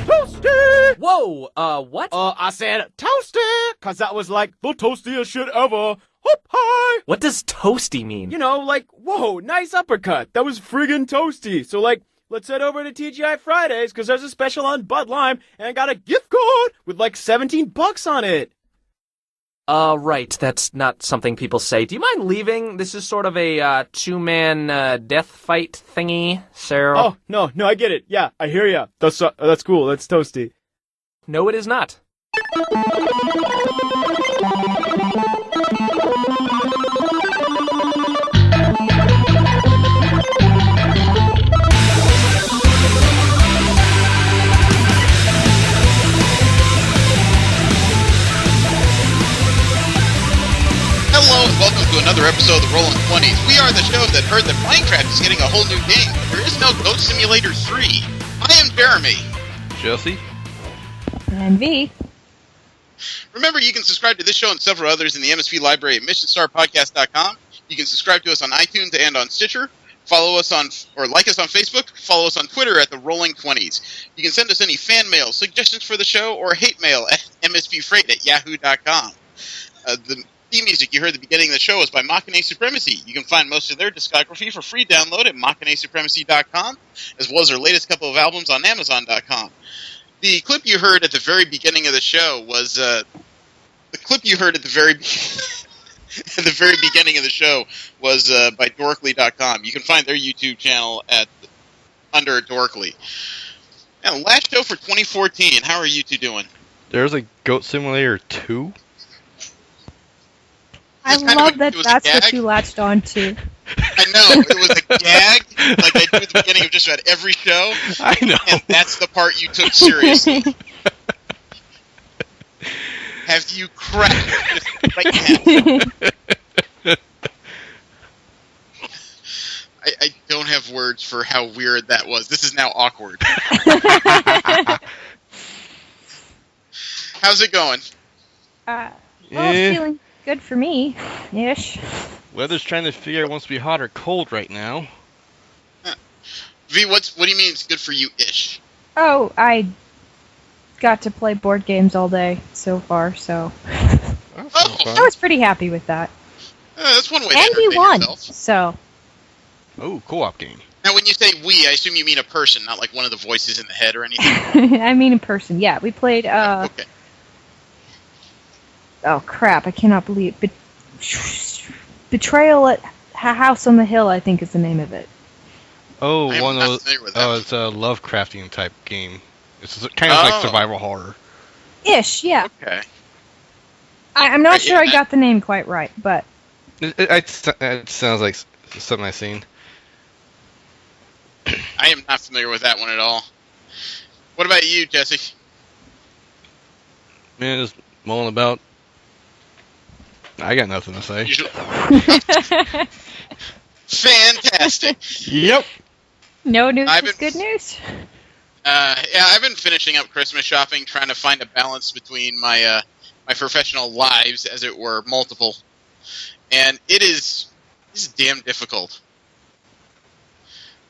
Toasty! Whoa, what? I said toasty, cause that was like the toastiest shit ever. Hop high! What does toasty mean? You know, like, whoa, nice uppercut. That was friggin' toasty. So, like, let's head over to TGI Fridays, cause there's a special on Bud Lime, and I got a gift card with like $17 on it. Right, that's not something people say. Do you mind leaving? This is sort of a, two-man, death fight thingy, Sarah. Oh, no, I get it. Yeah, I hear ya. That's cool. That's toasty. No, it is not. Hello and welcome to another episode of the Rolling 20s. We are the show that heard that Minecraft is getting a whole new game. There is no Goat Simulator 3. I am Jeremy. Jesse. And V. Remember, you can subscribe to this show and several others in the MSP library at missionstarpodcast.com. You can subscribe to us on iTunes and on Stitcher. Follow us on, or like us on Facebook. Follow us on Twitter at the Rolling 20s. You can send us any fan mail, suggestions for the show, or hate mail at mspfreight@yahoo.com. The theme music you heard at the beginning of the show is by Machine Supremacy. You can find most of their discography for free download at machinesupremacy.com, as well as their latest couple of albums on amazon.com. The clip you heard at the very beginning of the show was at the very beginning of the show was by Dorkly.com. You can find their YouTube channel under Dorkly. Now, last show for 2014. How are you two doing? There's a Goat Simulator 2? I love that that's what you latched on to. I know, it was a gag, like I do at the beginning of just about every show. I know. And that's the part you took seriously. Have you cracked this right now? I don't have words for how weird that was. This is now awkward. How's it going? Well, it's feeling good for me, ish. Weather's trying to figure out wants to be hot or cold right now. V, what do you mean it's good for you, ish? Oh, I got to play board games all day so far, so I was pretty happy with that. That's one way to and entertain we won, yourself. so. Oh, co-op game. Now, when you say we, I assume you mean a person, not like one of the voices in the head or anything. I mean in person, yeah. We played, Okay. Oh crap, I cannot believe Betrayal at House on the Hill, I think is the name of it. Oh, I am one not of those. familiar with that. Oh, it's a Lovecraftian type game. It's kind of like survival horror. Ish, yeah. Okay. I'm not sure I yeah. got the name quite right, but It sounds like something I've seen. I am not familiar with that one at all. What about you, Jesse? Man, just mulling about. I got nothing to say. Fantastic. Yep. no news is good news. Yeah, I've been finishing up Christmas shopping, trying to find a balance between my professional lives, as it were, multiple, and this is damn difficult.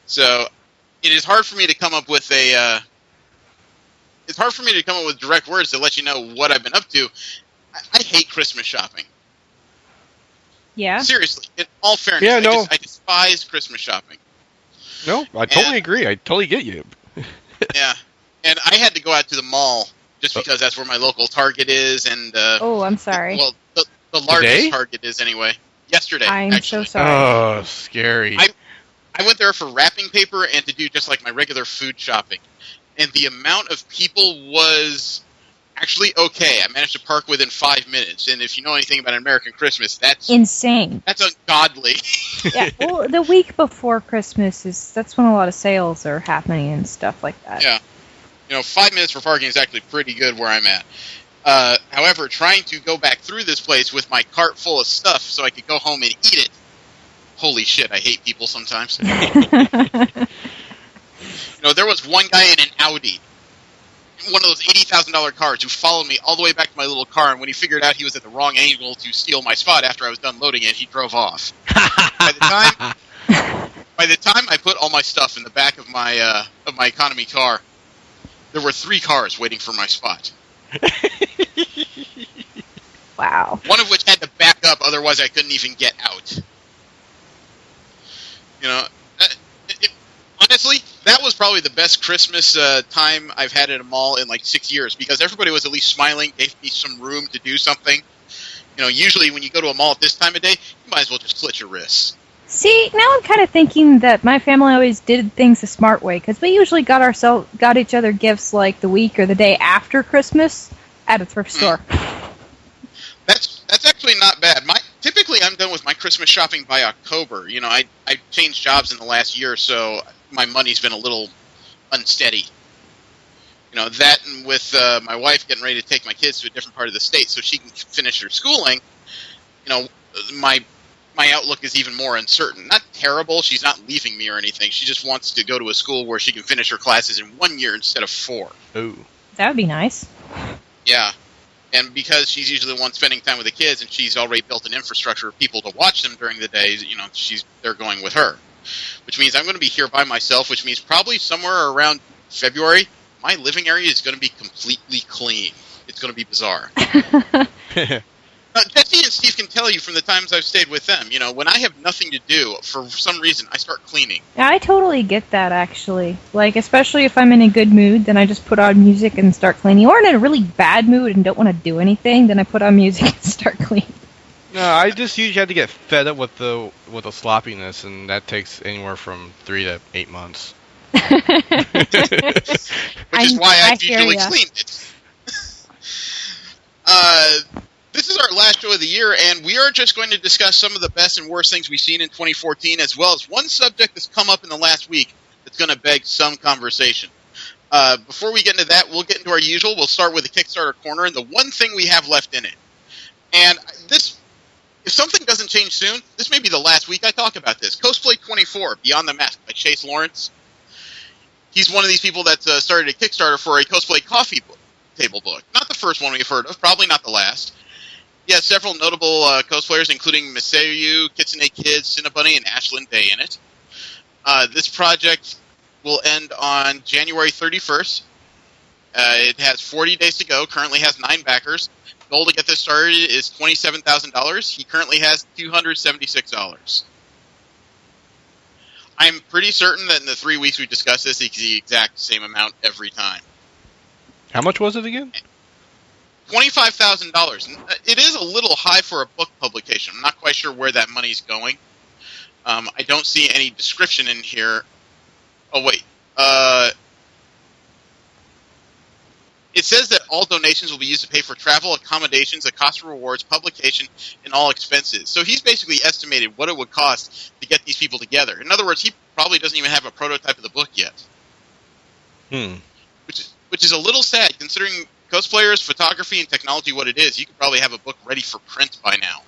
So, it is hard for me to come up with direct words to let you know what I've been up to. I hate Christmas shopping. Yeah. Seriously, in all fairness, Yeah, no. I despise Christmas shopping. No, I totally agree. I totally get you. Yeah, and I had to go out to the mall just because that's where my local Target is, and Oh, I'm sorry. well, the largest Today? Target is anyway. Yesterday, I'm actually. so sorry. Oh, scary. I went there for wrapping paper and to do just like my regular food shopping, and the amount of people was actually okay. I managed to park within 5 minutes, and if you know anything about American Christmas, that's Insane. That's ungodly. Yeah, well, the week before Christmas that's when a lot of sales are happening and stuff like that. Yeah. 5 minutes for parking is actually pretty good where I'm at. However, trying to go back through this place with my cart full of stuff so I could go home and eat it. Holy shit, I hate people sometimes. There was one guy in an Audi, one of those $80,000 cars, who followed me all the way back to my little car, and when he figured out he was at the wrong angle to steal my spot after I was done loading it, he drove off. By the time I put all my stuff in the back of my of my economy car, there were 3 cars waiting for my spot. Wow. One of which had to back up, otherwise I couldn't even get out. You know, honestly, that was probably the best Christmas time I've had at a mall in like 6 years, because everybody was at least smiling, gave me some room to do something. You know, usually when you go to a mall at this time of day, you might as well just slit your wrists. See, now I'm kind of thinking that my family always did things the smart way, because we usually got each other gifts like the week or the day after Christmas at a thrift store. That's actually not bad. Typically I'm done with my Christmas shopping by October. You know, I changed jobs in the last year, so my money's been a little unsteady. You know, that and with my wife getting ready to take my kids to a different part of the state so she can finish her schooling, you know, my outlook is even more uncertain. Not terrible. She's not leaving me or anything. She just wants to go to a school where she can finish her classes in 1 year instead of 4. Ooh. That would be nice. Yeah. And because she's usually the one spending time with the kids, and she's already built an infrastructure of people to watch them during the day, you know, they're going with her. Which means I'm going to be here by myself, which means probably somewhere around February, my living area is going to be completely clean. It's going to be bizarre. Jesse and Steve can tell you from the times I've stayed with them, you know, when I have nothing to do, for some reason, I start cleaning. Yeah, I totally get that, actually. Like, especially if I'm in a good mood, then I just put on music and start cleaning. Or in a really bad mood and don't want to do anything, then I put on music and start cleaning. No, I just usually have to get fed up with the sloppiness, and that takes anywhere from 3 to 8 months. Which is why I usually clean it. This is our last show of the year, and we are just going to discuss some of the best and worst things we've seen in 2014, as well as one subject that's come up in the last week that's going to beg some conversation. Before we get into that, we'll get into our usual. We'll start with the Kickstarter corner and the one thing we have left in it. And this, if something doesn't change soon, this may be the last week I talk about this. Cosplay 24, Beyond the Mask by Chase Lawrence. He's one of these people that started a Kickstarter for a cosplay coffee table book. Not the first one we've heard of, probably not the last. He has several notable cosplayers, including Misayu, Kitsune Kid, Cinnabunny, and Ashlyn Day in it. This project will end on January 31st. It has 40 days to go, currently has 9 backers. Goal to get this started is $27,000. He currently has $276. I'm pretty certain that in the 3 weeks we discussed this, it's the exact same amount every time. How much was it again? $25,000. It is a little high for a book publication. I'm not quite sure where that money's going. I don't see any description in here. Oh, wait. It says that all donations will be used to pay for travel, accommodations, Acosta rewards, publication, and all expenses. So he's basically estimated what it would cost to get these people together. In other words, he probably doesn't even have a prototype of the book yet. Which is a little sad, considering cosplayers, photography, and technology what it is. You could probably have a book ready for print by now.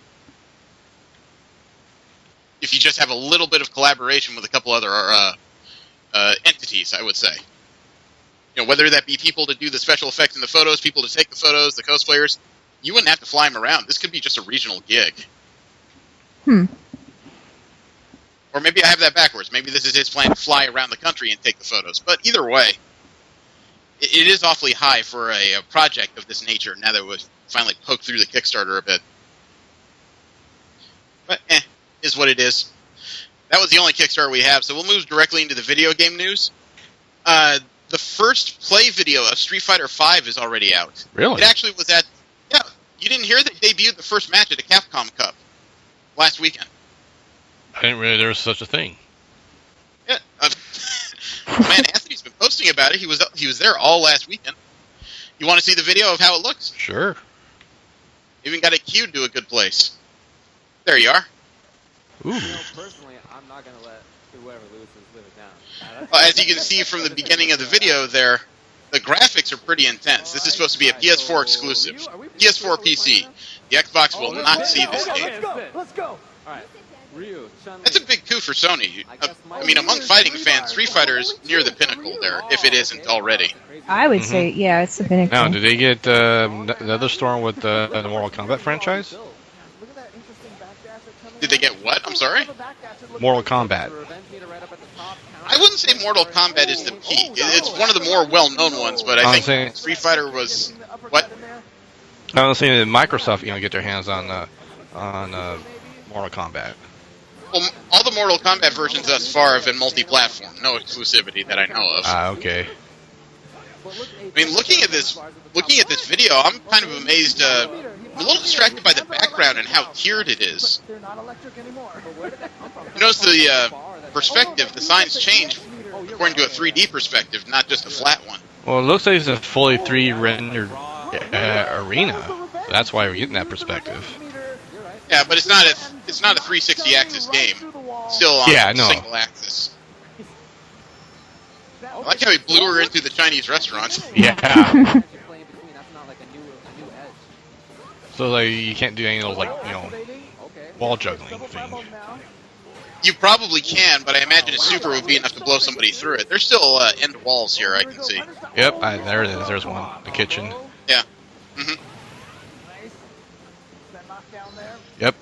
If you just have a little bit of collaboration with a couple other entities, I would say. You know, whether that be people to do the special effects in the photos, people to take the photos, the cosplayers, you wouldn't have to fly them around. This could be just a regional gig. Or maybe I have that backwards. Maybe this is his plan to fly around the country and take the photos. But either way, it is awfully high for a project of this nature, now that it was finally poked through the Kickstarter a bit. But, is what it is. That was the only Kickstarter we have, so we'll move directly into the video game news. The first play video of Street Fighter V is already out. Really? It actually was at... Yeah, you didn't hear that they debuted the first match at the Capcom Cup last weekend. I didn't realize there was such a thing. Yeah. Man, Anthony's been posting about it. He was there all last weekend. You want to see the video of how it looks? Sure. Even got it queued to a good place. There you are. Ooh. You know, personally, I'm not going to let whoever loses live it down. Well, as you can see from the beginning of the video there, the graphics are pretty intense. This is supposed to be a PS4 exclusive. PS4 PC. The Xbox will not see this game. Let's go! Alright, Ryu, That's a big coup for Sony. I mean, among fighting fans, Street Fighter is near the pinnacle there, if it isn't already. I would say, yeah, it's the pinnacle. Now, did they get another storm with the Mortal Kombat franchise? Did they get what? I'm sorry? Mortal Kombat. I wouldn't say Mortal Kombat is the peak. It's one of the more well-known ones, but I think Street Fighter was what? I was saying that Microsoft, get their hands on Mortal Kombat. Well, all the Mortal Kombat versions thus far have been multi-platform, no exclusivity that I know of. Ah, okay. I mean, looking at this video, I'm kind of amazed. I'm a little distracted by the background and how tiered it is. You notice the perspective, the signs change according to a 3D perspective, not just a flat one. Well, it looks like it's a fully 3D rendered arena. So that's why we're getting that perspective. Yeah, but it's not a 360 axis game. It's still on single axis. I like how he blew her into the Chinese restaurant. Yeah. So like you can't do any of those wall juggling thing. You probably can, but I imagine a super would be enough to blow somebody through it. There's still end walls here, I can see. Yep, there it is. There's one. The kitchen. Yeah. Mm-hmm. Yep.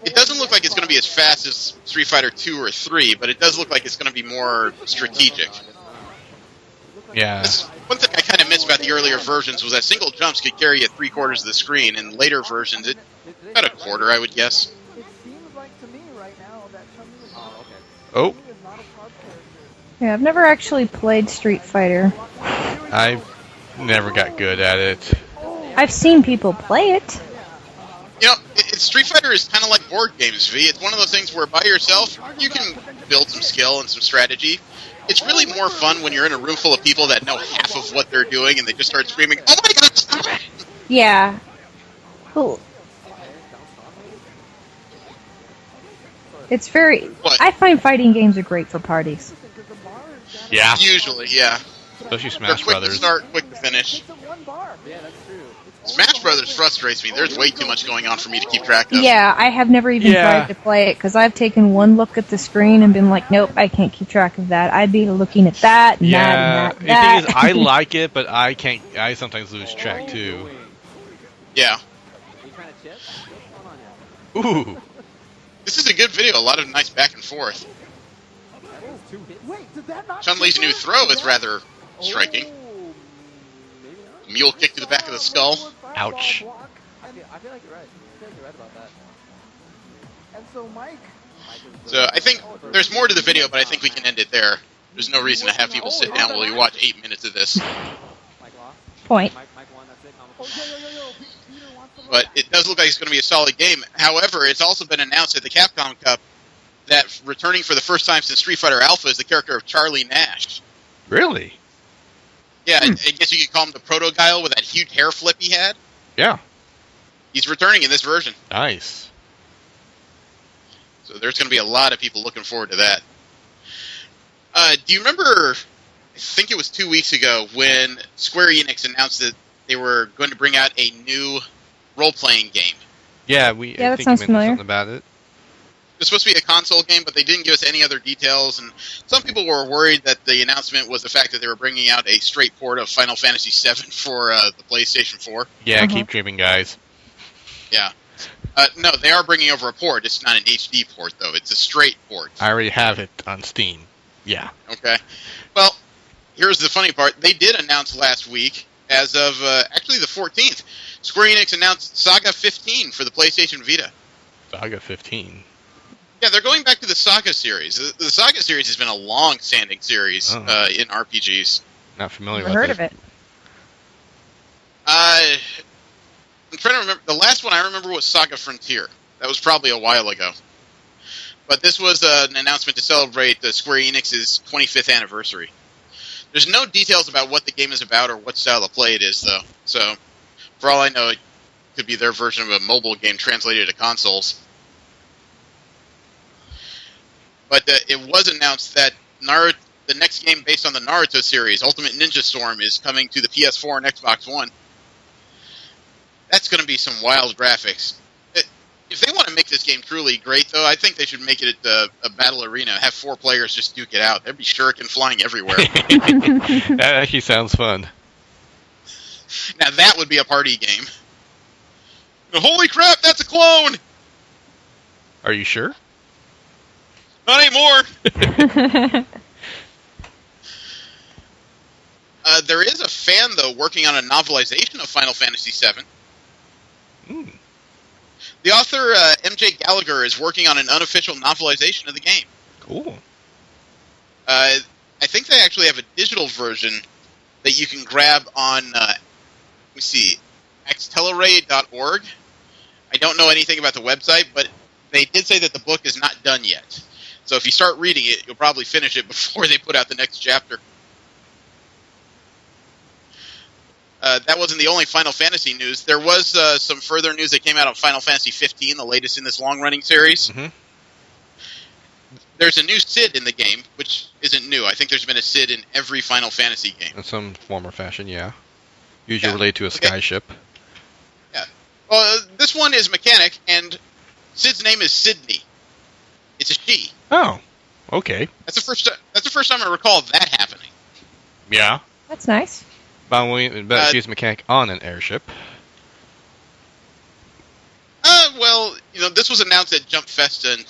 It doesn't look like it's going to be as fast as Street Fighter 2 or 3, but it does look like it's going to be more strategic. Yeah. One thing I kind of missed about the earlier versions was that single jumps could carry you 3/4 of the screen, and later versions, about a quarter, I would guess. Oh. Yeah, I've never actually played Street Fighter. I never got good at it. I've seen people play it. You know, Street Fighter is kind of like board games, V. It's one of those things where by yourself, you can build some skill and some strategy. It's really more fun when you're in a room full of people that know half of what they're doing and they just start screaming, "Oh my god, stop it!" Yeah. Cool. It's very... What? I find fighting games are great for parties. Yeah. Usually, yeah. Especially They're Smash quick Brothers. to start, quick to finish. Smash Brothers frustrates me. There's way too much going on for me to keep track of. Yeah, I have never even tried to play it because I've taken one look at the screen and been like, nope, I can't keep track of that. I'd be looking at that and that and that. The thing is, I like it, but I can't. I sometimes lose track too. Yeah. Ooh. This is a good video. A lot of nice back and forth. Chun-Li's new throw is rather striking. Mule kick to the back of the skull. Ouch. I feel like you're right. I feel like you're right about that. So I think there's more to the video, but I think we can end it there. There's no reason to have people sit down while you watch 8 minutes of this. Point. But it does look like it's going to be a solid game. However, it's also been announced at the Capcom Cup that returning for the first time since Street Fighter Alpha is the character of Charlie Nash. Really? Yeah, I guess you could call him the Proto-Guile with that huge hair flip he had. Yeah. He's returning in this version. Nice. So there's going to be a lot of people looking forward to that. Do you remember, I think it was 2 weeks ago, when Square Enix announced that they were going to bring out a new role-playing game? Yeah, that I think you sounds mentioned familiar. something about it. It was supposed to be a console game, but they didn't give us any other details, and some people were worried that the announcement was the fact that they were bringing out a straight port of Final Fantasy VII for the PlayStation 4. Yeah, keep dreaming, guys. Yeah. No, they are bringing over a port. It's not an HD port, though. It's a straight port. I already have it on Steam. Yeah. Okay. Well, here's the funny part. They did announce last week, as of actually the 14th, Square Enix announced Saga 15 for the PlayStation Vita. Saga 15. Yeah, they're going back to the Saga series. The Saga series has been a long-standing series in RPGs. Not familiar Never with heard of it. I'm trying to remember. The last one I remember was Saga Frontier. That was probably a while ago. But this was an announcement to celebrate Square Enix's 25th anniversary. There's no details about what the game is about or what style of play it is, though. So, for all I know, it could be their version of a mobile game translated to consoles. But it was announced that the next game based on the Naruto series, Ultimate Ninja Storm, is coming to the PS4 and Xbox One. That's going to be some wild graphics. If they want to make this game truly great, though, I think they should make it a battle arena. Have 4 players just duke it out. There'd be shuriken flying everywhere. That actually sounds fun. Now that would be a party game. Holy crap, that's a clone! Are you sure? Not anymore. There is a fan, though, working on a novelization of Final Fantasy VII. Mm. The author, M.J. Gallagher, is working on an unofficial novelization of the game. Cool. I think they actually have a digital version that you can grab on, let me see, xtelerae.org. I don't know anything about the website, but they did say that the book is not done yet. So if you start reading it, you'll probably finish it before they put out the next chapter. That wasn't the only Final Fantasy news. There was some further news that came out on Final Fantasy 15, the latest in this long-running series. Mm-hmm. There's a new Cid in the game, which isn't new. I think there's been a Cid in every Final Fantasy game. In some form or fashion, yeah. Usually Yeah. related to a Okay. skyship. Yeah. Well, this one is mechanic, and Cid's name is Sydney. It's a she. Oh, okay. That's the first time I recall that happening. Yeah. That's nice. But she's a mechanic on an airship. Well, this was announced at Jump Festa in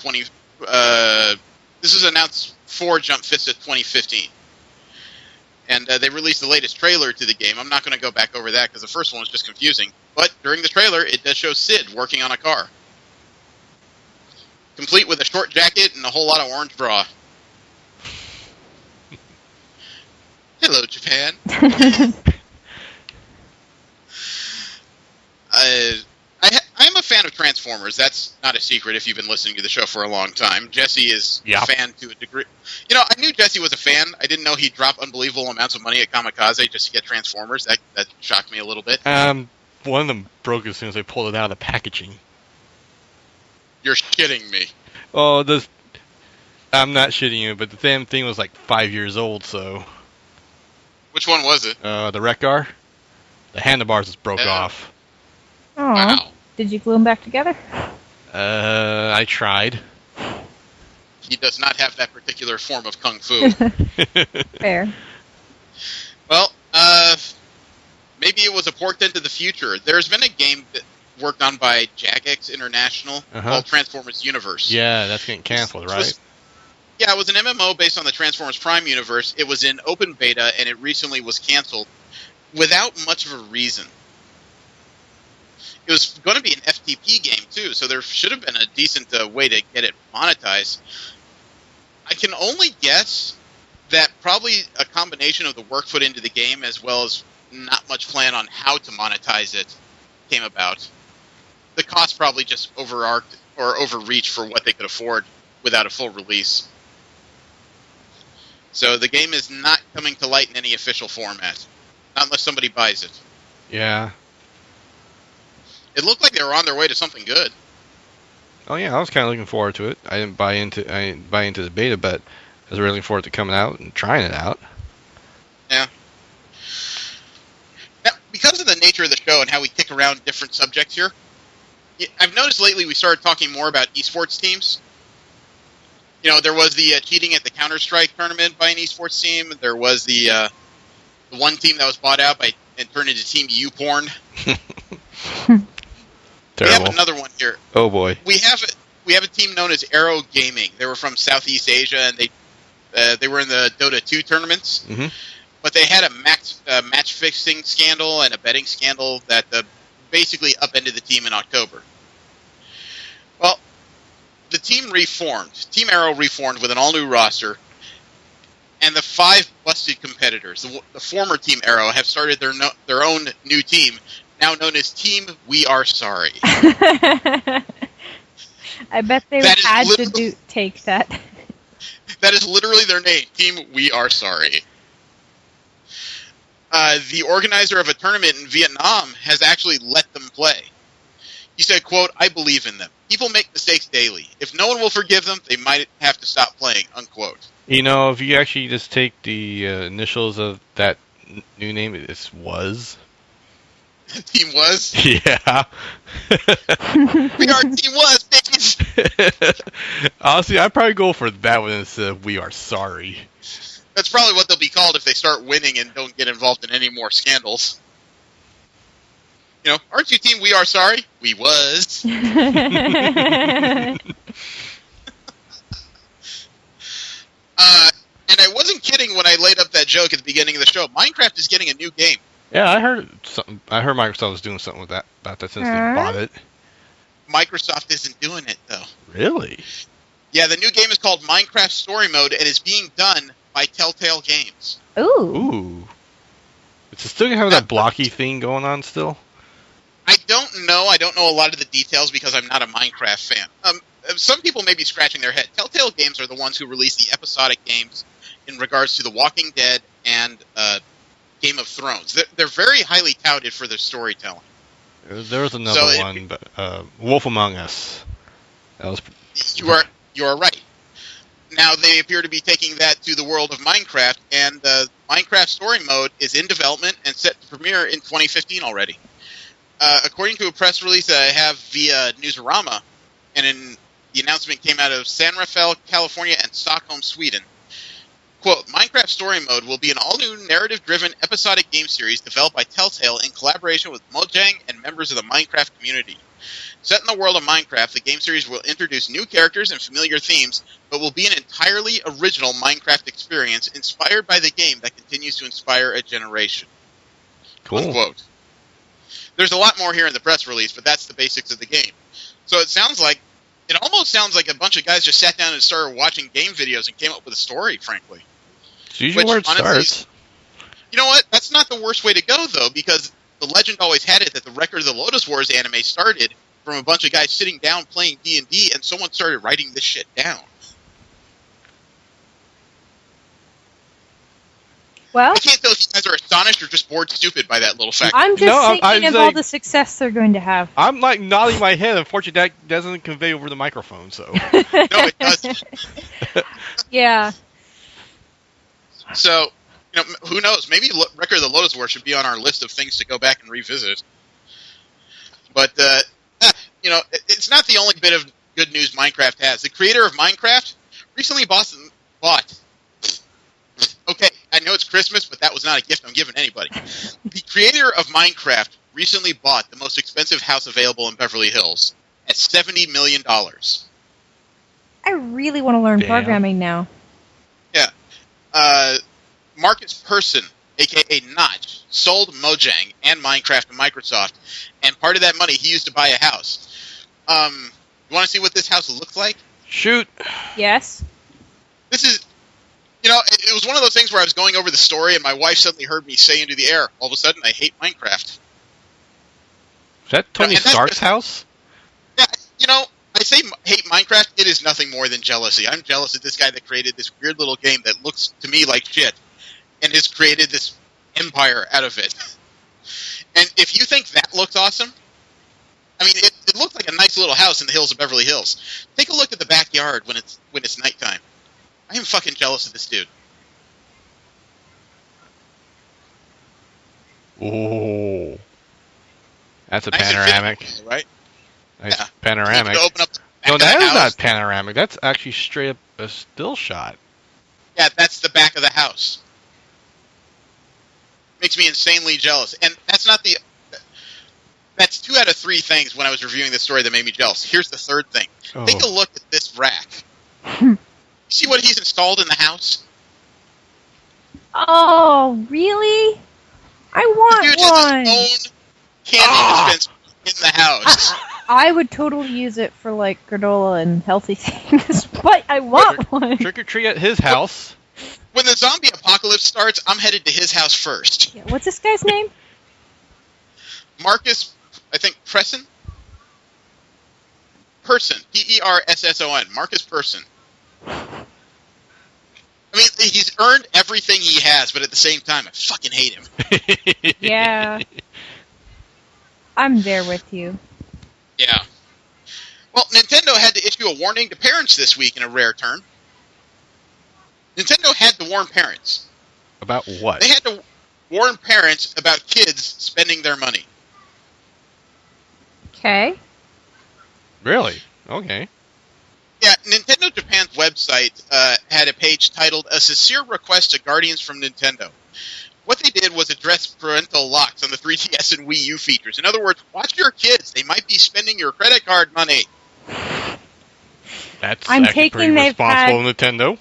this was announced for Jump Festa 2015. And they released the latest trailer to the game. I'm not going to go back over that because the first one was just confusing. But during the trailer, it does show Cid working on a car. Complete with a short jacket and a whole lot of orange bra. Hello, Japan. I'm a fan of Transformers. That's not a secret if you've been listening to the show for a long time. Jesse is a fan to a degree. I knew Jesse was a fan. I didn't know he'd drop unbelievable amounts of money at Kamikaze just to get Transformers. That shocked me a little bit. One of them broke as soon as I pulled it out of the packaging. You're shitting me. Oh, I'm not shitting you, but the damn thing was like 5 years old, so... Which one was it? The Wreck-Gar. The handlebars just broke off. Aw. Wow. Did you glue them back together? I tried. He does not have that particular form of kung fu. Fair. Well, maybe it was a port into the future. There's been a game that worked on by Jagex International called Transformers Universe. Yeah, that's getting canceled, right? It was an MMO based on the Transformers Prime universe. It was in open beta, and it recently was canceled without much of a reason. It was going to be an FTP game, too, so there should have been a decent way to get it monetized. I can only guess that probably a combination of the work put into the game as well as not much plan on how to monetize it came about. The cost probably just overarched or overreached for what they could afford without a full release. So the game is not coming to light in any official format. Not unless somebody buys it. Yeah. It looked like they were on their way to something good. Oh yeah, I was kind of looking forward to it. I didn't buy into the beta, but I was really looking forward to coming out and trying it out. Yeah. Now, because of the nature of the show and how we kick around different subjects here, I've noticed lately we started talking more about esports teams. There was the cheating at the Counter-Strike tournament by an esports team. There was the one team that was bought out and turned into Team U-Porn. We have another one here. Oh boy. We have a team known as Aero Gaming. They were from Southeast Asia, and they were in the Dota 2 tournaments. Mm-hmm. But they had a match fixing scandal and a betting scandal that basically upended the team in October. Well, the team reformed. Team Aero reformed with an all-new roster, and the 5 busted competitors, the former Team Aero, have started their own new team, now known as Team We Are Sorry. I bet they had to take that. That is literally their name, Team We Are Sorry. The organizer of a tournament in Vietnam has actually let them play. He said, quote, "I believe in them. People make mistakes daily. If no one will forgive them, they might have to stop playing," unquote. If you actually just take the initials of that new name, it's WAS. Team Was? Yeah. We are Team Was, bitches! Honestly, I'd probably go for that one instead of We Are Sorry. That's probably what they'll be called if they start winning and don't get involved in any more scandals. Aren't you Team We Are Sorry? We was. And I wasn't kidding when I laid up that joke at the beginning of the show. Minecraft is getting a new game. Yeah, I heard something. I heard Microsoft was doing something with that about that since they bought it. Microsoft isn't doing it, though. Really? Yeah, the new game is called Minecraft Story Mode and is being done by Telltale Games. Ooh. Is it still gonna have that blocky thing going on still? I don't know. I don't know a lot of the details because I'm not a Minecraft fan. Some people may be scratching their head. Telltale Games are the ones who release the episodic games in regards to The Walking Dead and Game of Thrones. They're very highly touted for their storytelling. There was another one, but Wolf Among Us. That was. You are right. Now they appear to be taking that to the world of Minecraft, and Minecraft Story Mode is in development and set to premiere in 2015 already. According to a press release that I have via Newsarama, and the announcement came out of San Rafael, California, and Stockholm, Sweden. Quote, Minecraft Story Mode will be an all-new narrative-driven episodic game series developed by Telltale in collaboration with Mojang and members of the Minecraft community. Set in the world of Minecraft, the game series will introduce new characters and familiar themes, but will be an entirely original Minecraft experience inspired by the game that continues to inspire a generation. Cool. Unquote. There's a lot more here in the press release, but that's the basics of the game. So it almost sounds like a bunch of guys just sat down and started watching game videos and came up with a story, frankly. It's usually where it starts. You know what? That's not the worst way to go, though, because the legend always had it that the Record of the Lotus Wars anime started from a bunch of guys sitting down playing D&D, and someone started writing this shit down. Well, I can't tell if you guys are astonished or just bored stupid by that little fact. I'm just thinking of all the success they're going to have. I'm like nodding my head. Unfortunately, that doesn't convey over the microphone, so. No, it doesn't. Yeah. So, who knows? Maybe Record of the Lotus War should be on our list of things to go back and revisit. But, it's not the only bit of good news Minecraft has. The creator of Minecraft recently bought. Okay, I know it's Christmas, but that was not a gift I'm giving anybody. The creator of Minecraft recently bought the most expensive house available in Beverly Hills at $70 million. I really want to learn programming now. Yeah. Marcus Persson, a.k.a. Notch, sold Mojang and Minecraft to Microsoft, and part of that money he used to buy a house. You want to see what this house looks like? Shoot. Yes. This is... it was one of those things where I was going over the story, and my wife suddenly heard me say into the air, all of a sudden, I hate Minecraft. Is that Tony Stark's house? Yeah, I say hate Minecraft, it is nothing more than jealousy. I'm jealous of this guy that created this weird little game that looks to me like shit, and has created this empire out of it. And if you think that looks awesome, I mean, it looks like a nice little house in the hills of Beverly Hills. Take a look at the backyard when it's nighttime. I am fucking jealous of this dude. Oh, that's a nice panoramic, right? Nice yeah. panoramic. You open up the back No, of the that is house. not panoramic. That's actually straight up a still shot. Yeah, that's the back of the house. Makes me insanely jealous, and that's 2 out of 3 things when I was reviewing this story that made me jealous. Here's the third thing. Oh. Take a look at this rack. See what he's installed in the house? Oh, really? I want Dude one. has his own candy dispenser in the house. I would totally use it for like granola and healthy things, but I want one. Trick or treat at his house. When the zombie apocalypse starts, I'm headed to his house first. Yeah, what's this guy's name? Marcus, I think, Persson? Persson. Marcus Persson. I mean, he's earned everything he has, but at the same time, I fucking hate him. Yeah. I'm there with you. Yeah. Well, Nintendo had to issue a warning to parents this week in a rare turn. Nintendo had to warn parents. About what? They had to warn parents about kids spending their money. Okay. Really? Okay. Yeah, Nintendo Japan's website had a page titled A Sincere Request to Guardians from Nintendo. What they did was address parental locks on the 3DS and Wii U features. In other words, watch your kids. They might be spending your credit card money. That's I'm actually taking pretty responsible, Nintendo.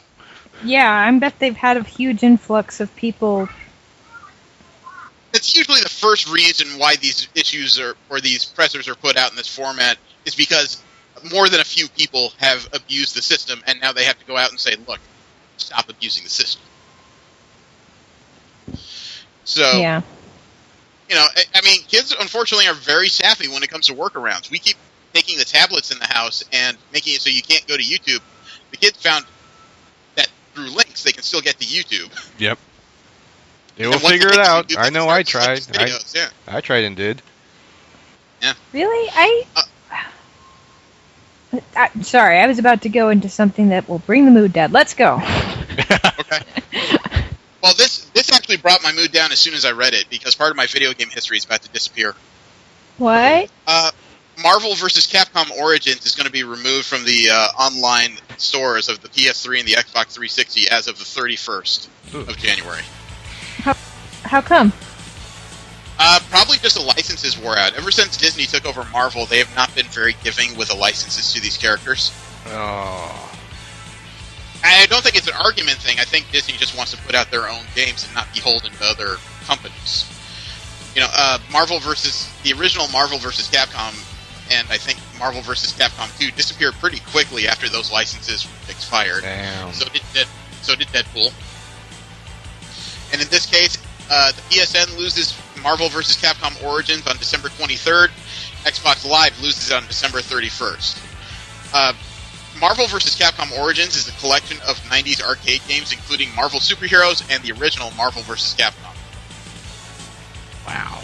Yeah, I bet they've had a huge influx of people. That's usually the first reason why these issues or these pressers are put out in this format is because more than a few people have abused the system, and now they have to go out and say, look, stop abusing the system. So, Yeah. you know, I mean, kids, unfortunately, are very savvy when it comes to workarounds. We keep taking the tablets in the house and making it so you can't go to YouTube. The kids found that through links, they can still get to YouTube. Yep. They will And once figure they it get to out. YouTube, I they know start I tried. selecting videos, yeah. I tried and did. Really? Sorry, I was about to go into something that will bring the mood down. Let's go. Okay. Well, this actually brought my mood down as soon as I read it, because part of my video game history is about to disappear. What? Marvel vs. Capcom Origins is going to be removed from the online stores of the PS3 and the Xbox 360 as of the 31st of January. How come? Probably just the licenses wore out. Ever since Disney took over Marvel, they have not been very giving with the licenses to these characters. Oh. I don't think it's an argument thing. I think Disney just wants to put out their own games and not beholden to other companies. You know, the original Marvel vs. Capcom, and I think Marvel vs. Capcom 2 disappeared pretty quickly after those licenses expired. Damn. So did Deadpool. And in this case, the PSN loses Marvel vs. Capcom Origins on December 23rd. Xbox Live loses it on December 31st. Marvel vs. Capcom Origins is a collection of 90s arcade games, including Marvel Superheroes and the original Marvel vs. Capcom. Wow.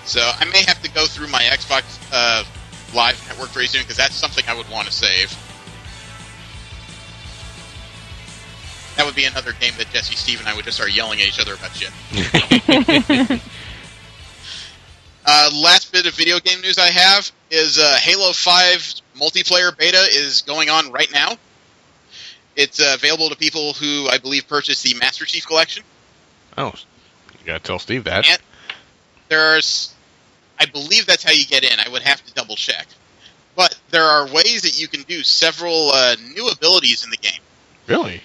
So I may have to go through my Xbox Live network very soon, because that's something I would want to save. That would be another game that Jesse, Steve, and I would just start yelling at each other about shit. Last bit of video game news I have is Halo 5 multiplayer beta is going on right now. It's available to people who, I believe, purchased the Master Chief Collection. Oh, you gotta tell Steve that. And I believe that's how you get in. I would have to double check. But there are ways that you can do several new abilities in the game. Really?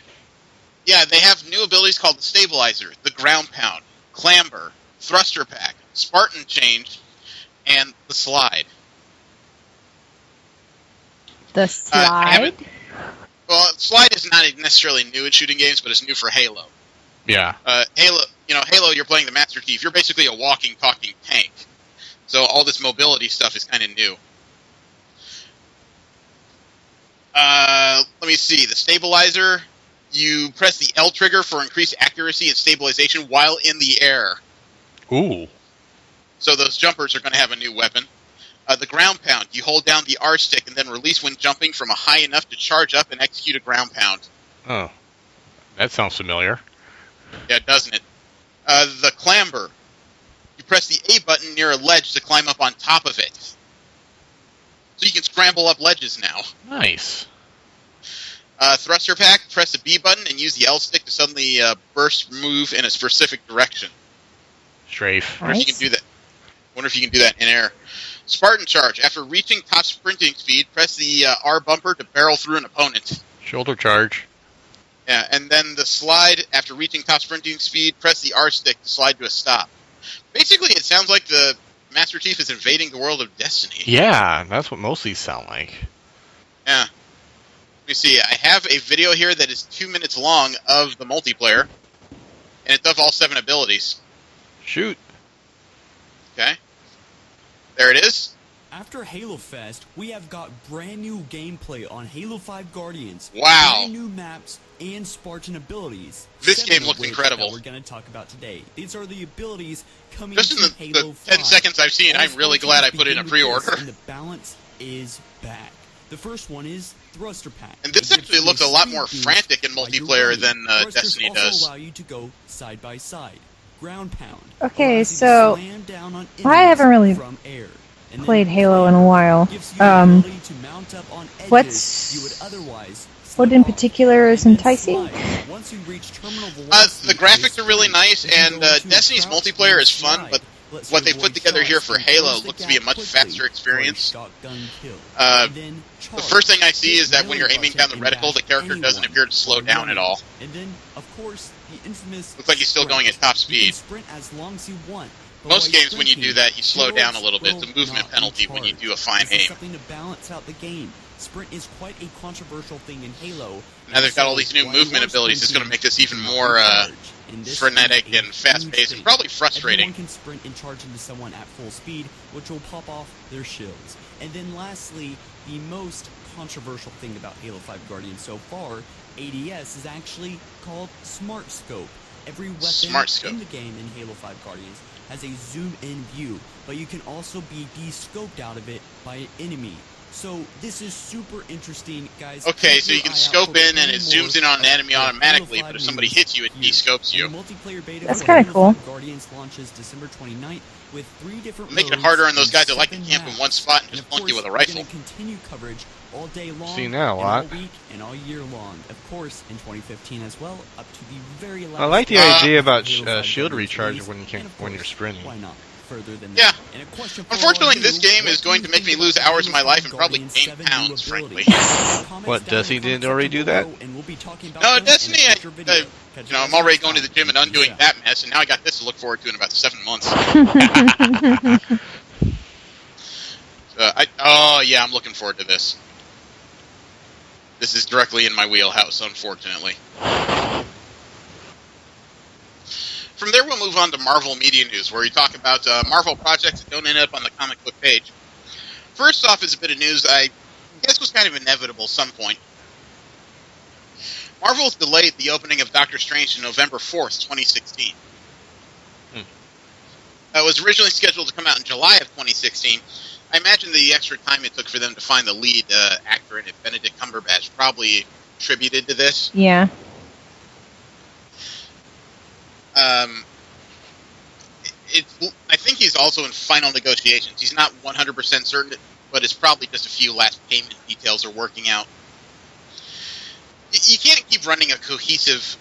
Yeah, they have new abilities called the Stabilizer, the Ground Pound, Clamber, Thruster Pack, Spartan Change, and the Slide. The slide? Well, Slide is not necessarily new in shooting games, but it's new for Halo. Yeah. Halo, you're playing the Master Chief. You're basically a walking, talking tank. So all this mobility stuff is kind of new. Let me see. The Stabilizer, you press the L trigger for increased accuracy and stabilization while in the air. Ooh. So those jumpers are going to have a new weapon. The Ground Pound, you hold down the R stick and then release when jumping from a high enough to charge up and execute a Ground Pound. Oh. That sounds familiar. Yeah, doesn't it? The Clamber, you press the A button near a ledge to climb up on top of it. So you can scramble up ledges now. Nice. Thruster Pack, press the B button and use the L stick to suddenly burst move in a specific direction. Strafe. Wonder if you can do that in air. Spartan Charge, after reaching top sprinting speed, press the R bumper to barrel through an opponent. Shoulder charge. Yeah, and then the Slide, after reaching top sprinting speed, press the R stick to slide to a stop. Basically, it sounds like the Master Chief is invading the world of Destiny. Yeah, that's what most of these sound like. Yeah. Let me see. I have a video here that is 2 minutes long of the multiplayer, and it does all 7 abilities. Shoot. Okay. There it is. After Halo Fest, we have got brand new gameplay on Halo 5 Guardians. Wow. Brand new maps and Spartan abilities. This 7 game of looks which incredible. that we're going to talk about today. These are the abilities coming Just in to the Halo 5. 10 seconds I've seen, All I'm really Spartans glad I put in a begin with pre-order. this, and the balance is back. The first one is Thruster Pack. And this It gives actually you looks a lot speed more boost frantic in while you're multiplayer running. than Thrusters Destiny also does. allow you to go side by side. Ground Pound. Okay, allows you to so slam down on I haven't really enemies from air. And then played Halo in a while. gives you the ability to mount up on edges you would otherwise what slip in off. particular is And then enticing? slide. Once you reach terminal velocity, The graphics are really nice, you can and go into Destiny's crouch multiplayer and is fun, slide. but what they put together here for Halo looks to be a much faster experience. The first thing I see is that when you're aiming down the reticle, the character doesn't appear to slow down at all. And then, of course, the infamous looks like he's still going at top speed. Sprint as long as you want. Most games, when you do that, you slow down a little bit. It's a movement penalty when you do a fine aim. Something to balance out the game. Sprint is quite a controversial thing in Halo. Now they've got all these new movement abilities. It's going to make this even more frenetic and fast-paced and probably frustrating. Everyone can sprint and charge into someone at full speed, which will pop off their shields. And then lastly, the most controversial thing about Halo 5 Guardians so far, ADS, is actually called Smart Scope. Every weapon in the game in Halo 5 Guardians has a zoom-in view, but you can also be de-scoped out of it by an enemy. So this is super interesting, guys. Okay, so you can scope in and it zooms in on an enemy automatically, but if somebody hits you, it de-scopes you. That's kind of cool. Guardians launches December 29th with 3 different making it harder on those guys that like to camp in one spot and just plunk you with a rifle. Continue coverage all day long, See now, all week, and all year long. Of course, in 2015 as well, up to the very last. I like the idea about shield recharge when you're sprinting. Why not? Further than yeah. And a question Unfortunately, this game is going to make me lose hours of my life and probably gain pounds, frankly. What, Destiny didn't already do that? No, Destiny, I'm already going to the gym and undoing that mess, and now I got this to look forward to in about 7 months. I'm looking forward to this. This is directly in my wheelhouse, unfortunately. From there, we'll move on to Marvel Media News, where we talk about Marvel projects that don't end up on the comic book page. First off is a bit of news I guess was kind of inevitable at some point. Marvel's delayed the opening of Doctor Strange to November 4th, 2016. It was originally scheduled to come out in July of 2016. I imagine the extra time it took for them to find the lead actor in it, Benedict Cumberbatch, probably attributed to this. Yeah. I think he's also in final negotiations. He's not 100% certain, but it's probably just a few last payment details are working out. You can't keep running a cohesive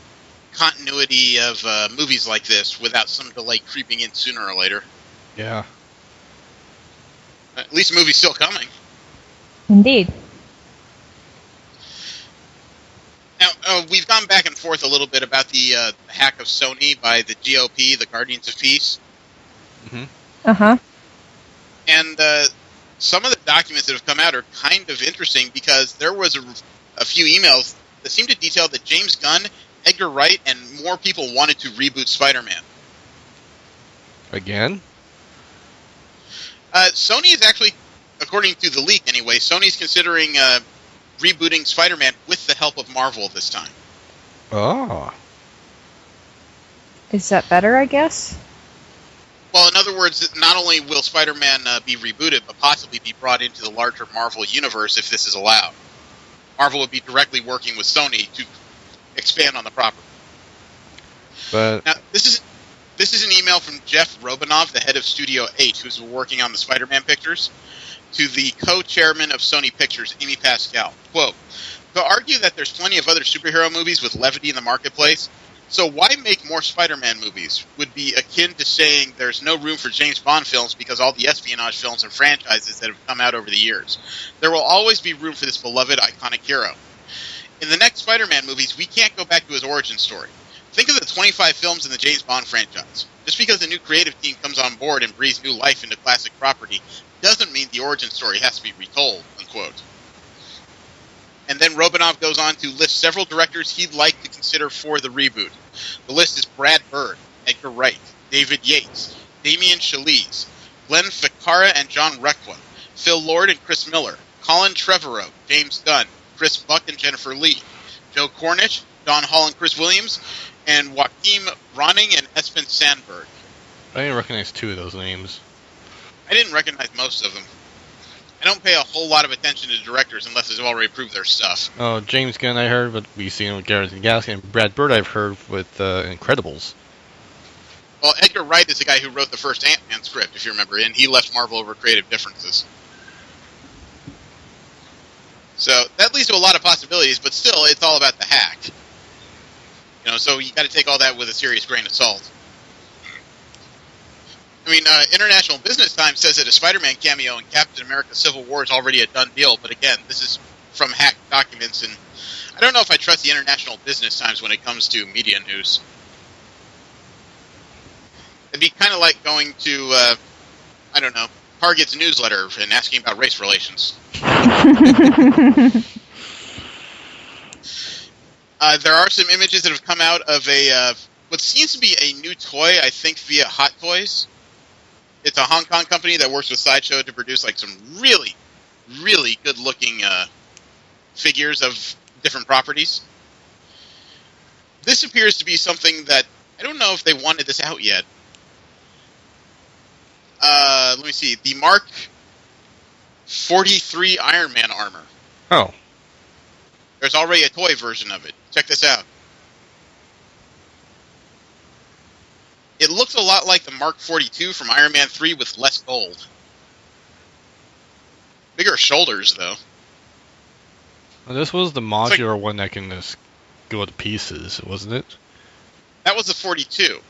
continuity of movies like this without some delay creeping in sooner or later. Yeah. At least the movie's still coming. Indeed. Now, we've gone back and forth a little bit about the hack of Sony by the GOP, the Guardians of Peace. Mm-hmm. Uh-huh. And some of the documents that have come out are kind of interesting because there was a few emails that seem to detail that James Gunn, Edgar Wright, and more people wanted to reboot Spider-Man. Again? Sony is actually, according to the leak anyway, Sony's considering rebooting Spider-Man with the help of Marvel this time. Oh. Is that better, I guess? Well, in other words, not only will Spider-Man be rebooted, but possibly be brought into the larger Marvel universe if this is allowed. Marvel would be directly working with Sony to expand on the property. But now, this is an email from Jeff Robinov, the head of Studio 8, who's working on the Spider-Man pictures, to the co-chairman of Sony Pictures, Amy Pascal. Quote, to argue that there's plenty of other superhero movies with levity in the marketplace, so why make more Spider-Man movies would be akin to saying there's no room for James Bond films because all the espionage films and franchises that have come out over the years. There will always be room for this beloved, iconic hero. In the next Spider-Man movies, we can't go back to his origin story. Think of the 25 films in the James Bond franchise. Just because a new creative team comes on board and breathes new life into classic property doesn't mean the origin story has to be retold, unquote. And then Robinov goes on to list several directors he'd like to consider for the reboot. The list is Brad Bird, Edgar Wright, David Yates, Damien Chazelle, Glenn Ficarra and John Requa, Phil Lord and Chris Miller, Colin Trevorrow, James Gunn, Chris Buck and Jennifer Lee, Joe Cornish, Don Hall and Chris Williams, and Joachim Ronning and Espen Sandberg. I didn't recognize 2 of those names. I didn't recognize most of them. I don't pay a whole lot of attention to directors unless they've already proved their stuff. Oh, James Gunn I heard, but we've seen him with Guardians of the Galaxy, and Brad Bird I've heard with Incredibles. Well, Edgar Wright is the guy who wrote the first Ant-Man script, if you remember, and he left Marvel over creative differences. So that leads to a lot of possibilities, but still, it's all about the hack. So you got to take all that with a serious grain of salt. I mean, International Business Times says that a Spider-Man cameo in Captain America Civil War is already a done deal, but again, this is from hacked documents, and I don't know if I trust the International Business Times when it comes to media news. It'd be kind of like going to, I don't know, Target's newsletter and asking about race relations. There are some images that have come out of what seems to be a new toy, I think via Hot Toys. It's a Hong Kong company that works with Sideshow to produce like some really, really good-looking figures of different properties. This appears to be something that I don't know if they wanted this out yet. Let me see. The Mark 43 Iron Man armor. Oh. There's already a toy version of it. Check this out. It looks a lot like the Mark 42 from Iron Man 3 with less gold. Bigger shoulders, though. Well, this was the modular one that can just go to pieces, wasn't it? That was the 42.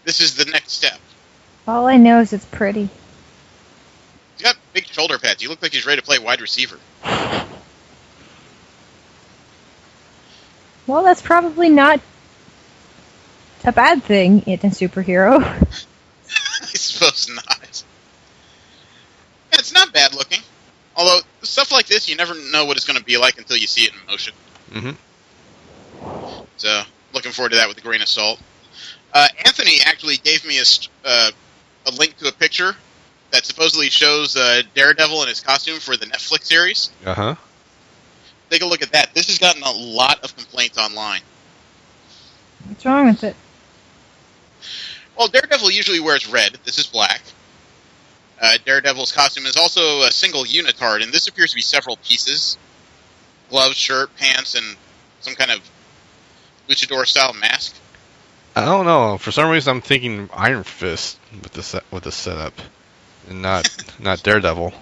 This is the next step. All I know is it's pretty. He's got big shoulder pads. He looks like he's ready to play wide receiver. Well, that's probably not a bad thing in a superhero. I suppose not. Yeah, it's not bad looking. Although, stuff like this, you never know what it's going to be like until you see it in motion. Mm-hmm. So, looking forward to that with a grain of salt. Anthony actually gave me a link to a picture that supposedly shows Daredevil in his costume for the Netflix series. Uh-huh. Take a look at that. This has gotten a lot of complaints online. What's wrong with it? Well, Daredevil usually wears red. This is black. Daredevil's costume is also a single unitard, and this appears to be several pieces. Gloves, shirt, pants, and some kind of luchador-style mask. I don't know. For some reason, I'm thinking Iron Fist with the setup, and not Daredevil.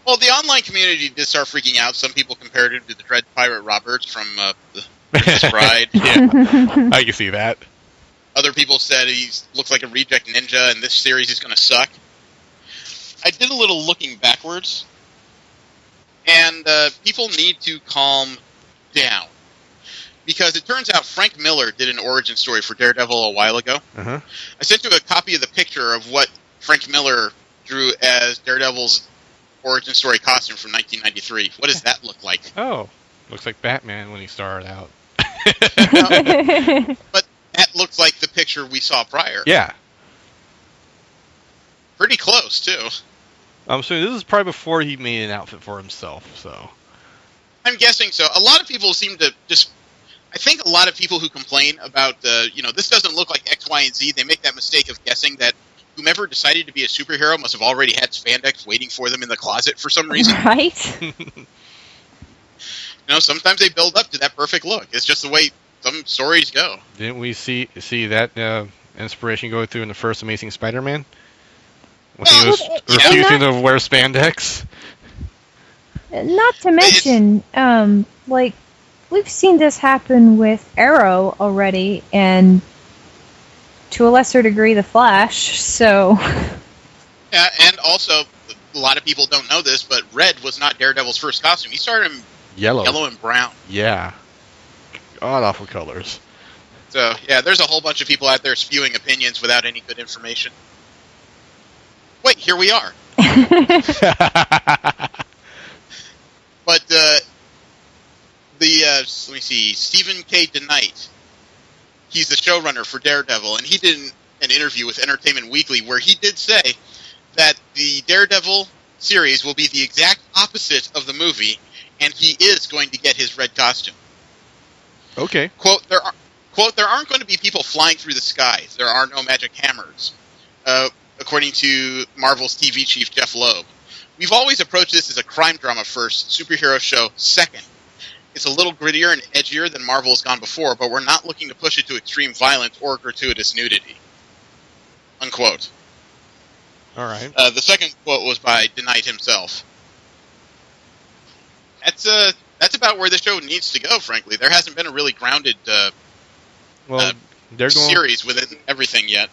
Well, the online community did start freaking out. Some people compared him to the Dread Pirate Roberts from The Princess Bride. Yeah, I can see that. Other people said he looks like a reject ninja, and this series is going to suck. I did a little looking backwards, and people need to calm down. Because it turns out Frank Miller did an origin story for Daredevil a while ago. Uh-huh. I sent you a copy of the picture of what Frank Miller drew as Daredevil's origin story costume from 1993. What does that look like? Oh, looks like Batman when he started out. But that looks like the picture we saw prior. Yeah. Pretty close, too. So this is probably before he made an outfit for himself, so. I'm guessing so. A lot of people seem to just... I think a lot of people who complain about, this doesn't look like X, Y, and Z, they make that mistake of guessing that whomever decided to be a superhero must have already had spandex waiting for them in the closet for some reason. Right? Sometimes they build up to that perfect look. It's just the way some stories go. Didn't we see that inspiration go through in the first Amazing Spider-Man? When he was refusing to wear spandex? Not to mention, we've seen this happen with Arrow already, and to a lesser degree, The Flash, so... Yeah, and also, a lot of people don't know this, but red was not Daredevil's first costume. He started in yellow and brown. Yeah. God-awful colors. So, yeah, there's a whole bunch of people out there spewing opinions without any good information. Wait, here we are. But, let me see, Stephen K. DeKnight, he's the showrunner for Daredevil, and he did an interview with Entertainment Weekly where he did say that the Daredevil series will be the exact opposite of the movie, and he is going to get his red costume. Okay. Quote, there aren't going to be people flying through the skies. There are no magic hammers, according to Marvel's TV chief Jeff Loeb. We've always approached this as a crime drama first, superhero show second. It's a little grittier and edgier than Marvel has gone before, but we're not looking to push it to extreme violence or gratuitous nudity. Unquote. All right. The second quote was by DeKnight himself. That's about where the show needs to go, frankly. There hasn't been a really grounded they're going, series within everything yet.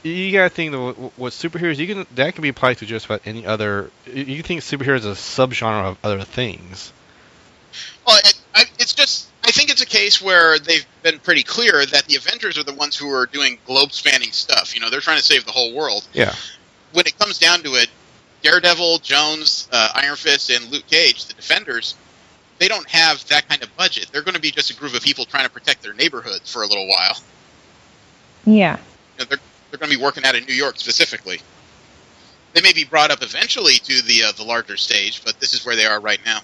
You gotta think though, what superheroes that can be applied to just about any other. You can think superheroes as a subgenre of other things. Well, it's just, I think it's a case where they've been pretty clear that the Avengers are the ones who are doing globe-spanning stuff. You know, they're trying to save the whole world. Yeah. When it comes down to it, Daredevil, Jones, Iron Fist, and Luke Cage, the Defenders, they don't have that kind of budget. They're going to be just a group of people trying to protect their neighborhoods for a little while. Yeah. You know, they're going to be working out in New York specifically. They may be brought up eventually to the larger stage, but this is where they are right now.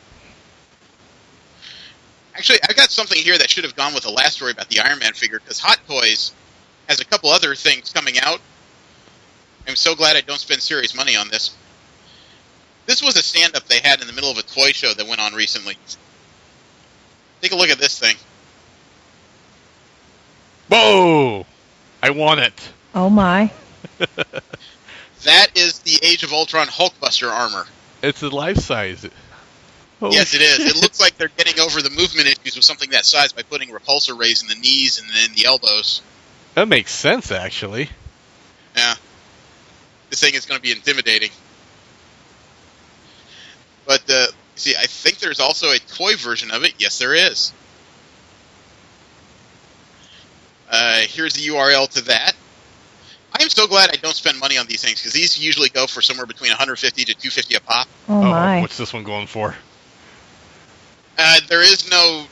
Actually, I got something here that should have gone with the last story about the Iron Man figure, because Hot Toys has a couple other things coming out. I'm so glad I don't spend serious money on this. This was a stand-up they had in the middle of a toy show that went on recently. Take a look at this thing. Whoa! I want it. Oh my. That is the Age of Ultron Hulkbuster armor. It's a life size. Oh, Yes, it is. shit. It looks like they're getting over the movement issues with something that size by putting repulsor rays in the knees and then the elbows. That makes sense, actually. Yeah. This thing is going to be intimidating. But, see, I think there's also a toy version of it. Yes, there is. Here's the URL to that. I am so glad I don't spend money on these things, because these usually go for somewhere between $150 to $250 a pop. Oh my. What's this one going for? There's no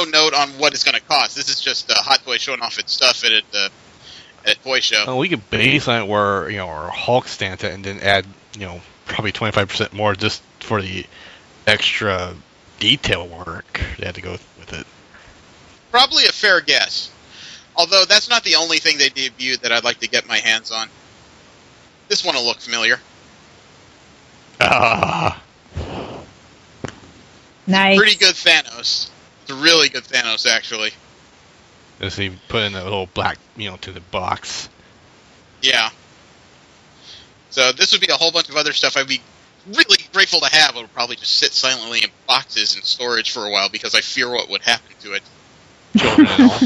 note on what it's going to cost. This is just Hot Toy showing off its stuff at a toy show. Oh, we could baseline where our Hulk stands at, and then add probably 25% more just for the extra detail work they had to go with it. Probably a fair guess. Although that's not the only thing they debuted that I'd like to get my hands on. This one will look familiar. Ah, Nice. Pretty good Thanos. It's a really good Thanos, actually. just he put in a little black, to the box. Yeah. So this would be a whole bunch of other stuff I'd be really grateful to have. It would probably just sit silently in boxes in storage for a while because I fear what would happen to it. Children and all.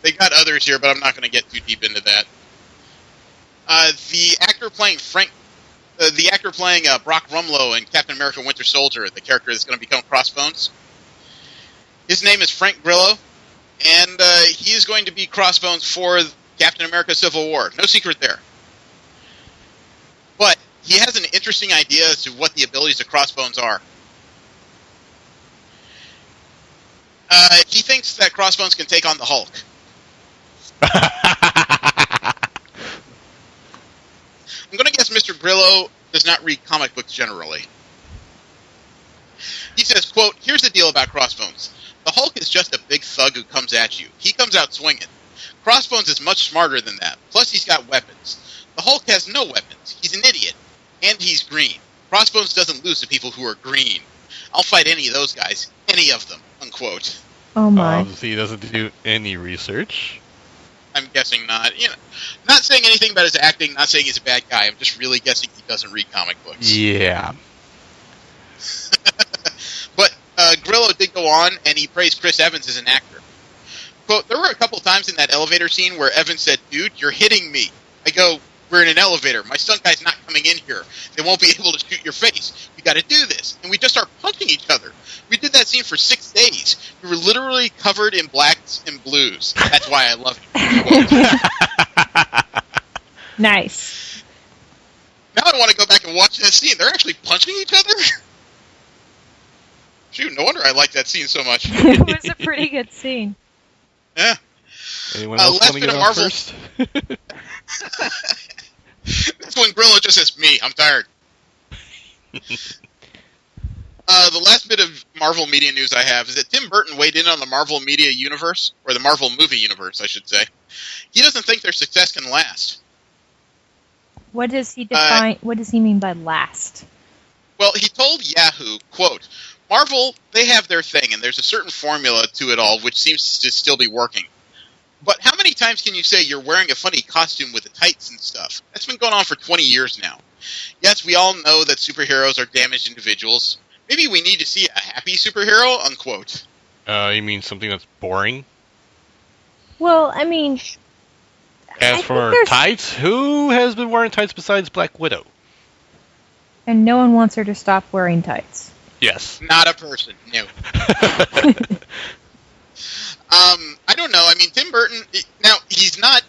They got others here, but I'm not going to get too deep into that. The actor playing Brock Rumlow in Captain America: Winter Soldier, the character that's going to become Crossbones. His name is Frank Grillo, and he is going to be Crossbones for Captain America: Civil War. No secret there. But he has an interesting idea as to what the abilities of Crossbones are. He thinks that Crossbones can take on the Hulk. I'm going to guess Mr. Grillo does not read comic books generally. He says, quote, "Here's the deal about Crossbones. The Hulk is just a big thug who comes at you. He comes out swinging. Crossbones is much smarter than that. Plus he's got weapons. The Hulk has no weapons. He's an idiot. And he's green. Crossbones doesn't lose to people who are green. I'll fight any of those guys. Any of them." Unquote. Oh my. He doesn't do any research. I'm guessing not. Not saying anything about his acting, not saying he's a bad guy. I'm just really guessing he doesn't read comic books. Yeah. But Grillo did go on, and he praised Chris Evans as an actor. Quote, "There were a couple times in that elevator scene where Evans said, 'Dude, you're hitting me.' I go, 'We're in an elevator. My stunt guy's not coming in here. They won't be able to shoot your face. We got to do this.' And we just start punching each other. We did that scene for 6 days. We were literally covered in blacks and blues. That's why I love it." Nice. Now I want to go back and watch that scene. They're actually punching each other? Shoot, no wonder I like that scene so much. It was a pretty good scene. Yeah. Anyone else last want to bit get of on Marvel- first? That's when Grillo just says, "Me, I'm tired." The last bit of Marvel media news I have is that Tim Burton weighed in on the Marvel media universe, or the Marvel movie universe, I should say. He doesn't think their success can last. What does he define? What does he mean by last? Well, he told Yahoo, quote, "Marvel, they have their thing, and there's a certain formula to it all which seems to still be working. But how many times can you say you're wearing a funny costume with the tights and stuff? That's been going on for 20 years now. Yes, we all know that superheroes are damaged individuals. Maybe we need to see a happy superhero," unquote. You mean something that's boring? Well, I mean, As I for think there's- tights, who has been wearing tights besides Black Widow? And no one wants her to stop wearing tights. Yes. Not a person. No. I don't know. I mean, Tim Burton. Now he's not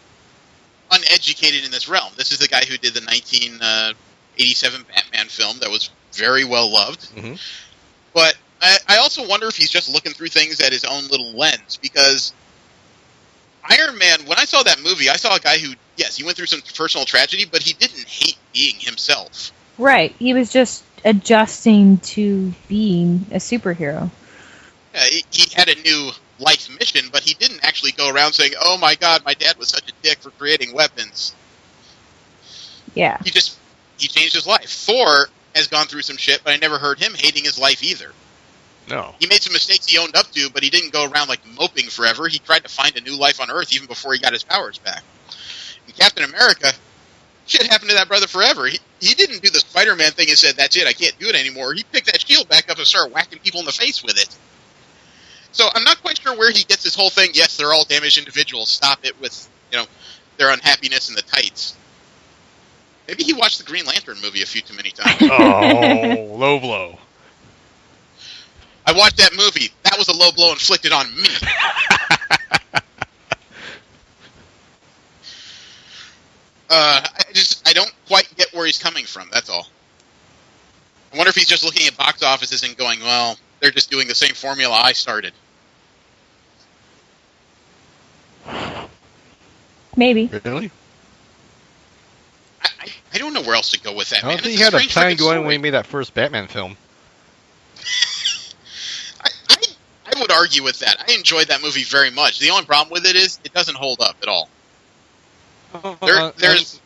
uneducated in this realm. This is the guy who did the 1987 Batman film that was very well loved. Mm-hmm. But I also wonder if he's just looking through things at his own little lens, because Iron Man, when I saw that movie, I saw a guy who, yes, he went through some personal tragedy, but he didn't hate being himself. Right. He was just adjusting to being a superhero. He had a new life mission, but he didn't actually go around saying, "Oh my God, my dad was such a dick for creating weapons." Yeah. He changed his life. Thor has gone through some shit, but I never heard him hating his life either. No. He made some mistakes he owned up to, but he didn't go around like moping forever. He tried to find a new life on Earth even before he got his powers back. In Captain America, shit happened to that brother forever. He didn't do the Spider-Man thing and said, "That's it, I can't do it anymore." He picked that shield back up and started whacking people in the face with it. So I'm not quite sure where he gets this whole thing. Yes, they're all damaged individuals. Stop it with, their unhappiness in the tights. Maybe he watched the Green Lantern movie a few too many times. Oh, low blow. I watched that movie. That was a low blow inflicted on me. I don't quite get where he's coming from. That's all. I wonder if he's just looking at box offices and going, "Well, they're just doing the same formula I started." Maybe. Really? I don't know where else to go with that, I man. don't think It's he had a strange plan freaking going when story. he made that first Batman film. I would argue with that. I enjoyed that movie very much. The only problem with it is it doesn't hold up at all. There's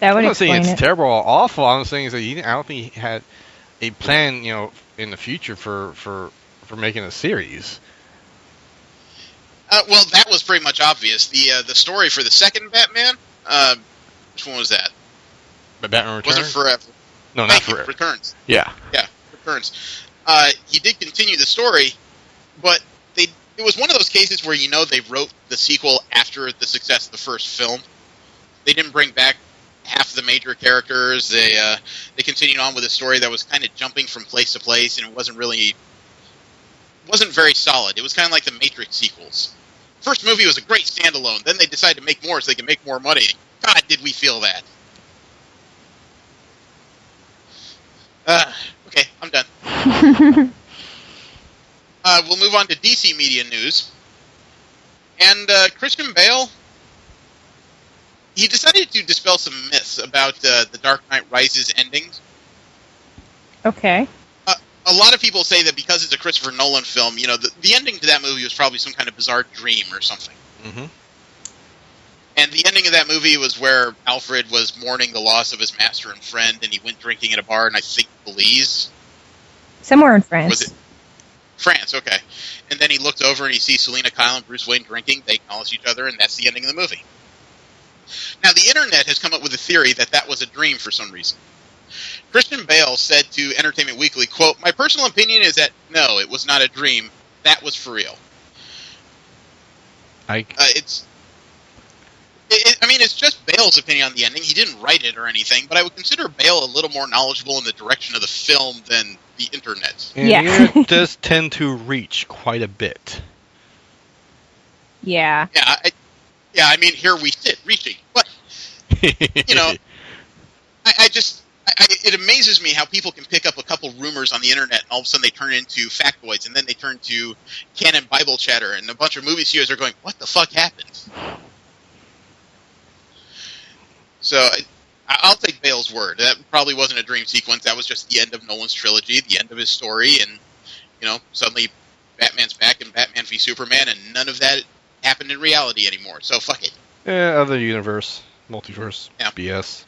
That would I'm not saying explain it's it. terrible or awful. I'm saying is that I don't think he had a plan, in the future for making a series. well, that was pretty much obvious. The story for the second Batman, which one was that? But Batman Returns? Was it Forever? No, not Thank you, forever. Returns. Yeah. Yeah, Returns. He did continue the story, but it was one of those cases where they wrote the sequel after the success of the first film. They didn't bring back half the major characters. They continued on with a story that was kind of jumping from place to place, and it wasn't very solid. It was kind of like the Matrix sequels. First movie was a great standalone. Then they decided to make more so they could make more money. God, did we feel that. Okay, I'm done. We'll move on to DC media news. And Christian Bale, he decided to dispel some myths about the Dark Knight Rises endings. Okay. A lot of people say that because it's a Christopher Nolan film, the ending to that movie was probably some kind of bizarre dream or something. Mm-hmm. And the ending of that movie was where Alfred was mourning the loss of his master and friend, and he went drinking at a bar in, I think, Belize. Somewhere in France. Was it France? Okay. And then he looked over and he sees Selena Kyle and Bruce Wayne drinking. They acknowledge each other, and that's the ending of the movie. Now, the internet has come up with a theory that was a dream for some reason. Christian Bale said to Entertainment Weekly, quote, "My personal opinion is that, no, it was not a dream. That was for real." It's just Bale's opinion on the ending. He didn't write it or anything, but I would consider Bale a little more knowledgeable in the direction of the film than the internet. And Yeah. the internet does tend to reach quite a bit. Yeah. Yeah, here we sit, reaching. But, it amazes me how people can pick up a couple rumors on the internet and all of a sudden they turn into factoids, and then they turn to canon Bible chatter, and a bunch of movie studios are going, "What the fuck happened?" So I'll take Bale's word. That probably wasn't a dream sequence. That was just the end of Nolan's trilogy, the end of his story, and suddenly Batman's back in Batman v Superman, and none of that happened in reality anymore. So fuck it. Other universe, multiverse, Yeah. BS.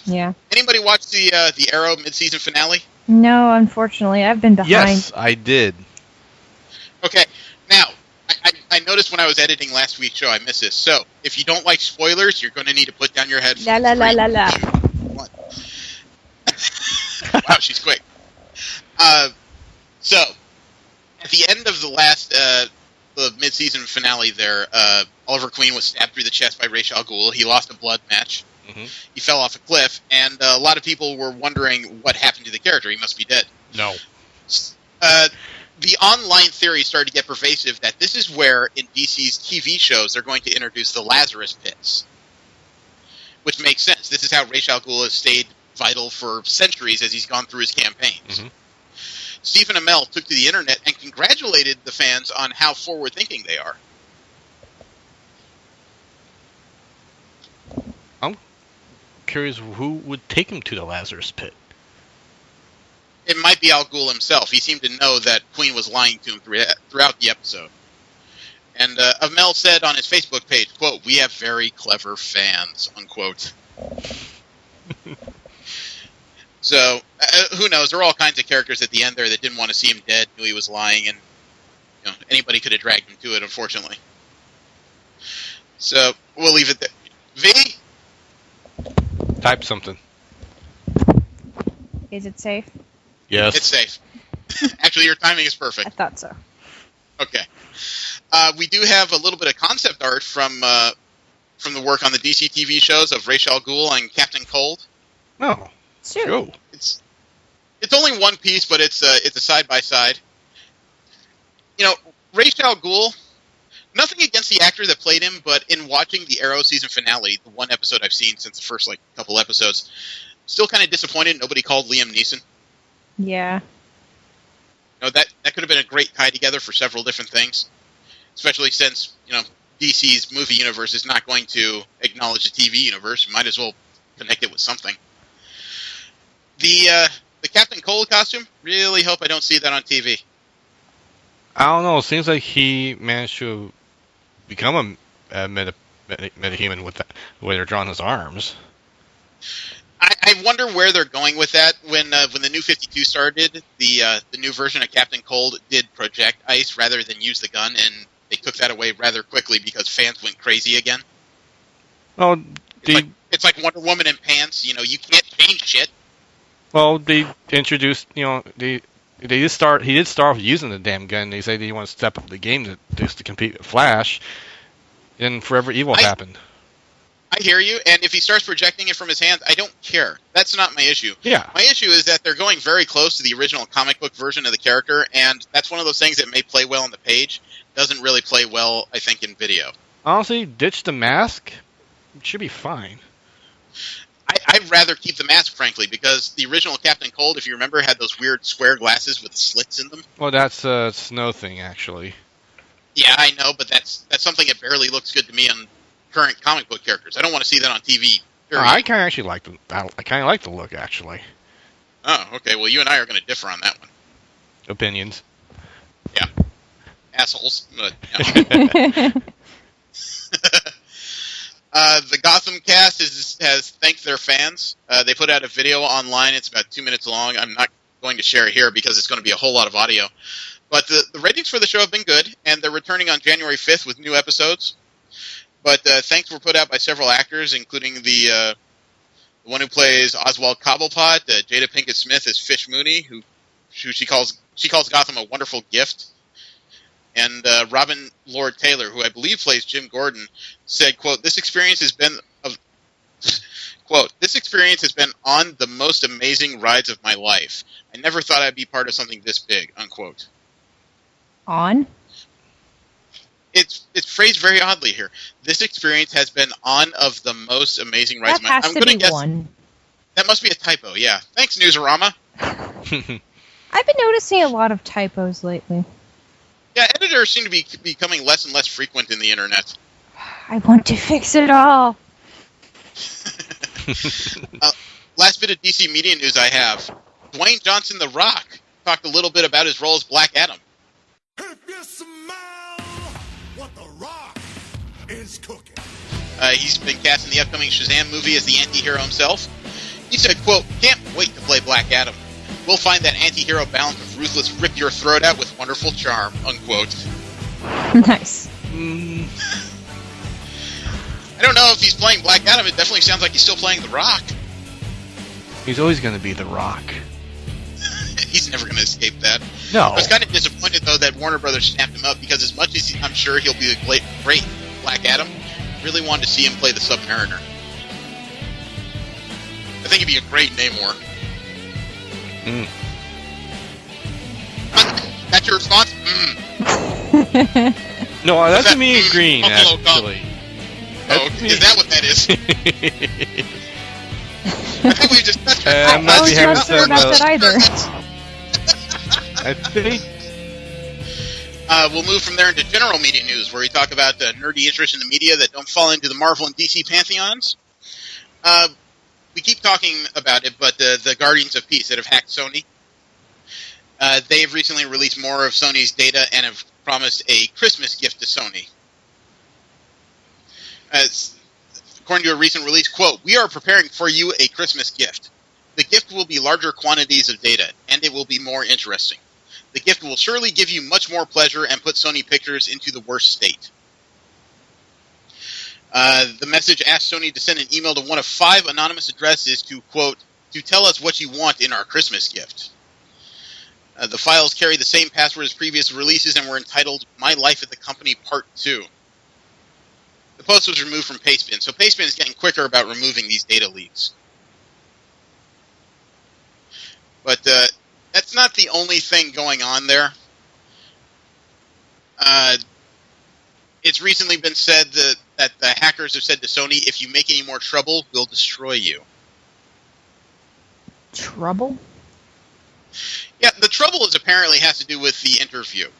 Yeah. Anybody watch the Arrow mid-season finale? No, unfortunately, I've been behind. Yes, I did. Okay, now, I noticed when I was editing last week's show, I missed this. So, if you don't like spoilers, you're going to need to put down your headphones. La la la la la. 3, 2, 1. Wow, she's quick. So, at the end of the mid-season finale there, Oliver Queen was stabbed through the chest by Ra's al Ghul. He lost a blood match. Mm-hmm. He fell off a cliff, and a lot of people were wondering what happened to the character. He must be dead. No. The online theory started to get pervasive that this is where, in DC's TV shows, they're going to introduce the Lazarus Pits. Which makes sense. This is how Ra's al Ghul has stayed vital for centuries as he's gone through his campaigns. Mm-hmm. Stephen Amell took to the internet and congratulated the fans on how forward-thinking they are. I'm curious who would take him to the Lazarus Pit. It might be Al Ghul himself. He seemed to know that Queen was lying to him throughout the episode. And Amell said on his Facebook page, quote, "We have very clever fans," unquote. So, who knows? There are all kinds of characters at the end there that didn't want to see him dead, knew he was lying, and anybody could have dragged him to it, unfortunately. So, we'll leave it there. V? Type something. Is it safe? Yes. It's safe. Actually, your timing is I perfect. thought so. Okay. We do have a little bit of concept art from the work on the DC TV shows of Ra's al Ghul and Captain Cold. Oh. Shoot. Cool. It's only one piece, but it's a side by side. Ra's al Ghul. Nothing against the actor that played him, but in watching the Arrow season finale, the one episode I've seen since the first couple episodes, still kind of disappointed nobody called Liam Neeson. Yeah. That could have been a great tie together for several different things, especially since DC's movie universe is not going to acknowledge the TV universe. You might as well connect it with something. The Captain Cold costume, really hope I don't see that on TV. I don't know. It seems like he managed to become a metahuman with the way they're drawing his arms. I wonder where they're going with that. When the New 52 started, the new version of Captain Cold did project ice rather than use the gun, and they took that away rather quickly because fans went crazy again. Well, it's like Wonder Woman in pants. You can't change shit. Well, they introduced, he did start off using the damn gun. They say they want to step up the game to compete with Flash. And Forever Evil happened. I hear you, and if he starts projecting it from his hands, I don't care. That's not my issue. Yeah. My issue is that they're going very close to the original comic book version of the character, and that's one of those things that may play well on the page, doesn't really play well, I think, in video. Honestly, ditch the mask. It should be fine. I'd rather keep the mask, frankly, because the original Captain Cold, if you remember, had those weird square glasses with slits in them. Well, that's a Snow thing, actually. Yeah, I know, but that's something that barely looks good to me on current comic book characters. I don't want to see that on TV. I kind of actually like the look, actually. Oh, okay. Well, you and I are going to differ on that one. Opinions. Yeah. Assholes. But, yeah. The Gotham cast has thanked their fans. They put out a video online. It's about 2 minutes long. I'm not going to share it here because it's going to be a whole lot of audio. But the ratings for the show have been good, and they're returning on January 5th with new episodes. But thanks were put out by several actors, including the one who plays Oswald Cobblepot, Jada Pinkett Smith as Fish Mooney, who she calls Gotham a wonderful gift. And Robin Lord Taylor, who I believe plays Jim Gordon, said, quote, "This experience has been on the most amazing rides of my life. I never thought I'd be part of something this big," unquote. On? It's phrased very oddly here. This experience has been on of the most amazing rides of my life. That has to be one. That must be a typo, yeah. Thanks, Newsarama. I've been noticing a lot of typos lately. Yeah, editors seem to be becoming less and less frequent in the internet. I want to fix it all. Last bit of DC media news I have. Dwayne Johnson, The Rock, talked a little bit about his role as Black Adam. If you smell what The Rock is cooking. He's been cast in the upcoming Shazam movie as the anti-hero himself. He said, quote, "Can't wait to play Black Adam. We'll find that anti-hero balance of ruthless rip your throat out with wonderful charm," unquote. Nice. I don't know if he's playing Black Adam. It definitely sounds like he's still playing The Rock. He's always going to be The Rock. He's never going to escape that. No. I was kind of disappointed, though, that Warner Brothers snapped him up, because as much as I'm sure he'll be a great Black Adam, really wanted to see him play the Submariner. I think he'd be a great Namor. That's your response? No, that's me that agreeing, Buffalo Gump? actually. Oh, is that what that is? I think we just touched I'm I not was having not sure some, about that either. I think. We'll move from there into general media news, where we talk about nerdy interests in the media that don't fall into the Marvel and DC pantheons. We keep talking about it, but the Guardians of Peace that have hacked Sony, they've recently released more of Sony's data and have promised a Christmas gift to Sony. According to a recent release, quote, "We are preparing for you a Christmas gift. The gift will be larger quantities of data, and it will be more interesting. The gift will surely give you much more pleasure and put Sony Pictures into the worst state." The message asked Sony to send an email to one of 5 anonymous addresses to, quote, "to tell us what you want in our Christmas gift." The files carry the same password as previous releases and were entitled My Life at the Company Part 2. The post was removed from Pastebin, so Pastebin is getting quicker about removing these data leaks. But that's not the only thing going on there. It's recently been said that the hackers have said to Sony, "If you make any more trouble, we'll destroy you." Trouble? Yeah, the trouble apparently has to do with the interview.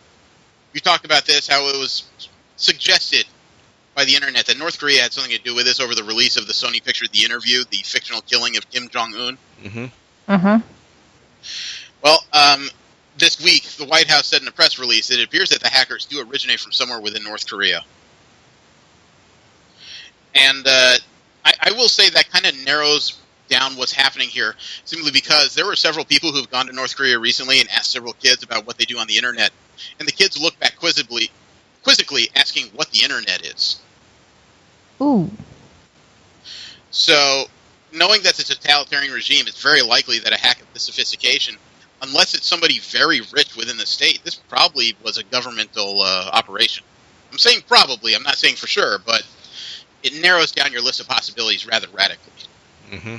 We talked about this, how it was suggested by the internet that North Korea had something to do with this over the release of the Sony picture, The Interview, the fictional killing of Kim Jong-un. Mm-hmm. Uh-huh. Well, this week, the White House said in a press release that it appears that the hackers do originate from somewhere within North Korea. And I will say that kind of narrows down what's happening here, simply because there were several people who've gone to North Korea recently and asked several kids about what they do on the internet. And the kids look back quizzically asking what the internet is. Ooh. So, knowing that it's a totalitarian regime, it's very likely that a hack of this sophistication, unless it's somebody very rich within the state, this probably was a governmental operation. I'm saying probably, I'm not saying for sure, but it narrows down your list of possibilities rather radically. Mm-hmm.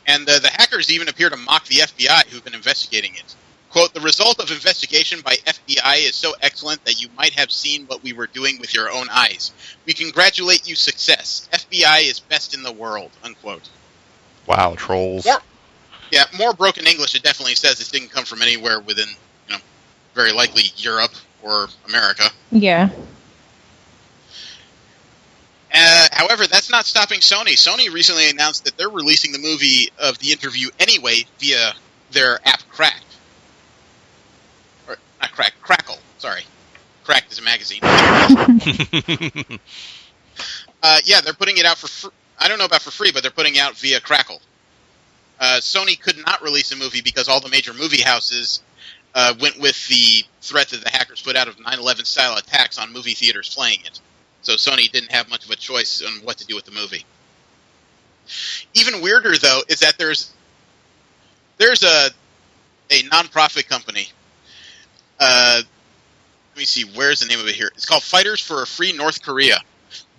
And the hackers even appear to mock the FBI, who've been investigating it. Quote, "The result of investigation by FBI is so excellent that you might have seen what we were doing with your own eyes. We congratulate you, success. FBI is best in the world," unquote. Wow, trolls. More broken English, it definitely says this didn't come from anywhere within, very likely Europe or America. Yeah. However, that's not stopping Sony. Sony recently announced that they're releasing the movie of The Interview anyway via their app Cracked. Or, not Cracked, Crackle. Sorry. Cracked is a magazine. They're putting it out for free. I don't know about for free, but they're putting it out via Crackle. Sony could not release a movie because all the major movie houses went with the threat that the hackers put out of 9/11 style attacks on movie theaters playing it. So Sony didn't have much of a choice on what to do with the movie. Even weirder, though, is that there's a nonprofit company. Let me see, where's the name of it here? It's called Fighters for a Free North Korea.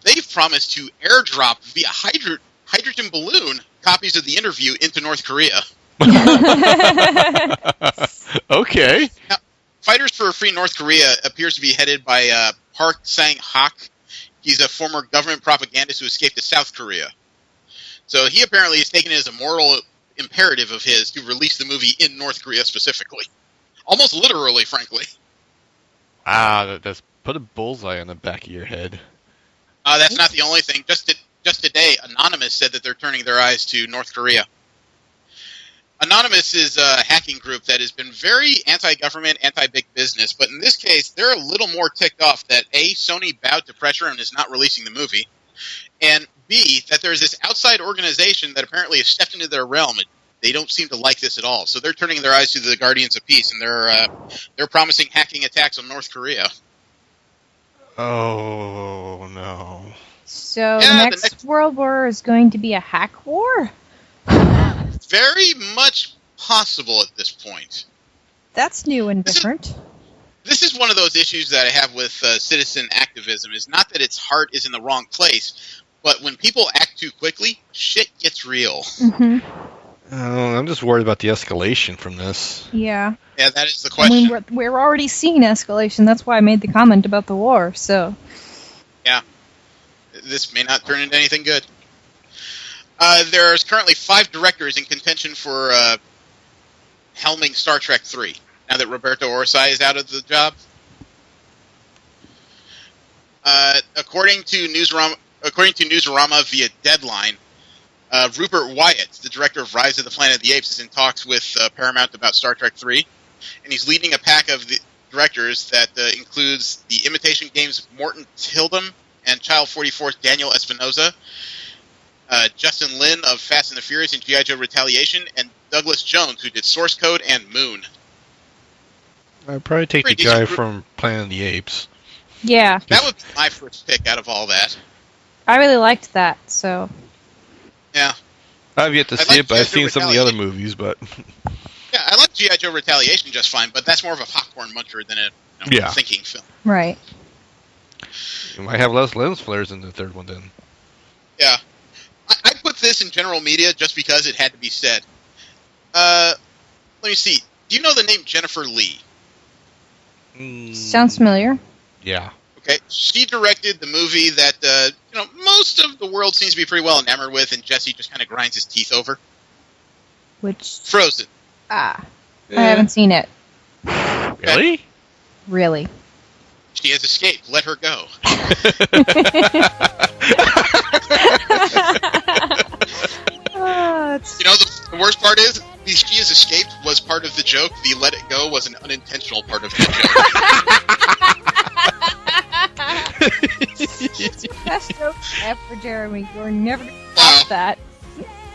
They've promised to airdrop via hydrogen balloon copies of The Interview into North Korea. Okay. Now, Fighters for a Free North Korea appears to be headed by Park Sang-hak. He's a former government propagandist who escaped to South Korea. So he apparently has taken it as a moral imperative of his to release the movie in North Korea specifically. Almost literally, frankly. Wow, that's put a bullseye on the back of your head. That's not the only thing. Just today, Anonymous said that they're turning their eyes to North Korea. Anonymous is a hacking group that has been very anti-government, anti-big business, but in this case, they're a little more ticked off that A, Sony bowed to pressure and is not releasing the movie, and B, that there's this outside organization that apparently has stepped into their realm. They don't seem to like this at all, so they're turning their eyes to the Guardians of Peace, and they're promising hacking attacks on North Korea. Oh, no. So the next World War is going to be a hack war? very much possible at this point. That's new and different. This is one of those issues that I have with citizen activism, is not that its heart is in the wrong place, but when people act too quickly, shit gets real. Mm-hmm. I'm just worried about the escalation from this. Yeah. Yeah, that is the I question. mean, we're already seeing escalation. That's why I made the comment about the war, so... Yeah. This may not turn into anything good. There's currently 5 directors in contention for helming Star Trek 3, now that Roberto Orsay is out of the job. According to Newsarama via Deadline, Rupert Wyatt, the director of Rise of the Planet of the Apes, is in talks with Paramount about Star Trek 3, and he's leading a pack of the directors that includes the Imitation Game's Morton Tildum and Child 44's Daniel Espinosa, Justin Lin of Fast and the Furious and G.I. Joe Retaliation, and Douglas Jones, who did Source Code and Moon. I'd probably take the Pretty guy decent from Planet of the Apes. Yeah, That would be my first pick out of all that. I really liked that, so... Yeah. I've yet to I'd see like it, but I've G.I. Joe seen some of the other Retaliation. movies, but... Yeah, I like G.I. Joe Retaliation just fine, but that's more of a popcorn muncher than a Yeah. thinking film. Right. You might have less lens flares in the third one, then. Yeah. I put this in general media just because it had to be said. Let me see. Do you know the name Jennifer Lee? Sounds familiar. Yeah. Okay, she directed the movie that most of the world seems to be pretty well enamored with, and Jesse just kind of grinds his teeth over. Which... Frozen. I haven't seen it. Really? Really. She has escaped. Let her go. You know, the worst part is, the She Has Escaped was part of the joke. The Let It Go was an unintentional part of the joke. Best joke ever, Jeremy. You're never going to stop that.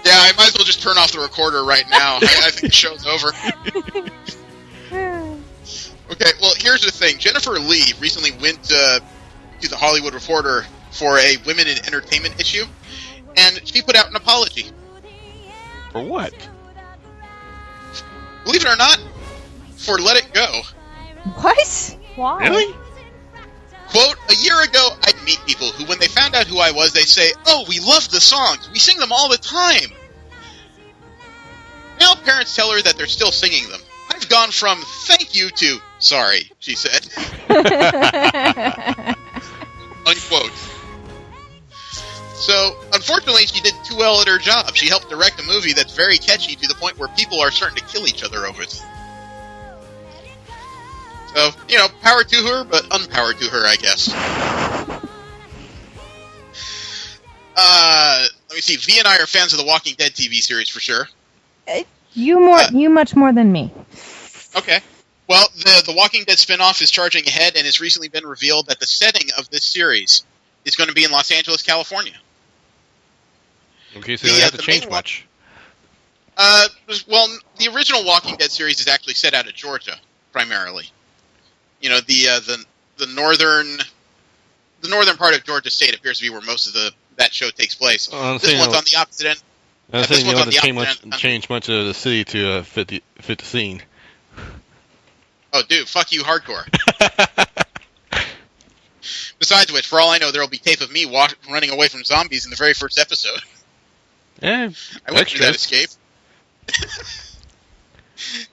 Yeah, I might as well just turn off the recorder right now. I think the show's over. Okay, well, here's the thing. Jennifer Lee recently went to the Hollywood Reporter for a Women in Entertainment issue, and she put out an apology. For what? Believe it or not, for Let It Go. What? Why? Really? Quote, a year ago, I'd meet people who, when they found out who I was, they say, oh, we love the songs. We sing them all the time. Now parents tell her that they're still singing them. I've gone from thank you to sorry, she said. Unquote. So, unfortunately, she did too well at her job. She helped direct a movie that's very catchy to the point where people are starting to kill each other over it. So, power to her, but unpower to her, I guess. Let me see. V and I are fans of the Walking Dead TV series for sure. You much more than me. Okay. Well, the Walking Dead spinoff is charging ahead, and it's recently been revealed that the setting of this series is going to be in Los Angeles, California. Okay, so you don't have to change main much. Well, the original Walking Dead series is actually set out of Georgia, primarily. The northern part of Georgia State appears to be where most of that show takes place. This one's on the opposite end. I was saying you this don't one's have on the to opposite end. change much of the city to fit the scene. Oh, dude, fuck you, hardcore. Besides which, for all I know, there will be tape of me running away from zombies in the very first episode. Yeah, I went through that escape.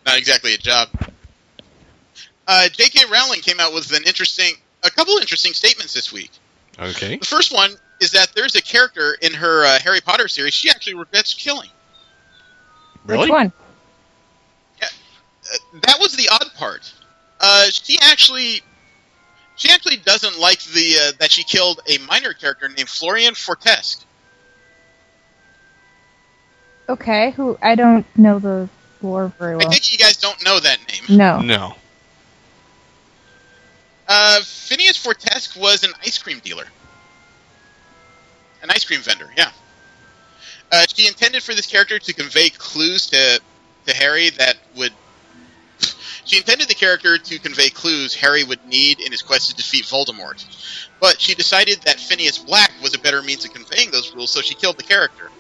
Not exactly a job. J.K. Rowling came out with a couple interesting statements this week. Okay. The first one is that there's a character in her Harry Potter series she actually regrets killing. Really? Which one? Yeah, that was the odd part. She actually doesn't like that she killed a minor character named Florian Fortesque. Okay, who I don't know the lore very well. I think you guys don't know that name. No. No. Phineas Fortesque was an ice cream dealer. An ice cream vendor, yeah. She intended for this character to convey clues to Harry that would... She intended the character to convey clues Harry would need in his quest to defeat Voldemort. But she decided that Phineas Black was a better means of conveying those rules, so she killed the character.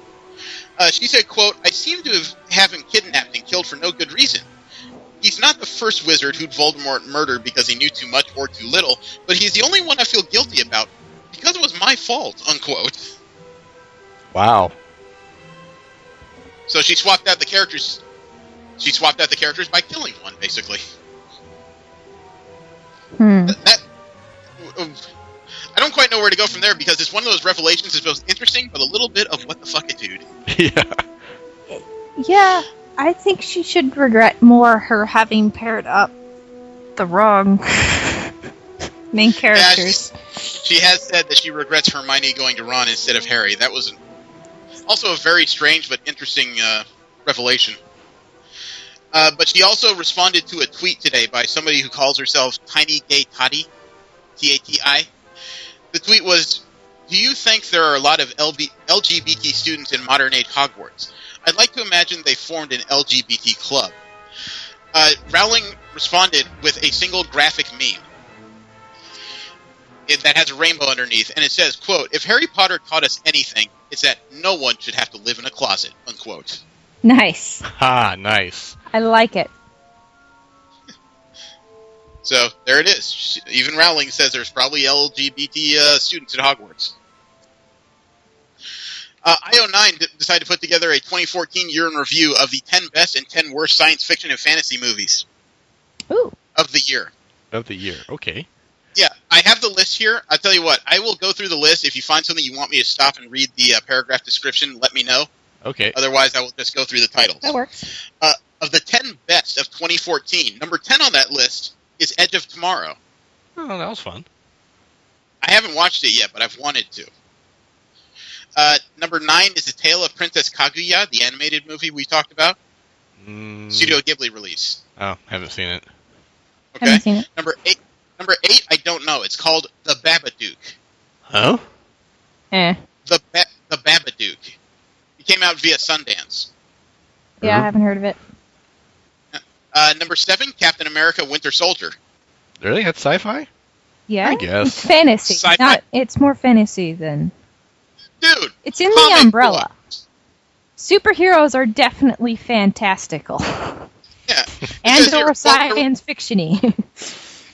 She said, quote, I seem to have him kidnapped and killed for no good reason. He's not the first wizard who'd Voldemort murdered because he knew too much or too little, but he's the only one I feel guilty about because it was my fault, unquote. Wow. So she swapped out the characters. She swapped out the characters by killing one, basically. That, I don't quite know where to go from there because it's one of those revelations that's both interesting, but a little bit of what the fuck a dude. Yeah. Yeah, I think she should regret more her having paired up the wrong main characters. Yeah, she has said that she regrets Hermione going to Ron instead of Harry. That was also a very strange but interesting revelation. But she also responded to a tweet today by somebody who calls herself Tiny Gay Toddy, T-A-T-I. The tweet was, do you think there are a lot of LGBT students in modern-age Hogwarts? I'd like to imagine they formed an LGBT club. Rowling responded with a single graphic meme that has a rainbow underneath, and it says, quote, if Harry Potter taught us anything, it's that no one should have to live in a closet, unquote. Nice. Ha, nice. I like it. So, there it is. Even Rowling says there's probably LGBT students at Hogwarts. IO9 decided to put together a 2014 year in review of the 10 best and 10 worst science fiction and fantasy movies. Ooh. Of the year. Of the year, okay. Yeah, I have the list here. I'll tell you what, I will go through the list. If you find something you want me to stop and read the paragraph description, let me know. Okay. Otherwise, I will just go through the titles. That works. Of the 10 best of 2014, number 10 on that list is Edge of Tomorrow. Oh, that was fun. I haven't watched it yet, but I've wanted to. Number 9 is The Tale of Princess Kaguya, the animated movie we talked about. Studio Ghibli release. Oh, haven't seen it. Okay. Haven't seen it. Number 8, I don't know. It's called The Babadook. Huh? The Babadook. It came out via Sundance. Yeah, I haven't heard of it. Number 7, Captain America: Winter Soldier. Really? That's sci-fi? Yeah, I guess. it's fantasy. Sci-fi. It's more fantasy than. Dude, It's in the comic umbrella. book. Superheroes are definitely fantastical Yeah. and says here, or quote, science fiction-y.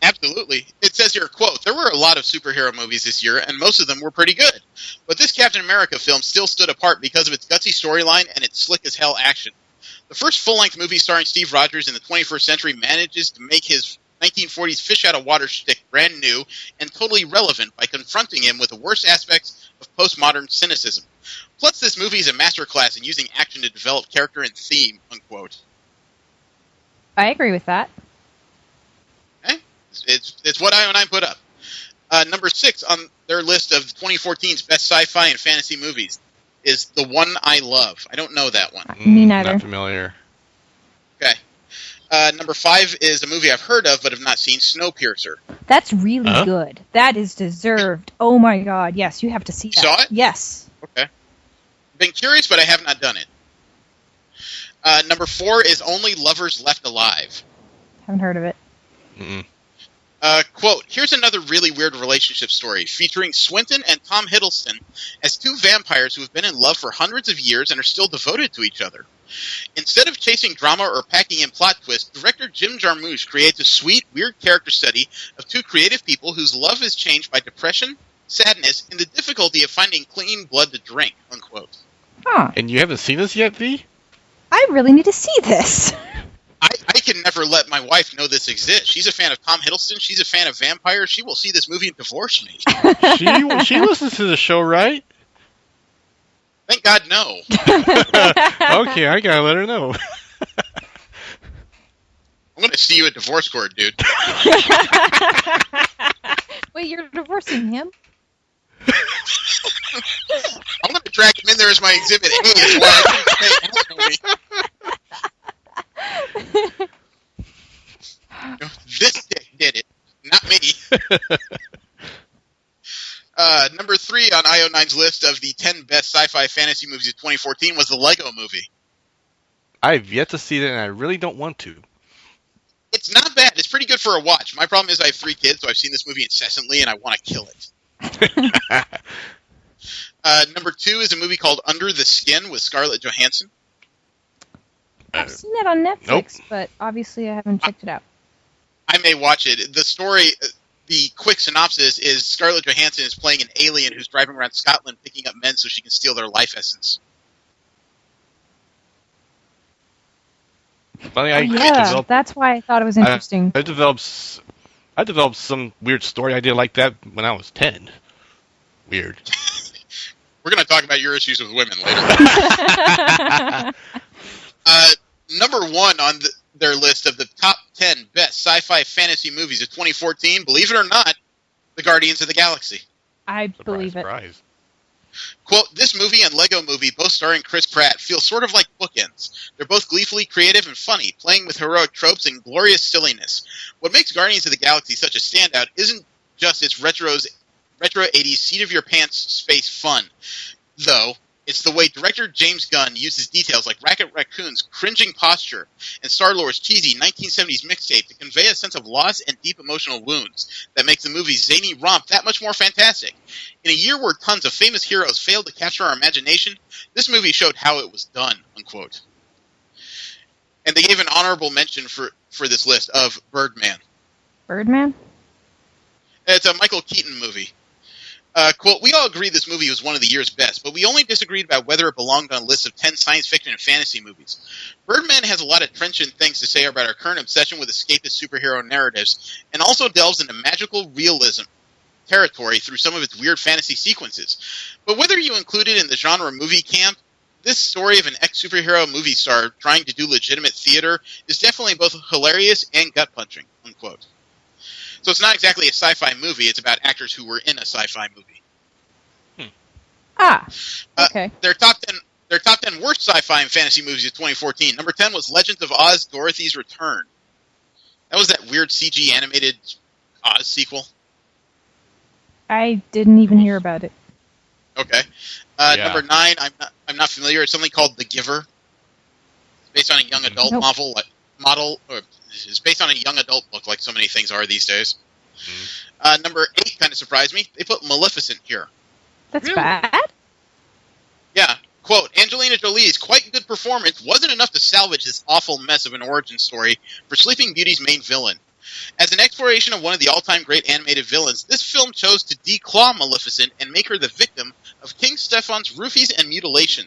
Absolutely. It says here, quote, there were a lot of superhero movies this year, and most of them were pretty good. But this Captain America film still stood apart because of its gutsy storyline and its slick-as-hell action. The first full-length movie starring Steve Rogers in the 21st century manages to make his 1940s fish-out-of-water shtick brand new and totally relevant by confronting him with the worst aspects of postmodern cynicism. Plus, this movie is a masterclass in using action to develop character and theme, unquote. I agree with that. It's what IO9 put up. Number 6 on their list of 2014's best sci-fi and fantasy movies is The One I Love. I don't know that one. Me neither. Not familiar. Okay. Number 5 is a movie I've heard of but have not seen, Snowpiercer. That's really good. That is deserved. Oh my god, yes, you have to see that. You saw it? Yes. Okay. Been curious, but I have not done it. Number 4 is Only Lovers Left Alive. Haven't heard of it. Mm-mm. Quote, here's another really weird relationship story featuring Swinton and Tom Hiddleston as two vampires who have been in love for hundreds of years and are still devoted to each other. Instead of chasing drama or packing in plot twists, director Jim Jarmusch creates a sweet, weird character study of two creative people whose love is changed by depression, sadness, and the difficulty of finding clean blood to drink, unquote. Huh. And you haven't seen this yet, V? I really need to see this. I can never let my wife know this exists. She's a fan of Tom Hiddleston. She's a fan of vampires. She will see this movie and divorce me. She listens to the show, right? Thank God, no. Okay, I gotta let her know. I'm going to see you at divorce court, dude. Wait, you're divorcing him? I'm going to drag him in there as my exhibit A. Is why I didn't say movie. This dick did it, not me. Number 3 on IO9's list of the 10 best sci-fi fantasy movies of 2014 was the Lego Movie. I've yet to see it, and I really don't want to. It's not bad. It's pretty good for a watch. My problem is I have 3 kids, so I've seen this movie incessantly, and I want to kill it. Number 2 is a movie called Under the Skin with Scarlett Johansson. I've seen that on Netflix, but obviously I haven't checked it out. I may watch it. The story, the quick synopsis is Scarlett Johansson is playing an alien who's driving around Scotland picking up men so she can steal their life essence. Funny, That's why I thought it was interesting. I developed some weird story idea like that when I was 10. Weird. We're going to talk about your issues with women later. Number 1 on their list of the top 10 best sci-fi fantasy movies of 2014, believe it or not, The Guardians of the Galaxy. I believe it. Surprise. Quote, this movie and Lego Movie, both starring Chris Pratt, feel sort of like bookends. They're both gleefully creative and funny, playing with heroic tropes and glorious silliness. What makes Guardians of the Galaxy such a standout isn't just its retro 80s seat-of-your-pants space fun, though. It's the way director James Gunn uses details like Rocket Raccoon's cringing posture and Star-Lord's cheesy 1970s mixtape to convey a sense of loss and deep emotional wounds that makes the movie's zany romp that much more fantastic. In a year where tons of famous heroes failed to capture our imagination, this movie showed how it was done, unquote. And they gave an honorable mention for this list of Birdman. Birdman? It's a Michael Keaton movie. Quote, we all agree this movie was one of the year's best, but we only disagreed about whether it belonged on a list of 10 science fiction and fantasy movies. Birdman has a lot of trenchant things to say about our current obsession with escapist superhero narratives, and also delves into magical realism territory through some of its weird fantasy sequences. But whether you include it in the genre movie camp, this story of an ex-superhero movie star trying to do legitimate theater is definitely both hilarious and gut-punching, unquote. So it's not exactly a sci-fi movie, it's about actors who were in a sci-fi movie. Okay. Their top 10 worst sci-fi and fantasy movies of 2014. Number 10 was Legends of Oz, Dorothy's Return. That was that weird CG animated Oz sequel. I didn't even hear about it. Okay. Number 9, I'm not familiar. It's something called The Giver. It's based on a young adult it's based on a young adult book, like so many things are these days. Number 8 kind of surprised me. They put Maleficent here. That's bad? Yeah. Quote, Angelina Jolie's quite good performance wasn't enough to salvage this awful mess of an origin story for Sleeping Beauty's main villain. As an exploration of one of the all-time great animated villains, this film chose to declaw Maleficent and make her the victim of King Stefan's roofies and mutilation.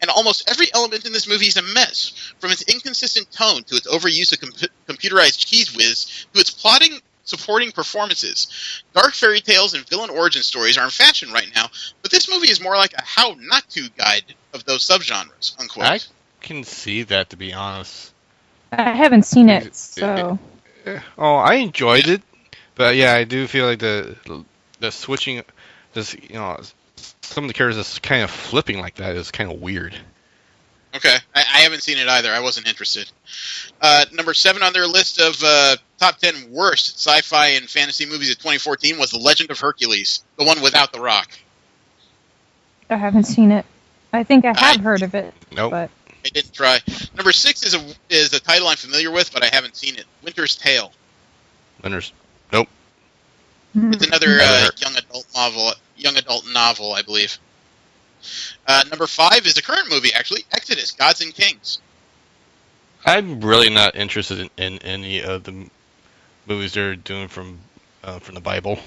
And almost every element in this movie is a mess, from its inconsistent tone to its overuse of computerized cheese whiz to its plotting, supporting performances. Dark fairy tales and villain origin stories are in fashion right now, but this movie is more like a how-not-to guide of those subgenres, unquote. I can see that, to be honest. I haven't seen it, so... I enjoyed it, but yeah, I do feel like the switching, some of the characters is kind of flipping like that is kind of weird. Okay, I haven't seen it either. I wasn't interested. Number 7 on their list of top 10 worst sci-fi and fantasy movies of 2014 was The Legend of Hercules, the one without The Rock. I haven't seen it. I think I have heard of it. Nope. But I didn't try. Number 6 is a title I'm familiar with, but I haven't seen it. Winter's Tale. Nope. It's another young adult novel, I believe. Number 5 is a current movie, actually, Exodus: Gods and Kings. I'm really not interested in any of the movies they're doing from the Bible.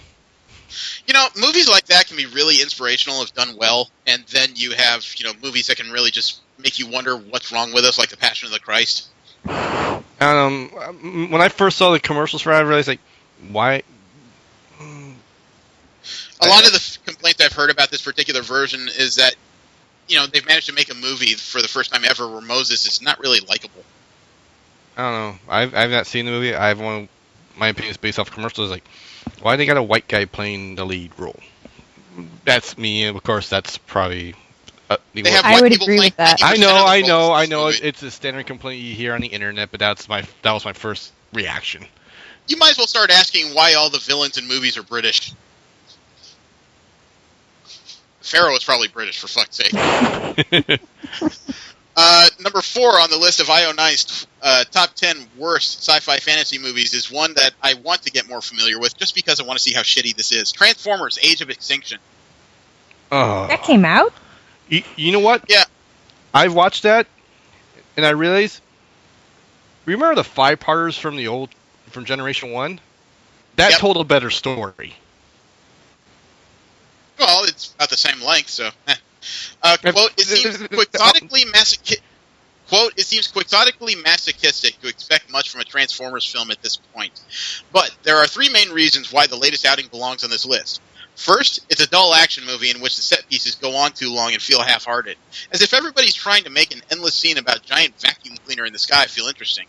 You know, movies like that can be really inspirational if done well, and then you have, movies that can really just make you wonder what's wrong with us, like The Passion of the Christ. When I first saw the commercials for it, I realized, why... A lot of the complaints I've heard about this particular version is that, they've managed to make a movie for the first time ever where Moses is not really likable. I don't know. I've not seen the movie. I have my opinion is based off commercials. Why they got a white guy playing the lead role? That's me. Of course, that's probably. I would agree with that. I know. It's a standard complaint you hear on the internet, but that was my first reaction. You might as well start asking why all the villains in movies are British. Pharaoh is probably British, for fuck's sake. Number 4 on the list of IO9's top 10 worst sci-fi fantasy movies is one that I want to get more familiar with, just because I want to see how shitty this is. Transformers: Age of Extinction. Oh. That came out? You know what? Yeah. I watched that, and I realized. Remember the 5-parters from Generation 1? That Yep. told a better story. Well, it's about the same length, so. Quote, it seems quixotically masochistic to expect much from a Transformers film at this point. But there are 3 main reasons why the latest outing belongs on this list. First, it's a dull action movie in which the set pieces go on too long and feel half-hearted, as if everybody's trying to make an endless scene about giant vacuum cleaner in the sky feel interesting.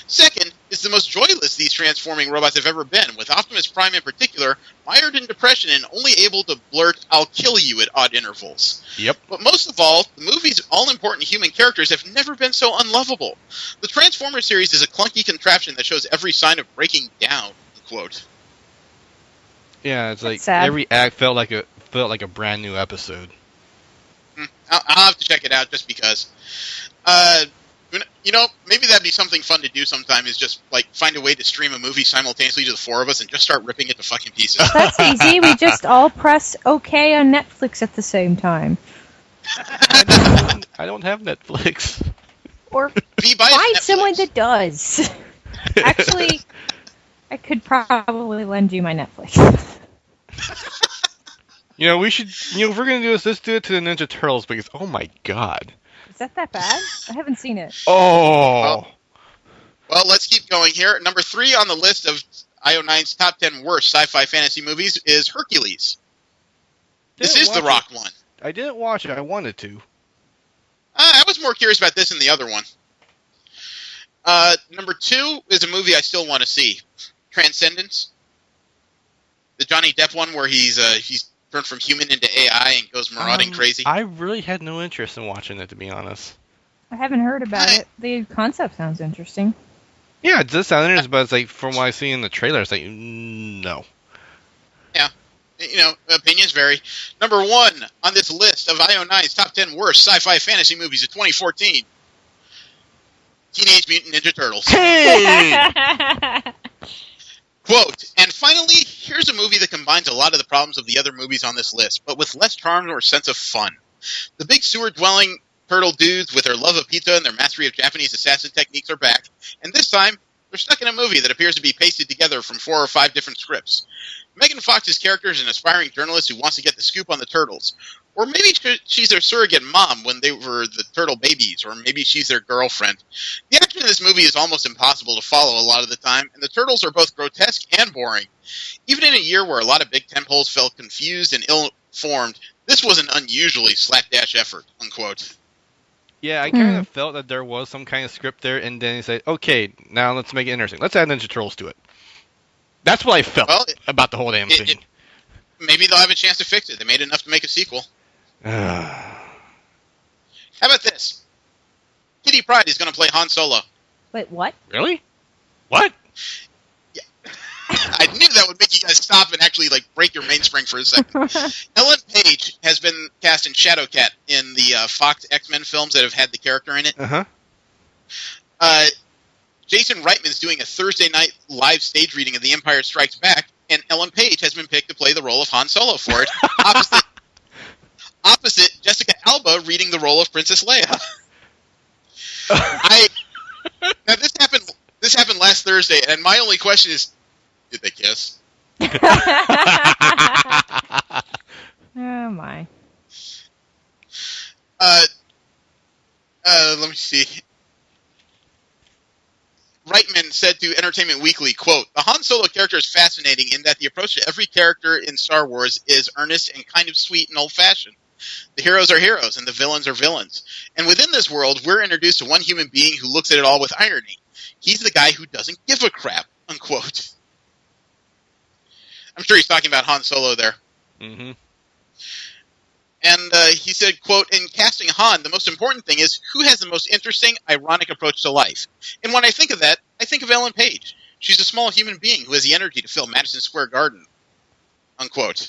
Second, it's the most joyless these transforming robots have ever been, with Optimus Prime in particular mired in depression and only able to blurt, "I'll kill you" at odd intervals. Yep. But most of all, the movie's all-important human characters have never been so unlovable. The Transformers series is a clunky contraption that shows every sign of breaking down, unquote. Yeah, it's like sad. every act felt like a brand new episode. I'll have to check it out just because. Maybe that'd be something fun to do sometime, is just, like, find a way to stream a movie simultaneously to the 4 of us and just start ripping it to fucking pieces. That's easy. We just all press OK on Netflix at the same time. I don't have Netflix. Or V, buy us find Netflix. someone that does. Actually, I could probably lend you my Netflix. We should. If we're gonna do this, let's do it to the Ninja Turtles because, oh my god. Is that bad? I haven't seen it. Oh. Well, let's keep going here. Number 3 on the list of IO9's top 10 worst sci-fi fantasy movies is Hercules. This is the Rock one. I didn't watch it. I wanted to. I was more curious about this than the other one. Number 2 is a movie I still want to see. Transcendence. The Johnny Depp one where he's turned from human into AI and goes marauding crazy. I really had no interest in watching it, to be honest. I haven't heard about it. The concept sounds interesting. Yeah, it does sound interesting, but it's like, from what I see in the trailer, it's like, no. Yeah. Opinions vary. Number 1 on this list of IO9's top 10 worst sci-fi fantasy movies of 2014. Teenage Mutant Ninja Turtles. Hey! Quote, and finally, here's a movie that combines a lot of the problems of the other movies on this list, but with less charm or sense of fun. The big sewer-dwelling turtle dudes with their love of pizza and their mastery of Japanese assassin techniques are back, and this time, they're stuck in a movie that appears to be pasted together from 4 or 5 different scripts. Megan Fox's character is an aspiring journalist who wants to get the scoop on the turtles. Or maybe she's their surrogate mom when they were the turtle babies, or maybe she's their girlfriend. The action in this movie is almost impossible to follow a lot of the time, and the turtles are both grotesque and boring. Even in a year where a lot of big tentpoles felt confused and ill-formed, this was an unusually slapdash effort, unquote. Yeah, I kind of felt that there was some kind of script there, and then he said, okay, now let's make it interesting. Let's add Ninja Turtles to it. That's what I felt about the whole damn thing. Maybe they'll have a chance to fix it. They made enough to make a sequel. How about this? Kitty Pryde is going to play Han Solo. Wait, what? Really? What? Yeah. I knew that would make you guys stop and actually break your mainspring for a second. Ellen Page has been cast in Shadowcat in the Fox X-Men films that have had the character in it. Jason Reitman's doing a Thursday night live stage reading of The Empire Strikes Back, and Ellen Page has been picked to play the role of Han Solo for it, opposite Jessica Alba reading the role of Princess Leia. Now this happened last Thursday, and my only question is, did they kiss? Oh my. Let me see. Reitman said to Entertainment Weekly, quote, the Han Solo character is fascinating in that the approach to every character in Star Wars is earnest and kind of sweet and old-fashioned. The heroes are heroes, and the villains are villains. And within this world, we're introduced to one human being who looks at it all with irony. He's the guy who doesn't give a crap, unquote. I'm sure he's talking about Han Solo there. Mm-hmm. And he said, quote, in casting Han, the most important thing is who has the most interesting, ironic approach to life. And when I think of that, I think of Ellen Page. She's a small human being who has the energy to fill Madison Square Garden, unquote.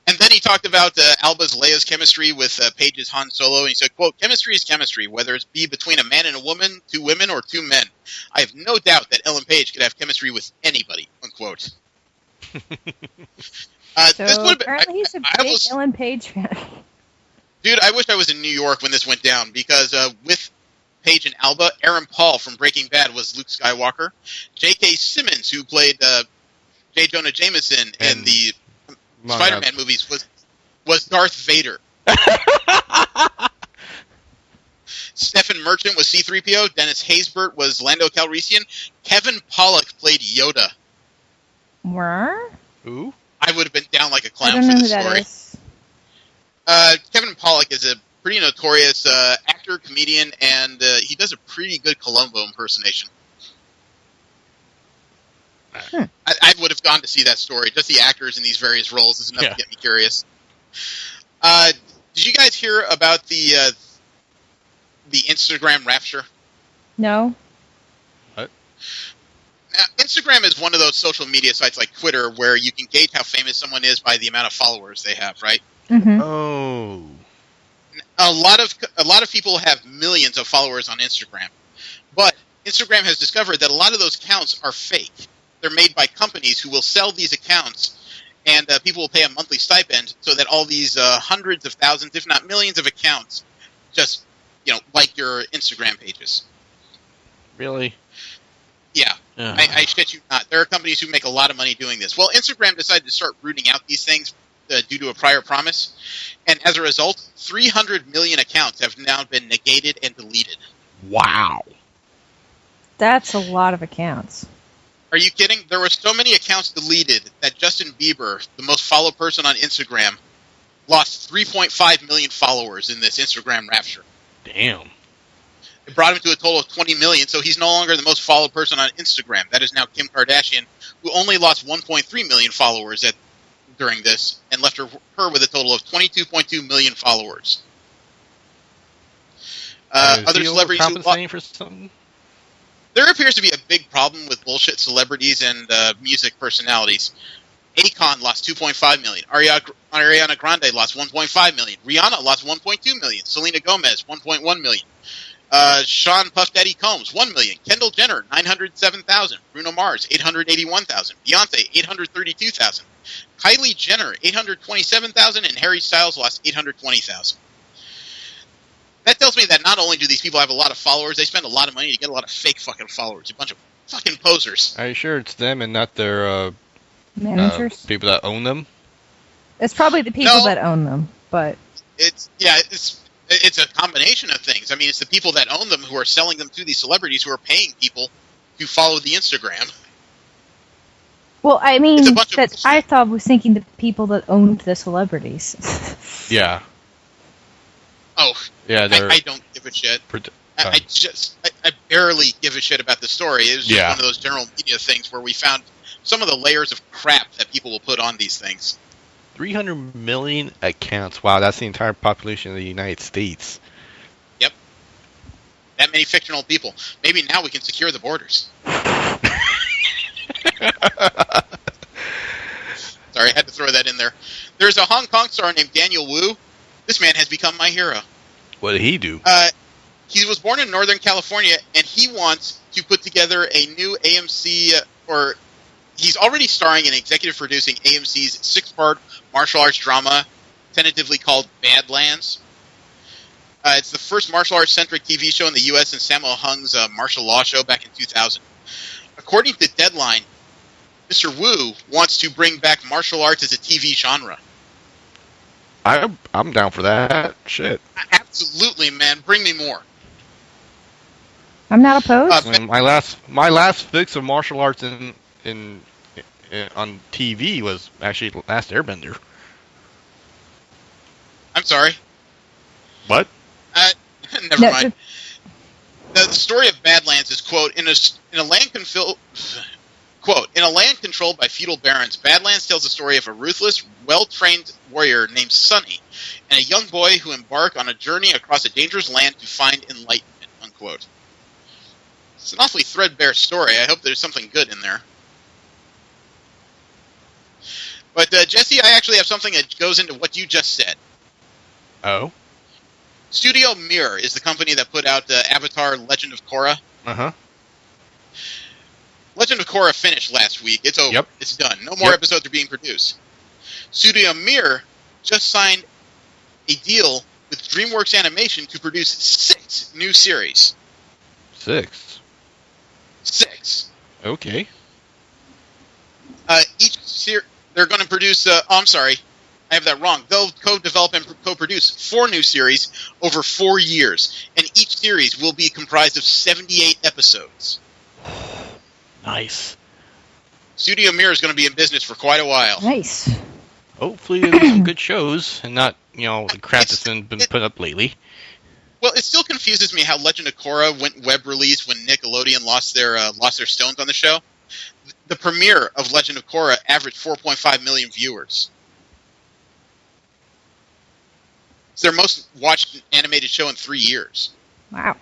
And then he talked about Alba's Leia's chemistry with Page's Han Solo, and he said, quote, chemistry is chemistry, whether it be between a man and a woman, 2 women, or 2 men. I have no doubt that Ellen Page could have chemistry with anybody, unquote. So this would have been. apparently he's a I big was, Ellen Page fan. dude, I wish I was in New York when this went down because with Page and Alba, Aaron Paul from Breaking Bad was Luke Skywalker. J.K. Simmons, who played J. Jonah Jameson in And the among Spider-Man others. movies, was Darth Vader. Stephen Merchant was C-3PO. Dennis Haysbert was Lando Calrissian. Kevin Pollak played Yoda. Where? Ooh. I would have been down like a I clown don't for know who this that story. is. Kevin Pollak is a pretty notorious actor, comedian, and he does a pretty good Columbo impersonation. I would have gone to see that story. Just the actors in these various roles is enough Yeah. to get me curious. Did you guys hear about the Instagram rapture? No. Now, Instagram is one of those social media sites like Twitter where you can gauge how famous someone is by the amount of followers they have, right? Mm-hmm. Oh. A lot of people have millions of followers on Instagram, but Instagram has discovered that a lot of those accounts are fake. They're made by companies who will sell these accounts, and people will pay a monthly stipend so that all these hundreds of thousands, if not millions, of accounts just like your Instagram pages. Really? Yeah. Ugh. I shit you not. There are companies who make a lot of money doing this. Well, Instagram decided to start rooting out these things due to a prior promise, and as a result, 300 million accounts have now been negated and deleted. Wow. That's a lot of accounts. Are you kidding? There were so many accounts deleted that Justin Bieber, the most followed person on Instagram, lost 3.5 million followers in this Instagram rapture. Damn. It brought him to a total of 20 million, so he's no longer the most followed person on Instagram. That is now Kim Kardashian, who only lost 1.3 million followers during this, and left her with a total of 22.2 million followers. Other celebrities who compensating for something? There appears to be a big problem with bullshit celebrities and music personalities. Akon lost 2.5 million. Ariana Grande lost 1.5 million. Rihanna lost 1.2 million. Selena Gomez 1.1 million. Sean Puff Daddy Combs 1 million. Kendall Jenner 907,000. Bruno Mars 881,000. Beyonce 832,000. Kylie Jenner 827,000, and Harry Styles lost 820,000. That tells me that not only do these people have a lot of followers, they spend a lot of money to get a lot of fake fucking followers. A bunch of fucking posers. Are you sure it's them and not their Managers? people that own them? It's probably the people No. that own them, but It's a combination of things. I mean, it's the people that own them who are selling them to these celebrities who are paying people to follow the Instagram. well, I It's mean, a bunch of that bullshit. I thought was thinking the people that owned the celebrities. Yeah. Oh, Yeah, they're... I don't give a shit. prote- I barely give a shit about the story. It was just Yeah. one of those general media things where we found some of the layers of crap that people will put on these things. 300 million accounts. Wow, that's the entire population of the United States. That many fictional people. Maybe now we can secure the borders. Sorry, I had to throw that in there. There's a Hong Kong star named Daniel Wu. This man has become my hero. What did he do? He was born in Northern California, and he wants to put together a new AMC, or he's already starring and executive producing AMC's 6-part martial arts drama, tentatively called Badlands. It's the first martial arts-centric TV show in the U.S. since Sammo Hung's martial law show back in 2000. According to Deadline, Mr. Wu wants to bring back martial arts as a TV genre. I'm down for that. Shit. Absolutely, man. Bring me more. I'm not opposed. I mean, my last fix of martial arts in on TV was actually Last Airbender. I'm sorry. What? Never No, mind. The story of Badlands is, quote, in a land controlled by feudal barons, Badlands tells the story of a ruthless, well-trained warrior named Sunny and a young boy who embark on a journey across a dangerous land to find enlightenment, unquote. It's an awfully threadbare story. I hope there's something good in there. But, Jesse, I actually have something that goes into what you just said. Oh. Studio Mirror is the company that put out Avatar Legend of Korra. Uh-huh. Legend of Korra finished last week. It's over. Yep. It's done. No more episodes are being produced. Studio Mir just signed a deal with DreamWorks Animation to produce 6 new series. 6. 6. Okay. Each series, they're going to produce. I'm sorry, I have that wrong. They'll co-develop and co-produce 4 new series over 4 years, and each series will be comprised of 78 episodes. Nice. Studio Mir is going to be in business for quite a while. Nice. Hopefully there'll be some good shows and not, the crap that's been put up lately. Well, it still confuses me how Legend of Korra went web release when Nickelodeon lost their stones on the show. The premiere of Legend of Korra averaged 4.5 million viewers. It's their most watched animated show in 3 years. Wow.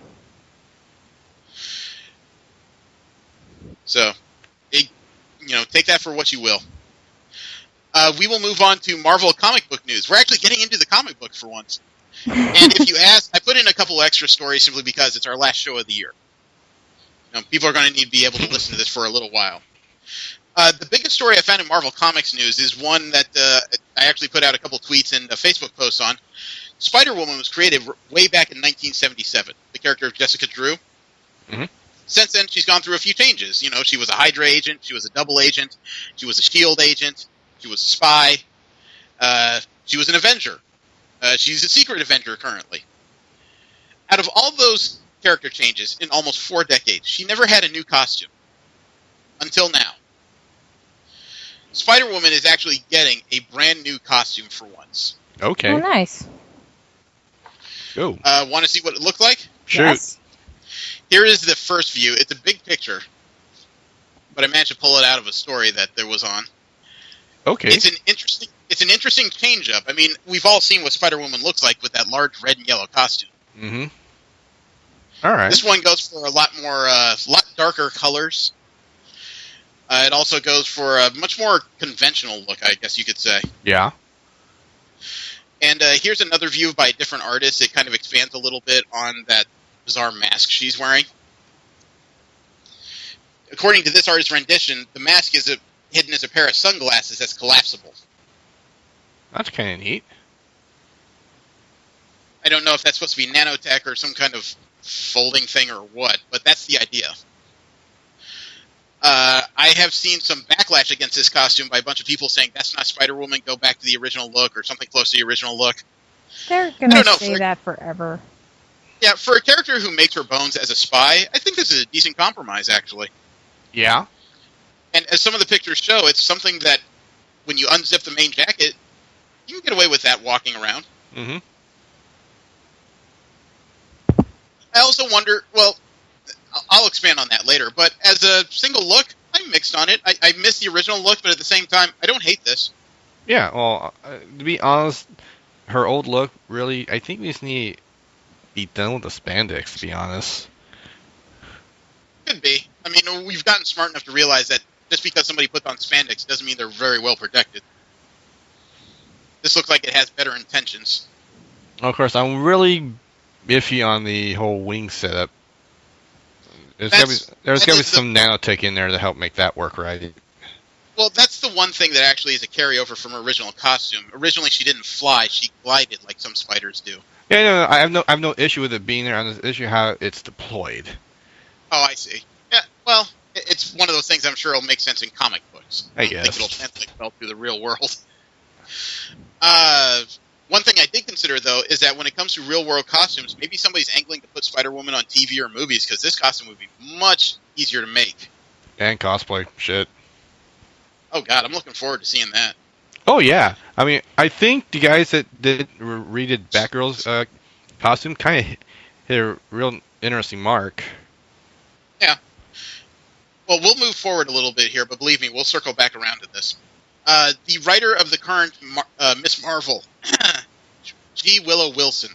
So, take that for what you will. We will move on to Marvel comic book news. We're actually getting into the comic books for once. And if you ask, I put in a couple extra stories simply because it's our last show of the year. People are going to need to be able to listen to this for a little while. The biggest story I found in Marvel Comics news is one that I actually put out a couple tweets and a Facebook post on. Spider-Woman was created way back in 1977, the character of Jessica Drew. Mm-hmm. Since then, she's gone through a few changes. She was a Hydra agent, she was a double agent, she was a S.H.I.E.L.D. agent, she was a spy, she was an Avenger. She's a secret Avenger currently. Out of all those character changes in almost 4 decades, she never had a new costume. Until now. Spider-Woman is actually getting a brand new costume for once. Okay. Oh, nice. Go. Want to see what it looked like? Shoot. Yes. Here is the first view. It's a big picture, but I managed to pull it out of a story that there was on. Okay. It's an interesting change-up. I mean, we've all seen what Spider-Woman looks like with that large red and yellow costume. Mm-hmm. All right. This one goes for a lot darker colors. It also goes for a much more conventional look, I guess you could say. Yeah. And here's another view by a different artist. It kind of expands a little bit on that bizarre mask she's wearing. According to this artist's rendition, the mask is hidden as a pair of sunglasses that's collapsible. That's kind of neat. I don't know if that's supposed to be nanotech or some kind of folding thing or what, but that's the idea. I have seen some backlash against this costume by a bunch of people saying that's not Spider-Woman, go back to the original look or something close to the original look. They're going to say that forever. Yeah, for a character who makes her bones as a spy, I think this is a decent compromise, actually. Yeah. And as some of the pictures show, it's something that when you unzip the main jacket, you can get away with that walking around. Mm-hmm. I also wonder, well, I'll expand on that later, but as a single look, I'm mixed on it. I miss the original look, but at the same time, I don't hate this. Yeah, well, to be honest, her old look, really, I think we just need to be done with the spandex, to be honest. Could be. I mean, we've gotten smart enough to realize that just because somebody puts on spandex doesn't mean they're very well protected. This looks like it has better intentions. Of course, I'm really iffy on the whole wing setup. There's got to be some nanotech in there to help make that work right. Well, that's the one thing that actually is a carryover from her original costume. Originally, she didn't fly; she glided like some spiders do. Yeah, no, I have no issue with it being there. I have the issue how it's deployed. Oh, I see. Yeah, well, it's one of those things I'm sure will make sense in comic books. I don't guess. think it'll translate well through the real world. One thing I did consider, though, is that when it comes to real-world costumes, maybe somebody's angling to put Spider-Woman on TV or movies, because this costume would be much easier to make. And cosplay. Shit. Oh, God, I'm looking forward to seeing that. Oh, yeah. I mean, I think the guys that redid Batgirl's costume kind of hit a real interesting mark. Yeah. Well, we'll move forward a little bit here, but believe me, we'll circle back around to this. The writer of the current Miss Marvel, G. Willow Wilson.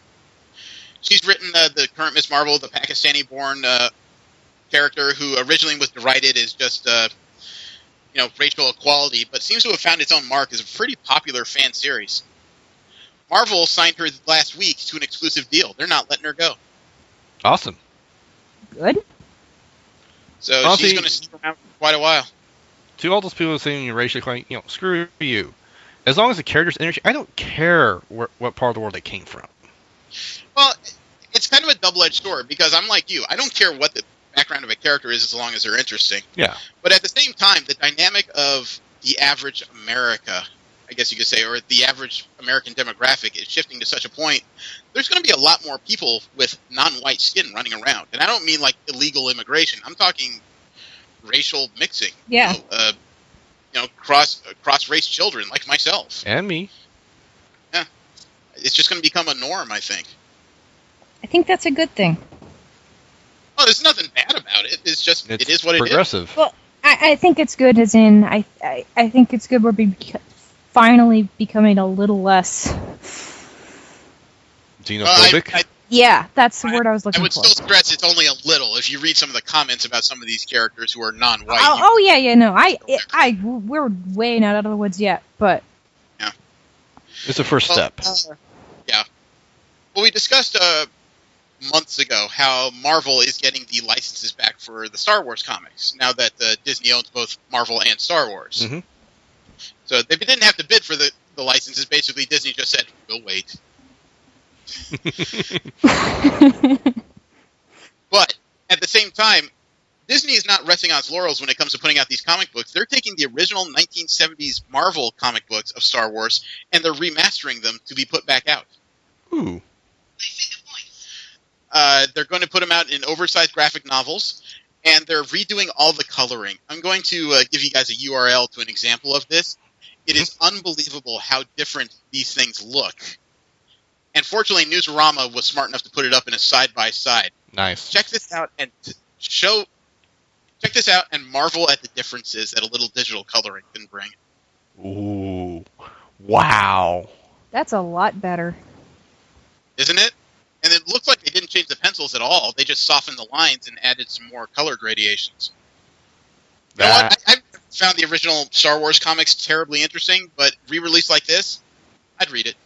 She's written the current Miss Marvel, the Pakistani-born character who originally was derided as just, racial equality, but seems to have found its own mark as a pretty popular fan series. Marvel signed her last week to an exclusive deal. They're not letting her go. Awesome. Good. So Honestly, she's going to stick around for quite a while. To all those people saying you're racially clean, screw you. As long as the character's interesting, I don't care what part of the world they came from. Well, it's kind of a double-edged sword because I'm like you. I don't care what the background of a character is as long as they're interesting. Yeah. But at the same time, the dynamic of the average America, I guess you could say, or the average American demographic is shifting to such a point, there's going to be a lot more people with non-white skin running around. And I don't mean like illegal immigration. I'm talking racial mixing. Yeah. Cross-race children like myself. And me. Yeah. It's just going to become a norm, I think. I think that's a good thing. Oh, there's nothing bad about it. It's just, it is what it is. Progressive. Well, I think it's good as in, I think it's good we're finally becoming a little less... Xenophobic? Yeah, that's the word I was looking for. I would still stress it's only a little. If you read some of the comments about some of these characters who are non-white. We're way not out of the woods yet, but... Yeah. It's the first step. Yeah. Well, we discussed months ago how Marvel is getting the licenses back for the Star Wars comics, now that Disney owns both Marvel and Star Wars. Mm-hmm. So they didn't have to bid for the licenses. Basically, Disney just said, we'll wait. But at the same time, Disney is not resting on its laurels when it comes to putting out these comic books. They're taking the original 1970s Marvel comic books of Star Wars and they're remastering them to be put back out. Ooh. They're going to put them out in oversized graphic novels, and they're redoing all the coloring. I'm going to give you guys a URL to an example of this. It is unbelievable how different these things look. And fortunately, Newsarama was smart enough to put it up in a side-by-side. Nice. Check this out and marvel at the differences that a little digital coloring can bring. Ooh. Wow. That's a lot better. Isn't it? And it looks like they didn't change the pencils at all. They just softened the lines and added some more color gradations. You know what? I found the original Star Wars comics terribly interesting, but re-released like this, I'd read it.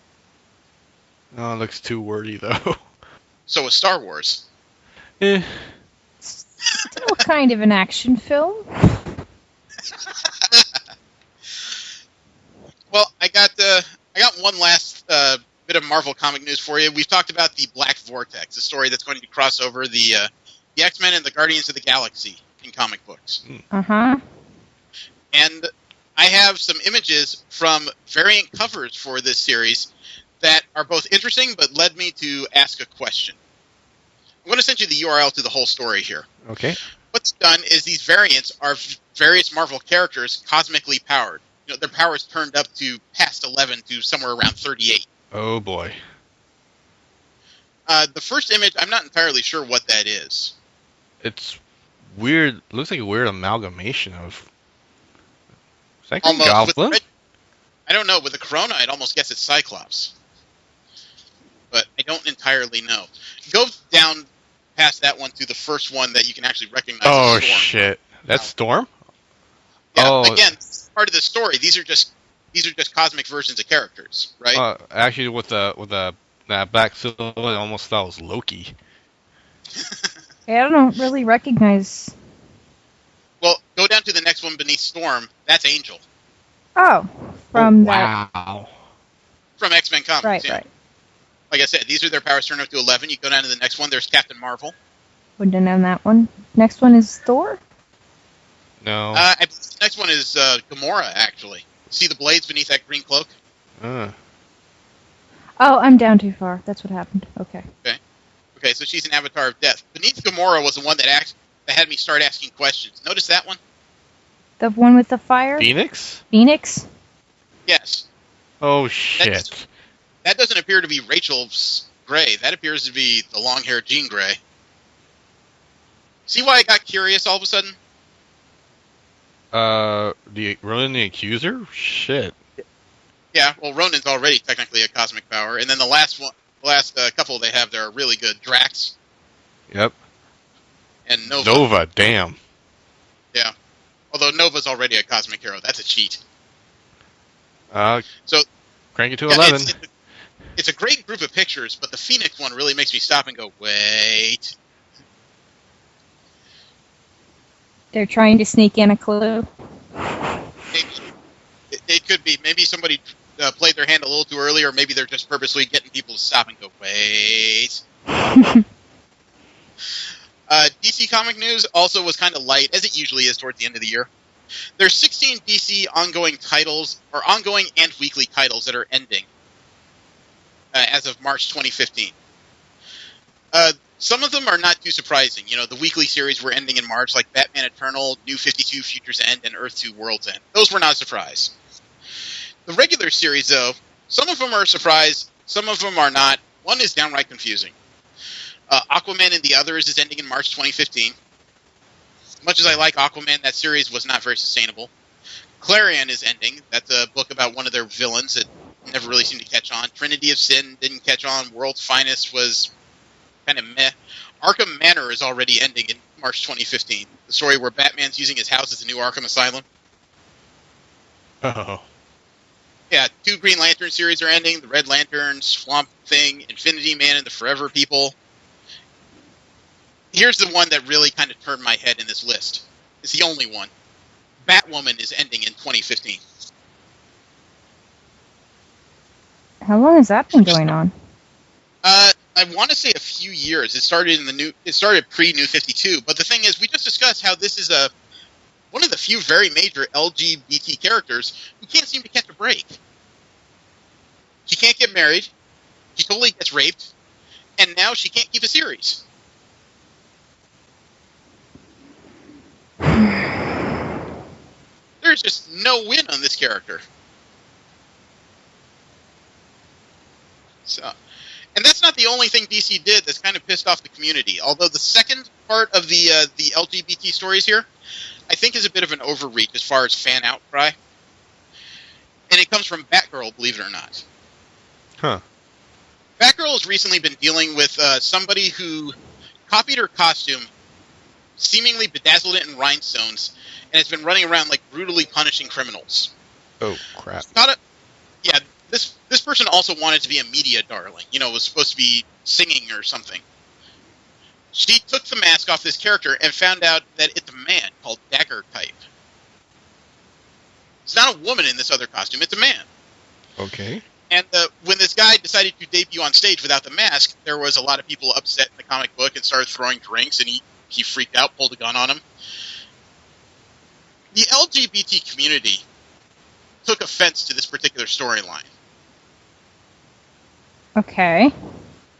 Oh, it looks too wordy, though. So is Star Wars. Eh. Still kind of an action film. Well, I got one last bit of Marvel comic news for you. We've talked about the Black Vortex, a story that's going to cross over the X-Men and the Guardians of the Galaxy in comic books. Uh-huh. And I have some images from variant covers for this series that are both interesting but led me to ask a question. I'm going to send you the URL to the whole story here. Okay. What's done is these variants are various Marvel characters cosmically powered. You know, their powers turned up to past 11 to somewhere around 38. Oh, boy. The first image, I'm not entirely sure what that is. It's weird. Looks like a weird amalgamation of... Is that Almost, Goblin? I don't know. With the Corona, I'd almost guess it's Cyclops. But I don't entirely know. Go down past that one to the first one that you can actually recognize Oh, as Storm. shit. That's Storm? Yeah, Oh. again, part of the story. These are just cosmic versions of characters, right? Actually, with that black silhouette, I almost thought it was Loki. I don't really recognize... Well, go down to the next one beneath Storm. That's Angel. Oh, from that... Wow. From X-Men Comics. Right, yeah. right. Like I said, these are their powers turned up to 11. You go down to the next one, there's Captain Marvel. Wouldn't have known that one. Next one is Thor? No. I believe the next one is Gamora, actually. See the blades beneath that green cloak? Oh, I'm down too far. That's what happened. Okay. Okay, so she's an avatar of death. Beneath Gamora was the one that had me start asking questions. Notice that one? The one with the fire? Phoenix? Phoenix? Yes. Oh, shit. That doesn't appear to be Rachel Grey. That appears to be the long-haired Jean Grey. See why I got curious all of a sudden? The Ronan the Accuser? Shit. Yeah, well, Ronan's already technically a cosmic power, and then the last couple they have there are really good. Drax Yep. and Nova. Nova, damn. Yeah. Although Nova's already a cosmic hero. That's a cheat. So Crank it to yeah, 11. It's a great group of pictures, but the Phoenix one really makes me stop and go, wait. They're trying to sneak in a clue. Maybe. It could be. Maybe somebody played their hand a little too early, or maybe they're just purposely getting people to stop and go, wait. DC Comic News also was kind of light, as it usually is towards the end of the year. There's 16 DC ongoing titles, or ongoing and weekly titles that are ending as of March 2015. Some of them are not too surprising. You know, the weekly series were ending in March, like Batman Eternal, New 52, Future's End, and Earth 2, World's End. Those were not a surprise. The regular series, though, some of them are a surprise, some of them are not. One is downright confusing. Aquaman and the Others is ending in March 2015. Much as I like Aquaman, that series was not very sustainable. Clarion is ending. That's a book about one of their villains that never really seemed to catch on. Trinity of Sin didn't catch on. World's Finest was kind of meh. Arkham Manor is already ending in March 2015. The story where Batman's using his house as a new Arkham Asylum. Oh. Yeah, 2 Green Lantern series are ending. The Red Lantern, Swamp Thing, Infinity Man, and the Forever People. Here's the one that really kind of turned my head in this list. It's the only one. Batwoman is ending in 2015. How long has that been going on? I want to say a few years. It started pre-New 52, but the thing is, we just discussed how this is one of the few very major LGBT characters who can't seem to catch a break. She can't get married, she totally gets raped, and now she can't keep a series. There's just no win on this character. So, and that's not the only thing DC did that's kind of pissed off the community. Although the second part of the LGBT stories here, I think is a bit of an overreach as far as fan outcry. And it comes from Batgirl, believe it or not. Huh. Batgirl has recently been dealing with somebody who copied her costume, seemingly bedazzled it in rhinestones, and has been running around like brutally punishing criminals. Oh, crap. Yeah, this person also wanted to be a media darling. You know, was supposed to be singing or something. She took the mask off this character and found out that it's a man called Dagger Type. It's not a woman in this other costume, it's a man. Okay. And when this guy decided to debut on stage without the mask, there was a lot of people upset in the comic book and started throwing drinks, and he freaked out, pulled a gun on him. The LGBT community took offense to this particular storyline. Okay.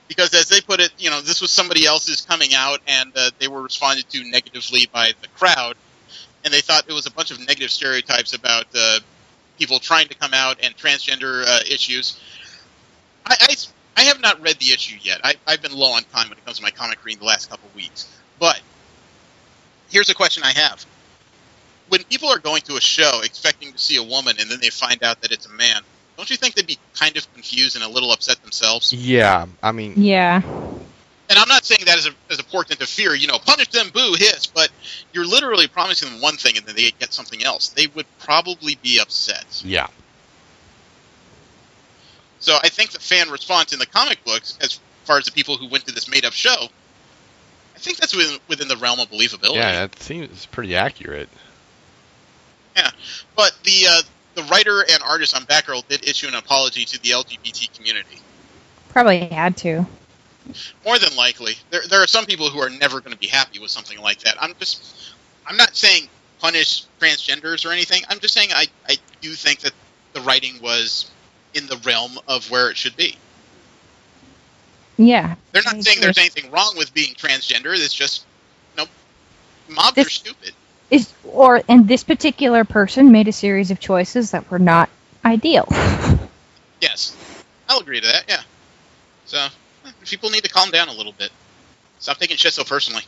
Because as they put it, you know, this was somebody else's coming out, and they were responded to negatively by the crowd, and they thought it was a bunch of negative stereotypes about people trying to come out and transgender issues. I have not read the issue yet. I've been low on time when it comes to my comic reading the last couple of weeks. But here's a question I have. When people are going to a show expecting to see a woman and then they find out that it's a man, don't you think they'd be kind of confused and a little upset themselves? Yeah, I mean... Yeah. And I'm not saying that as a portent of fear, you know, punish them, boo, hiss, but you're literally promising them one thing and then they get something else. They would probably be upset. Yeah. So I think the fan response in the comic books, as far as the people who went to this made-up show, I think that's within the realm of believability. Yeah, that seems pretty accurate. Yeah, but the writer and artist on Batgirl did issue an apology to the LGBT community. Probably had to. More than likely. There are some people who are never going to be happy with something like that. I'm not saying punish transgenders or anything. I'm just saying I do think that the writing was in the realm of where it should be. Yeah. They're not saying there's anything wrong with being transgender. It's just, you know, mobs are stupid. And this particular person made a series of choices that were not ideal. Yes. I'll agree to that, yeah. So, people need to calm down a little bit. Stop taking shit so personally.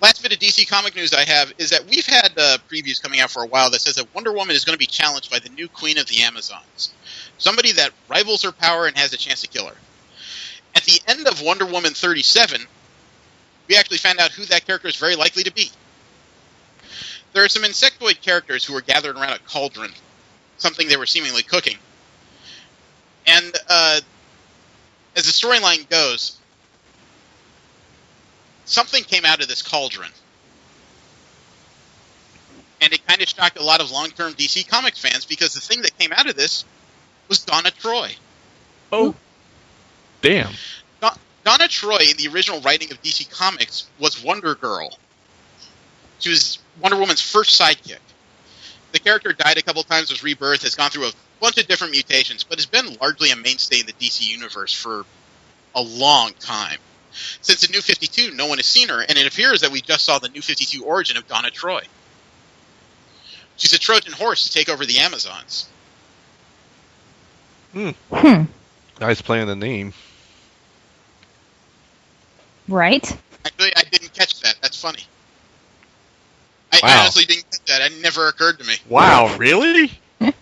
Last bit of DC comic news I have is that we've had previews coming out for a while that says that Wonder Woman is going to be challenged by the new Queen of the Amazons. Somebody that rivals her power and has a chance to kill her. At the end of Wonder Woman 37, we actually found out who that character is very likely to be. There are some insectoid characters who were gathered around a cauldron, something they were seemingly cooking. And as the storyline goes, something came out of this cauldron. And it kind of shocked a lot of long-term DC Comics fans because the thing that came out of this was Donna Troy. Oh, damn. Donna Troy, in the original writing of DC Comics, was Wonder Girl. She was Wonder Woman's first sidekick. The character died a couple times, was rebirthed, has gone through a bunch of different mutations, but has been largely a mainstay in the DC universe for a long time. Since the New 52, no one has seen her, and it appears that we just saw the New 52 origin of Donna Troy. She's a Trojan horse to take over the Amazons. Nice playing the name. Right? Actually, I didn't catch that. That's funny. I Wow. honestly didn't get that. It never occurred to me. Wow, really? I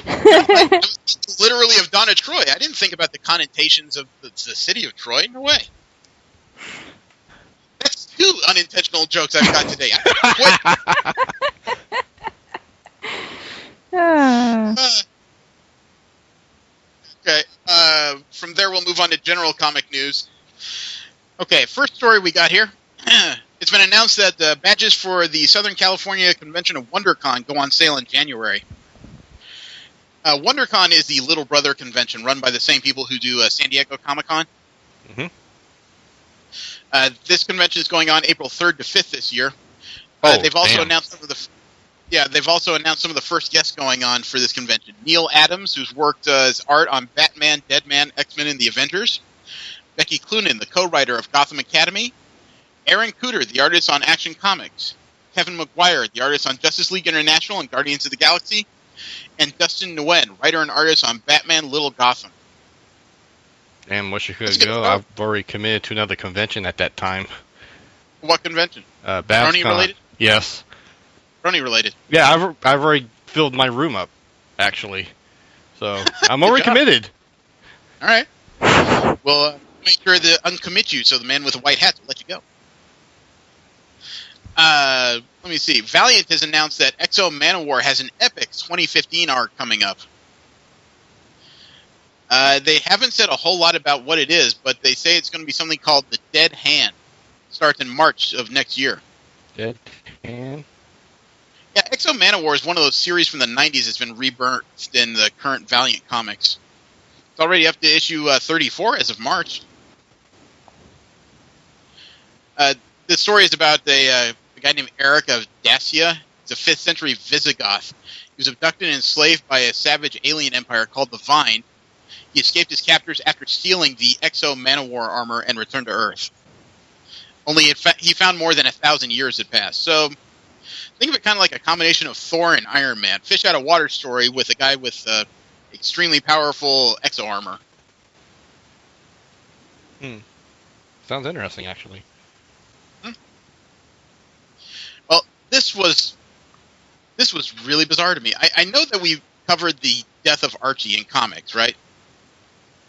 was thinking literally of Donna Troy. I didn't think about the connotations of the city of Troy. No way. That's 2 unintentional jokes I've got today. Okay. From there, we'll move on to general comic news. Okay, first story we got here. It's been announced that badges for the Southern California convention of WonderCon go on sale in January. WonderCon is the little brother convention run by the same people who do San Diego Comic-Con. This convention is going on April 3rd to 5th this year. They've also announced some of the they've also announced some of the first guests going on for this convention. Neil Adams, who's worked as art on Batman, Deadman, X-Men, and the Avengers. Becky Cloonan, the co-writer of Gotham Academy. Aaron Cooter, the artist on Action Comics. Kevin McGuire, the artist on Justice League International and Guardians of the Galaxy. And Dustin Nguyen, writer and artist on Batman, Little Gotham. Damn, wish you could go. I've already committed to another convention at that time. What convention? Brony related? Yes. Brony related. Yeah, I've already filled my room up, actually. So, I'm already committed. All right. Well, make sure to uncommit you so the man with the white hat will let you go. Let me see. Valiant has announced that Exo Manowar has an epic 2015 arc coming up. They haven't said a whole lot about what it is, but they say it's going to be something called The Dead Hand. Starts in March of next year. Dead Hand? Yeah, Exo Manowar is one of those series from the 90s that's been rebirthed in the current Valiant comics. It's already up to issue 34 as of March. This story is about a guy named Eric of Dacia. He's a 5th century Visigoth. He was abducted and enslaved by a savage alien empire called the Vine. He escaped his captors after stealing the Exo Manowar armor and returned to Earth. Only he found more than 1,000 years had passed. So think of it kind of like a combination of Thor and Iron Man. Fish out of water story with a guy with extremely powerful exo armor. Sounds interesting, actually. Well, this was really bizarre to me. I know that we covered the death of Archie in comics, right?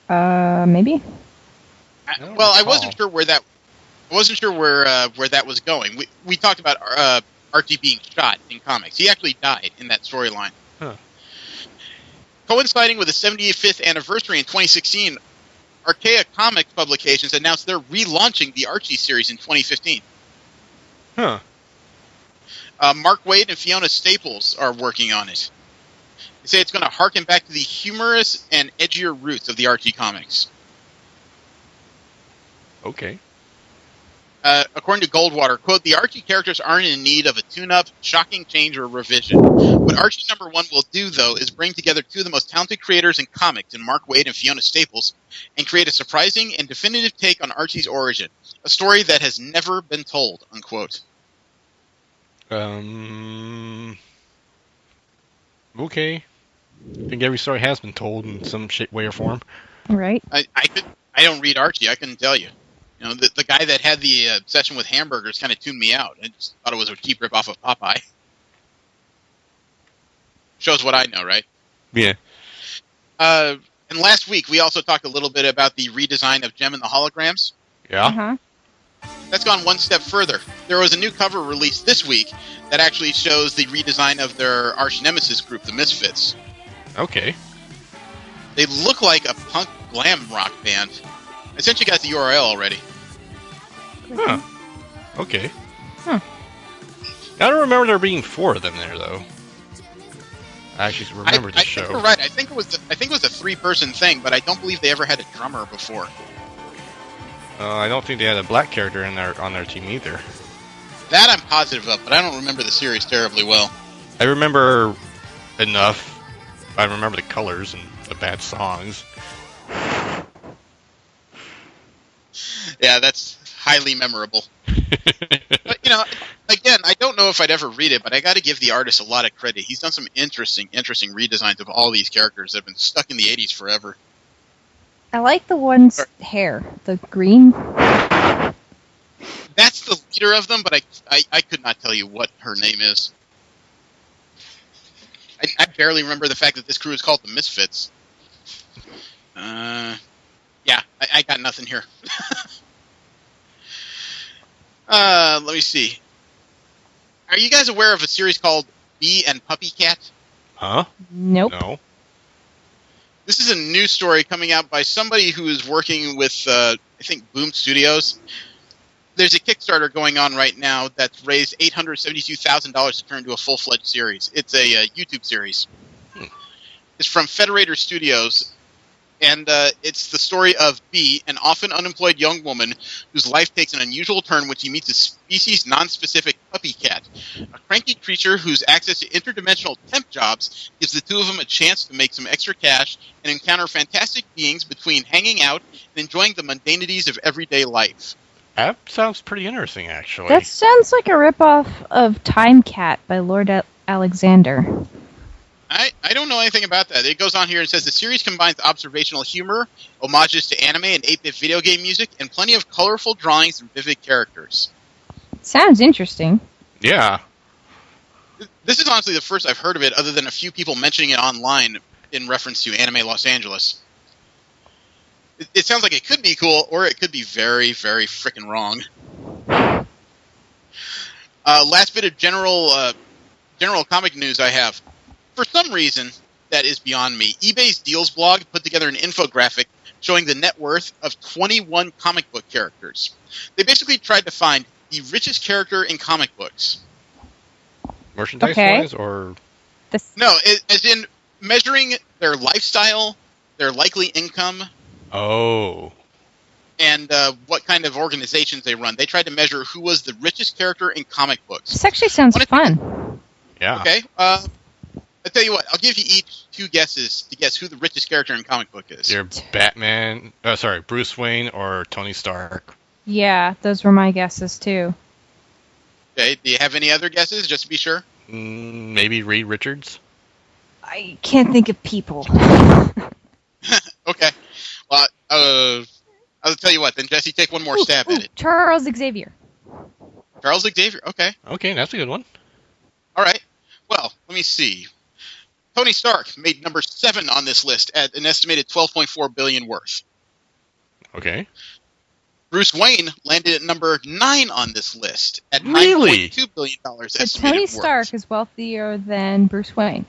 Maybe. I wasn't sure where that. I wasn't sure where that was going. We talked about Archie being shot in comics. He actually died in that storyline. Huh. Coinciding with the 75th anniversary in 2016, Archaea Comics Publications announced they're relaunching the Archie series in 2015. Huh. Mark Waid and Fiona Staples are working on it. They say it's going to harken back to the humorous and edgier roots of the Archie comics. Okay. According to Goldwater, quote, the Archie characters aren't in need of a tune-up, shocking change, or revision. What Archie #1 will do, though, is bring together 2 of the most talented creators in comics in Mark Waid and Fiona Staples and create a surprising and definitive take on Archie's origin, a story that has never been told, unquote. Okay. I think every story has been told in some shape, way, or form. Right. I don't read Archie, I couldn't tell you. You know, the guy that had the obsession with hamburgers kind of tuned me out. I just thought it was a cheap ripoff of Popeye. Shows what I know, right? Yeah. And last week, we also talked a little bit about the redesign of Gem and the Holograms. Yeah? Uh-huh. That's gone one step further. There was a new cover released this week that actually shows the redesign of their arch nemesis group, the Misfits. Okay. They look like a punk glam rock band. I sent you guys the URL already. Huh. Okay. Huh. I don't remember there being 4 of them there, though. I actually remember the show. I think you're right. I think it was a 3-person thing, but I don't believe they ever had a drummer before. I don't think they had a black character on their team either. That I'm positive of, but I don't remember the series terribly well. I remember enough. I remember the colors and the bad songs. Yeah, that's highly memorable. But, again, I don't know if I'd ever read it, but I got to give the artist a lot of credit. He's done some interesting redesigns of all these characters that have been stuck in the 80s forever. I like the one's hair, the green. That's the leader of them, but I could not tell you what her name is. I barely remember the fact that this crew is called the Misfits. Yeah, I got nothing here. Let me see. Are you guys aware of a series called Bee and Puppy Cat? Huh? Nope. No. This is a news story coming out by somebody who is working with, I think, Boom Studios. There's a Kickstarter going on right now that's raised $872,000 to turn into a full-fledged series. It's a YouTube series. It's from Federator Studios, and it's the story of Bee, an often unemployed young woman whose life takes an unusual turn when she meets a species non-specific puppy cat. A cranky creature whose access to interdimensional temp jobs gives the two of them a chance to make some extra cash and encounter fantastic beings between hanging out and enjoying the mundanities of everyday life. That sounds pretty interesting, actually. That sounds like a ripoff of Time Cat by Lord Alexander. I don't know anything about that. It goes on here and says the series combines observational humor, homages to anime and 8-bit video game music, and plenty of colorful drawings and vivid characters. Sounds interesting. Yeah. This is honestly the first I've heard of it, other than a few people mentioning it online in reference to Anime Los Angeles. It sounds like it could be cool, or it could be very, very frickin' wrong. Last bit of general comic news I have. For some reason, that is beyond me, eBay's Deals blog put together an infographic showing the net worth of 21 comic book characters. They tried to find the richest character in comic books. Merchandise-wise, or...? No, as in measuring their lifestyle, their likely income... Oh. And what kind of organizations they run. They tried to measure who was the richest character in comic books. This actually sounds fun. Yeah. Okay. I'll tell you what. I'll give you each 2 guesses to guess who the richest character in comic book is. You're Batman. Bruce Wayne or Tony Stark. Yeah, those were my guesses too. Okay. Do you have any other guesses, just to be sure? Maybe Reed Richards. I can't think of people. Okay. Well, I'll tell you what. Then Jesse, take one more stab at it. Charles Xavier. Charles Xavier. Okay. Okay, that's a good one. All right. Well, let me see. Tony Stark made number 7 on this list at an estimated $12.4 billion worth. Okay. Bruce Wayne landed at number 9 on this list at Really? $9.2 billion estimated So Tony worth. Stark is wealthier than Bruce Wayne.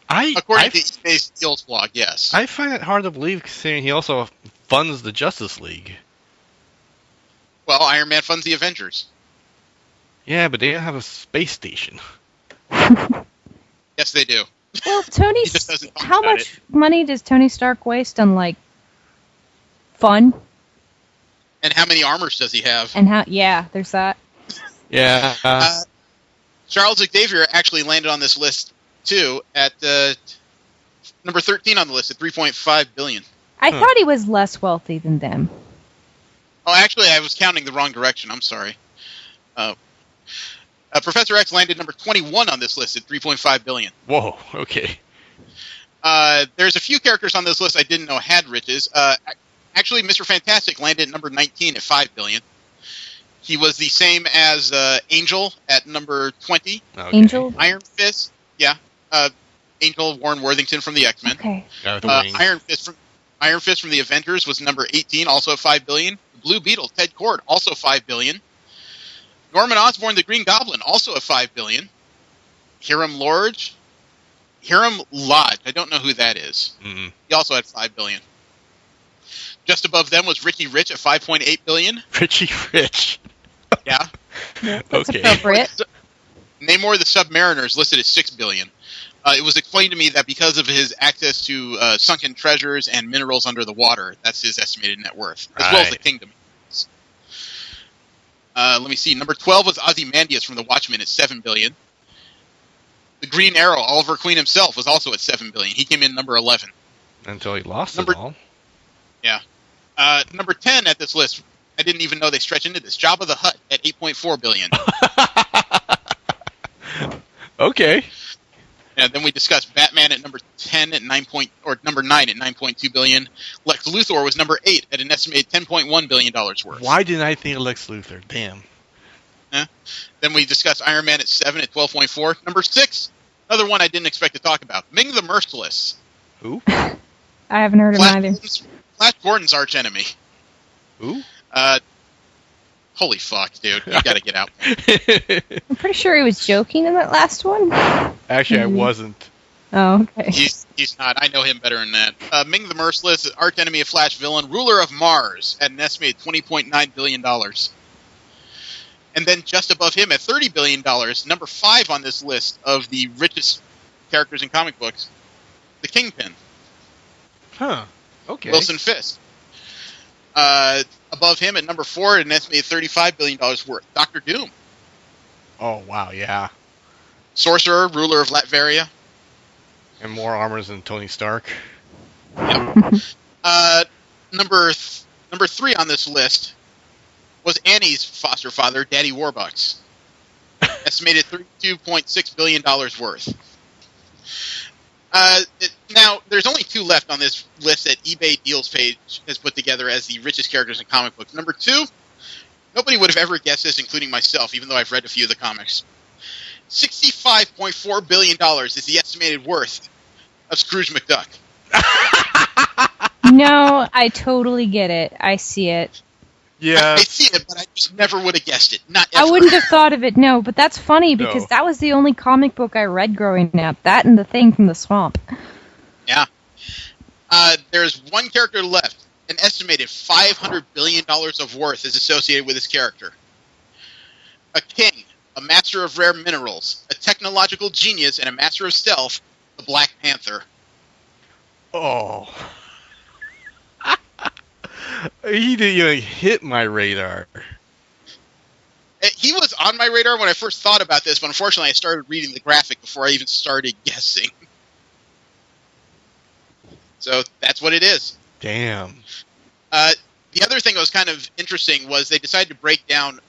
According to eBay's Deals blog, yes. I find it hard to believe, considering he also funds the Justice League. Well, Iron Man funds the Avengers. Yeah, but they don't have a space station. Yes, they do. Well, He just doesn't talk how about much money does Tony Stark waste on, like, fun? And how many armors does he have? And yeah, there's that. Yeah. Charles Xavier actually landed on this list, too, at number 13 on the list at $3.5 billion. I thought he was less wealthy than them. Oh, actually, I was counting the wrong direction. I'm sorry. Professor X landed number 21 on this list at $3.5 billion. Whoa, okay. There's a few characters on this list I didn't know had riches. Actually, Mr. Fantastic landed at number 19 at $5 billion. He was the same as Angel at number 20. Okay. Angel? Iron Fist, yeah. Angel Warren Worthington from the X-Men. Okay. Iron Fist from the Avengers was number 18, also at $5 billion. Blue Beetle, Ted Kord, also $5 billion. Norman Osborn, the Green Goblin, also at $5 billion. Hiram Lodge, I don't know who that is. Mm-mm. He also had $5 billion. Just above them was Richie Rich at $5.8 billion. Richie Rich. Yeah. That's Okay. appropriate. Namor the Submariner is listed at $6 billion. It was explained to me that because of his access to sunken treasures and minerals under the water, that's his estimated net worth, as well as the kingdom. Let me see. Number 12 was Ozymandias from The Watchmen at $7 billion. The Green Arrow, Oliver Queen himself, was also at $7 billion. He came in number 11. Until he lost it all. Yeah. Number 10 at this list, I didn't even know they stretched into this. Jabba the Hutt at $8.4 billion. Okay. Yeah, then we discussed Batman at number 10 at number 9 at $9.2 billion. Lex Luthor was number 8 at an estimated $10.1 billion worth. Why didn't I think of Lex Luthor? Damn. Then we discussed Iron Man at 7 at 12.4. Number 6, another one I didn't expect to talk about. Ming the Merciless. Who? I haven't heard of him either. Flash Gordon's arch enemy. Who? Holy fuck, dude. You gotta get out. I'm pretty sure he was joking in that last one. Actually, I wasn't. Oh, okay. He's not. I know him better than that. Ming the Merciless, arch enemy of Flash villain, ruler of Mars, at an estimated $20.9 billion. And then just above him at $30 billion, number 5 on this list of the richest characters in comic books, the Kingpin. Huh. Okay. Wilson Fisk. Above him at number 4 at an estimated $35 billion worth, Dr. Doom. Oh, wow, yeah. Sorcerer, ruler of Latveria. And more armors than Tony Stark. Yep. Number 3 on this list was Annie's foster father, Daddy Warbucks. Estimated $32.6 billion worth. Now, there's only 2 left on this list that eBay Deals page has put together as the richest characters in comic books. Number 2, nobody would have ever guessed this, including myself, even though I've read a few of the comics. $65.4 billion is the estimated worth of Scrooge McDuck. No, I totally get it. I see it. Yeah. I see it, but I just never would have guessed it. Not ever. I wouldn't have thought of it, no, but that's funny because that was the only comic book I read growing up. That and The Thing from the Swamp. Yeah. There's one character left. An estimated $500 billion of worth is associated with this character. A king, a master of rare minerals, a technological genius, and a master of stealth, the Black Panther. Oh. He didn't even hit my radar. He was on my radar when I first thought about this, but unfortunately I started reading the graphic before I even started guessing. So that's what it is. Damn. The other thing that was kind of interesting was they decided to break down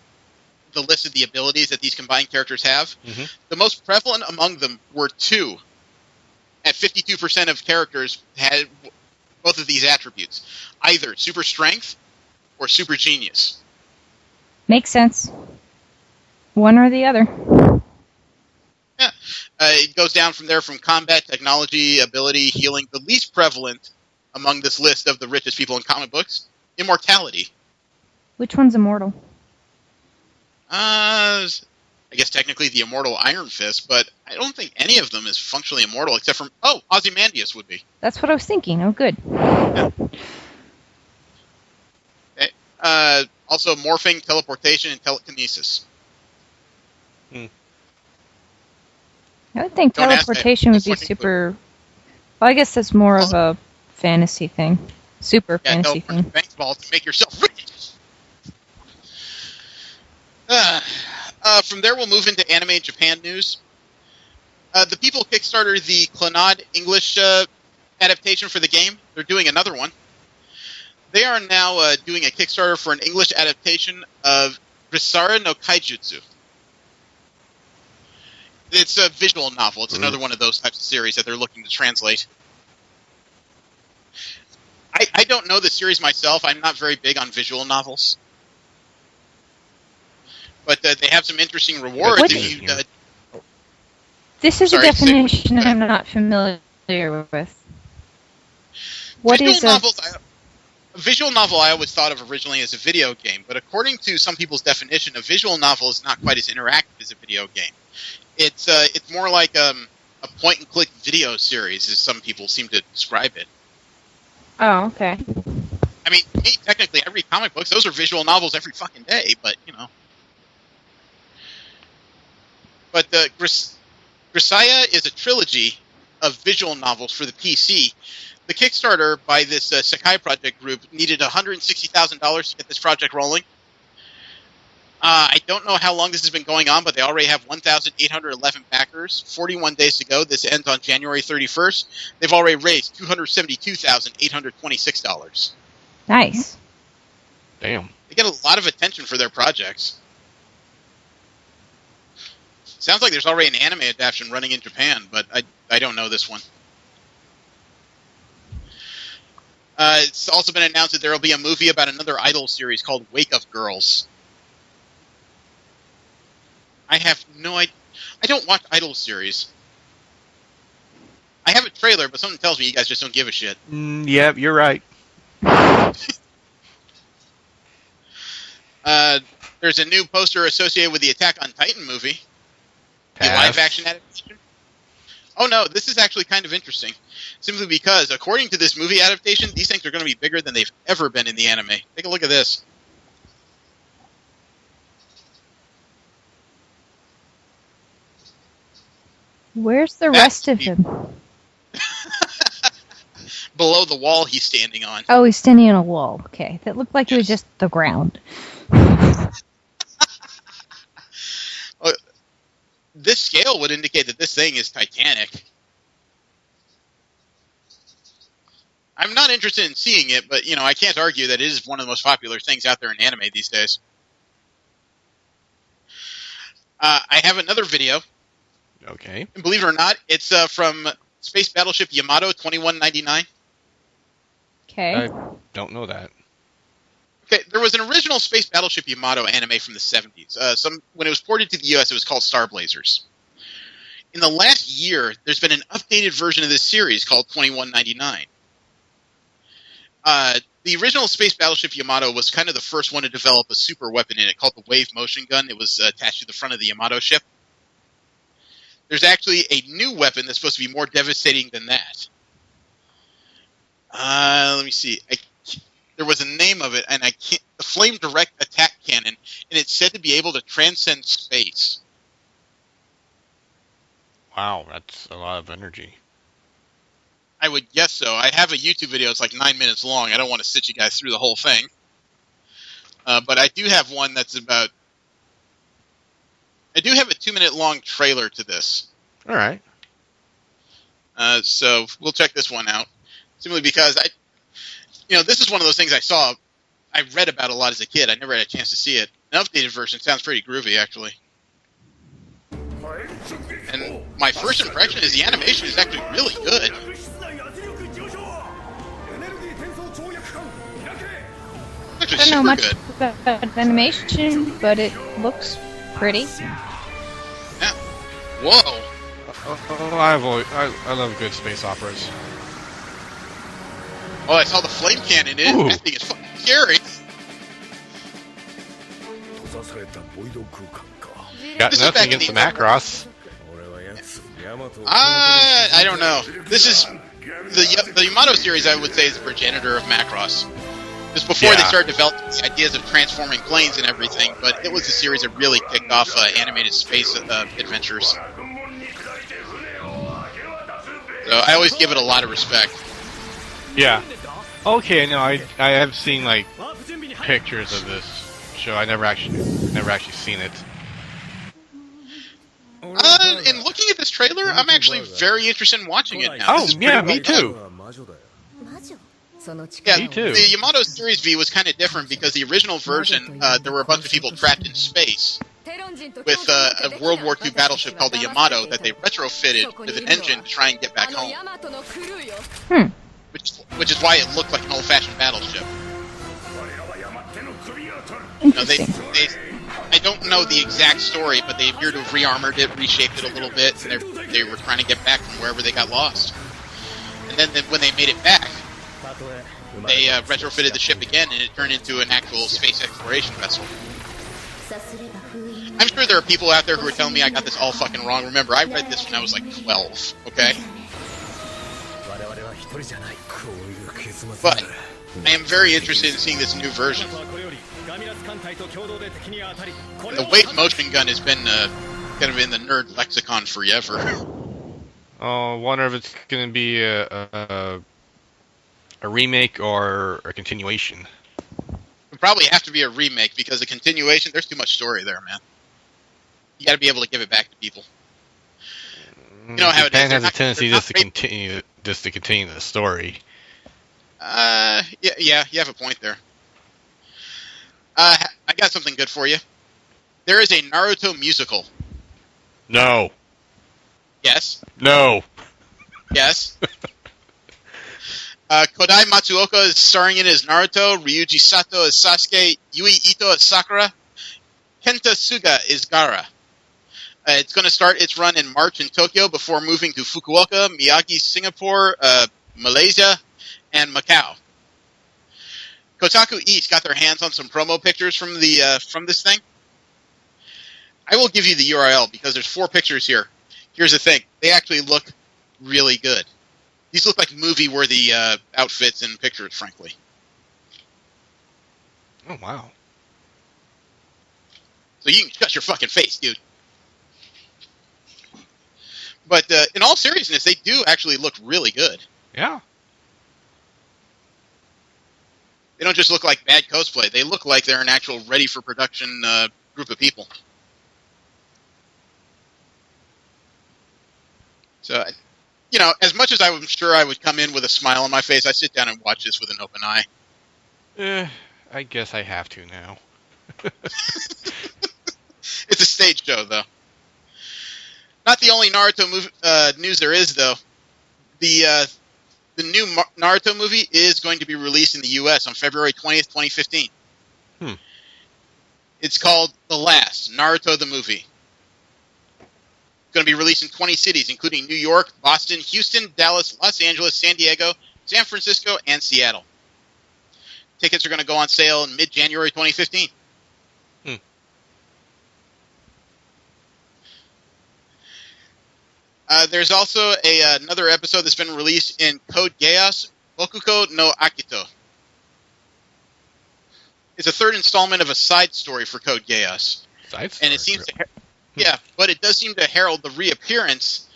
the list of the abilities that these combined characters have. Mm-hmm. The most prevalent among them were 2. At 52% of characters had both of these attributes. Either super strength or super genius. Makes sense. One or the other. Yeah. It goes down from there from combat, technology, ability, healing. The least prevalent among this list of the richest people in comic books, immortality. Which one's immortal? I guess technically the immortal Iron Fist, but I don't think any of them is functionally immortal except for... Oh, Ozymandias would be. That's what I was thinking. Oh, good. Yeah. Okay. Also morphing, teleportation, and telekinesis. I would think Don't ask teleportation me. would be super... Well, I guess that's more of a fantasy thing. Super fantasy thing. Bankball to make yourself rich. From there, we'll move into anime Japan news. The people Kickstarter the Clannad English adaptation for the game. They're doing another one. They are now doing a Kickstarter for an English adaptation of Grisara no Kaijutsu. It's a visual novel. It's another one of those types of series that they're looking to translate. I don't know the series myself. I'm not very big on visual novels. But they have some interesting rewards. This is a definition I'm not familiar with. What is a visual novel? I always thought of originally as a video game, but according to some people's definition, a visual novel is not quite as interactive as a video game. It's more like a point-and-click video series, as some people seem to describe it. Oh, okay. I mean, technically, I read comic books. Those are visual novels every fucking day, but, you know. But the Grisaya is a trilogy of visual novels for the PC. The Kickstarter by this Sakai Project group needed $160,000 to get this project rolling. I don't know how long this has been going on, but they already have 1,811 backers. 41 days to go. This ends on January 31st. They've already raised $272,826. Nice. Damn. They get a lot of attention for their projects. Sounds like there's already an anime adaptation running in Japan, but I don't know this one. It's also been announced that there will be a movie about another idol series called Wake Up Girls. I have no idea. I don't watch idol series. I have a trailer, but something tells me you guys just don't give a shit. Yep, you're right. There's a new poster associated with the Attack on Titan movie. The live-action adaptation. Oh no, this is actually kind of interesting. Simply because, according to this movie adaptation, these things are going to be bigger than they've ever been in the anime. Take a look at this. Where's the rest of him? Below the wall he's standing on. Oh, he's standing on a wall. Okay. That looked like it was just the ground. This scale would indicate that this thing is Titanic. I'm not interested in seeing it, but, I can't argue that it is one of the most popular things out there in anime these days. I have another video. Okay. And believe it or not, it's from Space Battleship Yamato 2199. Okay. I don't know that. Okay, there was an original Space Battleship Yamato anime from the 70s. When it was ported to the US, it was called Star Blazers. In the last year, there's been an updated version of this series called 2199. The original Space Battleship Yamato was kind of the first one to develop a super weapon in it called the Wave Motion Gun. It was attached to the front of the Yamato ship. There's actually a new weapon that's supposed to be more devastating than that. Let me see. There was a name of it, and I can't. The Flame Direct Attack Cannon, and it's said to be able to transcend space. Wow, that's a lot of energy. I would guess so. I have a YouTube video. It's like 9 minutes long. I don't want to sit you guys through the whole thing. But I do have one that's about... I do have a 2-minute long trailer to this. All right. So we'll check this one out. Simply because this is one of those things I read about a lot as a kid. I never had a chance to see it. An updated version sounds pretty groovy, actually. And my first impression is the animation is actually really good. Actually, I don't know much good. about animation, but it looks pretty. Yeah. Whoa. I love good space operas. Oh, I saw the flame cannon in it. Ooh. That thing is fucking scary. Got This is nothing back in against the the- Macross. I don't know. This is the Yamato series. I would say is the progenitor of Macross. Just before they Yeah. started developing the ideas of transforming planes and everything, but it was a series that really kicked off animated space adventures. So I always give it a lot of respect. Yeah. Okay, no, I have seen like pictures of this show. I never actually seen it. And looking at this trailer, I'm actually very interested in watching it now. Oh, This is yeah, pretty me well too. done. Yeah, Me too. the Yamato Series V was kind of different because the original version, there were a bunch of people trapped in space with a World War II battleship called the Yamato that they retrofitted with an engine to try and get back home. Which is why it looked like an old-fashioned battleship. Interesting. I don't know the exact story, but they appear to have re-armored it, reshaped it a little bit, and they were trying to get back from wherever they got lost. And then when they made it back, they retrofitted the ship again, and it turned into an actual space exploration vessel. I'm sure there are people out there who are telling me I got this all fucking wrong. Remember, I read this when I was like 12, okay? But I am very interested in seeing this new version. The Wave Motion Gun has been Kind of in the nerd lexicon forever. I wonder if it's going to be a remake or a continuation. It'll probably have to be a remake because the continuation, there's too much story there, man. You got to be able to give it back to people. You know how Japan it is. has a tendency just to continue the story. Yeah, you have a point there. I got something good for you. There is a Naruto musical. No. Yes. No. Yes. Kodai Matsuoka is starring in as Naruto, Ryuji Sato as Sasuke, Yui Ito as Sakura, Kenta Suga is Gaara. It's going to start its run in March in Tokyo before moving to Fukuoka, Miyagi, Singapore, Malaysia, and Macau. Kotaku East got their hands on some promo pictures from this thing. I will give you the URL because there's 4 pictures here. Here's the thing. They actually look really good. These look like movie-worthy outfits and pictures, frankly. Oh, wow. So you can shut your fucking face, dude. But in all seriousness, they do actually look really good. Yeah. They don't just look like bad cosplay. They look like they're an actual ready-for-production group of people. So, you know, as much as I'm sure I would come in with a smile on my face, I sit down and watch this with an open eye. I guess I have to now. It's a stage show, though. Not the only Naruto news there is, though. The new Naruto movie is going to be released in the U.S. on February 20th, 2015. It's called The Last, Naruto the Movie. It's going to be released in 20 cities, including New York, Boston, Houston, Dallas, Los Angeles, San Diego, San Francisco, and Seattle. Tickets are going to go on sale in mid-January 2015. There's also another episode that's been released in Code Geass, Bokuko no Akito. It's a third installment of a side story for Code Geass. And it seems but it does seem to herald the reappearance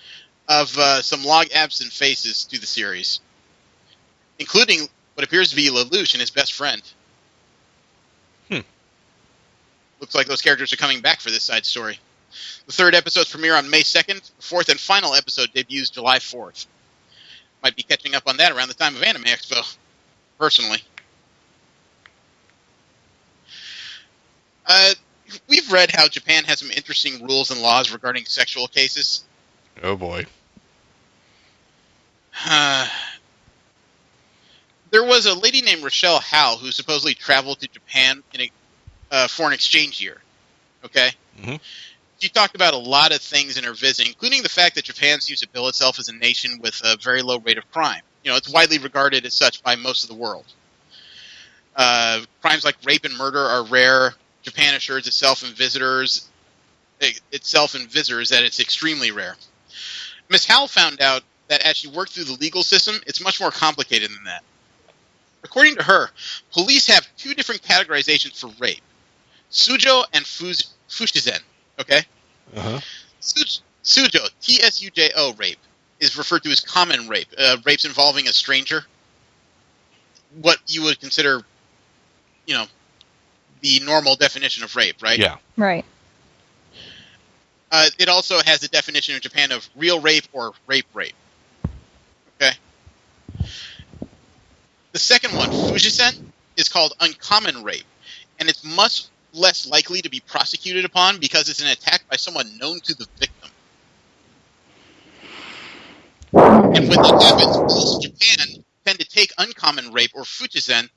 of some long-absent faces to the series, including what appears to be Lelouch and his best friend. Looks like those characters are coming back for this side story. The third episode's premiere on May 2nd. The fourth and final episode debuts July 4th. Might be catching up on that around the time of Anime Expo, personally. We've read how Japan has some interesting rules and laws regarding sexual cases. Oh boy. There was a lady named Rochelle Howe who supposedly traveled to Japan for an exchange year. Okay? Mm-hmm. She talked about a lot of things in her visit, including the fact that Japan seems to bill itself as a nation with a very low rate of crime. You know, it's widely regarded as such by most of the world. Crimes like rape and murder are rare. Japan assures itself and visitors that it's extremely rare. Ms. Howell found out that as she worked through the legal system, it's much more complicated than that. According to her, police have 2 different categorizations for rape: Sujo and Fushizen. Okay? Uh-huh. Sujo, Tsujo rape, is referred to as common rape. Rapes involving a stranger. What you would consider, you know, the normal definition of rape, right? Yeah. Right. It also has the definition in Japan of real rape or rape. Okay? The second one, Fujisen, is called uncommon rape, and it's much less likely to be prosecuted upon because it's an attack by someone known to the victim. And when that happens, police in Japan tend to take uncommon rape or Fujisen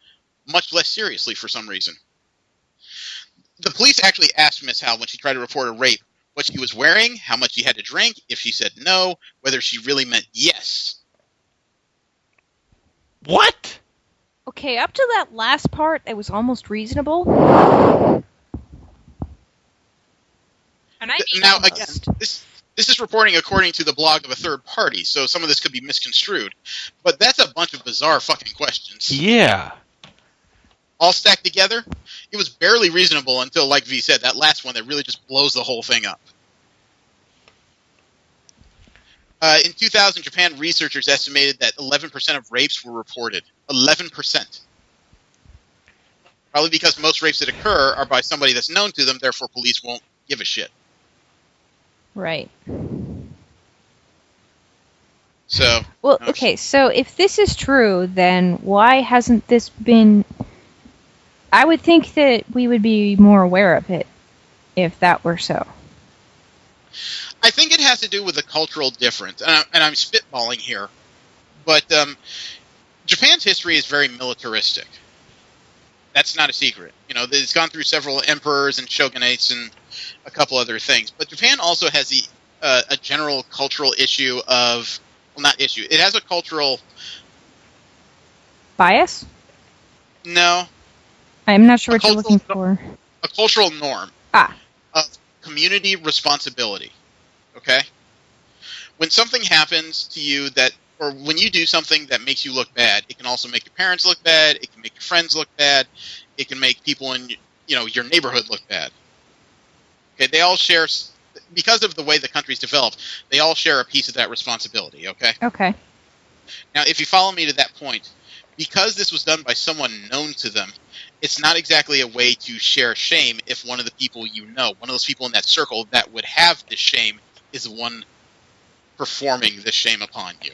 much less seriously for some reason. The police actually asked Miss Howe when she tried to report a rape what she was wearing, how much she had to drink, if she said no, whether she really meant yes. What? Okay, up to that last part, it was almost reasonable. And I mean Now, almost. again, this is reporting according to the blog of a third party, so some of this could be misconstrued. But that's a bunch of bizarre fucking questions. Yeah. All stacked together, it was barely reasonable until, like V said, that last one that really just blows the whole thing up. In 2000, Japan researchers estimated that 11% of rapes were reported. 11%. Probably because most rapes that occur are by somebody that's known to them, therefore police won't give a shit. Right. So. Well, okay, so if this is true, then why hasn't this been... I would think that we would be more aware of it if that were so. I think it has to do with the cultural difference, and I'm spitballing here, but Japan's history is very militaristic. That's not a secret. You know, it's gone through several emperors and shogunates and a couple other things. But Japan also has a general cultural issue of... Well, not issue. It has a cultural... Bias? No. I'm not sure what you're looking for. A cultural norm. Of community responsibility. Okay? When something happens to you that... Or when you do something that makes you look bad, it can also make your parents look bad, it can make your friends look bad, it can make people in your neighborhood look bad. Okay, they all share, because of the way the country's developed, they all share a piece of that responsibility, okay? Okay. Now, if you follow me to that point, because this was done by someone known to them, it's not exactly a way to share shame if one of the people you know, one of those people in that circle that would have this shame, is the one performing this shame upon you.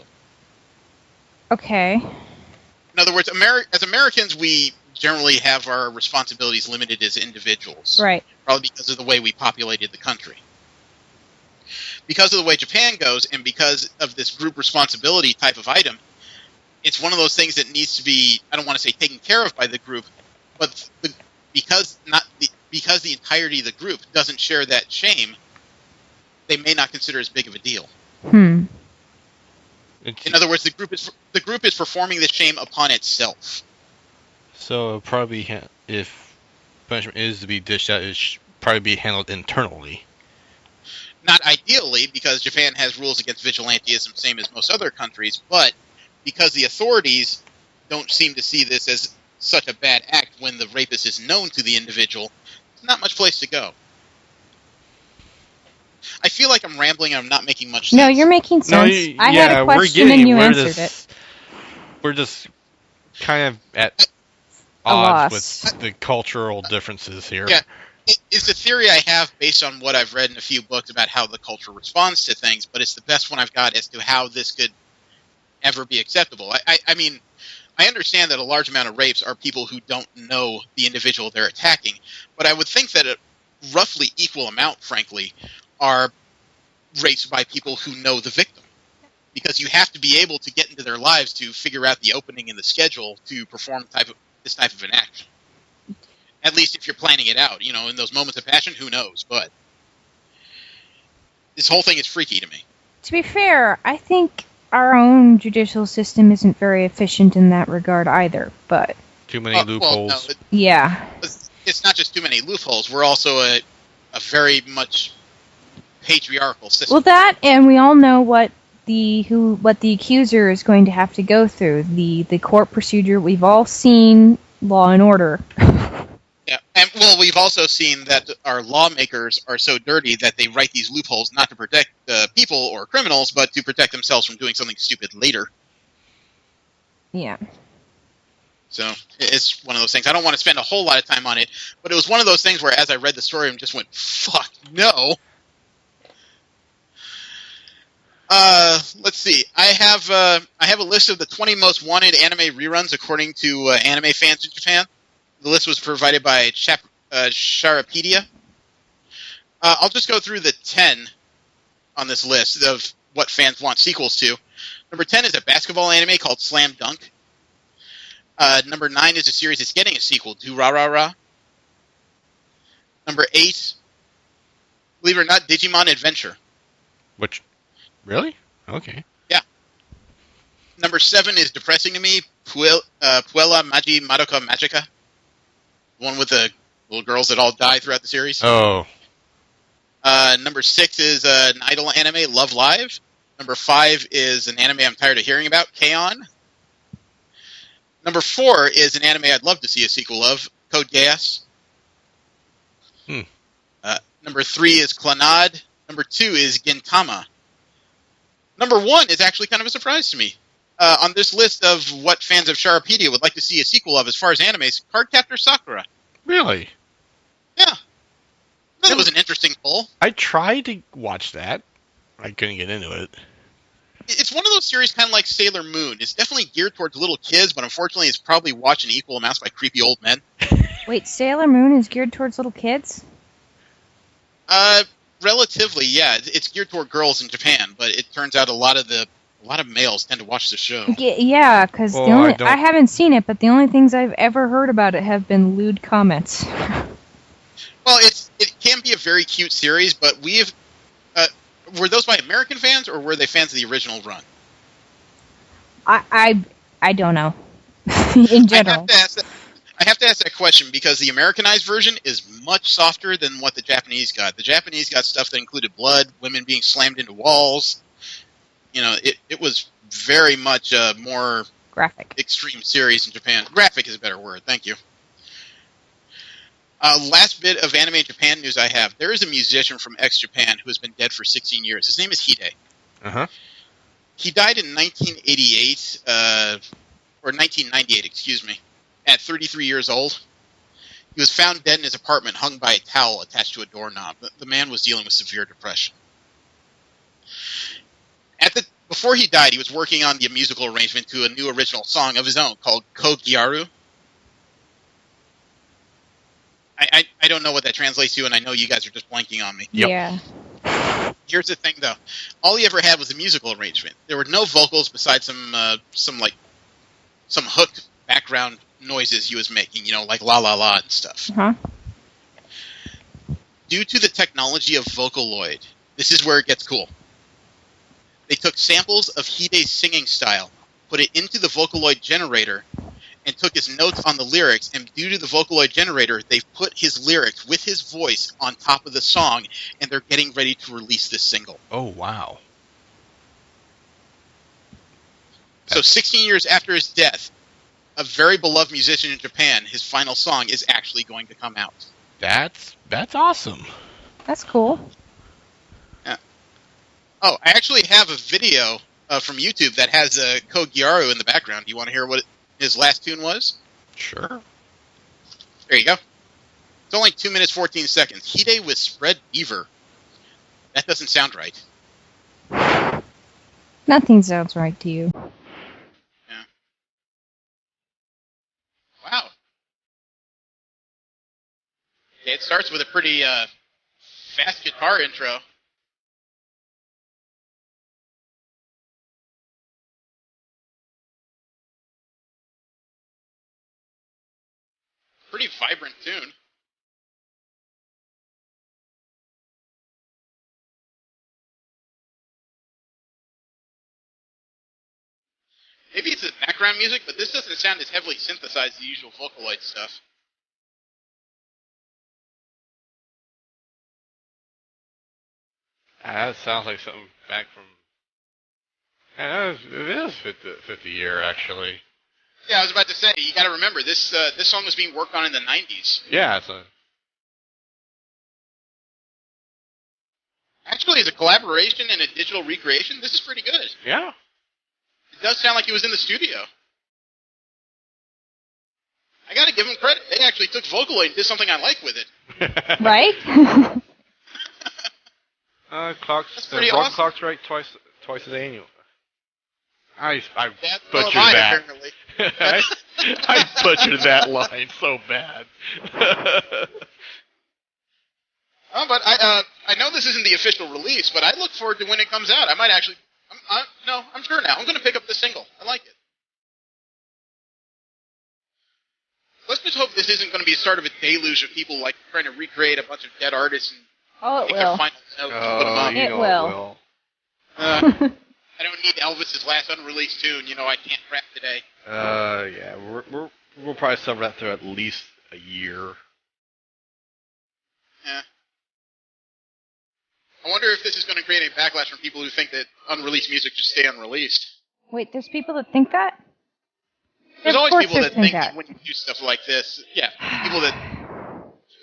Okay. In other words, as Americans, we generally have our responsibilities limited as individuals. Right. Probably because of the way we populated the country. Because of the way Japan goes, and because of this group responsibility type of item, it's one of those things that needs to be, I don't want to say taken care of by the group, but because the entirety of the group doesn't share that shame, they may not consider it as big of a deal. In other words, the group is performing this shame upon itself. So probably if punishment is to be dished out, it should probably be handled internally. Not ideally, because Japan has rules against vigilantism, same as most other countries, but because the authorities don't seem to see this as such a bad act when the rapist is known to the individual, there's not much place to go. I feel like I'm rambling and I'm not making much sense. No, you're making sense. I had a question and you answered it. We're just kind of at A odds loss. with the cultural differences here. Yeah, it's a theory I have based on what I've read in a few books about how the culture responds to things, but it's the best one I've got as to how this could ever be acceptable. I mean, I understand that a large amount of rapes are people who don't know the individual they're attacking, but I would think that a roughly equal amount, frankly, are rapes by people who know the victim. Because you have to be able to get into their lives to figure out the opening in the schedule to perform this type of an action. At least if you're planning it out. You know, in those moments of passion, who knows? But this whole thing is freaky to me. To be fair, I think our own judicial system isn't very efficient in that regard either, but... Too many loopholes. Well, no, yeah. It's not just too many loopholes. We're also a very much patriarchal system. Well, that, and we all know what the accuser is going to have to go through. The court procedure. We've all seen Law and Order. Yeah, and well, we've also seen that our lawmakers are so dirty that they write these loopholes not to protect people or criminals, but to protect themselves from doing something stupid later. Yeah. So it's one of those things. I don't want to spend a whole lot of time on it, but it was one of those things where, as I read the story, I just went, "Fuck no." Let's see. I have a list of the 20 most wanted anime reruns according to anime fans in Japan. The list was provided by Sharapedia. I'll just go through the 10 on this list of what fans want sequels to. Number 10 is a basketball anime called Slam Dunk. Number 9 is a series that's getting a sequel, to Ra Ra Ra. Number 8, believe it or not, Digimon Adventure. Which, really? Okay. Yeah. Number 7 is depressing to me, Puella Magi Madoka Magica. The one with the little girls that all die throughout the series. Oh. Number 6 is an idol anime, Love Live. Number 5 is an anime I'm tired of hearing about, K-On! Number 4 is an anime I'd love to see a sequel of, Code Geass. Number 3 is Clannad. Number 2 is Gintama. Number 1 is actually kind of a surprise to me. On this list of what fans of Sharapedia would like to see a sequel of as far as animes, Cardcaptor Sakura. Really? Yeah. That was an interesting poll. I tried to watch that. I couldn't get into it. It's one of those series kind of like Sailor Moon. It's definitely geared towards little kids, but unfortunately it's probably watched in equal amounts by creepy old men. Wait, Sailor Moon is geared towards little kids? Relatively, yeah. It's geared toward girls in Japan, but it turns out a lot of males tend to watch the show. Yeah, because I haven't seen it, but the only things I've ever heard about it have been lewd comments. Well, it can be a very cute series, but we've were those by American fans or were they fans of the original run? I don't know. In general. I have to ask that question because the Americanized version is much softer than what the Japanese got. The Japanese got stuff that included blood, women being slammed into walls. You know, it was very much a more graphic, extreme series in Japan. Graphic is a better word. Thank you. Last bit of anime Japan news I have. There is a musician from ex-Japan who has been dead for 16 years. His name is Hide. Uh-huh. He died in 1988, or 1998, excuse me, at 33 years old. He was found dead in his apartment, hung by a towel attached to a doorknob. The man was dealing with severe depression. Before he died, he was working on the musical arrangement to a new original song of his own called Ko-Gyaru. I don't know what that translates to, and I know you guys are just blanking on me. Yep. Yeah. Here's the thing, though. All he ever had was a musical arrangement. There were no vocals besides some hooked background noises he was making, you know, like la la la and stuff. Uh-huh. Due to the technology of Vocaloid, this is where it gets cool. They took samples of Hide's singing style, put it into the Vocaloid generator, and took his notes on the lyrics, and due to the Vocaloid generator, they've put his lyrics with his voice on top of the song, and they're getting ready to release this single. Oh, wow. So 16 years after his death, a very beloved musician in Japan, his final song is actually going to come out. That's awesome. That's cool. Yeah. Oh, I actually have a video from YouTube that has Ko-Gyaru in the background. Do you want to hear what his last tune was? Sure. There you go. It's only 2 minutes 14 seconds. Hide with Spread Beaver. That doesn't sound right. Nothing sounds right to you. Yeah. Wow. Okay, it starts with a pretty fast guitar intro. Pretty vibrant tune. Maybe it's the background music, but this doesn't sound as heavily synthesized as the usual Vocaloid stuff. That sounds like something back from... Yeah, it is 50 year, actually. Yeah, I was about to say, you gotta remember, this song was being worked on in the 90s. Yeah, it's a... Actually, as a collaboration and a digital recreation, this is pretty good. Yeah. It does sound like he was in the studio. I gotta give him credit. They actually took Vocaloid and did something I like with it. Right? Clocks. That's pretty wrong awesome. clocks right twice a day annual. I That's butchered mine, that. apparently. I butchered that line so bad. Oh, but I know this isn't the official release, but I look forward to when it comes out. I might actually... I'm sure now. I'm going to pick up the single. I like it. Let's just hope this isn't going to be the start of a deluge of people like trying to recreate a bunch of dead artists and Oh, it take their will. final notes and put them on. It will. I don't need Elvis's last unreleased tune. You know, I can't rap today. Yeah, we'll probably suffer that through at least a year. Yeah. I wonder if this is going to create a backlash from people who think that unreleased music should stay unreleased. Wait, there's people that think that? There's Of always course people there's that think that. that when you do stuff like this, yeah, people that...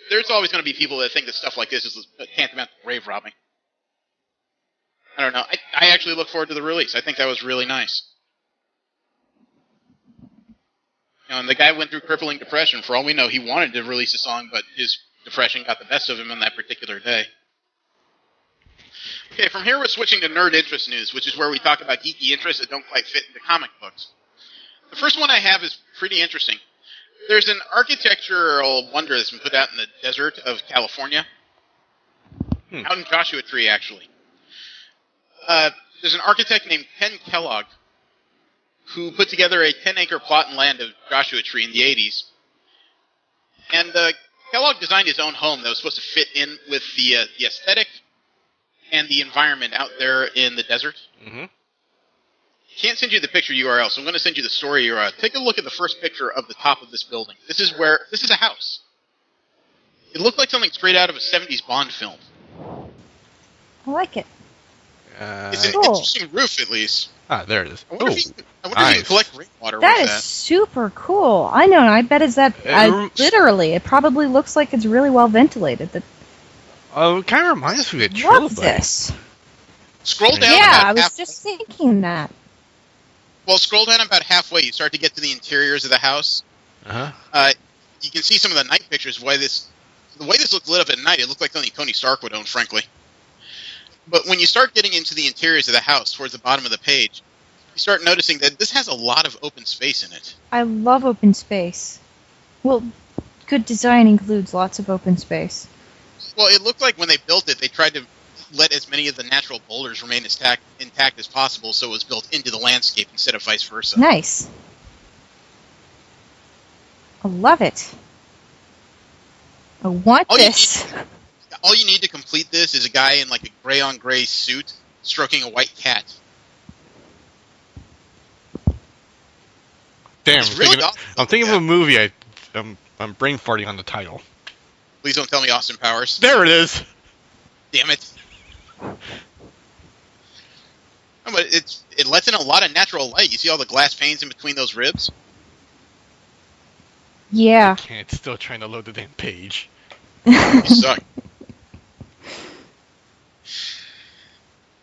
There's always going to be people that think that stuff like this is tantamount to grave robbing. I don't know. I actually look forward to the release. I think that was really nice. And the guy went through crippling depression. For all we know, he wanted to release a song, but his depression got the best of him on that particular day. Okay, from here we're switching to nerd interest news, which is where we talk about geeky interests that don't quite fit into comic books. The first one I have is pretty interesting. There's an architectural wonder that's been put out in the desert of California. Out in Joshua Tree, actually. There's an architect named Ken Kellogg who put together a 10-acre plot and land of Joshua Tree in the 80s. And Kellogg designed his own home that was supposed to fit in with the aesthetic and the environment out there in the desert. Mm-hmm. Can't send you the picture URL, so I'm going to send you the story URL. Take a look at the first picture of the top of this building. This is a house. It looked like something straight out of a 70s Bond film. I like it. It's an Cool. interesting roof, at least. There it is. I wonder if you Nice. can collect rainwater That with is that. super cool. I know. I bet literally, it probably looks like it's really well ventilated. It kind of reminds me of a Love Trilobite. this. Scroll down Yeah, I about was half. just thinking that. Well, scroll down about halfway. You start to get to the interiors of the house. Uh-huh. You can see some of the night pictures. The way this looked lit up at night, it looked like something Tony Stark would own, frankly. But when you start getting into the interiors of the house, towards the bottom of the page, you start noticing that this has a lot of open space in it. I love open space. Well, good design includes lots of open space. Well, it looked like when they built it, they tried to let as many of the natural boulders remain intact as possible, so it was built into the landscape instead of vice versa. Nice. I love it. I want this. All you need to complete this is a guy in like a gray-on-gray suit stroking a white cat. Damn, It's really awesome. I'm thinking of a movie. I'm brain farting on the title. Please don't tell me Austin Powers. There it is. Damn it. No, but it lets in a lot of natural light. You see all the glass panes in between those ribs? Yeah. Can't. Still trying to load the damn page. You suck.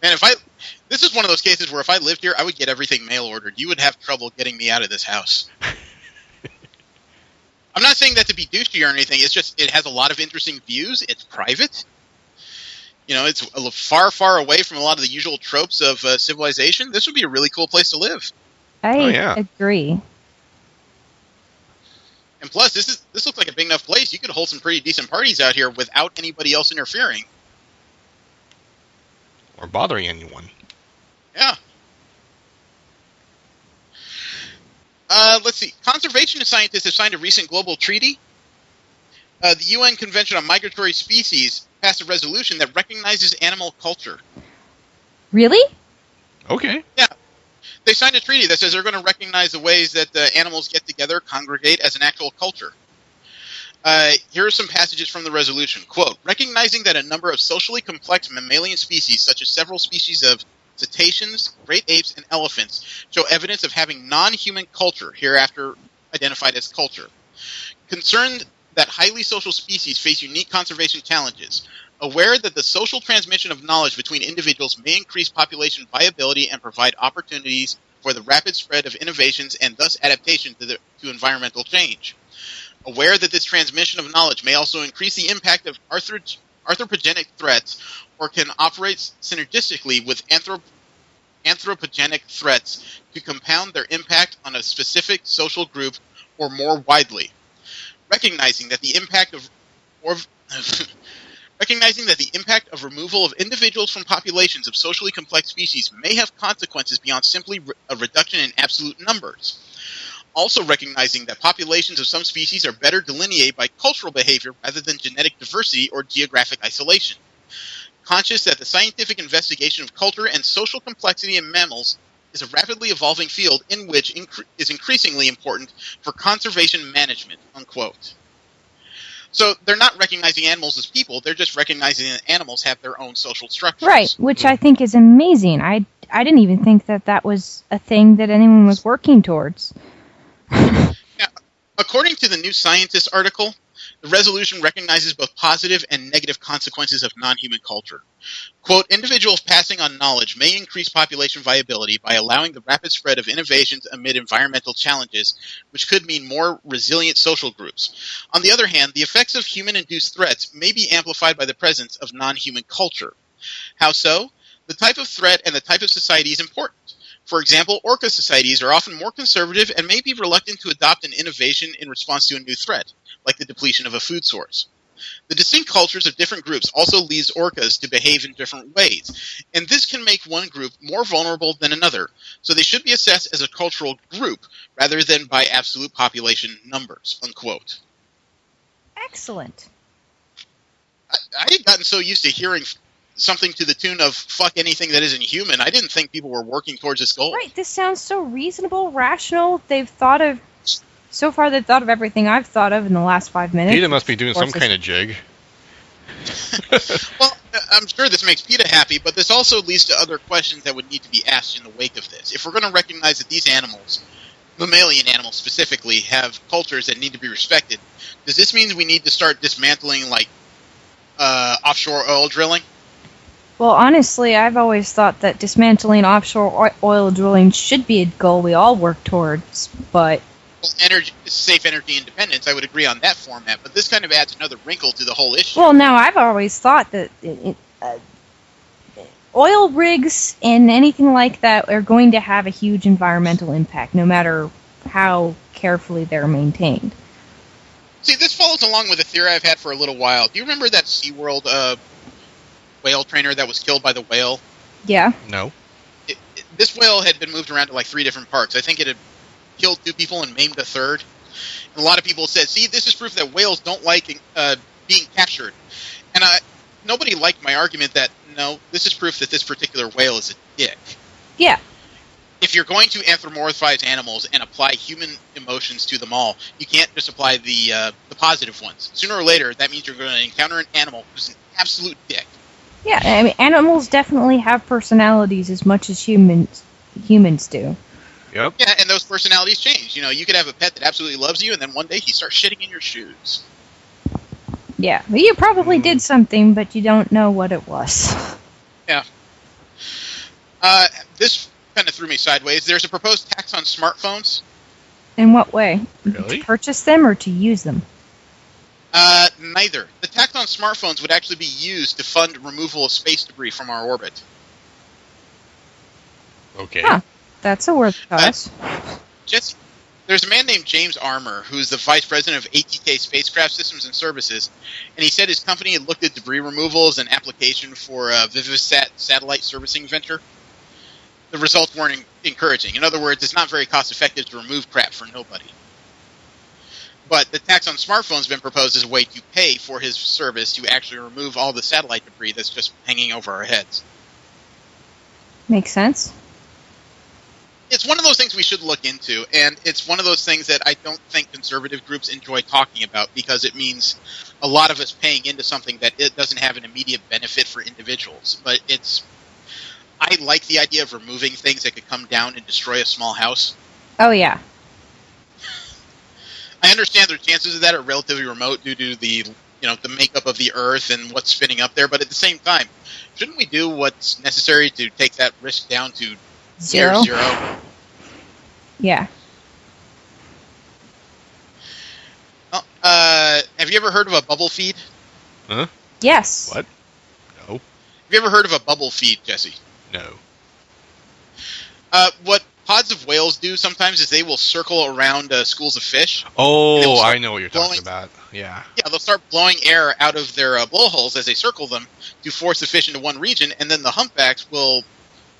Man, this is one of those cases where if I lived here, I would get everything mail ordered. You would have trouble getting me out of this house. I'm not saying that to be douchey or anything. It's just it has a lot of interesting views. It's private. You know, it's far, far away from a lot of the usual tropes of civilization. This would be a really cool place to live. I agree. And plus, this looks like a big enough place. You could hold some pretty decent parties out here without anybody else interfering. Or bothering anyone. Yeah. Let's see. Conservation scientists have signed a recent global treaty. The UN Convention on Migratory Species passed a resolution that recognizes animal culture. Really? Okay. Yeah. They signed a treaty that says they're going to recognize the ways that the animals get together, congregate as an actual culture. Here are some passages from the resolution. Quote, recognizing that a number of socially complex mammalian species, such as several species of cetaceans, great apes, and elephants, show evidence of having non-human culture, hereafter identified as culture. Concerned that highly social species face unique conservation challenges. Aware that the social transmission of knowledge between individuals may increase population viability and provide opportunities for the rapid spread of innovations and thus adaptation to environmental change. Aware that this transmission of knowledge may also increase the impact of anthropogenic threats or can operate synergistically with anthropogenic threats to compound their impact on a specific social group or more widely. Recognizing that the impact of removal of individuals from populations of socially complex species may have consequences beyond simply a reduction in absolute numbers. Also recognizing that populations of some species are better delineated by cultural behavior rather than genetic diversity or geographic isolation. Conscious that the scientific investigation of culture and social complexity in mammals is a rapidly evolving field in which is increasingly important for conservation management, unquote. So they're not recognizing animals as people, they're just recognizing that animals have their own social structures. Right, which I think is amazing. I didn't even think that was a thing that anyone was working towards. Now, according to the New Scientist article, the resolution recognizes both positive and negative consequences of non-human culture. Quote, individuals passing on knowledge may increase population viability by allowing the rapid spread of innovations amid environmental challenges, which could mean more resilient social groups. On the other hand, the effects of human-induced threats may be amplified by the presence of non-human culture. How so? The type of threat and the type of society is important. For example, orca societies are often more conservative and may be reluctant to adopt an innovation in response to a new threat, like the depletion of a food source. The distinct cultures of different groups also leads orcas to behave in different ways, and this can make one group more vulnerable than another, so they should be assessed as a cultural group rather than by absolute population numbers, unquote. Excellent. I had gotten so used to hearing something to the tune of fuck anything that isn't human, I didn't think people were working towards this goal. Right, this sounds so reasonable, rational. So far they've thought of everything I've thought of in the last 5 minutes. Peter must be doing some kind of jig. Well, I'm sure this makes PETA happy, but this also leads to other questions that would need to be asked in the wake of this. If we're going to recognize that these animals, mammalian animals specifically, have cultures that need to be respected, does this mean we need to start dismantling, like, offshore oil drilling? Well, honestly, I've always thought that dismantling offshore oil drilling should be a goal we all work towards, but... Well, safe energy independence, I would agree on that format, but this kind of adds another wrinkle to the whole issue. Well, now, I've always thought that oil rigs and anything like that are going to have a huge environmental impact, no matter how carefully they're maintained. See, this follows along with a theory I've had for a little while. Do you remember that SeaWorld whale trainer that was killed by the whale? Yeah. No. This whale had been moved around to like 3 different parks. I think it had killed 2 people and maimed a third. And a lot of people said, see, this is proof that whales don't like being captured. And nobody liked my argument that, no, this is proof that this particular whale is a dick. Yeah. If you're going to anthropomorphize animals and apply human emotions to them all, you can't just apply the positive ones. Sooner or later, that means you're going to encounter an animal who's an absolute dick. Yeah, I mean, animals definitely have personalities as much as humans do. Yep. Yeah, and those personalities change. You know, you could have a pet that absolutely loves you, and then one day he starts shitting in your shoes. Yeah, well, you probably did something, but you don't know what it was. Yeah. This kind of threw me sideways. There's a proposed tax on smartphones. In what way? Really? To purchase them or to use them? Neither. The tax on smartphones would actually be used to fund removal of space debris from our orbit. Okay. Huh. That's a worth cause. Jesse, there's a man named James Armour, who's the vice president of ATK Spacecraft Systems and Services, and he said his company had looked at debris removal as an application for a Vivisat satellite servicing venture. The results weren't encouraging. In other words, it's not very cost-effective to remove crap for nobody. But the tax on smartphones has been proposed as a way to pay for his service to actually remove all the satellite debris that's just hanging over our heads. Makes sense. It's one of those things we should look into, and it's one of those things that I don't think conservative groups enjoy talking about because it means a lot of us paying into something that it doesn't have an immediate benefit for individuals. But I like the idea of removing things that could come down and destroy a small house. Oh, yeah. I understand the chances of that are relatively remote due to the makeup of the Earth and what's spinning up there, but at the same time, shouldn't we do what's necessary to take that risk down to Zero? near zero? Yeah. Well, have you ever heard of a bubble feed? Huh? Yes. What? No. Have you ever heard of a bubble feed, Jesse? No. What pods of whales do sometimes is they will circle around schools of fish. Oh, I know what you're talking about. Yeah. Yeah, they'll start blowing air out of their blowholes as they circle them to force the fish into one region, and then the humpbacks will,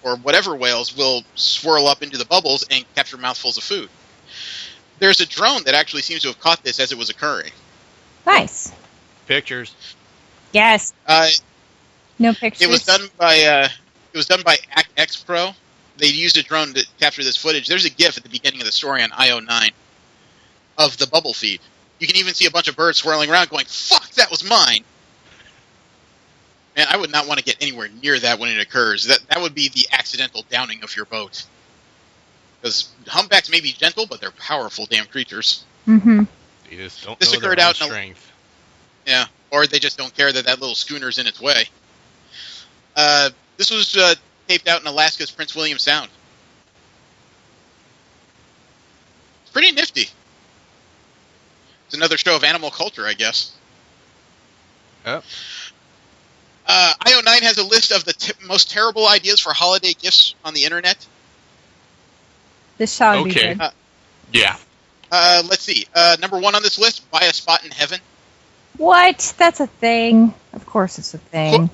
or whatever whales, will swirl up into the bubbles and capture mouthfuls of food. There's a drone that actually seems to have caught this as it was occurring. Nice. Pictures. Yes. No pictures. It was done by X Pro. They used a drone to capture this footage. There's a GIF at the beginning of the story on IO9 of the bubble feed. You can even see a bunch of birds swirling around going, fuck, that was mine. Man, I would not want to get anywhere near that when it occurs. That would be the accidental downing of your boat. Because humpbacks may be gentle, but they're powerful damn creatures. Mm-hmm. They just don't This know occurred their own out in strength. Yeah, or they just don't care that little schooner's in its way. This was taped out in Alaska's Prince William Sound. It's pretty nifty. It's another show of animal culture, I guess. Yep. IO9 has a list of the most terrible ideas for holiday gifts on the internet. This shall be Okay. good. Yeah. Let's see. Number 1 on this list, buy a spot in heaven. What? That's a thing. Of course it's a thing.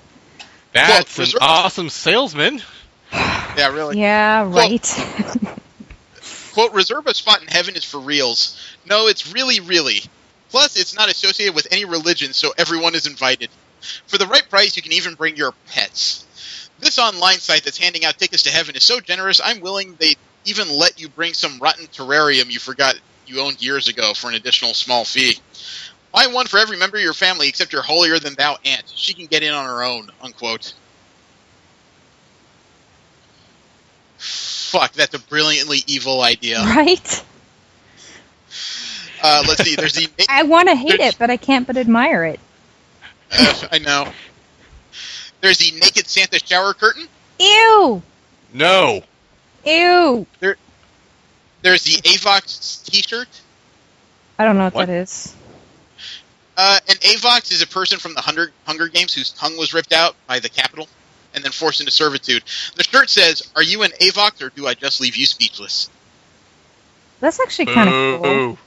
That's Quote, an awesome salesman. Yeah, really. Yeah, right. Quote, reserve a spot in heaven is for reals. No, it's really, really. Plus, it's not associated with any religion, so everyone is invited. For the right price, you can even bring your pets. This online site that's handing out tickets to heaven is so generous, I'm willing they even let you bring some rotten terrarium you forgot you owned years ago for an additional small fee. Buy one for every member of your family except your holier-than-thou aunt. She can get in on her own, unquote. Fuck, that's a brilliantly evil idea. Right? Let's see, there's the... I want to hate it, but I can't but admire it. I know. There's the naked Santa shower curtain. Ew! No. Ew! There's the Avox t-shirt. I don't know what What? that is. An Avox is a person from the Hunger Games whose tongue was ripped out by the Capitol and then forced into servitude. The shirt says, "Are you an Avox or do I just leave you speechless?" That's actually kind of cool. Boo.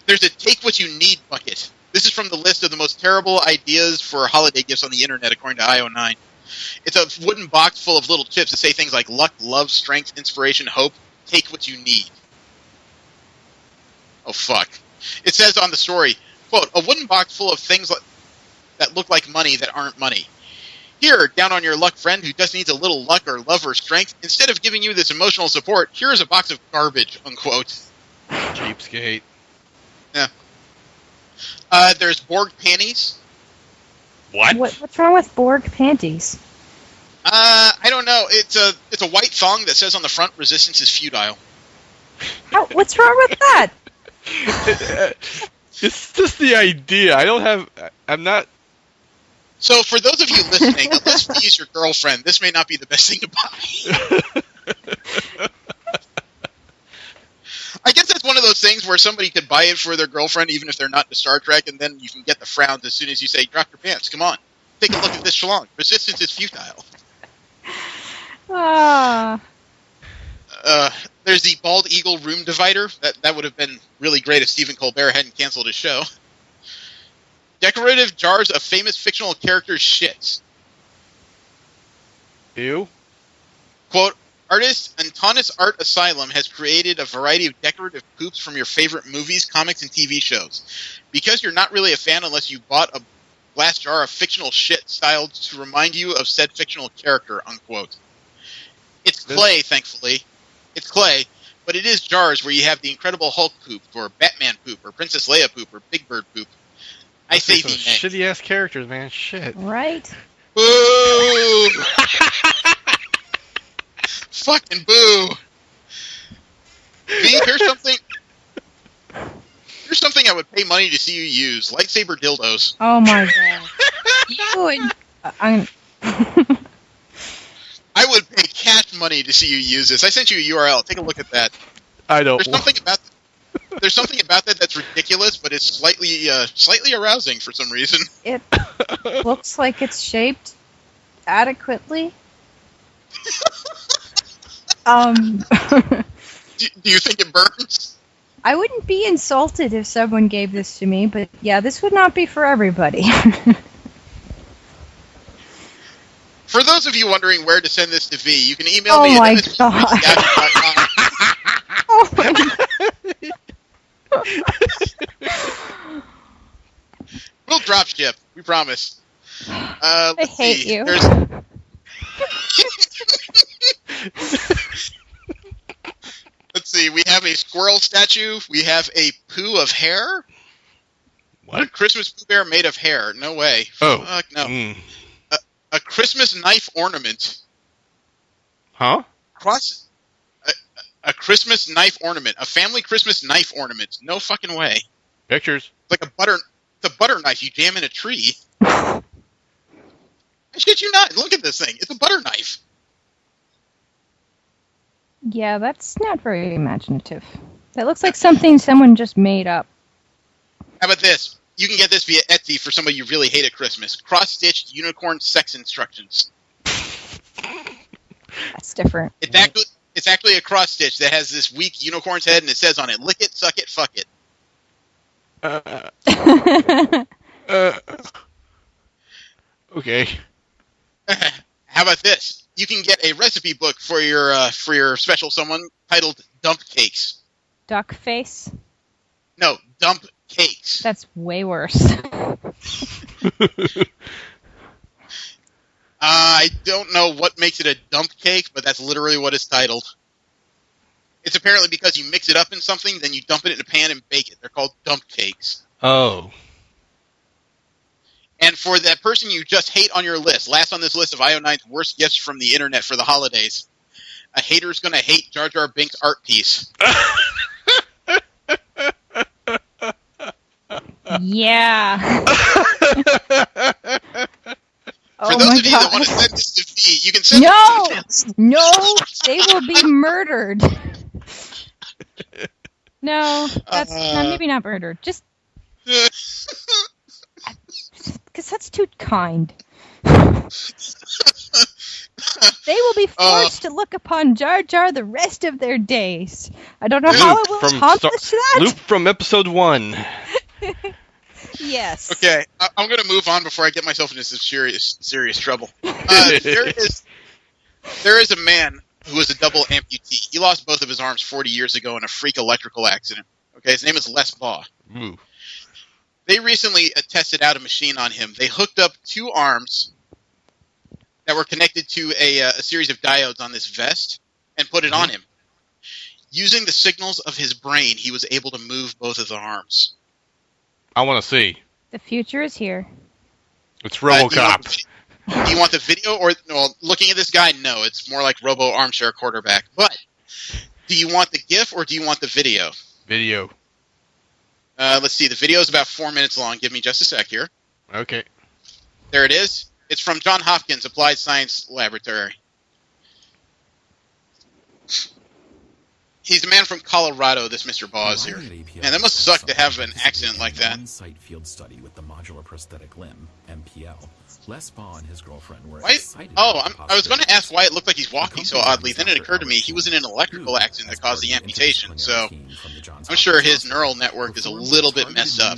There's a take what you need bucket. This is from the list of the most terrible ideas for holiday gifts on the internet, according to IO9. It's a wooden box full of little chips that say things like luck, love, strength, inspiration, hope. Take what you need. Oh, fuck. It says on the story, quote, a wooden box full of things that look like money that aren't money. Here, down on your luck friend who just needs a little luck or love or strength, instead of giving you this emotional support, here is a box of garbage, unquote. Cheapskate. Yeah. There's Borg panties. What? What's wrong with Borg panties? I don't know. It's a white thong that says on the front, resistance is futile. What's wrong with that? It's just the idea. I'm not. So for those of you listening, unless you use your girlfriend, this may not be the best thing to buy. I guess that's one of those things where somebody could buy it for their girlfriend, even if they're not into Star Trek, and then you can get the frowns as soon as you say, drop your pants, come on. Take a look at this schlong. Resistance is futile. Ah. There's the bald eagle room divider. That would have been really great if Stephen Colbert hadn't canceled his show. Decorative jars of famous fictional characters' shits. Ew. Quote, artist Antonis Art Asylum has created a variety of decorative poops from your favorite movies, comics, and TV shows. Because you're not really a fan unless you bought a glass jar of fictional shit styled to remind you of said fictional character, unquote. It's clay, thankfully. It's clay, but it is jars where you have the Incredible Hulk poop, or Batman poop, or Princess Leia poop, or Big Bird poop. I say some the shitty ass characters, man. Shit. Right? Boo! Fucking boo! V, here's something. Here's something I would pay money to see you use: lightsaber dildos. Oh my god. You would- I would pay cash money to see you use this. I sent you a URL. Take a look at that. I don't. There's something about that that's ridiculous, but it's slightly arousing for some reason. It looks like it's shaped adequately. Do you think it burns? I wouldn't be insulted if someone gave this to me, but yeah, this would not be for everybody. For those of you wondering where to send this to V, you can email me my at god. Oh my god. We'll drop ship. We promise. I hate you. Let's see. We have a squirrel statue. We have a poo of hair. What? A Christmas Pooh Bear made of hair. No way. Oh. Fuck no. Mm. A Christmas knife ornament. Huh? A Christmas knife ornament. A family Christmas knife ornament. No fucking way. Pictures. It's like it's a butter knife you jam in a tree. I shit you not. Look at this thing. It's a butter knife. Yeah, that's not very imaginative. That looks like something someone just made up. How about this? You can get this via Etsy for somebody you really hate at Christmas. Cross-stitched unicorn sex instructions. That's different. It's actually a cross-stitch that has this weak unicorn's head, and it says on it, lick it, suck it, fuck it. Okay. How about this? You can get a recipe book for your special someone titled Dump Cakes. Duck face? No, Dump Cakes. That's way worse. I don't know what makes it a dump cake, but that's literally what it's titled. It's apparently because you mix it up in something, then you dump it in a pan and bake it. They're called dump cakes. Oh. And for that person you just hate on your list, last on this list of IO9's worst gifts from the internet for the holidays, a hater's gonna hate Jar Jar Binks' art piece. Yeah. For those of you that want to send this to me, you can send it to No, they will be murdered. No, that's maybe not murdered. Just because that's too kind. They will be forced to look upon Jar Jar the rest of their days. I don't know how it will accomplish that. Loop from episode 1. Yes. Okay, I'm going to move on before I get myself into some serious trouble. There is a man who is a double amputee. He lost both of his arms 40 years ago in a freak electrical accident. Okay, his name is Les Baugh. Ooh. They recently tested out a machine on him. They hooked up 2 arms that were connected to a series of diodes on this vest and put it on him. Using the signals of his brain, he was able to move both of the arms. I want to see. The future is here. It's RoboCop. Do you want the video or looking at this guy? No, it's more like Robo Armchair Quarterback. But do you want the GIF or do you want the video? Video. Let's see. The video is about 4 minutes long. Give me just a sec here. Okay. There it is. It's from John Hopkins Applied Science Laboratory. He's a man from Colorado, this Mr. Baugh is here. Man, that must suck to have an accident like that. On-site field study with the modular prosthetic limb, MPL. Les Baugh and his girlfriend were Why? excited. Oh, I was going to ask why it looked like he's walking so oddly. Then it occurred to me he was in an electrical accident that caused the amputation. So I'm sure his neural network is a little bit messed up.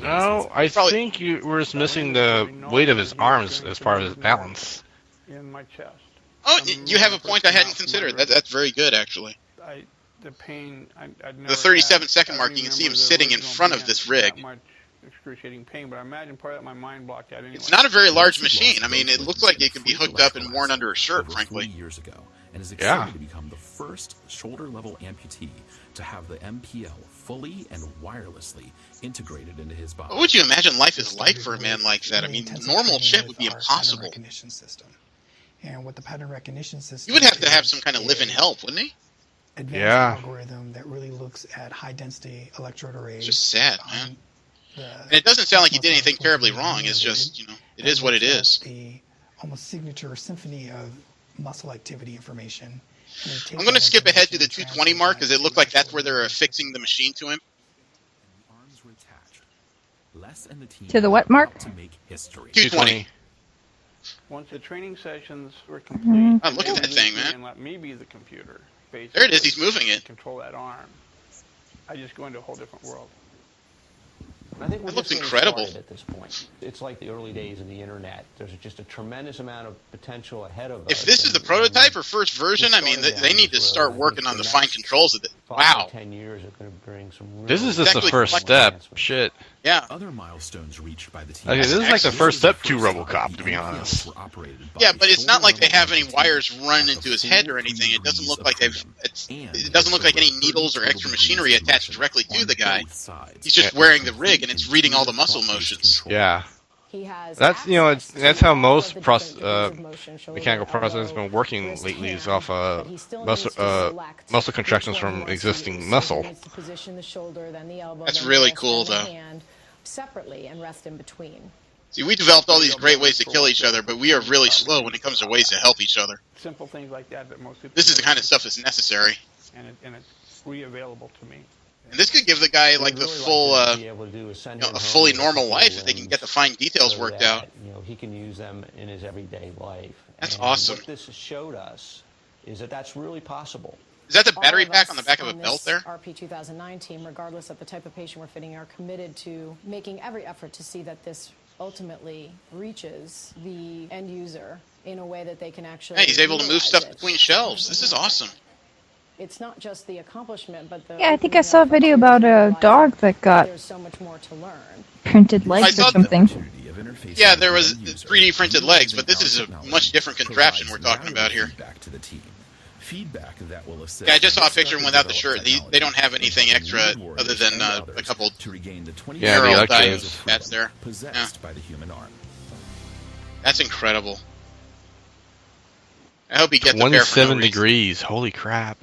No, I think you were just missing the weight of his arms as part of his balance. In my chest. Oh, you have a point I hadn't considered. That's very good, actually. The pain. The 37-second mark, you can see him sitting in front of this rig. Excruciating pain, but I imagine part of my mind blocked out anyway. It's not a very large machine. I mean, it looks like it can be hooked up and worn under a shirt, frankly. Years ago, and is excited to become the first shoulder-level amputee to have the MPL fully and wirelessly integrated into his body. What would you imagine life is like for a man like that? I mean, normal shit would be impossible. And with the pattern recognition system, You would have to have some kind of live-in help, wouldn't he? Advanced algorithm that really looks at high-density electrode arrays. It's just sad, man. And it doesn't sound like he did anything terribly wrong. It's just, it is what it is. The almost signature symphony of muscle activity information. I'm going to skip ahead to the 220 mark because it looked like that's where they're affixing the machine to him. To the what mark? 220. Once the training sessions were complete, Oh, look at that thing, man. And let me be the computer. There it is. He's moving it. Control that arm. I just go into a whole different world. I think we're It looks just incredible. at this point. It's like the early days of the internet. There's just a tremendous amount of potential ahead of us. If this is the prototype or first version, I mean, they need to start working on the fine controls of it. Wow. 10 years are going to bring some. This is just the first step. Shit. Yeah. Other milestones reached by the team. Okay, this is like the first step to RoboCop, to be honest. Yeah, but it's not like they have any wires running into his head or anything. It doesn't look like it doesn't look like any needles or extra machinery attached directly to the guy. He's just wearing the rig and it's reading all the muscle motions. Yeah. He has That's access that's to how all most of the different degrees of motion, shoulder, mechanical processes elbow, have been working wrist, lately. Is hand, off but he still needs to select muscle which contractions one he from wants to existing use. So muscle. he needs to position the shoulder, then the elbow, That's then really the wrist, cool, and the though. hand separately and rest in between. See, we developed all these great ways to kill each other, but we are really slow when it comes to ways to help each other. Simple things like that that most people. This is the kind of stuff that's necessary. And it's free available to me. And this could give the guy like the full, a fully normal life if they can get the fine details worked out. He can use them in his everyday life. That's awesome. What this showed us is that that's really possible. Is that the battery pack on the back of a belt there? RP 2009 team, regardless of the type of patient we're fitting, are committed to making every effort to see that this ultimately reaches the end user in a way that they can actually. Hey, he's able to move stuff between shelves. This is awesome. It's not just the accomplishment, but the. Yeah, I think I saw a video about a dog that got There's so much more to learn. printed legs or something. Yeah, there was 3D printed legs, but this is a much different contraption we're talking about here. Feedback that will assist. Yeah, I just saw a picture without the shirt. They don't have anything extra other than a couple neural diodes that's there. Possessed by the human arm. That's incredible. I hope he gets 27 degrees. Holy crap.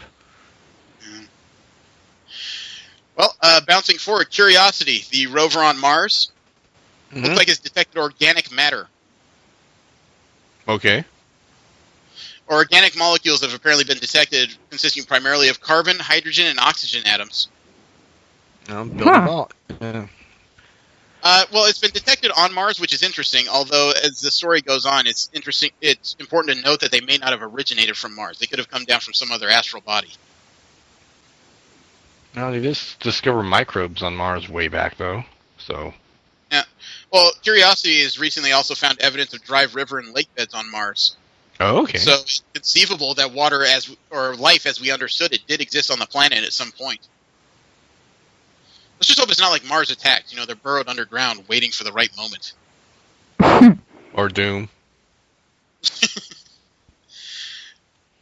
Well, bouncing forward, Curiosity, the rover on Mars, looks like it's detected organic matter. Okay. Organic molecules have apparently been detected consisting primarily of carbon, hydrogen, and oxygen atoms. Yeah. Well, it's been detected on Mars, which is interesting, although as the story goes on, it's important to note that they may not have originated from Mars. They could have come down from some other astral body. No, they just discovered microbes on Mars way back, though. So. Yeah. Well, Curiosity has recently also found evidence of dry river and lake beds on Mars. Oh, okay. So it's conceivable that water or life as we understood it did exist on the planet at some point. Let's just hope it's not like Mars attacked. They're burrowed underground waiting for the right moment. Or Doom.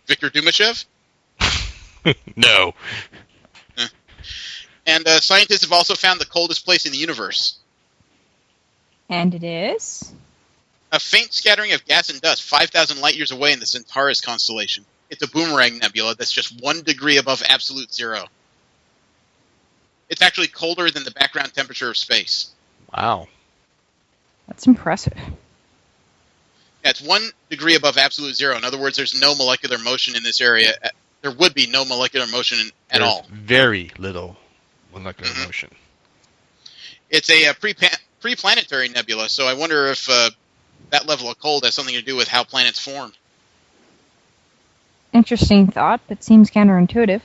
Victor Dumashev? No. And scientists have also found the coldest place in the universe. And it is? A faint scattering of gas and dust 5,000 light years away in the Centaurus constellation. It's a boomerang nebula that's just 1 degree above absolute zero. It's actually colder than the background temperature of space. Wow. That's impressive. Yeah, it's 1 degree above absolute zero. In other words, there's no molecular motion in this area. There would be no molecular motion at all. Very little molecular motion. It's a pre-planetary nebula, so I wonder if that level of cold has something to do with how planets formed. Interesting thought, but seems counterintuitive.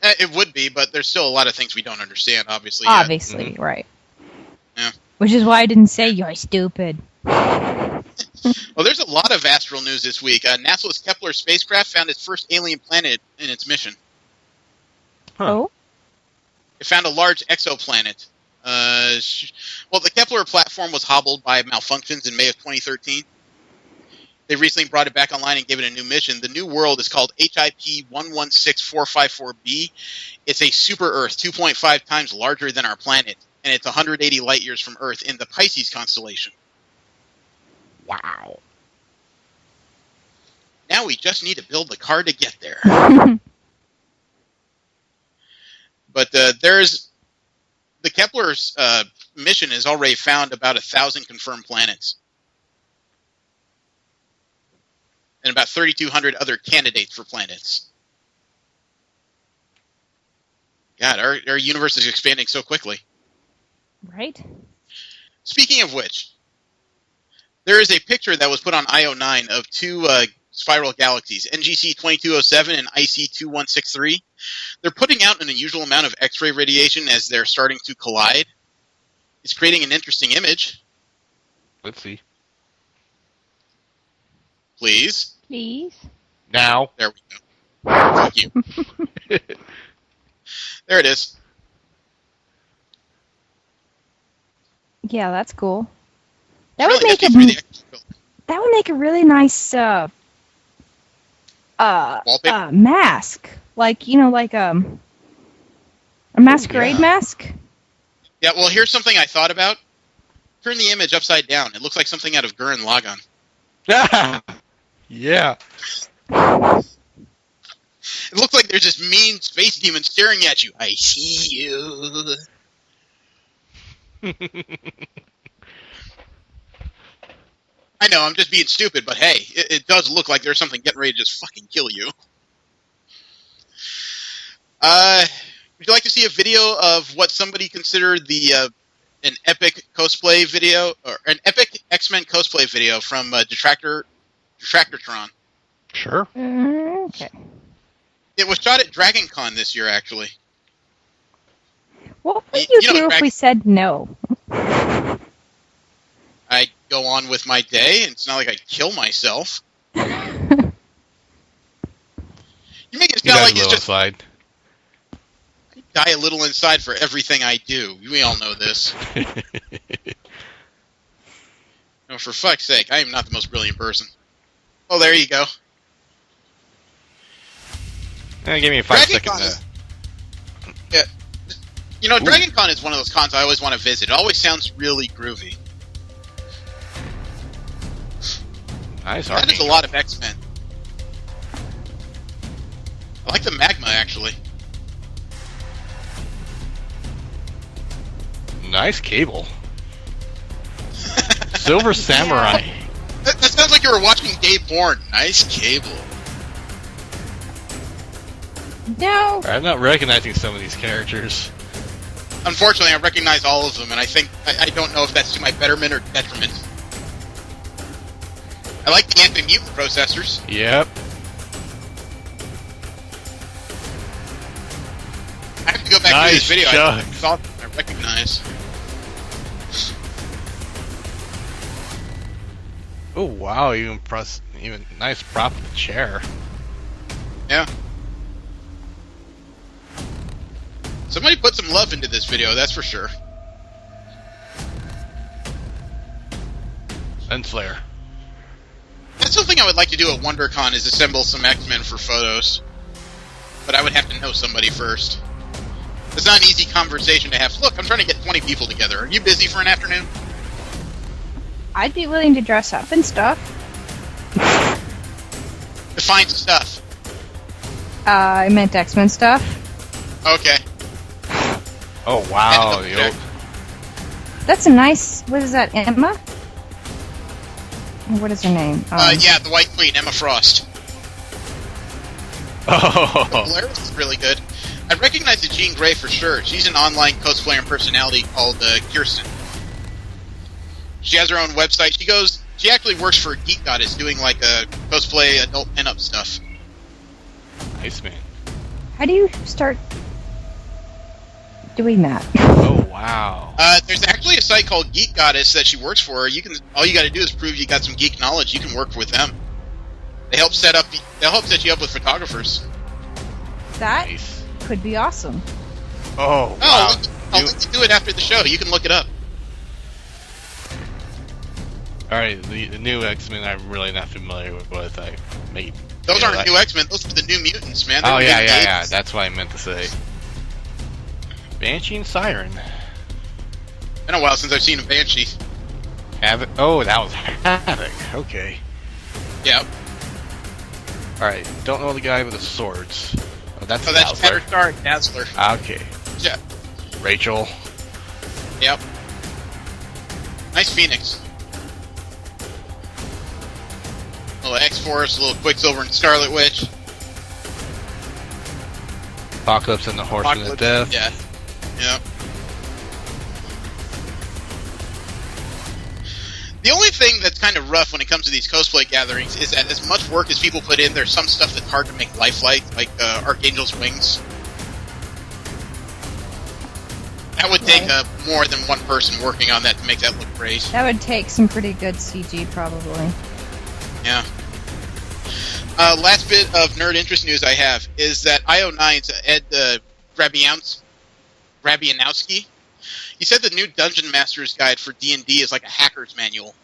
It would be, but there's still a lot of things we don't understand, obviously. Obviously, right. Yeah. Which is why I didn't say you're stupid. Well, there's a lot of astral news this week. NASA's Kepler spacecraft found its first alien planet in its mission. Oh? It found a large exoplanet. Well, the Kepler platform was hobbled by malfunctions in May of 2013. They recently brought it back online and gave it a new mission. The new world is called HIP 116454b. It's a super Earth, 2.5 times larger than our planet, and it's 180 light years from Earth in the Pisces constellation. Wow. Now we just need to build the car to get there. But there's the Kepler's mission has already found about 1,000 confirmed planets. And about 3,200 other candidates for planets. God, our universe is expanding so quickly. Right. Speaking of which, there is a picture that was put on IO9 of two spiral galaxies, NGC 2207 and IC 2163. They're putting out an unusual amount of X-ray radiation as they're starting to collide. It's creating an interesting image. Let's see. Please. Now. There we go. Thank you. There it is. Yeah, that's cool. That would make a really nice mask. Like, like a masquerade mask. Yeah, well, here's something I thought about. turn the image upside down. It looks like something out of Gurren Lagann. Yeah. It looks like there's this mean space demon staring at you. I see you. I know, I'm just being stupid, but hey, it does look like there's something getting ready to just fucking kill you. Would you like to see a video of what somebody considered an epic cosplay video, or an epic X-Men cosplay video from Detractortron? Sure. Okay. It was shot at Dragon Con this year, actually. What would you do if Dragon- we said no? I go on with my day, and it's not like I kill myself. You make it sound like it's just... Inside. I die a little inside for everything I do. We all know this. No, for fuck's sake, I am not the most brilliant person. Oh, there you go. Give me a 5 second. Yeah. You know, Dragon Con is one of those cons I always want to visit. It always sounds really groovy. Nice. That is a lot of X-Men. I like the magma, actually. Nice cable. Silver Samurai. That sounds like you were watching gay porn. Nice cable. No. I'm not recognizing some of these characters. Unfortunately, I recognize all of them, and I think I don't know if that's to my betterment or detriment. I like the anti-mutant processors. Yep. I have to go back to this video. I thought I recognize. Oh wow, even nice prop of the chair. Yeah. Somebody put some love into this video, that's for sure. Sunslayer. That's something I would like to do at WonderCon, is assemble some X-Men for photos. But I would have to know somebody first. It's not an easy conversation to have. Look, I'm trying to get 20 people together. Are you busy for an afternoon? I'd be willing to dress up and stuff. Define stuff. I meant X-Men stuff. Okay. Oh wow, That's a nice. What is that, Emma? What is her name? Yeah, the White Queen, Emma Frost. Oh. Polaris is really good. I recognize the Jean Grey for sure. She's an online cosplayer and personality called Kirsten. She has her own website. She actually works for Geek Goddess doing like cosplay adult pinup stuff. Nice, man. How do you start doing that? Oh wow. There's actually a site called Geek Goddess that she works for. All you got to do is prove you got some geek knowledge. You can work with them. They'll help set you up with photographers. That could be awesome. Oh wow. I'll let you do it after the show. You can look it up. Alright, the new X-Men I'm really not familiar with. Those aren't new X-Men. Those are the New Mutants, man. Oh yeah. That's what I meant to say. Banshee and Siren. Been a while since I've seen a Banshee. Havoc. Oh, that was Havoc. Okay. Yep. Alright, don't know the guy with the swords. That's Dazzler. Battlestar Dazzler. Okay. Yeah. Rachel. Yep. Nice Phoenix. A little X-Force, a little Quicksilver and Scarlet Witch. Apocalypse and the Horseman of Death. Yeah. Yep. The only thing that's kind of rough when it comes to these cosplay gatherings is that as much work as people put in, there's some stuff that's hard to make lifelike, like Archangel's wings. That would take more than one person working on that to make that look great. That would take some pretty good CG, probably. Yeah. Last bit of nerd interest news I have is that IO9's Ed Grabianowski. He said the new Dungeon Master's Guide for D&D is like a hacker's manual.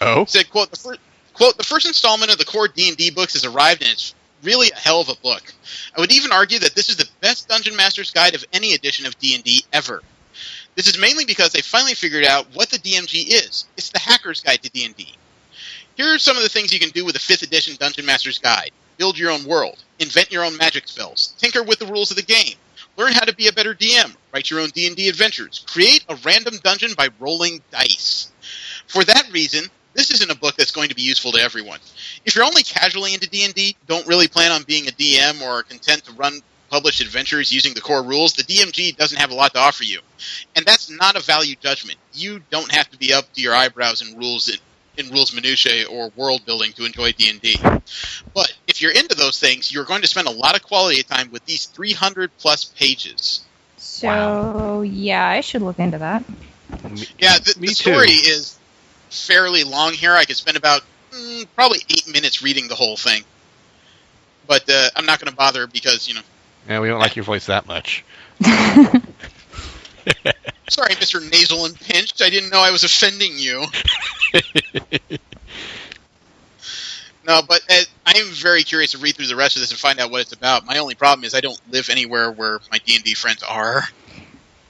Oh? He said, quote, the first installment of the core D&D books has arrived, and it's really a hell of a book. I would even argue that this is the best Dungeon Master's Guide of any edition of D&D ever. This is mainly because they finally figured out what the DMG is. It's the Hacker's Guide to D&D. Here are some of the things you can do with the 5th edition Dungeon Master's Guide. Build your own world. Invent your own magic spells. Tinker with the rules of the game. Learn how to be a better DM. Write your own D&D adventures. Create a random dungeon by rolling dice. For that reason, this isn't a book that's going to be useful to everyone. If you're only casually into D&D, don't really plan on being a DM, or are content to run published adventures using the core rules, the DMG doesn't have a lot to offer you. And that's not a value judgment. You don't have to be up to your eyebrows in rules minutiae or world building to enjoy D&D. But if you're into those things, you're going to spend a lot of quality time with these 300 plus pages. So, yeah, I should look into that. Yeah, the story is fairly long here. I could spend about probably 8 minutes reading the whole thing. But I'm not going to bother because, Yeah, we don't like your voice that much. Sorry, Mr. Nasal and Pinched. I didn't know I was offending you. No, but I am very curious to read through the rest of this and find out what it's about. My only problem is I don't live anywhere where my D&D friends are.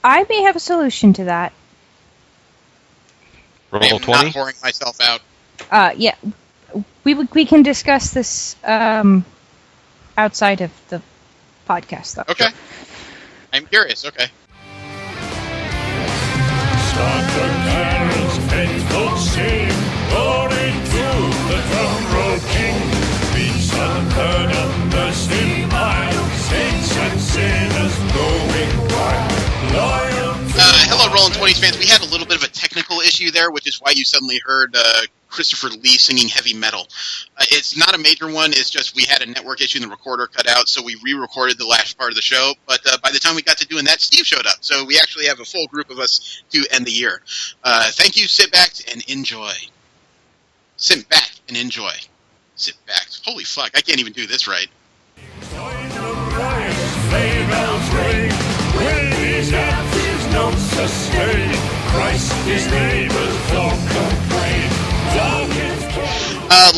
I may have a solution to that. I am not whoring myself out. Yeah. We can discuss this outside of the podcast, though. Okay. I'm curious. Okay. Stop the cannons and go sing, roaring through the drum roll king. Beats unheard of, thirsty mild, saints and sinners going wild. Hello, Rolling 20s fans. We had a little bit of a technical issue there, which is why you suddenly heard Christopher Lee singing heavy metal. It's not a major one. It's just we had a network issue and the recorder cut out, so we re-recorded the last part of the show. But by the time we got to doing that, Steve showed up. So we actually have a full group of us to end the year. Thank you. Sit back and enjoy. Sit back and enjoy. Sit back. Holy fuck, I can't even do this right. No sustain. Christ, his neighbors don't complain.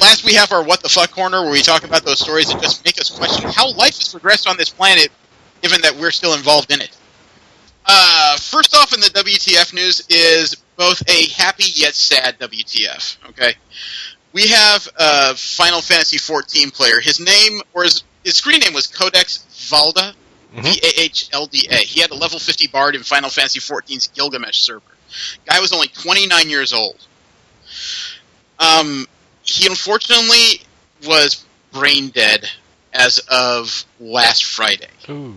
Last we have our What the Fuck Corner, where we talk about those stories that just make us question how life has progressed on this planet, given that we're still involved in it. First off in the WTF news is both a happy yet sad WTF, okay? We have a Final Fantasy XIV player. His name, or his screen name was Codex Valda. Valda. He had a level 50 bard in Final Fantasy XIV's Gilgamesh server. Guy was only 29 years old. He unfortunately was brain dead as of last Friday. Ooh.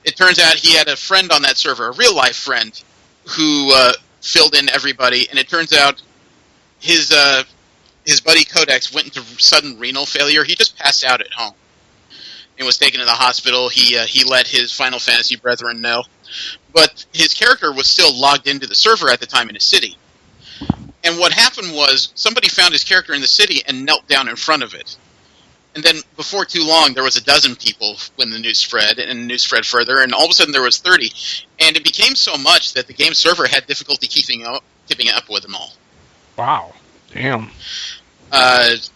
It turns out he had a friend on that server, a real-life friend, who filled in everybody, and it turns out his buddy Codex went into sudden renal failure. He just passed out at home and was taken to the hospital. He let his Final Fantasy brethren know. But his character was still logged into the server at the time in his city. And what happened was, somebody found his character in the city and knelt down in front of it. And then, before too long, there was 12 people when the news spread, and the news spread further, and all of a sudden there was 30. And it became so much that the game server had difficulty keeping up with them all. Wow. Damn.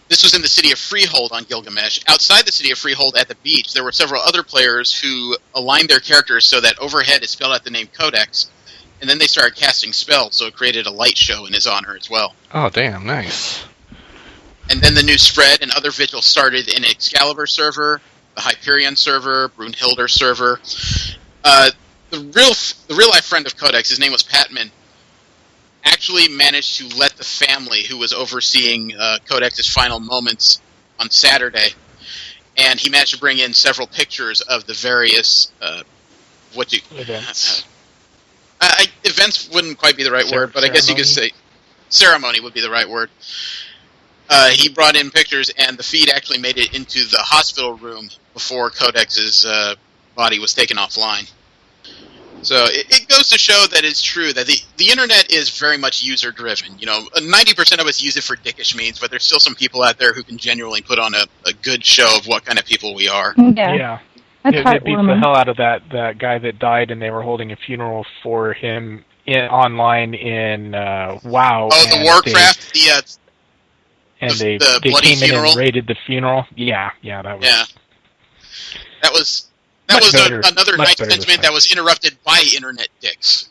This was in the city of Freehold on Gilgamesh. Outside the city of Freehold at the beach, there were several other players who aligned their characters so that overhead it spelled out the name Codex, and then they started casting spells, so it created a light show in his honor as well. Oh, damn, nice. And then the news spread, and other vigils started in Excalibur server, the Hyperion server, Brunhilde server. The real-life friend of Codex, his name was Patman, actually managed to let the family who was overseeing Codex's final moments on Saturday, and he managed to bring in several pictures of the various events. Events wouldn't quite be the right word, but I guess you could say ceremony would be the right word. He brought in pictures, and the feed actually made it into the hospital room before Codex's body was taken offline. So it goes to show that it's true that the internet is very much user-driven. 90% of us use it for dickish means, but there's still some people out there who can genuinely put on a good show of what kind of people we are. Yeah. It beats the hell out of that guy that died, and they were holding a funeral for him online in WoW. Oh, the Warcraft, they bloody came funeral. in and raided the funeral. Yeah, that was. Yeah. That That was better. another Much nice better this sentiment time. that was interrupted by internet dicks.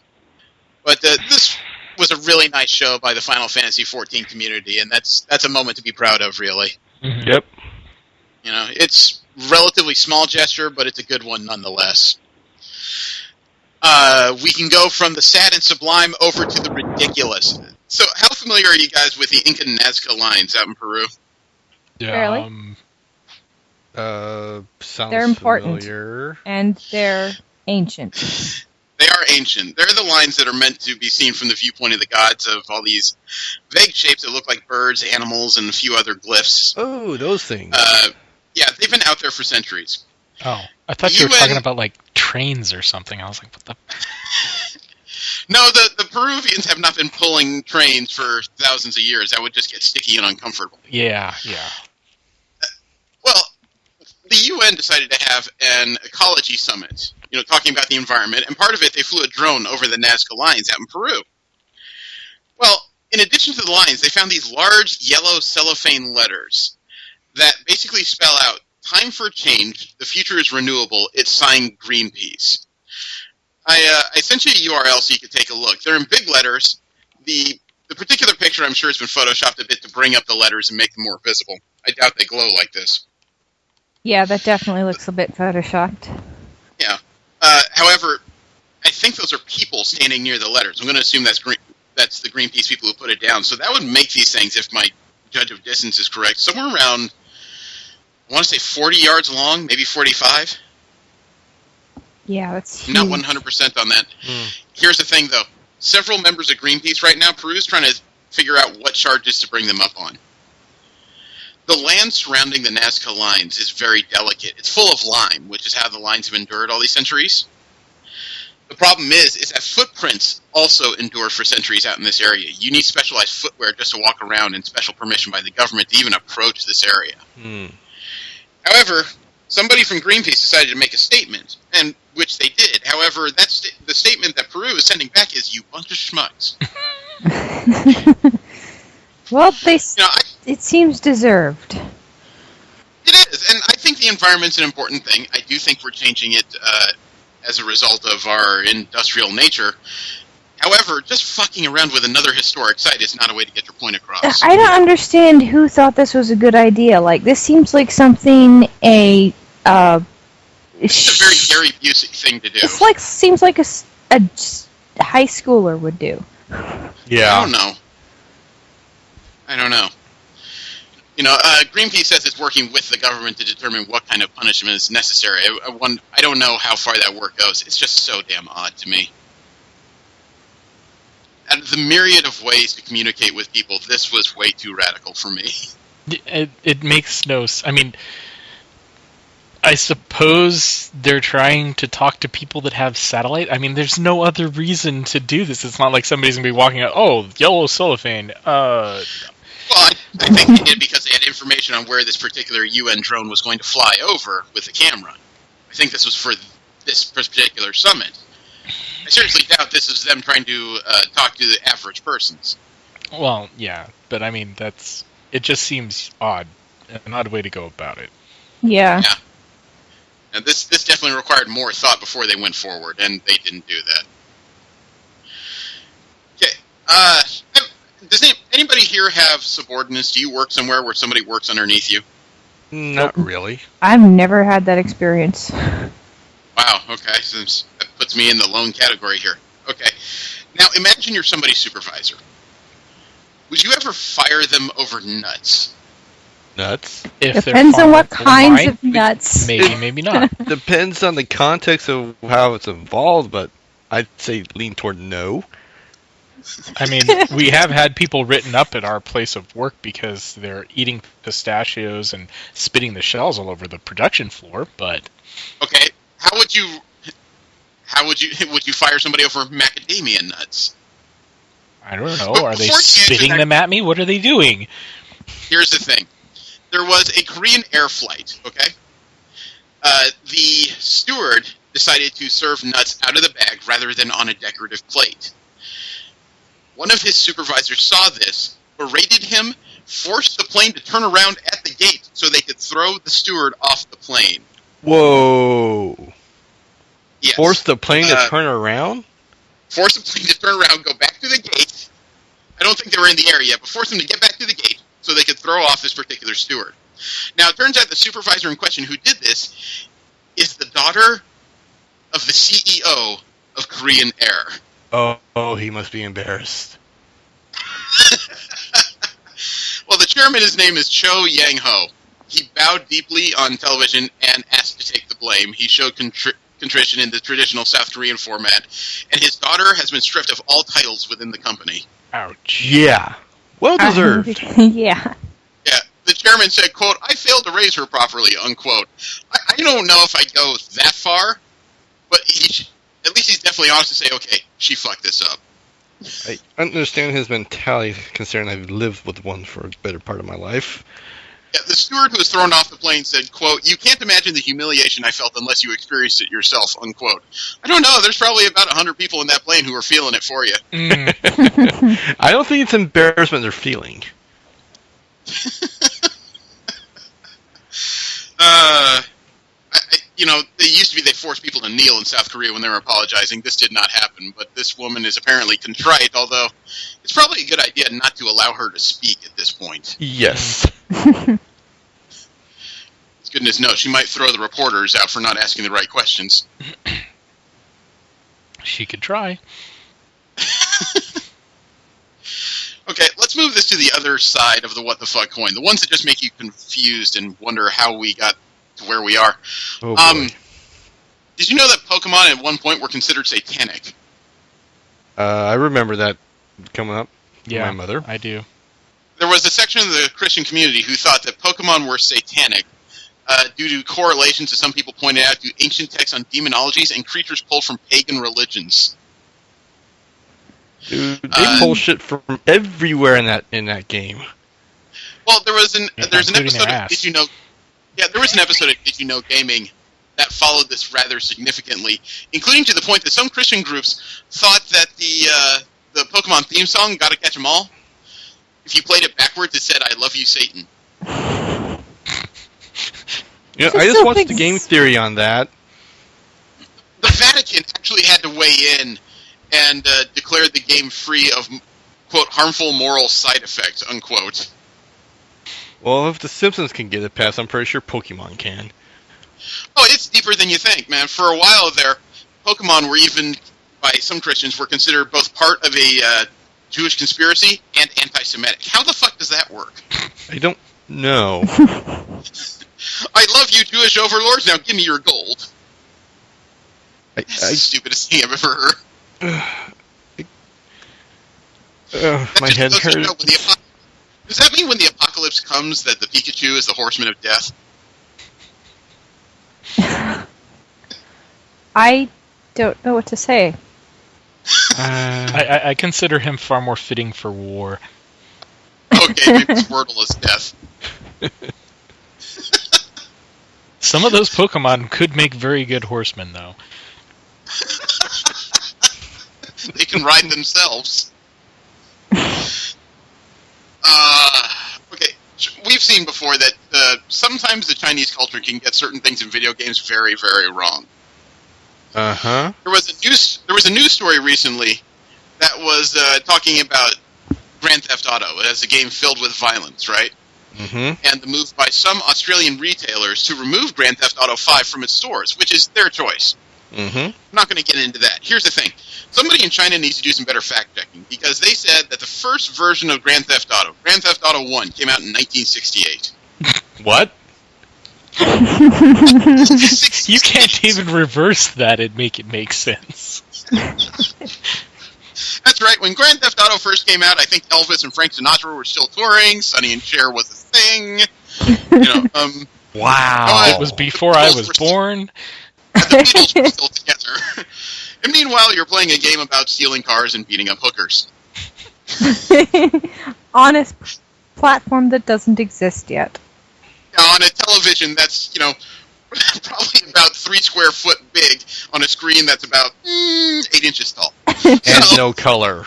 But this was a really nice show by the Final Fantasy XIV community, and that's a moment to be proud of, really. Mhm. Yep. You know, it's relatively small gesture, but it's a good one nonetheless. We can go from the sad and sublime over to the ridiculous. So, how familiar are you guys with the Inca and Nazca lines out in Peru? Yeah. Fairly. Sounds They're important. familiar. And they're ancient. They are ancient. They're the lines that are meant to be seen from the viewpoint of the gods of all these vague shapes that look like birds, animals, and a few other glyphs. Oh, those things. Yeah, they've been out there for centuries. Oh, I thought you were talking about like trains or something. I was like, what the? No, the Peruvians have not been pulling trains for thousands of years. That would just get sticky and uncomfortable. Yeah. Well, the UN decided to have an ecology summit, talking about the environment, and part of it, they flew a drone over the Nazca lines out in Peru. Well, in addition to the lines, they found these large yellow cellophane letters that basically spell out, time for change, the future is renewable, it's signed Greenpeace. I sent you a URL so you could take a look. They're in big letters. The particular picture, I'm sure, has been photoshopped a bit to bring up the letters and make them more visible. I doubt they glow like this. Yeah, that definitely looks a bit photoshopped. Yeah. However, I think those are people standing near the letters. I'm going to assume that's the Greenpeace people who put it down. So that would make these things, if my judge of distance is correct, somewhere around, I want to say 40 yards long, maybe 45. Yeah, that's huge. Not 100% on that. Here's the thing, though. Several members of Greenpeace right now, Peru's trying to figure out what charges to bring them up on. The land surrounding the Nazca lines is very delicate. It's full of lime, which is how the lines have endured all these centuries. The problem is that footprints also endure for centuries out in this area. You need specialized footwear just to walk around and special permission by the government to even approach this area. However, somebody from Greenpeace decided to make a statement, and which they did. However, the statement that Peru is sending back is, you bunch of schmucks. Well, it seems deserved. It is, and I think the environment's an important thing. I do think we're changing it as a result of our industrial nature. However, just fucking around with another historic site is not a way to get your point across. I don't understand who thought this was a good idea. Like, this seems like something It's a very Gary Busey thing to do. It's seems like a high schooler would do. Yeah. I don't know. Greenpeace says it's working with the government to determine what kind of punishment is necessary. I don't know how far that work goes. It's just so damn odd to me. Out of the myriad of ways to communicate with people, this was way too radical for me. It makes no sense. I mean, I suppose they're trying to talk to people that have satellite. I mean, there's no other reason to do this. It's not like somebody's going to be walking out, oh, yellow cellophane. Well, I think they did because they had information on where this particular UN drone was going to fly over with a camera. I think this was for this particular summit. I seriously doubt this is them trying to talk to the average persons. Well, yeah, but I mean, it just seems odd. An odd way to go about it. Yeah. And this definitely required more thought before they went forward, and they didn't do that. Okay. Does anybody here have subordinates? Do you work somewhere where somebody works underneath you? Not really. I've never had that experience. Wow, okay. So that puts me in the lone category here. Okay. Now, imagine you're somebody's supervisor. Would you ever fire them over nuts? Nuts? Depends on what kinds of nuts. Maybe not. Depends on the context of how it's involved, but I'd say lean toward no. I mean, we have had people written up at our place of work because they're eating pistachios and spitting the shells all over the production floor, but... Okay, would you fire somebody over macadamia nuts? I don't know. Are they spitting them at me? What are they doing? Here's the thing. There was a Korean air flight, okay? The steward decided to serve nuts out of the bag rather than on a decorative plate. One of his supervisors saw this, berated him, forced the plane to turn around at the gate so they could throw the steward off the plane. Whoa. Yes. Force the plane to turn around? Force the plane to turn around, go back to the gate. I don't think they were in the area yet, but force them to get back to the gate so they could throw off this particular steward. Now, it turns out the supervisor in question who did this is the daughter of the CEO of Korean Air. Oh, he must be embarrassed. Well, the chairman, his name is Cho Yang-ho. He bowed deeply on television and asked to take the blame. He showed contrition in the traditional South Korean format, and his daughter has been stripped of all titles within the company. Ouch. Yeah. Well deserved. Yeah. Yeah. The chairman said, quote, "I failed to raise her properly," unquote. I don't know if I'd go that far, but at least he's definitely honest to say, okay, she fucked this up. I understand his mentality, considering I've lived with one for a better part of my life. Yeah, the steward who was thrown off the plane said, quote, "You can't imagine the humiliation I felt unless you experienced it yourself," unquote. I don't know, there's probably about 100 people in that plane who are feeling it for you. I don't think it's embarrassment they're feeling. It used to be they forced people to kneel in South Korea when they were apologizing. This did not happen, but this woman is apparently contrite, although it's probably a good idea not to allow her to speak at this point. Yes. Goodness knows, she might throw the reporters out for not asking the right questions. She could try. Okay, let's move this to the other side of the what the fuck coin. The ones that just make you confused and wonder how we got to where we are. Oh, boy. Did you know that Pokemon at one point were considered satanic? I remember that coming up. Yeah, my mother. I do. There was a section of the Christian community who thought that Pokemon were satanic due to correlations, as some people pointed out, to ancient texts on demonologies and creatures pulled from pagan religions. Dude, they pull shit from everywhere in that game. Well, there's an episode their of Did You Know? Yeah, there was an episode of Did You Know Gaming that followed this rather significantly, including to the point that some Christian groups thought that the Pokemon theme song, "Gotta Catch 'Em All," if you played it backwards, it said, "I love you, Satan." I just watched the game theory on that. The Vatican actually had to weigh in and declared the game free of, quote, harmful moral side effects, unquote. Well, if The Simpsons can get it past, I'm pretty sure Pokemon can. Oh, it's deeper than you think, man. For a while there, Pokemon were even, by some Christians, were considered both part of a Jewish conspiracy and anti-Semitic. How the fuck does that work? I don't know. I love you, Jewish overlords. Now give me your gold. That's the stupidest thing I've ever heard. My head hurts. Does that mean when the apocalypse comes that the Pikachu is the horseman of death? I don't know what to say. I consider him far more fitting for war. Okay, maybe Squirtle is death. Some of those Pokemon could make very good horsemen, though. They can ride themselves. Okay, we've seen before that sometimes the Chinese culture can get certain things in video games very, very wrong. Uh-huh. There was a news story recently that was talking about Grand Theft Auto as a game filled with violence, right? Mm-hmm. And the move by some Australian retailers to remove Grand Theft Auto 5 from its stores, which is their choice. Mm-hmm. I'm not going to get into that. Here's the thing. Somebody in China needs to do some better fact-checking, because they said that the first version of Grand Theft Auto 1, came out in 1968. What? You can't even reverse that and make it make sense. That's right. When Grand Theft Auto first came out, I think Elvis and Frank Sinatra were still touring. Sonny and Cher was a thing. Wow. It was before I was born. The Beatles were still together. And meanwhile, you're playing a game about stealing cars and beating up hookers. On a platform that doesn't exist yet. On a television that's, probably about 3 square foot big on a screen that's about 8 inches tall. And no color.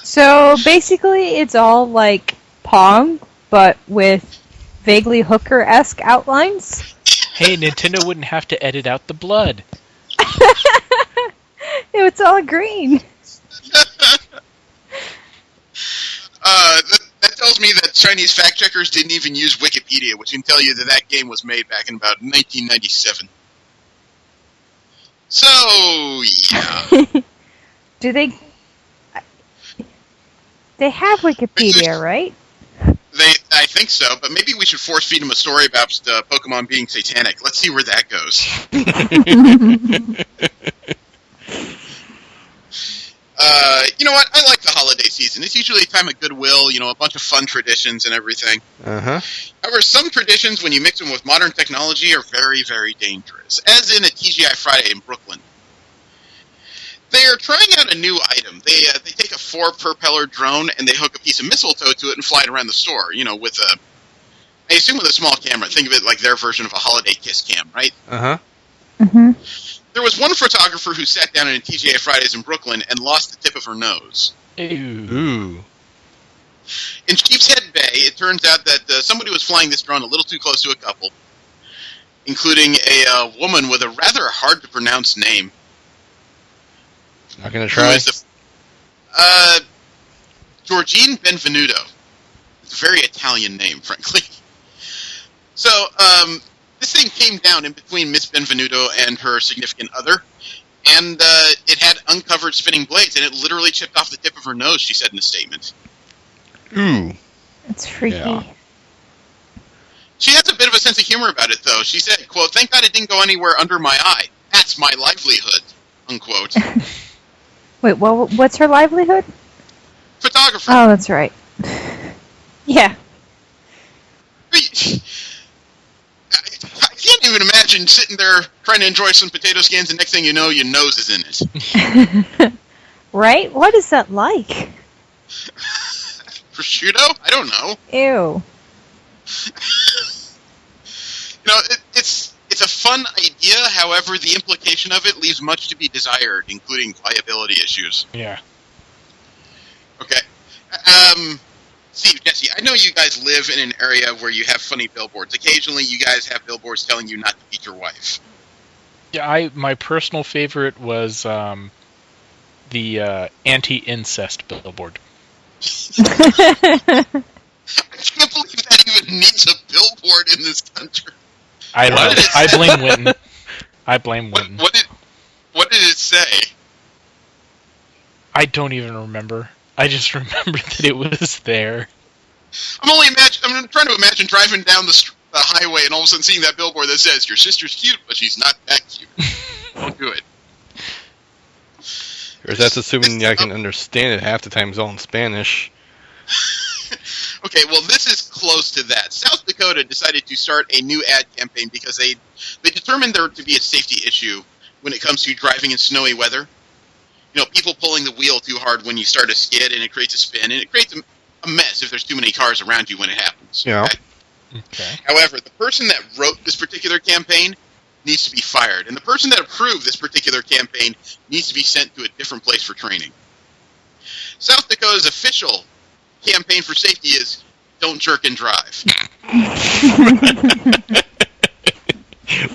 So basically, it's all like Pong, but with vaguely hooker-esque outlines. Hey, Nintendo wouldn't have to edit out the blood. It's all green. That tells me that Chinese fact checkers didn't even use Wikipedia, which can tell you that that game was made back in about 1997. So, yeah. Do they? They have Wikipedia, right? I think so, but maybe we should force feed them a story about Pokemon being satanic. Let's see where that goes. You know what? I like the holiday season. It's usually a time of goodwill, a bunch of fun traditions and everything. Uh-huh. However, some traditions, when you mix them with modern technology, are very, very dangerous. As in a TGI Friday in Brooklyn. They are trying out a new item. They take a 4-propeller drone and they hook a piece of mistletoe to it and fly it around the store, with I assume with a small camera. Think of it like their version of a holiday kiss cam, right? Uh-huh. Mm-hmm. There was one photographer who sat down in a TGI Fridays in Brooklyn and lost the tip of her nose. Ooh. In Sheepshead Bay, it turns out that somebody was flying this drone a little too close to a couple, including a woman with a rather hard-to-pronounce name. Not gonna try? Georgine Benvenuto. It's a very Italian name, frankly. So, this thing came down in between Miss Benvenuto and her significant other, and it had uncovered spinning blades, and it literally chipped off the tip of her nose, she said in a statement. Ooh. That's freaky. Yeah. She has a bit of a sense of humor about it, though. She said, quote, "Thank God it didn't go anywhere under my eye. That's my livelihood," unquote. Wait, what's her livelihood? Photographer. Oh, that's right. Yeah. I can't even imagine sitting there trying to enjoy some potato skins, and next thing you know, your nose is in it. Right? What is that like? Prosciutto? I don't know. Ew. It's a fun idea. However, the implication of it leaves much to be desired, including viability issues. Yeah. Okay. Steve, Jesse, I know you guys live in an area where you have funny billboards. Occasionally, you guys have billboards telling you not to beat your wife. Yeah, my personal favorite was the anti-incest billboard. I can't believe that even needs a billboard in this country. I don't know. I blame Winton. I blame Winton. What did it say? I don't even remember. I just remember that it was there. I'm trying to imagine driving down the highway and all of a sudden seeing that billboard that says, "Your sister's cute, but she's not that cute." Don't do it. Or that's assuming I can understand it. Half the time it's all in Spanish. Okay, well, this is close to that. South Dakota decided to start a new ad campaign because they determined there to be a safety issue when it comes to driving in snowy weather. People pulling the wheel too hard when you start a skid, and it creates a spin, and it creates a mess if there's too many cars around you when it happens. Yeah. Okay? However, the person that wrote this particular campaign needs to be fired, and the person that approved this particular campaign needs to be sent to a different place for training. South Dakota's official campaign for safety is "Don't jerk and drive."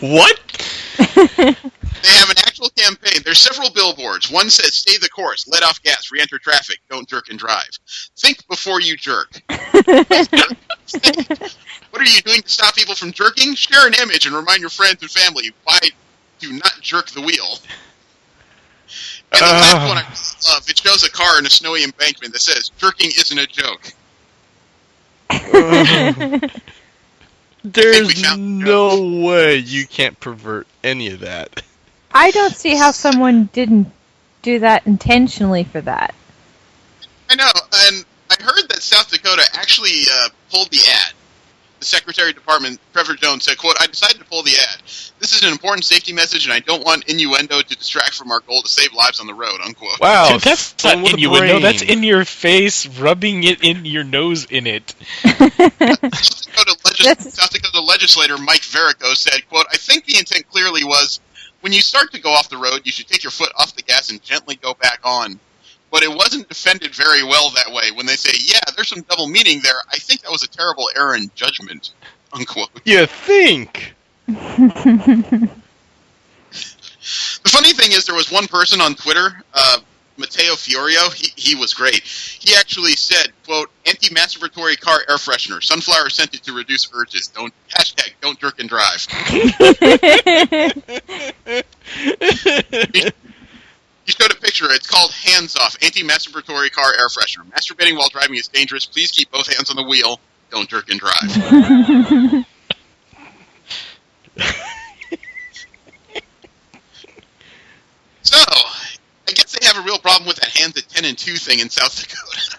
What? They have an actual campaign. There's several billboards. One says, "Stay the course, let off gas, re-enter traffic, don't jerk and drive. Think before you jerk." What are you doing to stop people from jerking? Share an image and remind your friends and family why do not jerk the wheel. And the last one I love, it shows a car in a snowy embankment that says, "Jerking isn't a joke." There's no way you can't pervert any of that. I don't see how someone didn't do that intentionally for that. I know, and I heard that South Dakota actually pulled the ad. The Secretary of Department, Trevor Jones, said, quote, "I decided to pull the ad. This is an important safety message, and I don't want innuendo to distract from our goal to save lives on the road," unquote. Wow, dude, that's not innuendo. That's in your face, rubbing it in your nose in it. South Dakota legislator Mike Verico said, quote, "I think the intent clearly was, when you start to go off the road, you should take your foot off the gas and gently go back on. But it wasn't defended very well that way. When they say, yeah, there's some double meaning there, I think that was a terrible error in judgment," unquote. You think? The funny thing is, there was one person on Twitter, Matteo Fiorio, he was great. He actually said, quote, anti-masturbatory car air freshener, sunflower scented to reduce urges. Hashtag don't jerk and drive. He showed a picture. It's called Hands Off, anti-masturbatory car air freshener. Masturbating while driving is dangerous. Please keep both hands on the wheel. Don't jerk and drive. So, I guess they have a real problem with that hands at 10 and 2 thing in South Dakota.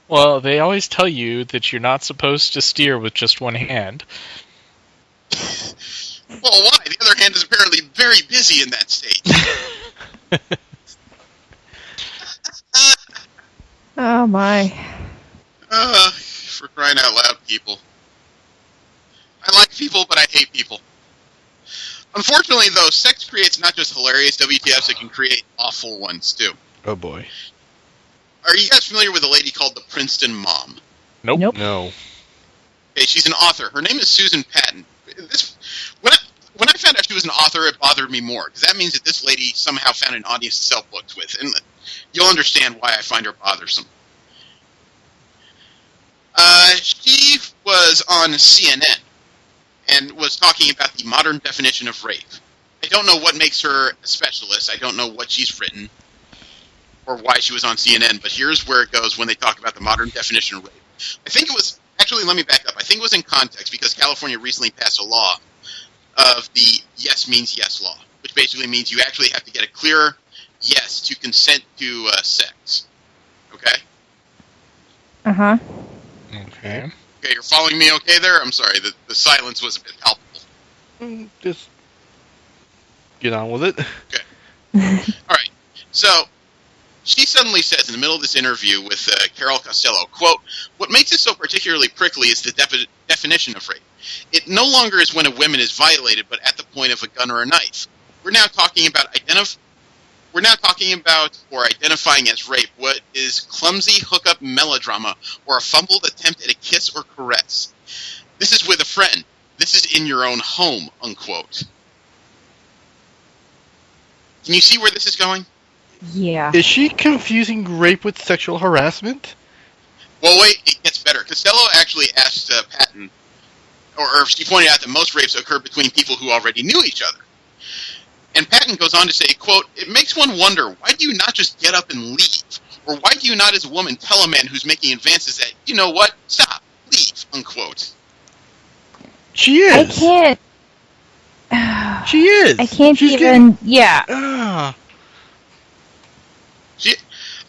Well, they always tell you that you're not supposed to steer with just one hand. Well, why? The other hand is apparently very busy in that state. Oh my. For crying out loud, people. I like people, but I hate people. Unfortunately, though, sex creates not just hilarious WTFs, it can create awful ones, too. Oh, boy. Are you guys familiar with a lady called the Princeton Mom? Nope. No. Okay, she's an author. Her name is Susan Patton. When I found out she was an author, it bothered me more, because that means that this lady somehow found an audience to sell books with, and you'll understand why I find her bothersome. She was on CNN and was talking about the modern definition of rape. I don't know what makes her a specialist. I don't know what she's written or why she was on CNN, but here's where it goes when they talk about the modern definition of rape. I think it was, actually, let me back up. I think it was in context because California recently passed a law of the yes means yes law, which basically means you actually have to get a clear yes to consent to sex. Okay? Uh-huh. Okay. Okay, you're following me okay there? I'm sorry, the silence was a bit palpable. Just get on with it. Okay. Alright, so she suddenly says in the middle of this interview with Carol Costello, quote, what makes it so particularly prickly is the definition of rape. It no longer is when a woman is violated, but at the point of a gun or a knife. We're now talking about or identifying as rape what is clumsy hookup melodrama or a fumbled attempt at a kiss or caress. This is with a friend. This is in your own home, unquote. Can you see where this is going? Yeah. Is she confusing rape with sexual harassment? Well, wait, it gets better. Costello actually asked Patton, or she pointed out that most rapes occur between people who already knew each other. And Patton goes on to say, quote, it makes one wonder, why do you not just get up and leave? Or why do you not, as a woman, tell a man who's making advances that, you know what, stop, leave, unquote. She is. I can't. She is. I can't She's even. Getting... Yeah.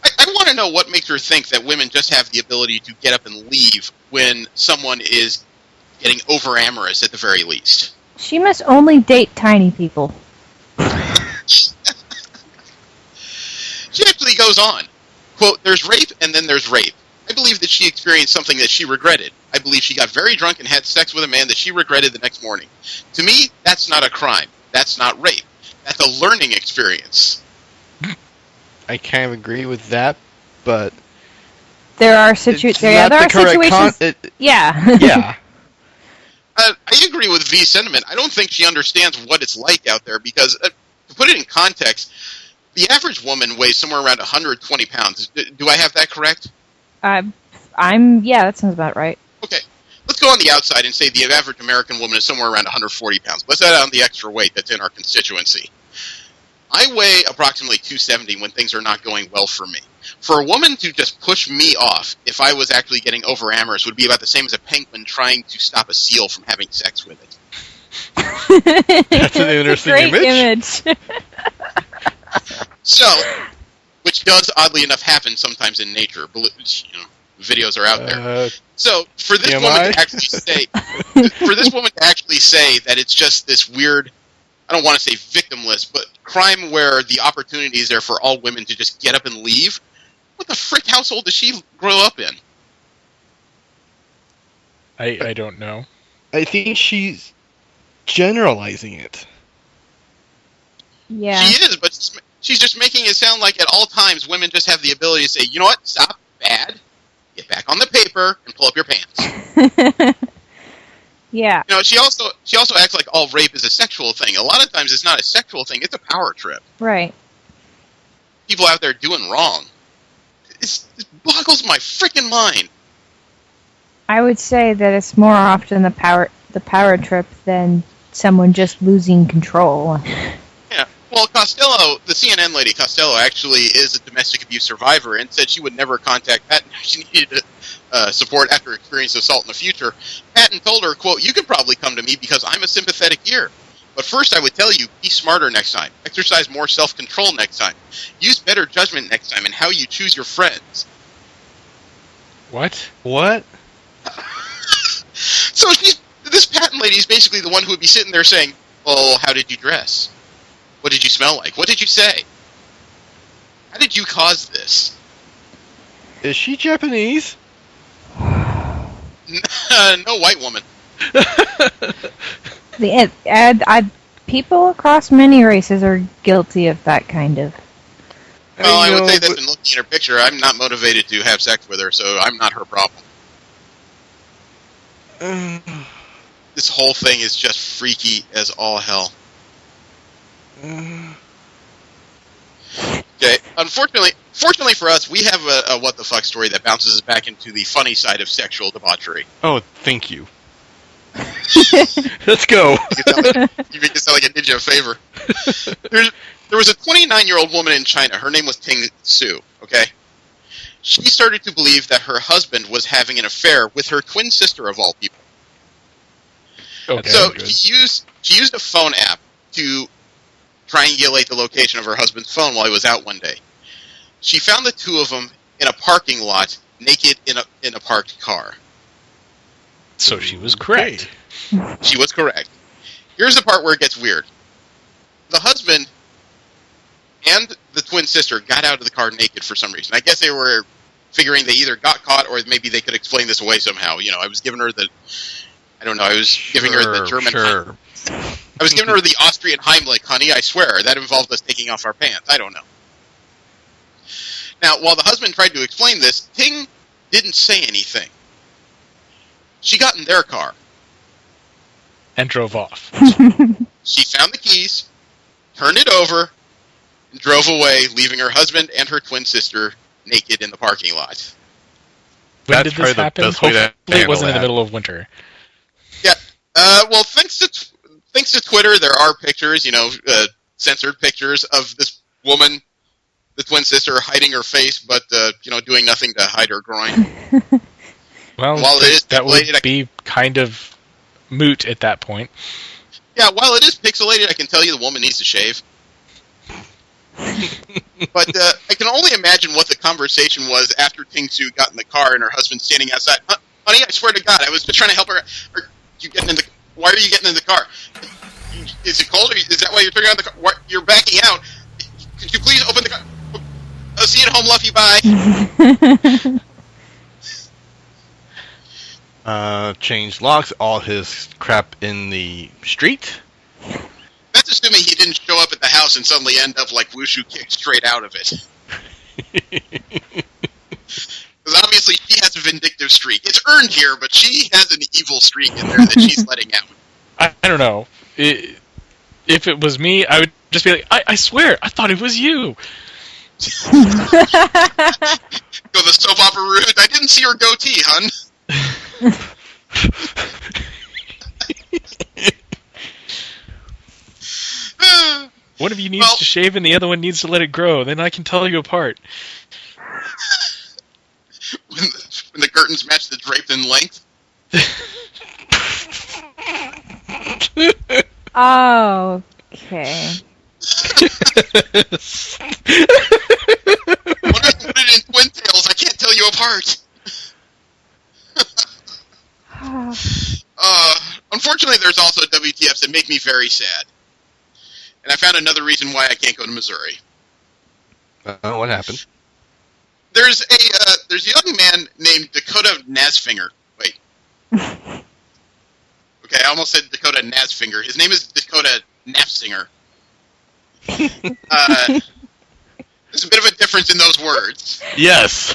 I want to know what makes her think that women just have the ability to get up and leave when someone is getting over-amorous at the very least. She must only date tiny people. She actually goes on, quote, there's rape and then there's rape. I believe that she experienced something that she regretted. I believe she got very drunk and had sex with a man that she regretted the next morning. To me, that's not a crime. That's not rape. That's a learning experience. I kind of agree with that, but there are situations. Yeah. Yeah. I agree with V's sentiment. I don't think she understands what it's like out there because, to put it in context, the average woman weighs somewhere around 120 pounds. Do I have that correct? Yeah, that sounds about right. Okay. Let's go on the outside and say the average American woman is somewhere around 140 pounds. Let's add on the extra weight that's in our constituency. I weigh approximately 270 when things are not going well for me. For a woman to just push me off if I was actually getting over-amorous would be about the same as a penguin trying to stop a seal from having sex with it. That's an interesting image. So, which does oddly enough happen sometimes in nature. Videos are out there. So, for this woman to actually say, that it's just this weird, I don't want to say victimless, but crime where the opportunity is there for all women to just get up and leave. What the frick household does she grow up in? I don't know. I think she's generalizing it. Yeah. She is, but she's just making it sound like at all times women just have the ability to say, you know what, stop, bad, get back on the paper, and pull up your pants. Yeah. You know, she also acts like all rape is a sexual thing. A lot of times it's not a sexual thing, it's a power trip. Right. People out there doing wrong. It boggles my freaking mind. I would say that it's more often the power trip than someone just losing control. Yeah. Well, Costello, the CNN lady Costello, actually is a domestic abuse survivor and said she would never contact Patton. She needed support after experiencing assault in the future. Patton told her, quote, "You can probably come to me because I'm a sympathetic ear. But first I would tell you, be smarter next time. Exercise more self-control next time. Use better judgment next time in how you choose your friends." What? So this Patton lady is basically the one who would be sitting there saying, "Oh, how did you dress? What did you smell like? What did you say? How did you cause this?" Is she Japanese? No white woman. People across many races are guilty of that kind of. Well, I would say this in looking at her picture. I'm not motivated to have sex with her, so I'm not her problem. This whole thing is just freaky as all hell. Okay, fortunately for us, we have a what the fuck story that bounces us back into the funny side of sexual debauchery. Oh, thank you. Let's go. You make it sound like I did you a favor. There was a 29-year-old woman in China. Her name was Ting Su, okay? She started to believe that her husband was having an affair with her twin sister, of all people. Okay, so she used a phone app to triangulate the location of her husband's phone while he was out one day. She found the two of them in a parking lot, naked in a parked car. So she was correct. She was correct. Here's the part where it gets weird. The husband and the twin sister got out of the car naked for some reason. I guess they were figuring they either got caught or maybe they could explain this away somehow. You know, I was giving her the German. I was giving her the Austrian Heimlich, honey, I swear. That involved us taking off our pants. I don't know. Now, while the husband tried to explain this, Ting didn't say anything. She got in their car. And drove off. She found the keys, turned it over, and drove away, leaving her husband and her twin sister naked in the parking lot. When did this happen? Hopefully it wasn't in the middle of winter. Yeah. Well, thanks to Twitter, there are pictures, censored pictures of this woman, the twin sister, hiding her face, but doing nothing to hide her groin. Well, that would be kind of moot at that point. Yeah, while it is pixelated, I can tell you the woman needs to shave. But I can only imagine what the conversation was after Ting Su got in the car and her husband standing outside. Honey, I swear to God, I was just trying to help her. Why are you getting in the car? Is it cold? Is that why you're turning on the car? You're backing out. Could you please open the car? I'll see you at home, love you, bye. Changed locks, all his crap in the street. That's assuming he didn't show up at the house and suddenly end up like Wushu kicked straight out of it. Because obviously she has a vindictive streak. It's earned here, but she has an evil streak in there that she's letting out. I don't know. If it was me, I would just be like, I swear, I thought it was you. Go the soap opera route. I didn't see her goatee, hun. One of you needs to shave and the other one needs to let it grow. Then I can tell you apart. When the curtains match the drape in length. Oh, okay. What if I put it in twin tails? I can't tell you apart. Unfortunately, there's also WTFs that make me very sad. And I found another reason why I can't go to Missouri. What happened? There's a young man named Dakota Nasfinger. Wait. Okay, I almost said Dakota Nasfinger. His name is Dakota Napsinger. There's a bit of a difference in those words. Yes.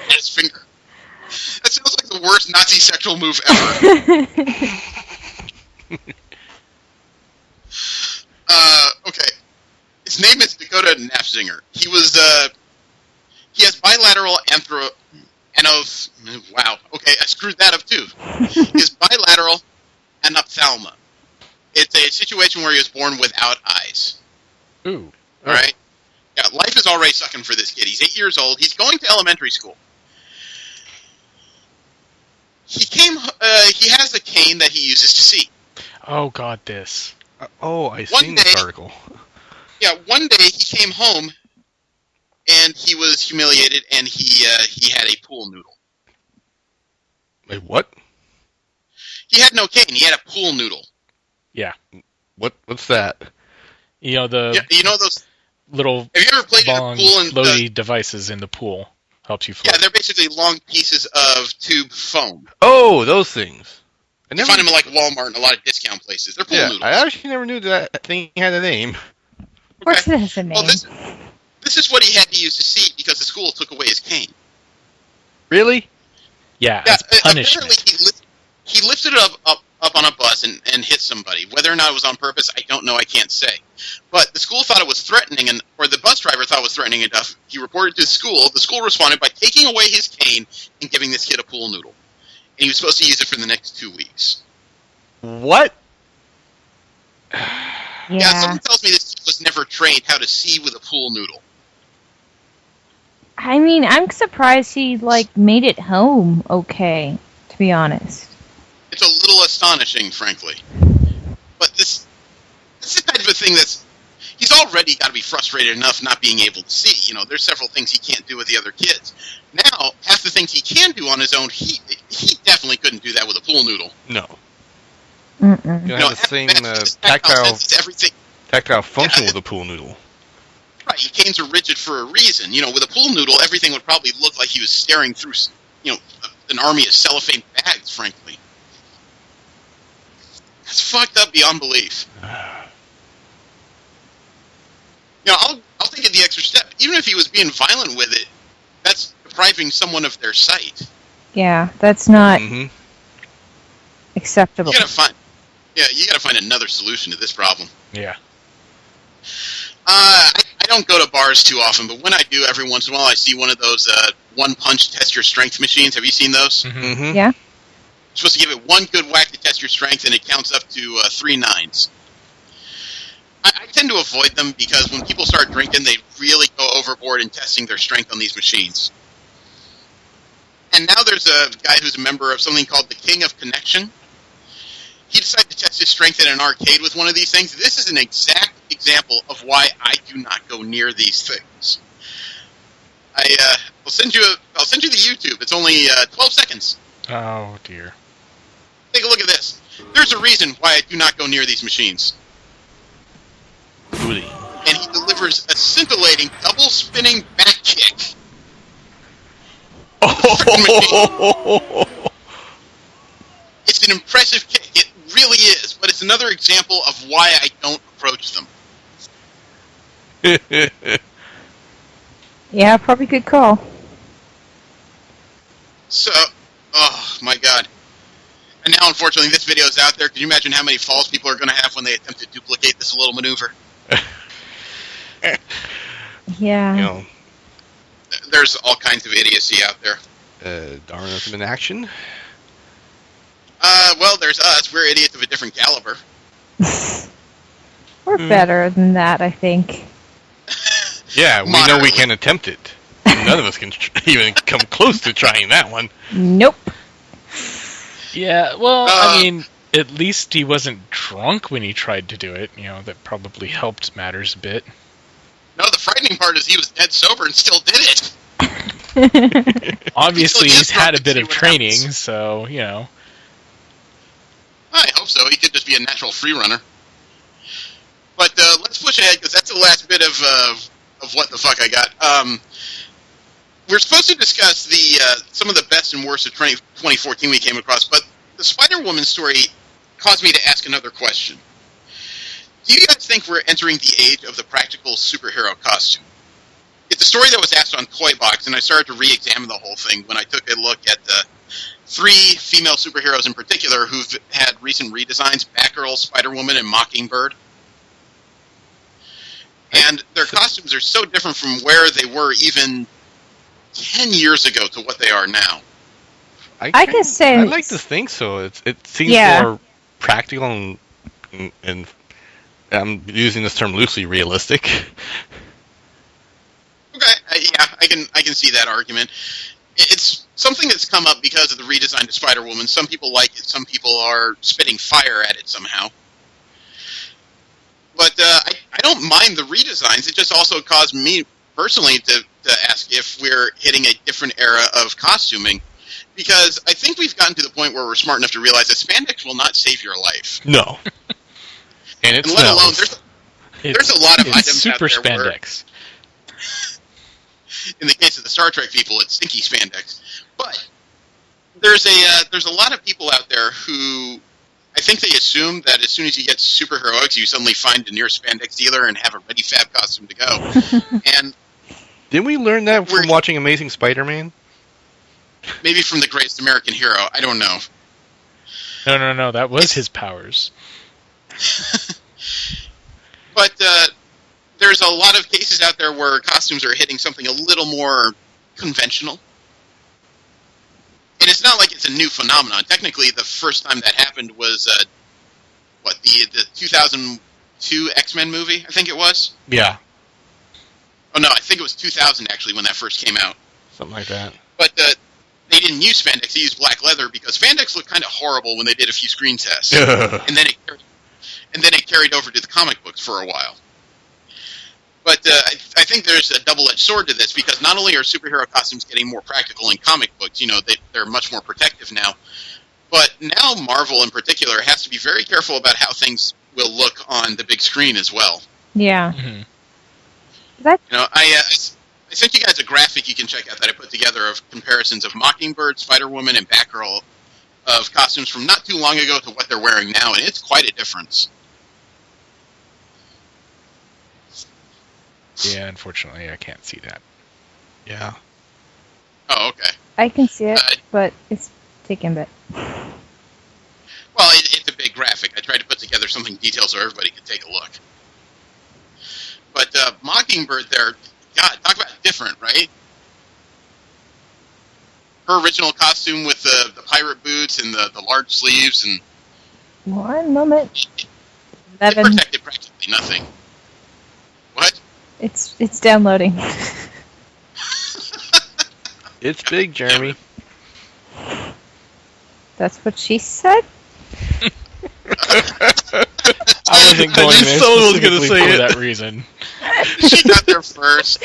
Nasfinger. That sounds like the the worst Nazi sexual move ever. Okay. His name is Dakota Nafzinger. He has bilateral wow. Okay, I screwed that up too. He has bilateral anophthalma. It's a situation where he was born without eyes. Ooh. All right. Yeah, life is already sucking for this kid. He's 8 years old. He's going to elementary school. He has a cane that he uses to see. Oh God, this. I've seen this article. Yeah, one day he came home and he was humiliated, and he had a pool noodle. Wait, what? He had no cane. He had a pool noodle. Yeah. What's that? You know the those little have you ever played long in a pool floaty devices in the pool? Helps you float. Yeah, they're basically long pieces of tube foam. Oh, those things. You find them in like Walmart and a lot of discount places. They're pool noodles. I actually never knew that thing had a name. Of course it has a name. Well, this is what he had to use to see because the school took away his cane. Really? Yeah, as punishment. Apparently he lifted it up on a bus and hit somebody. Whether or not it was on purpose, I don't know. I can't say. But the school thought it was threatening, or the bus driver thought it was threatening enough. He reported to the school. The school responded by taking away his cane and giving this kid a pool noodle. And he was supposed to use it for the next 2 weeks. What? Yeah, someone tells me this kid was never trained how to see with a pool noodle. I mean, I'm surprised he made it home okay, to be honest. It's a little astonishing, frankly. But this is the kind of a thing he's already got to be frustrated enough not being able to see. There's several things he can't do with the other kids. Now, half the things he can do on his own, he definitely couldn't do that with a pool noodle. No. Mm-mm. You have the same tactile function with a pool noodle. Right, canes are rigid for a reason. With a pool noodle, everything would probably look like he was staring through, an army of cellophane bags, frankly. It's fucked up beyond belief. I'll take it the extra step. Even if he was being violent with it, that's depriving someone of their sight. Yeah, that's not acceptable. You gotta find another solution to this problem. Yeah. I don't go to bars too often, but when I do, every once in a while, I see one of those one-punch test your strength machines. Have you seen those? Mm-hmm. Yeah. You're supposed to give it one good whack to test your strength, and it counts up to 3 nines. I tend to avoid them because when people start drinking, they really go overboard in testing their strength on these machines. And now there's a guy who's a member of something called the King of Connection. He decided to test his strength in an arcade with one of these things. This is an exact example of why I do not go near these things. I'll send you the YouTube. It's only 12 seconds. Oh dear. Take a look at this. There's a reason why I do not go near these machines. Really? And he delivers a scintillating double spinning back kick. It's an impressive kick. It really is, but it's another example of why I don't approach them. Yeah, probably good call. So, oh my god. And now, unfortunately, this video is out there. Can you imagine how many falls people are going to have when they attempt to duplicate this little maneuver? Yeah. There's all kinds of idiocy out there. Darwinism in action? Well, there's us. We're idiots of a different caliber. We're better than that, I think. Yeah, we know we can attempt it. None of us can even come close to trying that one. Nope. Yeah, well, I mean, at least he wasn't drunk when he tried to do it. That probably helped matters a bit. No, the frightening part is he was dead sober and still did it. Obviously, he's had a bit of training, so, I hope so. He could just be a natural free runner. But let's push ahead, because that's the last bit of what the fuck I got. We're supposed to discuss some of the best and worst of 2014 we came across, but the Spider-Woman story caused me to ask another question. Do you guys think we're entering the age of the practical superhero costume? It's a story that was asked on Toy Box, and I started to re-examine the whole thing when I took a look at three female superheroes in particular who've had recent redesigns: Batgirl, Spider-Woman, and Mockingbird. And their costumes are so different from where they were even 10 years ago to what they are now. I can say I like to think so. It seems more practical and I'm using this term loosely, realistic. Okay, I can see that argument. It's something that's come up because of the redesign of Spider-Woman. Some people like it. Some people are spitting fire at it somehow. But I don't mind the redesigns. It just also caused me personally to ask if we're hitting a different era of costuming. Because I think we've gotten to the point where we're smart enough to realize that spandex will not save your life. No. And let alone, there's a lot of items super out there spandex. In the case of the Star Trek people, it's stinky spandex. But there's a lot of people out there who I think they assume that as soon as you get superheroics, you suddenly find the nearest spandex dealer and have a ready fab costume to go. And didn't we learn that from watching Amazing Spider-Man? Maybe from the Greatest American Hero. I don't know. No. That was his powers. But there's a lot of cases out there where costumes are hitting something a little more conventional. And it's not like it's a new phenomenon. Technically, the first time that happened was, the 2002 X-Men movie, I think it was? Yeah. Oh, no, I think it was 2000, actually, when that first came out. Something like that. But they didn't use spandex, they used black leather, because spandex looked kind of horrible when they did a few screen tests. and then it carried over to the comic books for a while. But I think there's a double-edged sword to this, because not only are superhero costumes getting more practical in comic books, they're much more protective now, but now Marvel in particular has to be very careful about how things will look on the big screen as well. Yeah. Mm-hmm. I sent you guys a graphic you can check out that I put together of comparisons of Mockingbird, Spider-Woman, and Batgirl of costumes from not too long ago to what they're wearing now, and it's quite a difference. Yeah, unfortunately, I can't see that. Yeah. Oh, okay. I can see it, but it's taking a bit. Well, it's a big graphic. I tried to put together something detailed so everybody could take a look. But Mockingbird there, God, talk about different, right? Her original costume with the pirate boots and the large sleeves and... One moment. It protected practically nothing. What? It's downloading. It's big, Jeremy. That's what she said? I wasn't going there specifically for that reason. She got there first.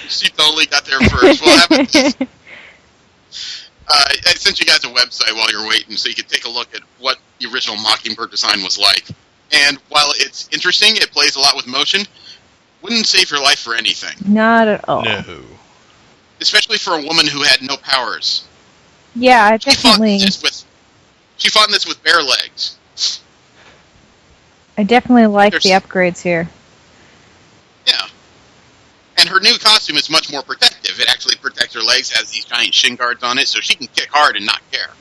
She totally got there first. Well, I sent you guys a website while you're waiting so you could take a look at what the original Mockingbird design was like. And while it's interesting, it plays a lot with motion, wouldn't save your life for anything. Not at all. No. Especially for a woman who had no powers. Yeah, I definitely... She fought in this with bare legs. I definitely like the upgrades here. Yeah. And her new costume is much more protective. It actually protects her legs, has these giant shin guards on it, so she can kick hard and not care.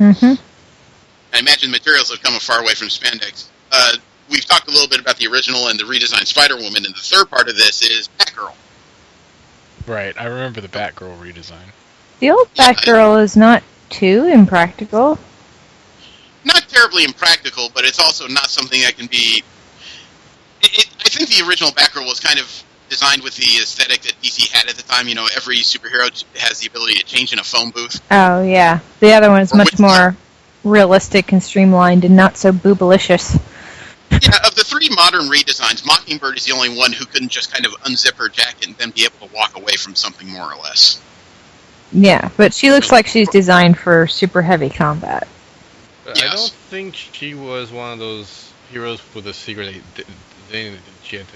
Mm-hmm. I imagine the materials have come a far way from spandex. We've talked a little bit about the original and the redesigned Spider-Woman, and the third part of this is Batgirl. Right, I remember the Batgirl redesign. The old Batgirl is not too impractical. Not terribly impractical, but it's also not something that can be... I think the original Batgirl was kind of designed with the aesthetic that DC had at the time. Every superhero has the ability to change in a phone booth. Oh, yeah. The other one is much more realistic and streamlined and not so boobalicious. Yeah, of the three modern redesigns, Mockingbird is the only one who couldn't just kind of unzip her jacket and then be able to walk away from something more or less. Yeah, but she looks like she's designed for super heavy combat. Yes. I don't think she was one of those heroes with a secret they she had to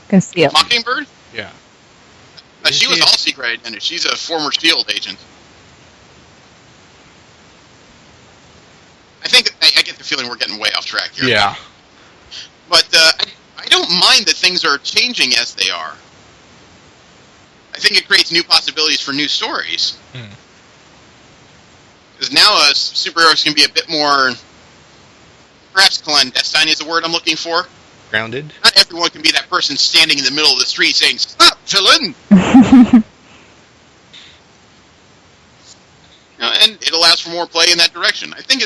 conceal. Mockingbird? Yeah. She was all secret identity. She's a former S.H.I.E.L.D. agent. I think I get the feeling we're getting way off track here. Yeah. But I don't mind that things are changing as they are. I think it creates new possibilities for new stories. Hmm. Because now superheroes can be a bit more, perhaps clandestine is the word I'm looking for. Grounded. Not everyone can be that person standing in the middle of the street saying, "Stop, villain!" And it allows for more play in that direction. I think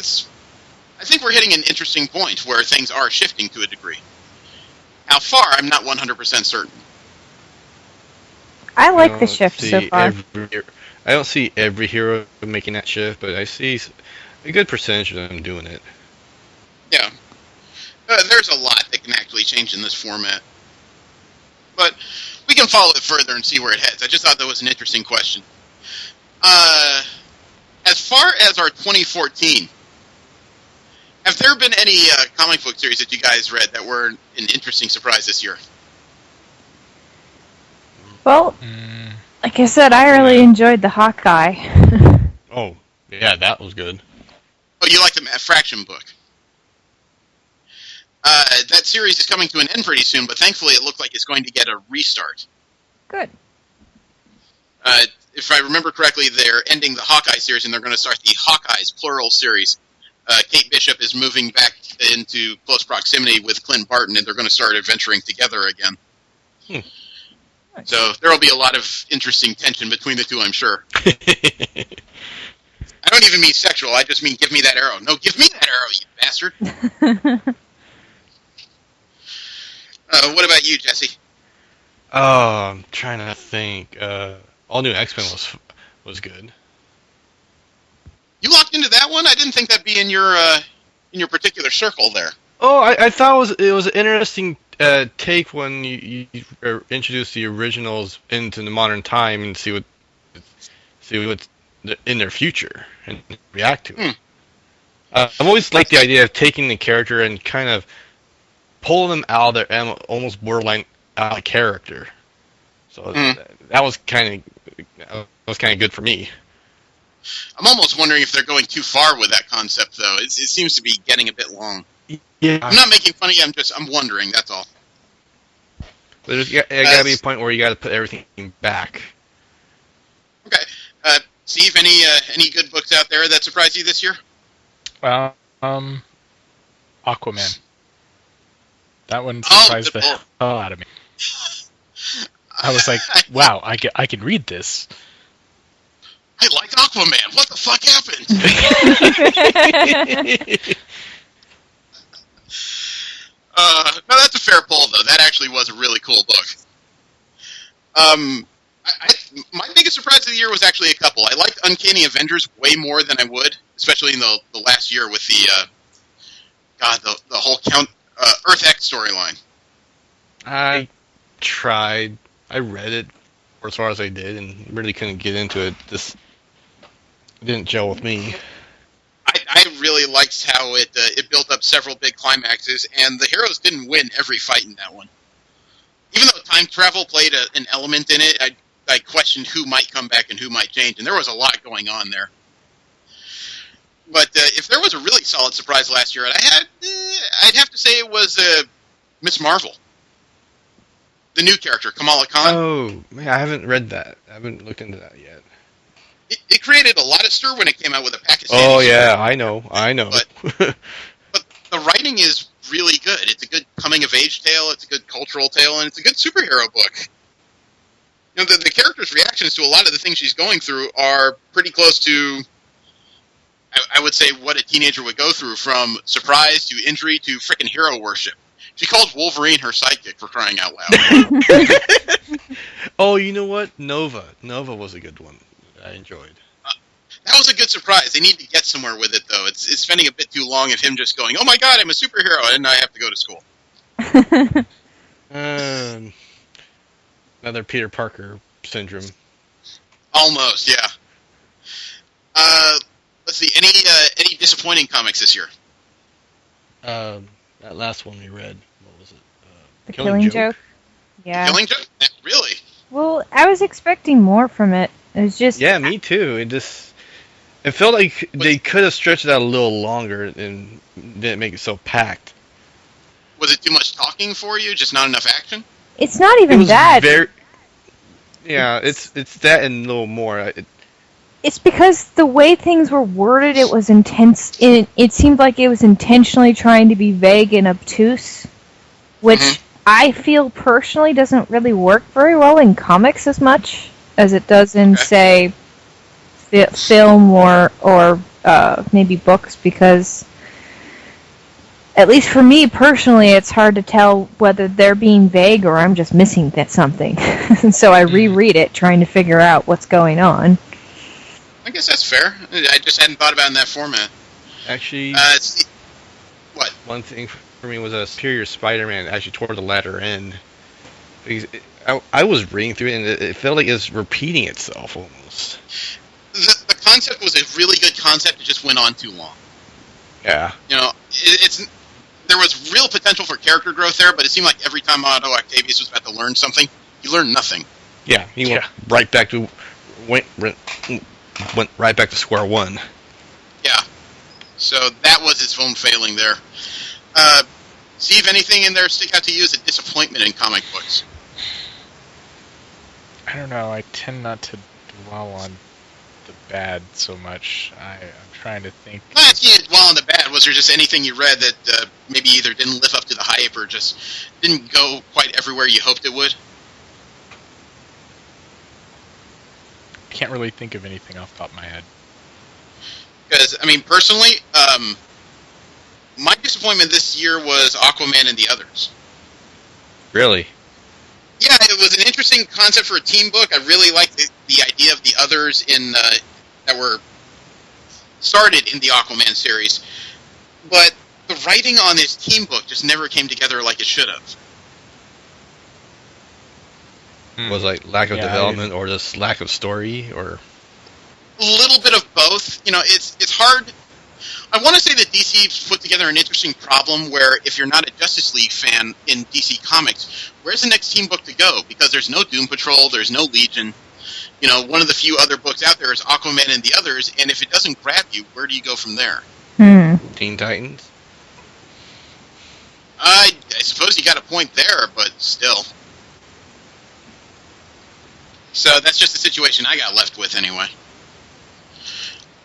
we're hitting an interesting point where things are shifting to a degree. How far, I'm not 100% certain. I like the shift so far. I don't see every hero making that shift, but I see a good percentage of them doing it. Yeah. There's a lot that can actually change in this format. But we can follow it further and see where it heads. I just thought that was an interesting question. As far as our 2014, have there been any comic book series that you guys read that were an interesting surprise this year? Well, like I said, I really enjoyed the Hawkeye. Oh, yeah, that was good. Oh, you like the Fraction book? That series is coming to an end pretty soon, but thankfully it looked like it's going to get a restart. Good. If I remember correctly, they're ending the Hawkeye series and they're going to start the Hawkeyes, plural, series. Kate Bishop is moving back into close proximity with Clint Barton, and they're going to start adventuring together again. So there will be a lot of interesting tension between the two, I'm sure. I don't even mean sexual, I just mean give me that arrow. No, give me that arrow, you bastard! What about you, Jesse? Oh, I'm trying to think. All New X-Men was good. You locked into that one? I didn't think that'd be in your particular circle there. Oh, I thought it was an interesting take when you introduce the originals into the modern time and see what's in their future and react to it. I've always liked the idea of taking the character and kind of pulling them out of their almost borderline out of character. So that was kind of good for me. I'm almost wondering if they're going too far with that concept, though. It seems to be getting a bit long. Yeah, I'm not making fun of you. I'm wondering. That's all. But there's gotta be a point where you gotta put everything back. Okay, Steve, any good books out there that surprised you this year? Aquaman. That one surprised the hell out of me. I was like, wow, I can read this. I like Aquaman. What the fuck happened? No, that's a fair pull, though. That actually was a really cool book. My biggest surprise of the year was actually a couple. I liked Uncanny Avengers way more than I would, especially in the last year with the whole Earth X storyline. I tried. I read it for as far as I did, and really couldn't get into it. It didn't gel with me. I really liked how it built up several big climaxes, and the heroes didn't win every fight in that one. Even though time travel played an element in it, I questioned who might come back and who might change, and there was a lot going on there. But if there was a really solid surprise last year, I'd have to say it was Miss Marvel. The new character, Kamala Khan. Oh, man, I haven't read that. I haven't looked into that yet. It created a lot of stir when it came out with a Pakistani. Oh, yeah, I know. But the writing is really good. It's a good coming-of-age tale, it's a good cultural tale, and it's a good superhero book. You know, the character's reactions to a lot of the things she's going through are pretty close to, I would say, what a teenager would go through, from surprise to injury to frickin' hero worship. She calls Wolverine her sidekick, for crying out loud. Oh, you know what? Nova was a good one. I enjoyed. That was a good surprise. They need to get somewhere with it, though. It's spending a bit too long of him just going, "Oh my god, I'm a superhero, and I have to go to school." Another Peter Parker syndrome. Almost, yeah. Let's see. Any disappointing comics this year? That last one we read. What was it? The Killing Joke. Yeah. Killing Joke? Really? Well, I was expecting more from it. It was just... Yeah, me too. It felt like they could have stretched it out a little longer and didn't make it so packed. Was it too much talking for you? Just not enough action? It's not even that. Yeah, it's that and a little more. It's because the way things were worded, it was intense. It seemed like it was intentionally trying to be vague and obtuse, which I feel personally doesn't really work very well in comics as much as it does in, say, film or maybe books, because at least for me personally, it's hard to tell whether they're being vague or I'm just missing something. So I reread it, trying to figure out what's going on. I guess that's fair. I just hadn't thought about it in that format. Actually, what? One thing for me was Superior Spider-Man actually toward the latter end. Because I was reading through it and it felt like it was repeating itself almost. The concept was a really good concept. It just went on too long. Yeah. You know, there was real potential for character growth there, but it seemed like every time Otto Octavius was about to learn something, he learned nothing. Yeah, he went right back to went right back to square one. Yeah. So that was his film failing there. Steve, anything in there stick out to you as a disappointment in comic books? I don't know. I tend not to dwell on the bad so much. I'm trying to think. I'm not asking you to dwell on the bad. Was there just anything you read that maybe either didn't live up to the hype or just didn't go quite everywhere you hoped it would? I can't really think of anything off the top of my head. Because, I mean, personally, my disappointment this year was Aquaman and the Others. Really? Yeah, it was an interesting concept for a team book. I really liked the idea of the others that were started in the Aquaman series. But the writing on this team book just never came together like it should have. Was like lack of development or just lack of story or a little bit of both. You know, it's hard. I want to say that DC put together an interesting problem where if you're not a Justice League fan in DC Comics, where's the next team book to go? Because there's no Doom Patrol, there's no Legion. You know, one of the few other books out there is Aquaman and the Others, and if it doesn't grab you, where do you go from there? Teen Titans? I suppose you got a point there, but still. So that's just the situation I got left with anyway.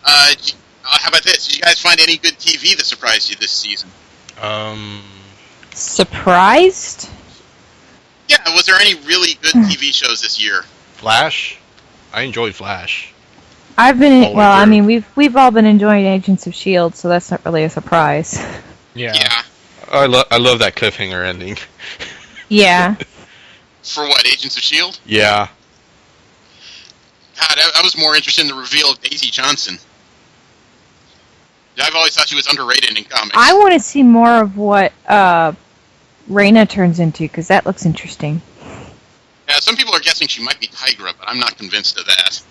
How about this? Did you guys find any good TV that surprised you this season? Surprised? Yeah, was there any really good TV shows this year? Flash? I enjoyed Flash. I've been I mean, we've all been enjoying Agents of S.H.I.E.L.D., so that's not really a surprise. Yeah. I love that cliffhanger ending. Yeah. For what, Agents of S.H.I.E.L.D.? Yeah. God, I was more interested in the reveal of Daisy Johnson. I've always thought she was underrated in comics. I want to see more of what Raina turns into, because that looks interesting. Yeah, some people are guessing she might be Tigra, but I'm not convinced of that.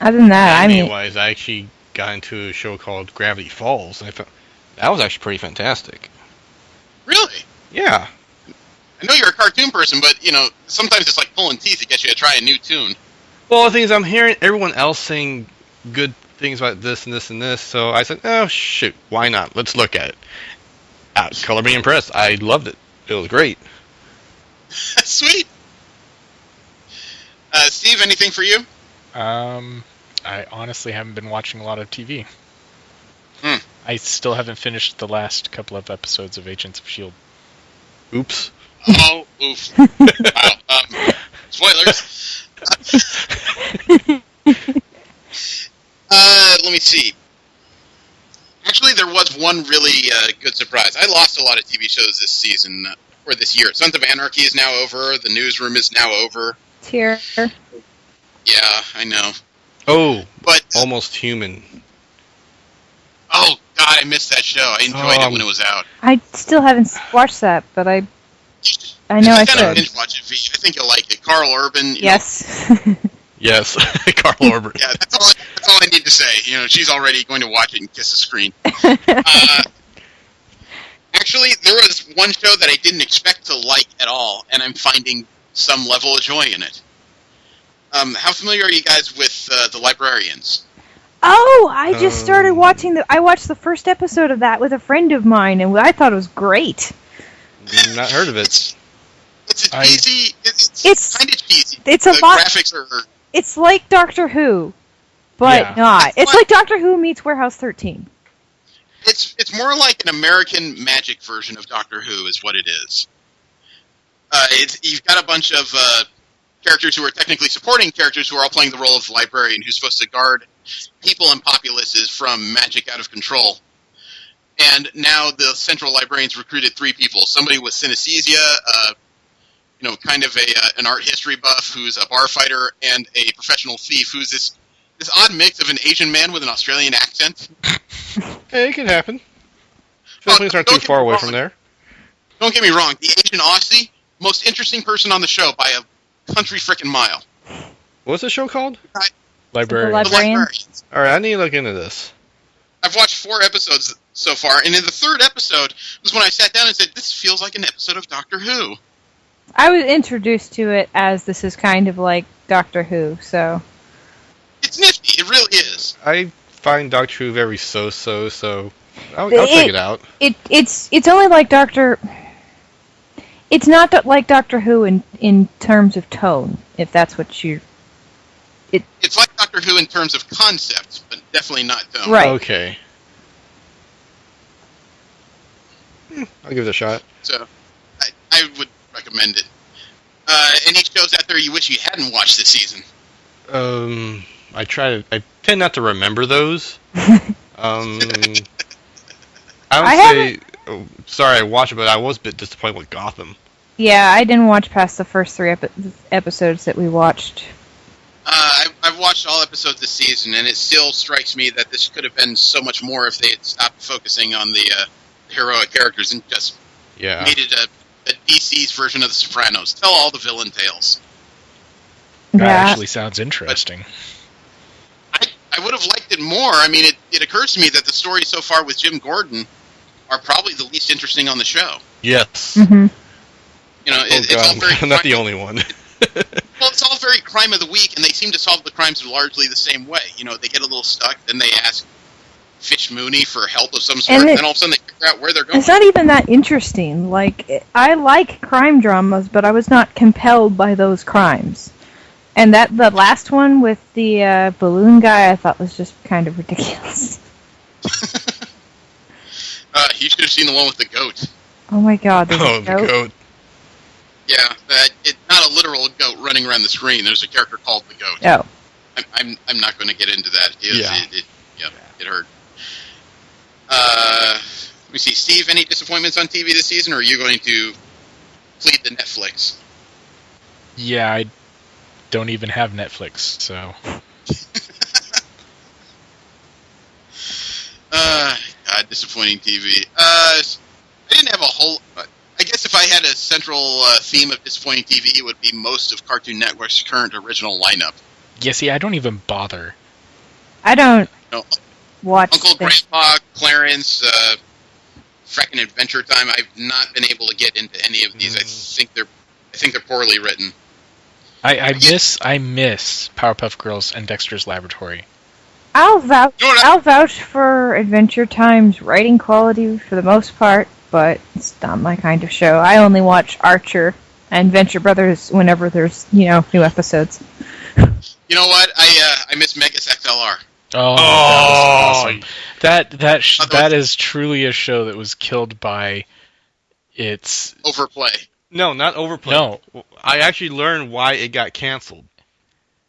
Other than that, I mean... Anyway, I actually got into a show called Gravity Falls, and I thought that was actually pretty fantastic. Really? Yeah. I know you're a cartoon person, but, you know, sometimes it's like pulling teeth to get you to try a new tune. Well, the thing is, I'm hearing everyone else saying good things about this and this and this, so I said, oh, shoot, why not? Let's look at it. Color me impressed. I loved it. It was great. Sweet. Steve, anything for you? I honestly haven't been watching a lot of TV. I still haven't finished the last couple of episodes of Agents of S.H.I.E.L.D. Oops. Oh, oof. Wow. Spoilers. Let me see. Actually, there was one really good surprise. I lost a lot of TV shows this season, or this year. Sons of Anarchy is now over. The Newsroom is now over. It's here. Yeah, I know. Oh, but Almost Human. Oh, God, I missed that show. I enjoyed it when it was out. I still haven't watched that, but I know I should. Binge watch it, V. I think you'll like it. Carl Urban. Yes. Yes, Carl Urban. Yeah, that's all I need to say. You know, she's already going to watch it and kiss the screen. Actually, there was one show that I didn't expect to like at all, and I'm finding some level of joy in it. How familiar are you guys with The Librarians? Oh, I just started watching I watched the first episode of that with a friend of mine, and I thought it was great. Not heard of it. It's cheesy. It's kind of cheesy. It's a the lot. graphics are. It's like Doctor Who, but not. It's like Doctor Who meets Warehouse 13. It's more like an American magic version of Doctor Who, is what it is. You've got a bunch of characters who are technically supporting characters who are all playing the role of the librarian who's supposed to guard people and populaces from magic out of control. And now the central librarian's recruited 3 people. Somebody with synesthesia, kind of an art history buff who's a bar fighter, and a professional thief who's this odd mix of an Asian man with an Australian accent. Hey, it can happen. Philippines aren't too far away from there. Don't get me wrong. The Asian Aussie, most interesting person on the show by a country frickin' mile. What's the show called? Librarian. The Librarians. All right, I need to look into this. I've watched 4 episodes so far, and in the 3rd episode was when I sat down and said, this feels like an episode of Doctor Who. I was introduced to it as this is kind of like Doctor Who, so... It's nifty, it really is. I find Doctor Who very so-so, so I'll check it out. It's only like Doctor... It's not like Doctor Who in terms of tone, if that's what you... It's like Doctor Who in terms of concept, but definitely not tone. Right. Okay. I'll give it a shot. So, I would recommend it. Any shows out there you wish you hadn't watched this season? I tend not to remember those. Sorry, I watched it, but I was a bit disappointed with Gotham. Yeah, I didn't watch past the first 3 episodes that we watched. I've watched all episodes this season, and it still strikes me that this could have been so much more if they had stopped focusing on the heroic characters and just made it a DC's version of The Sopranos. Tell all the villain tales. That actually sounds interesting. I would have liked it more. I mean, it occurs to me that the stories so far with Jim Gordon are probably the least interesting on the show. Yes. Mm-hmm. It's all very... I'm not the only one. Well, it's all very crime of the week, and they seem to solve the crimes largely the same way. They get a little stuck, then they ask Fitch Mooney for help of some sort, and then all of a sudden they figure out where they're going. It's not even that interesting. Like, I like crime dramas, but I was not compelled by those crimes. And the last one with the balloon guy, I thought was just kind of ridiculous. You should have seen the one with the goat. Oh my god, there's a goat? The goat. Yeah, it's not a literal goat running around the screen. There's a character called the goat. Oh. I'm not going to get into that. It hurt. Let me see. Steve, any disappointments on TV this season, or are you going to plead the Netflix? Yeah, I don't even have Netflix, so... God, disappointing TV. I didn't have a whole... I guess if I had a central theme of disappointing TV, it would be most of Cartoon Network's current original lineup. Yeah, see, I don't even bother. I don't watch... Uncle Grandpa, Clarence, frickin' Adventure Time. I've not been able to get into any of these. I think they're poorly written. I miss Powerpuff Girls and Dexter's Laboratory. I'll vouch for Adventure Time's writing quality for the most part, but it's not my kind of show. I only watch Archer and Venture Brothers whenever there's, new episodes. You know what? I miss Megas XLR. Oh, that was awesome. That is truly a show that was killed by its overplay. No, not overplay. No. I actually learned why it got canceled.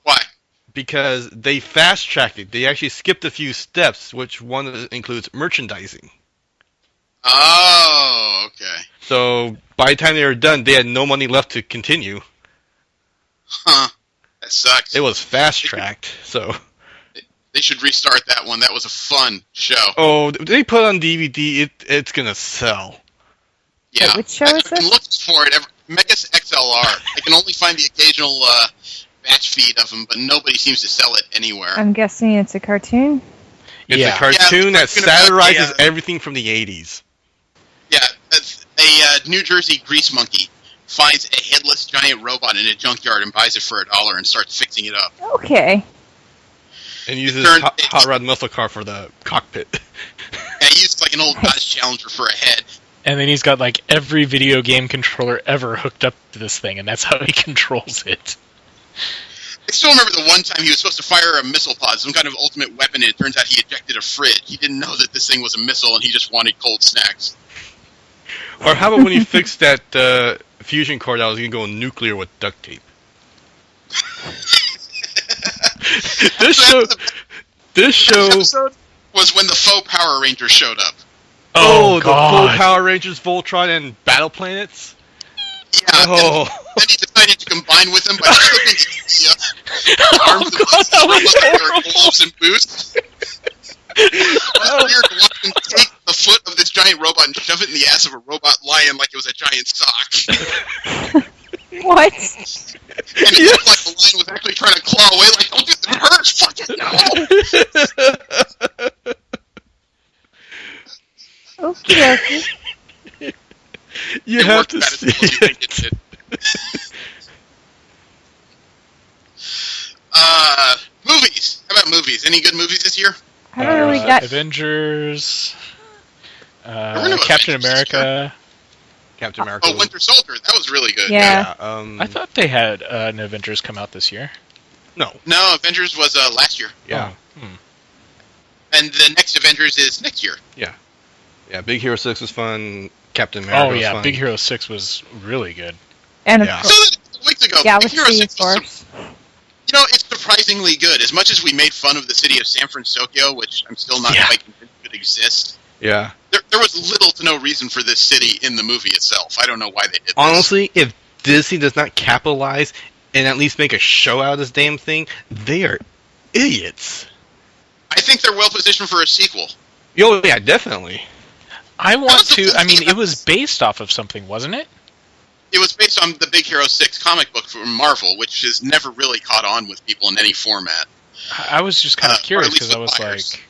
Why? Because they fast-tracked it. They actually skipped a few steps, which one includes merchandising. Oh, okay. So, by the time they were done, they had no money left to continue. Huh. That sucks. It was fast-tracked, so... They should restart that one. That was a fun show. Oh, they put it on DVD. It's gonna sell. Yeah. Wait, which show is this? I've been looking for it. Megas XLR. I can only find the occasional batch feed of them, but nobody seems to sell it anywhere. I'm guessing it's a cartoon? It's a cartoon that satirizes everything from the 80s. Yeah, a New Jersey grease monkey finds a headless giant robot in a junkyard and buys it for $1 and starts fixing it up. Okay. And uses hot rod muscle car for the cockpit. Yeah, he uses like an old Dodge Challenger for a head. And then he's got like every video game controller ever hooked up to this thing, and that's how he controls it. I still remember the one time he was supposed to fire a missile pod, some kind of ultimate weapon, and it turns out he ejected a fridge. He didn't know that this thing was a missile, and he just wanted cold snacks. Or how about when he fixed that fusion core that was going to go nuclear with duct tape? This show episode was when the faux Power Rangers showed up. Oh, the full Power Rangers, Voltron, and Battle Planets? Yeah, oh. Then he decided to combine with them by slipping the arms of the gloves and boots. It was weird to watch him take the foot of this giant robot and shove it in the ass of a robot lion like it was a giant sock. What? And it looked like the lion was actually trying to claw away, like, don't do it, hurts, fuck it, no! Okay. You have to see it. Movies. How about movies? Any good movies this year? I don't really got Avengers, no Captain Avengers America. Captain America. Oh, Winter Soldier. That was really good. Yeah. I thought they had an Avengers come out this year. No, Avengers was last year. Yeah. And the next Avengers is next year. Yeah. Yeah, Big Hero 6 was fun. Captain America was fun. Big Hero 6 was really good. And So weeks ago, Big Hero 6 was it's surprisingly good. As much as we made fun of the city of San Francisco, which I'm still not quite convinced could exist. Yeah. There was little to no reason for this city in the movie itself. I don't know why they did this. Honestly, if Disney does not capitalize and at least make a show out of this damn thing, they are idiots. I think they're well positioned for a sequel. Oh, yeah, definitely. I want to... I mean, it was based off of something, wasn't it? It was based on the Big Hero 6 comic book from Marvel, which has never really caught on with people in any format. I was just kind of curious, because I was like...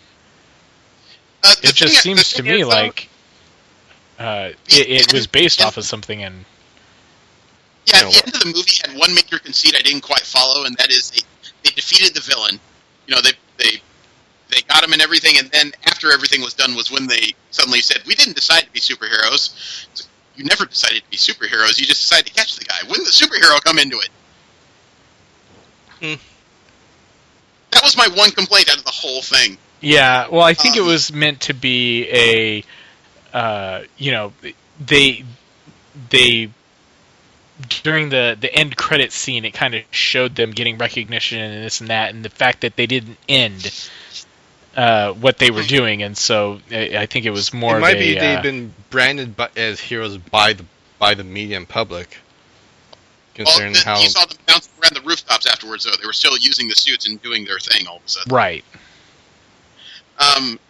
It just seems to me like it was based off of something, and... Yeah, the end of the movie had one major conceit I didn't quite follow, and that is they defeated the villain. They got him and everything, and then after everything was done was when they suddenly said, we didn't decide to be superheroes. It's like, you never decided to be superheroes, you just decided to catch the guy. When did the superhero come into it? That was my one complaint out of the whole thing. Yeah, well, I think it was meant to be a, they during the end credit scene, it kind of showed them getting recognition and this and that, and the fact that they didn't end what they were doing, and so I think it was more. It might be they've been branded as heroes by the media and public. Considering how you saw them bouncing around the rooftops afterwards, though they were still using the suits and doing their thing all of a sudden. Right.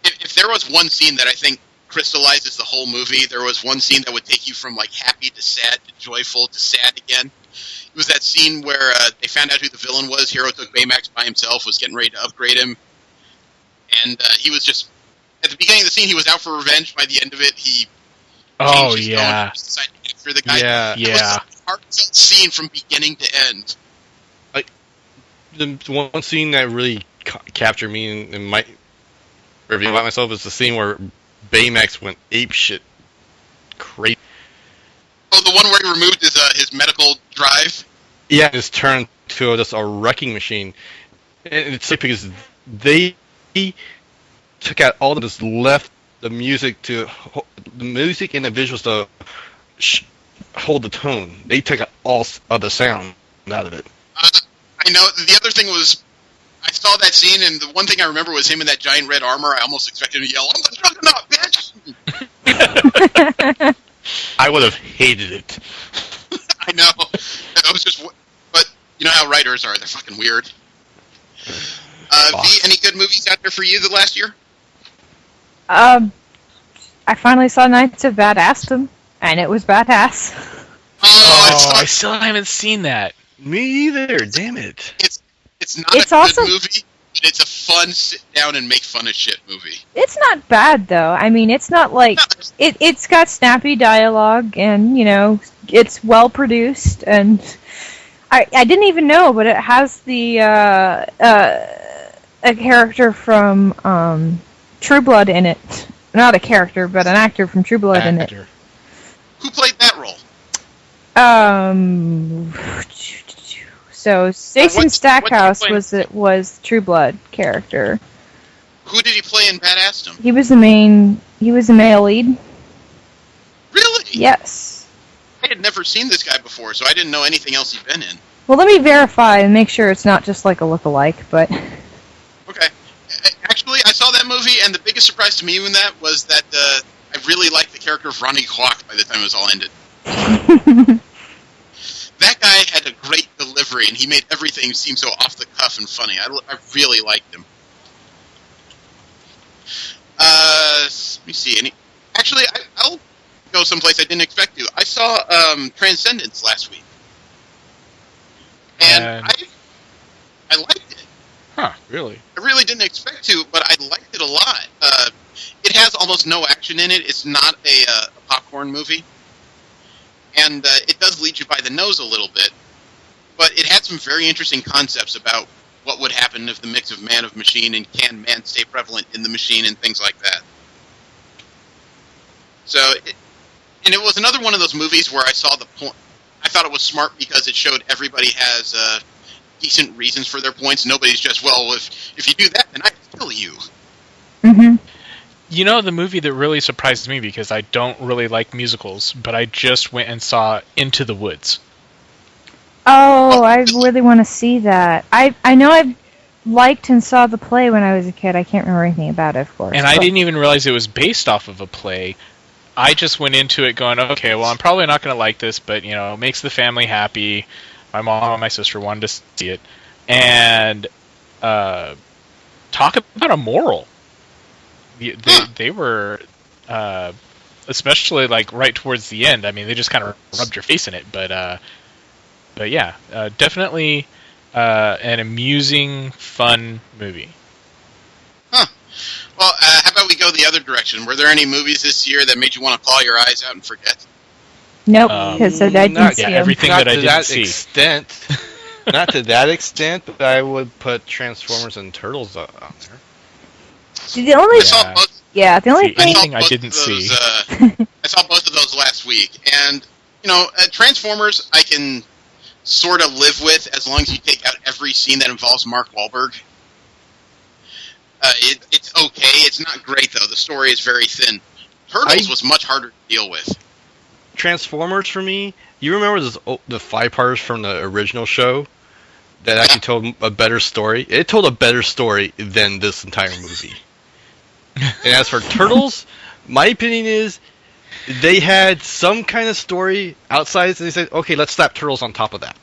If there was one scene that I think crystallizes the whole movie, there was one scene that would take you from like happy to sad to joyful to sad again. It was that scene where they found out who the villain was. Hero took Baymax by himself, was getting ready to upgrade him, and he was just at the beginning of the scene he was out for revenge. By the end of it, he changed his tone and decided to capture the guy. Yeah. It was a heartfelt scene from beginning to end. Like the one scene that really captured me and might review about myself is the scene where Baymax went apeshit crazy. Oh, the one where he removed his medical drive? Yeah, it's turned to just a wrecking machine. And it's because they took out all of this, left the music and the visuals to hold the tone. They took out all of the sound out of it. I know. The other thing was, I saw that scene, and the one thing I remember was him in that giant red armor. I almost expected him to yell, "I'm the Juggernaut, bitch!" I would have hated it. I know. It was just, but you know how writers are. They're fucking weird. V, any good movies out there for you the last year? I finally saw Knights of Badassdom, and it was badass. I still haven't seen that. Me either. Damn it. It's not a good movie, but it's a fun sit down and make fun of shit movie. It's not bad though. I mean, it's not like it's got snappy dialogue, and it's well produced, and I didn't even know, but it has the a character from True Blood in it. Not a character, but an actor from True Blood in it. Who played that role? So Jason what's Stackhouse he playing? was True Blood character. Who did he play in Badassdom? He was the male lead. Really? Yes. I had never seen this guy before, so I didn't know anything else he'd been in. Well, let me verify and make sure it's not just like a look-alike, but... Okay. Actually, I saw that movie, and the biggest surprise to me in that was that I really liked the character of Ronnie Kwok by the time it was all ended. That guy had a great delivery, and he made everything seem so off the cuff and funny. I really liked him. Let me see. Actually, I'll go someplace I didn't expect to. I saw Transcendence last week, and I liked it. Huh? Really? I really didn't expect to, but I liked it a lot. It has almost no action in it. It's not a popcorn movie. And it does lead you by the nose a little bit. But it had some very interesting concepts about what would happen if the mix of man of machine and can man stay prevalent in the machine and things like that. So, and it was another one of those movies where I saw the point. I thought it was smart because it showed everybody has decent reasons for their points. Nobody's just, well, if you do that, then I kill you. Mm-hmm. You know, the movie that really surprised me, because I don't really like musicals, but I just went and saw Into the Woods. Oh, I really want to see that. I know I've liked and saw the play when I was a kid. I can't remember anything about it, of course. And I didn't even realize it was based off of a play. I just went into it going, okay, well, I'm probably not going to like this, but, you know, it makes the family happy. My mom and my sister wanted to see it. And talk about a moral. They were, especially like right towards the end. I mean, they just kind of rubbed your face in it, but yeah, definitely an amusing, fun movie. Huh. Well, how about we go the other direction? Were there any movies this year that made you want to claw your eyes out and forget? Nope, because I didn't see them. Everything that I didn't see. Not to that extent, but I would put Transformers and Turtles on there. The only thing I didn't see. I saw both of those last week, and you know, Transformers I can sort of live with as long as you take out every scene that involves Mark Wahlberg. It's okay. It's not great though. The story is very thin. Turtles was much harder to deal with. Transformers for me. You remember the 5-parters from the original show that actually told a better story? It told a better story than this entire movie. And as for Turtles, my opinion is they had some kind of story outside, and they said, okay, let's slap Turtles on top of that.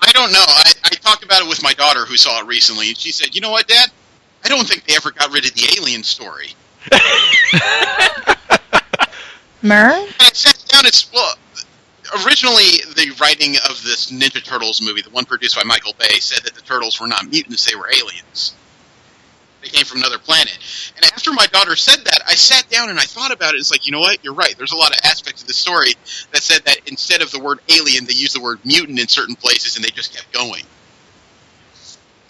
I don't know. I talked about it with my daughter who saw it recently, and she said, you know what, Dad? I don't think they ever got rid of the alien story. Mer? And I sat down, originally the writing of this Ninja Turtles movie, the one produced by Michael Bay, said that the Turtles were not mutants, they were aliens. They came from another planet. And after my daughter said that, I sat down and I thought about it. It's like, you know what? You're right. There's a lot of aspects of the story that said that instead of the word alien, they used the word mutant in certain places, and they just kept going.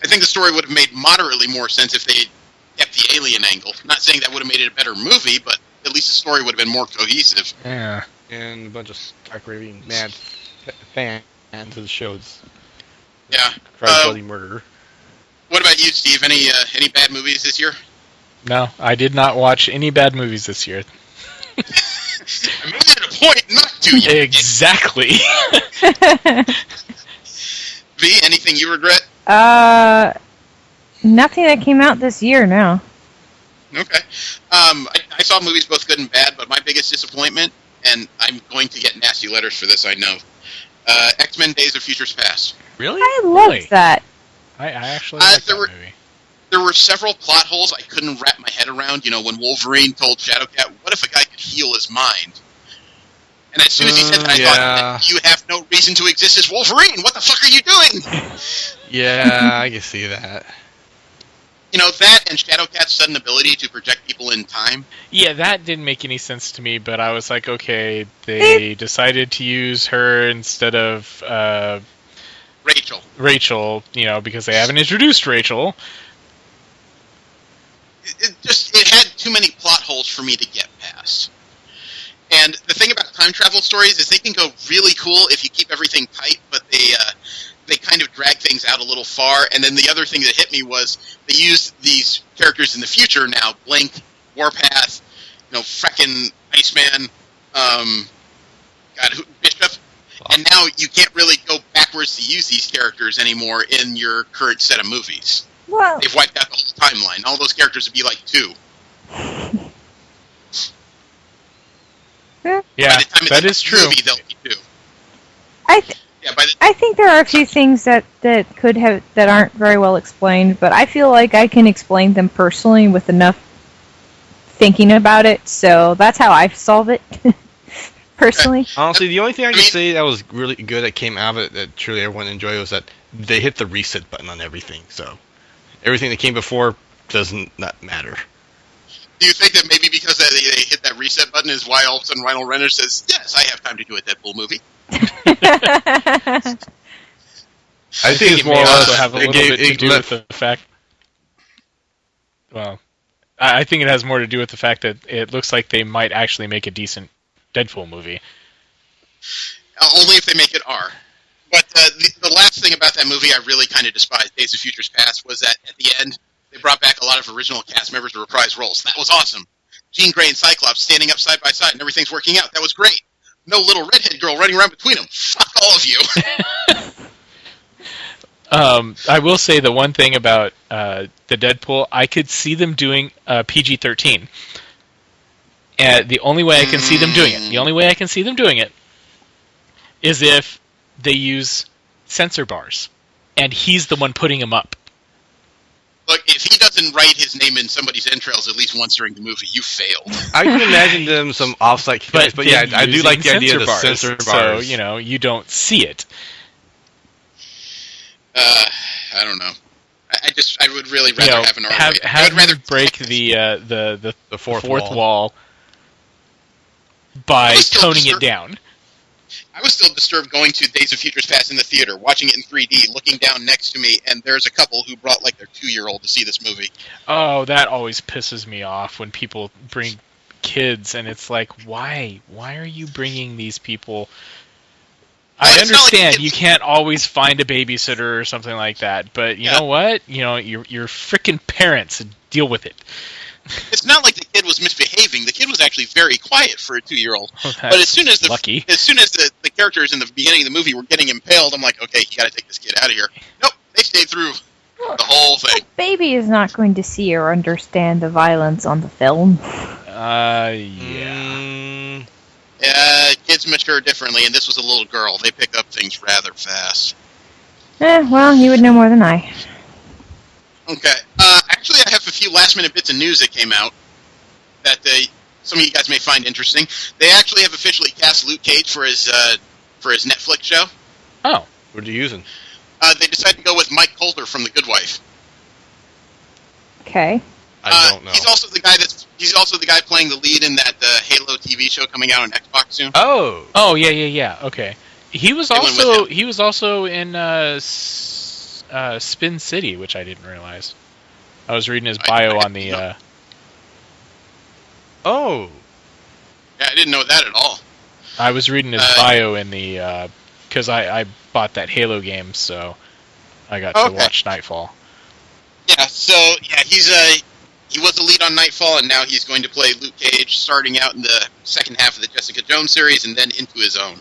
I think the story would have made moderately more sense if they had kept the alien angle. Not saying that would have made it a better movie, but at least the story would have been more cohesive. Yeah. And a bunch of Stark raving mad fans of the shows. Yeah. Cry bloody murder. What about you, Steve? Any bad movies this year? No, I did not watch any bad movies this year. I made it a point not to. Exactly. V, anything you regret? Nothing that came out this year, no. Okay. I saw movies both good and bad, but my biggest disappointment, and I'm going to get nasty letters for this, I know, X-Men Days of Futures Past. Really? I loved that. I actually liked that movie. There were several plot holes I couldn't wrap my head around. You know, when Wolverine told Shadowcat, what if a guy could heal his mind? And as soon as he said that, I thought, you have no reason to exist as Wolverine. What the fuck are you doing? Yeah, I can see that. You know, that and Shadowcat's sudden ability to project people in time. Yeah, that didn't make any sense to me, but I was like, okay, they decided to use her instead of Rachel, you know, because they haven't introduced Rachel. It had too many plot holes for me to get past. And the thing about time travel stories is they can go really cool if you keep everything tight, but they kind of drag things out a little far. And then the other thing that hit me was they used these characters in the future now, Blink, Warpath, frickin' Iceman, Bishop. And now you can't really go backwards to use these characters anymore in your current set of movies. Well, they've wiped out the whole timeline. All those characters would be like 2. Yeah, that is true. Movie, they'll be 2. I think there are a few things that aren't very well explained, but I feel like I can explain them personally with enough thinking about it, so that's how I solve it. Personally. Honestly, the only thing I can say that was really good that came out of it that truly everyone enjoyed was that they hit the reset button on everything. So everything that came before doesn't not matter. Do you think that maybe because they hit that reset button is why all of a sudden Reinhold Renner says, "Yes, I have time to do a Deadpool movie"? I think it's it may also have a little bit to do with the fact. Well, I think it has more to do with the fact that it looks like they might actually make a decent Deadpool movie. Only if they make it R. But the last thing about that movie I really kind of despised, Days of Futures Past, was that at the end they brought back a lot of original cast members to reprise roles. That was awesome. Jean Grey and Cyclops standing up side by side and everything's working out. That was great. No little redhead girl running around between them. Fuck all of you. I will say the one thing about the Deadpool, I could see them doing PG-13. And the only way I can see them doing it, is if they use censor bars, and he's the one putting them up. Look, if he doesn't write his name in somebody's entrails at least once during the movie, you failed. I can imagine them some off-site kills, but yeah, I do like the idea of the censor bars. So, you don't see it. I don't know. I would really rather have an R-rated. I would rather break the fourth wall by toning it down. I was still disturbed going to Days of Futures Past in the theater, watching it in 3D, looking down next to me, and there's a couple who brought like their 2-year-old to see this movie. Oh, that always pisses me off when people bring kids, and it's like, why? Why are you bringing these people? I understand you can't always find a babysitter or something like that, but you know what? You're freaking parents. Deal with it. It's not like the kid was misbehaving. The kid was actually very quiet for a 2-year-old. But as soon as the characters in the beginning of the movie were getting impaled, I'm like, okay, you got to take this kid out of here. Nope, they stayed through the whole thing. The baby is not going to see or understand the violence on the film. Yeah. Kids mature differently, and this was a little girl. They pick up things rather fast. Well, you would know more than I. Okay. Actually, I have a few last-minute bits of news that came out that some of you guys may find interesting. They actually have officially cast Luke Cage for his Netflix show. Oh. What are you using? They decided to go with Mike Coulter from The Good Wife. Okay. I don't know. He's also the guy playing the lead in that Halo TV show coming out on Xbox soon. Oh, yeah. Okay. He was also in Spin City, which I didn't realize. I was reading his bio on the. Oh. Yeah, I didn't know that at all. I was reading his bio in the because I bought that Halo game, so I got to watch Nightfall. Yeah, so he was the lead on Nightfall, and now he's going to play Luke Cage, starting out in the second half of the Jessica Jones series, and then into his own.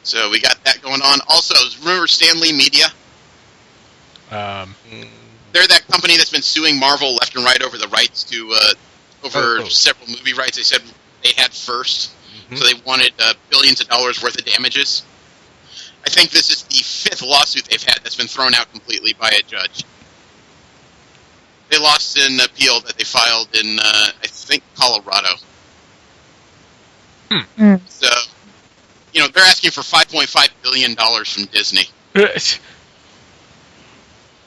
So we got that going on. Also, remember Stanley Media? They're that company that's been suing Marvel left and right over the rights to several movie rights. They said they had first, so they wanted billions of dollars worth of damages. I think this is the 5th lawsuit they've had that's been thrown out completely by a judge. They lost an appeal that they filed in, I think, Colorado. So, they're asking for $5.5 billion from Disney.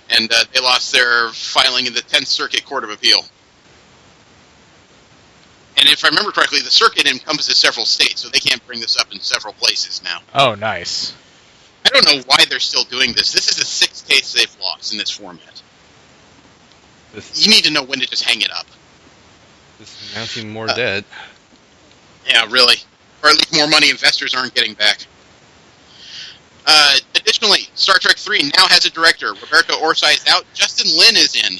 And they lost their filing in the 10th Circuit Court of Appeal. And if I remember correctly, the circuit encompasses several states, so they can't bring this up in several places now. Oh, nice. I don't know why they're still doing this. This is the 6th case they've lost in this format. You need to know when to just hang it up. This is announcing more dead. Yeah, really. Or at least more money investors aren't getting back. Additionally, Star Trek 3 now has a director. Roberto Orci is out. Justin Lin is in.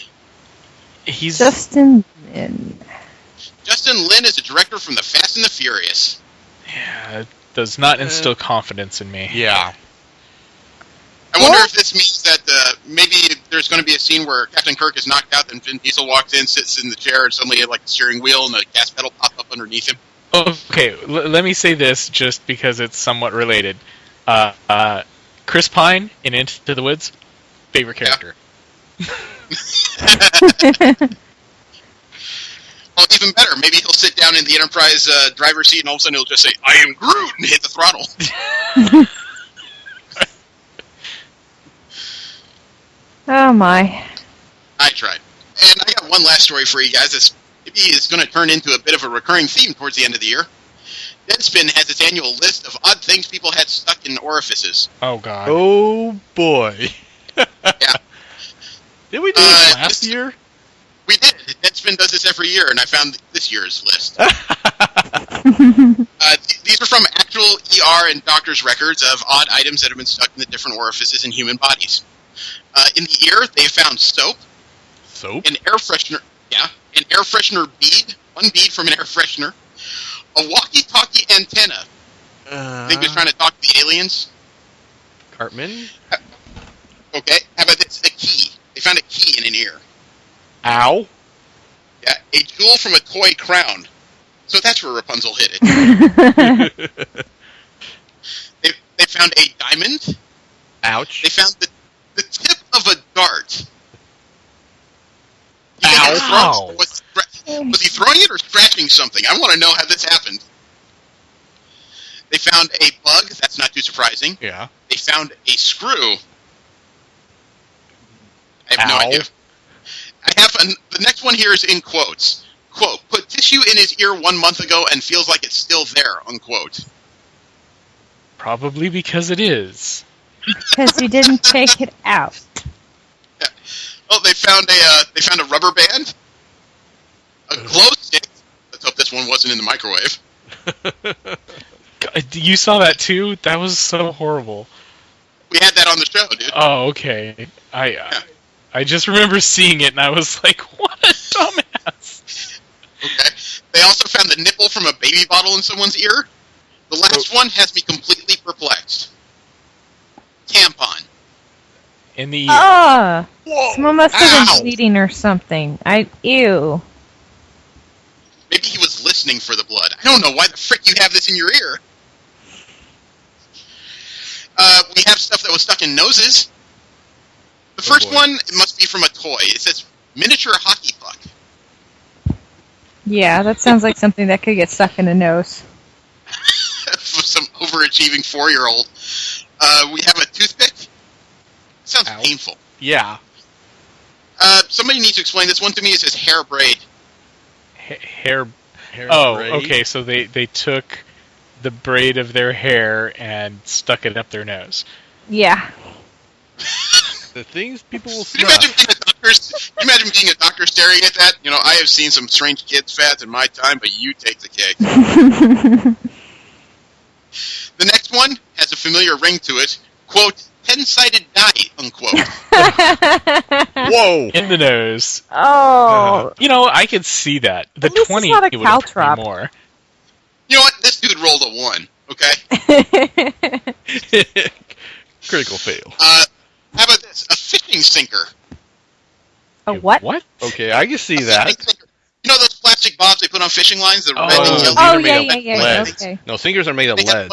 Justin Lin. Justin Lin is a director from The Fast and the Furious. Yeah, it does not instill confidence in me. Yeah. I wonder if this means that maybe there's going to be a scene where Captain Kirk is knocked out, and Vin Diesel walks in, sits in the chair, and suddenly like a steering wheel and a gas pedal pop up underneath him. Okay, let me say this just because it's somewhat related. Chris Pine in Into the Woods, favorite character. Yeah. Well, even better, maybe he'll sit down in the Enterprise driver's seat and all of a sudden he'll just say, "I am Groot," and hit the throttle. Oh my. I tried. And I got one last story for you guys. This maybe is going to turn into a bit of a recurring theme towards the end of the year. Deadspin has its annual list of odd things people had stuck in orifices. Oh, God. Oh, boy. Yeah. Did we do this last year? We did. Deadspin does this every year, and I found this year's list. These are from actual ER and doctor's records of odd items that have been stuck in the different orifices in human bodies. In the ear, they found soap. Soap? An air freshener. Yeah. An air freshener bead. One bead from an air freshener. A walkie-talkie antenna. Think they're trying to talk to the aliens? Cartman? Okay. How about this? A key. They found a key in an ear. Ow. Yeah. A jewel from a toy crown. So that's where Rapunzel hid it. They found a diamond. Ouch. They found the tip of a dart. Ow. Was he throwing it or scratching something? I want to know how this happened. They found a bug. That's not too surprising. Yeah. They found a screw. I have no idea. The next one here is in quotes. Quote, put tissue in his ear 1 month ago and feels like it's still there, unquote. Probably because it is. Because you didn't take it out. Yeah. Oh, they found a rubber band, a glow stick. Let's hope this one wasn't in the microwave. God, you saw that too? That was so horrible. We had that on the show, dude. Oh, okay. I just remember seeing it and I was like, what a dumbass. Okay. They also found the nipple from a baby bottle in someone's ear. The last one has me completely perplexed. Tampon. In the ear. Ah! Someone must have been bleeding or something. Ew. Maybe he was listening for the blood. I don't know why the frick you have this in your ear. We have stuff that was stuck in noses. The first one must be from a toy. It says miniature hockey puck. Yeah, that sounds like something that could get stuck in a nose. For some overachieving 4-year-old. We have a toothpick. Sounds painful. Yeah. Somebody needs to explain this one to me. It says hair braid. Hair braid? Okay, so they took the braid of their hair and stuck it up their nose. Yeah. The things people will Can you imagine being a doctor staring at that? You know, I have seen some strange kids' fads in my time, but you take the cake. The next one has a familiar ring to it. Quote, 10-sided die, unquote. Whoa! In the nose. Oh. You know, I could see that. The 20 not a it would have caltrop. been more. You know what? This dude rolled a 1, okay? Critical fail. How about this? A fishing sinker. A what? What? Okay, I can see that. You know those plastic bobs they put on fishing lines? The red and yellow? Oh, yeah, okay. No, singers are made of lead.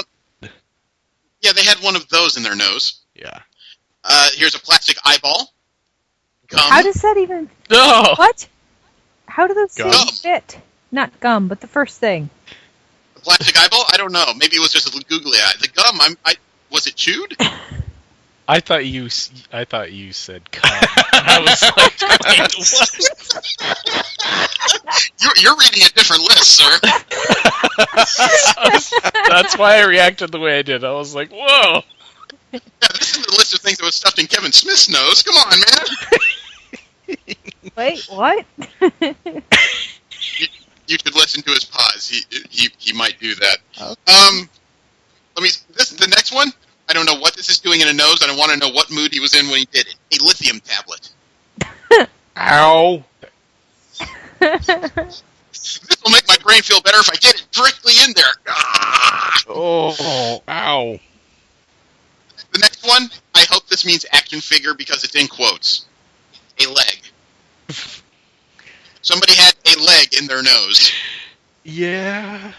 Yeah, they had one of those in their nose. Yeah. Here's a plastic eyeball. Gum. How does that even... No! What? How do those Gum. things fit? Not gum, but the first thing. The plastic eyeball? I don't know. Maybe it was just a googly eye. The gum, was it chewed? I thought you said cum. I was like, wait, what? You're reading a different list, sir. That's why I reacted the way I did. I was like, whoa. Yeah, this is the list of things that was stuffed in Kevin Smith's nose. Come on, man. Wait, what? You should listen to his pause. He might do that. Okay. The next one. I don't know what this is doing in a nose, and I want to know what mood he was in when he did it. A lithium tablet. Ow! This will make my brain feel better if I get it directly in there. Oh, ow. The next one, I hope this means action figure because it's in quotes. A leg. Somebody had a leg in their nose. Yeah.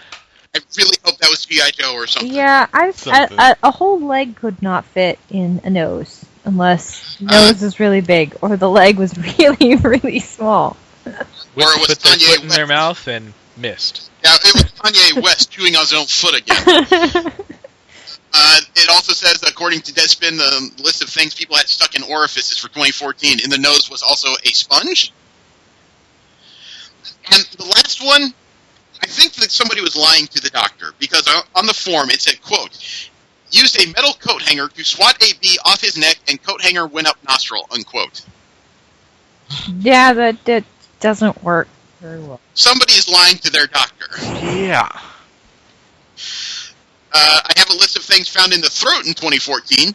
I really hope that was G.I. Joe or something. Yeah, a whole leg could not fit in a nose unless the nose is really big or the leg was really, really small. Which Or it was put their Kanye foot in their West. mouth and missed. Yeah, it was Kanye West chewing on his own foot again. It also says, according to Deadspin, the list of things people had stuck in orifices for 2014 in the nose was also a sponge. And the last one, I think that somebody was lying to the doctor, because on the form it said, quote, used a metal coat hanger to swat a bee off his neck and coat hanger went up nostril, unquote. Yeah, that doesn't work very well. Somebody is lying to their doctor. Yeah. I have a list of things found in the throat in 2014.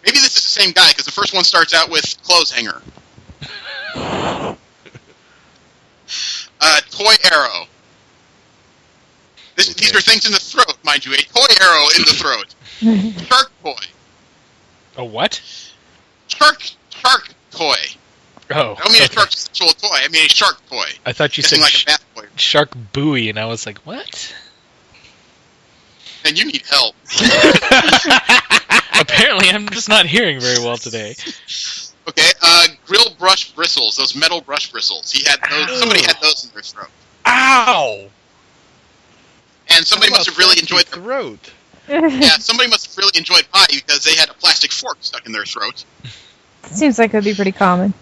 Maybe this is the same guy, because the first one starts out with clothes hanger. Toy arrow. These are things in the throat, mind you. A toy arrow in the throat. Shark toy. A what? Shark toy. Oh. I don't mean a shark sexual toy. I mean a shark toy. I thought you said like a bath toy. shark buoy, and I was like, what? And you need help. Apparently, I'm just not hearing very well today. Okay, grill brush bristles, those metal brush bristles. He had those. Somebody had those in their throat. Ow! And somebody must have really enjoyed their throat. Yeah, somebody must have really enjoyed pie because they had a plastic fork stuck in their throat. Seems like it would be pretty common.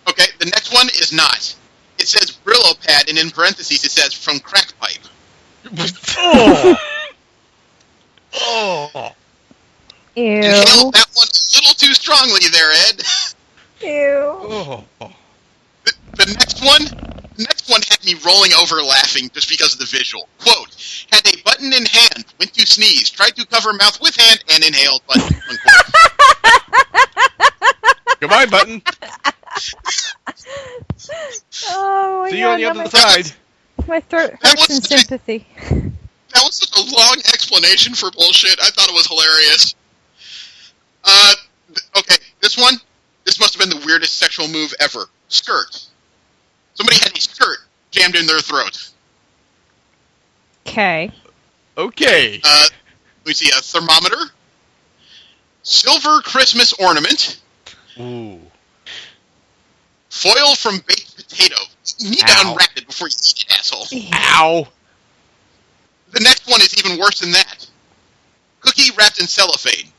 Okay, the next one is not. It says Brillo pad, and in parentheses it says from crack pipe. Oh! Oh! Ew. Inhaled that one a little too strongly there, Ed. Ew. Oh! The next one had me rolling over laughing just because of the visual. Quote, had a button in hand, went to sneeze, tried to cover mouth with hand, and inhaled button. Unquote. Goodbye, button. Oh my See you god, on the now other my, side. my throat hurts in sympathy. That was such a long explanation for bullshit. I thought it was hilarious. Okay, this must have been the weirdest sexual move ever. Skirt. Somebody had a skirt jammed in their throat. Okay. Okay. We see a thermometer, silver Christmas ornament, Ooh. foil from baked potato. You need to unwrap it before you eat it, asshole. Ow. The next one is even worse than that. Cookie wrapped in cellophane.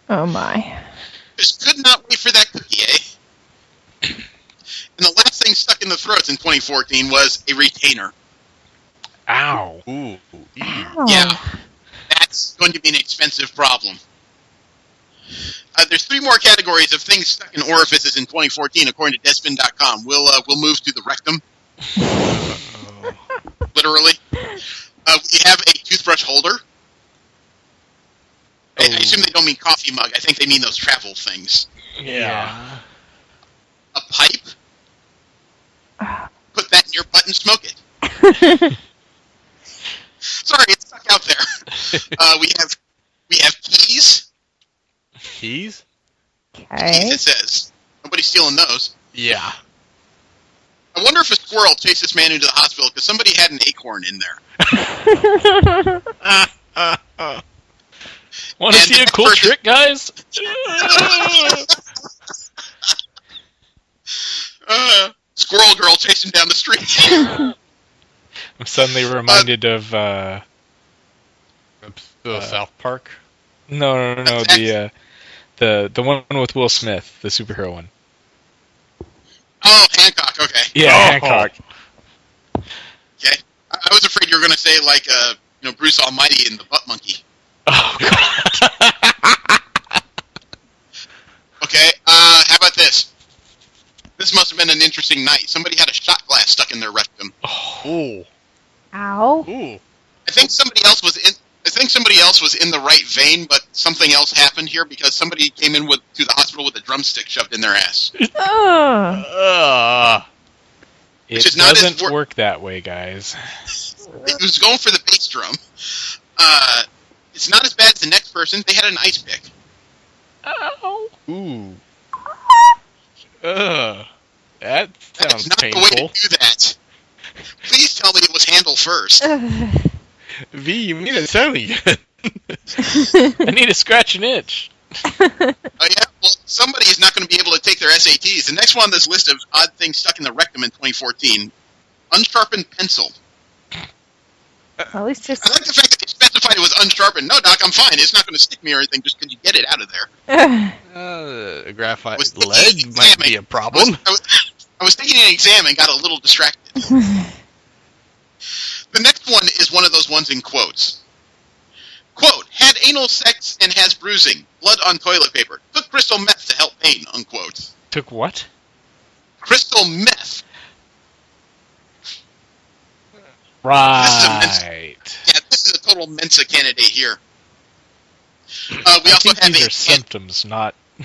Oh my. Just could not wait for that cookie, eh? And the last thing stuck in the throats in 2014 was a retainer. Ow. Ooh. Ow. Yeah, that's going to be an expensive problem. There's 3 more categories of things stuck in orifices in 2014, according to Deadspin.com. We'll move to the rectum. Literally. We have a toothbrush holder. I assume they don't mean coffee mug. I think they mean those travel things. Yeah. A pipe. Put that in your butt and smoke it. Sorry, it's stuck out there. We have keys. Keys? Okay. Keys, it says. Nobody's stealing those. Yeah. I wonder if a squirrel chased this man into the hospital because somebody had an acorn in there. Want to see a cool trick, guys? Squirrel girl chasing down the street. I'm suddenly reminded of South Park. No, the one with Will Smith, the superhero one. Oh, Hancock. Okay. Yeah, Hancock. Okay. I was afraid you were going to say like Bruce Almighty and the Butt Monkey. Oh God. Okay. How about this? This must have been an interesting night. Somebody had a think somebody else was in. I think somebody else was in the right vein, but something else happened here because somebody came in to the hospital with a drumstick shoved in their ass. It doesn't work that way, guys. It was going for the bass drum. It's not as bad as the next person. They had an ice pick. Ow. Ooh. That sounds not painful. the way to do that. Please tell me it was handled first. V, you mean it sounding good. I need to scratch an itch. Oh yeah, well, somebody is not going to be able to take their SATs. The next one on this list of odd things stuck in the rectum in 2014, unsharpened pencil. At least just. I like the fact that they specified it was unsharpened. No, Doc, I'm fine. It's not going to stick me or anything. Just can you get it out of there? Graphite lead might be a problem. I was taking an exam and got a little distracted. The next one is one of those ones in quotes. Quote, had anal sex and has bruising, blood on toilet paper, took crystal meth to help pain, unquote. Took what? Crystal meth. Right. This is a total Mensa candidate here. We I also think have these are symptoms, not... we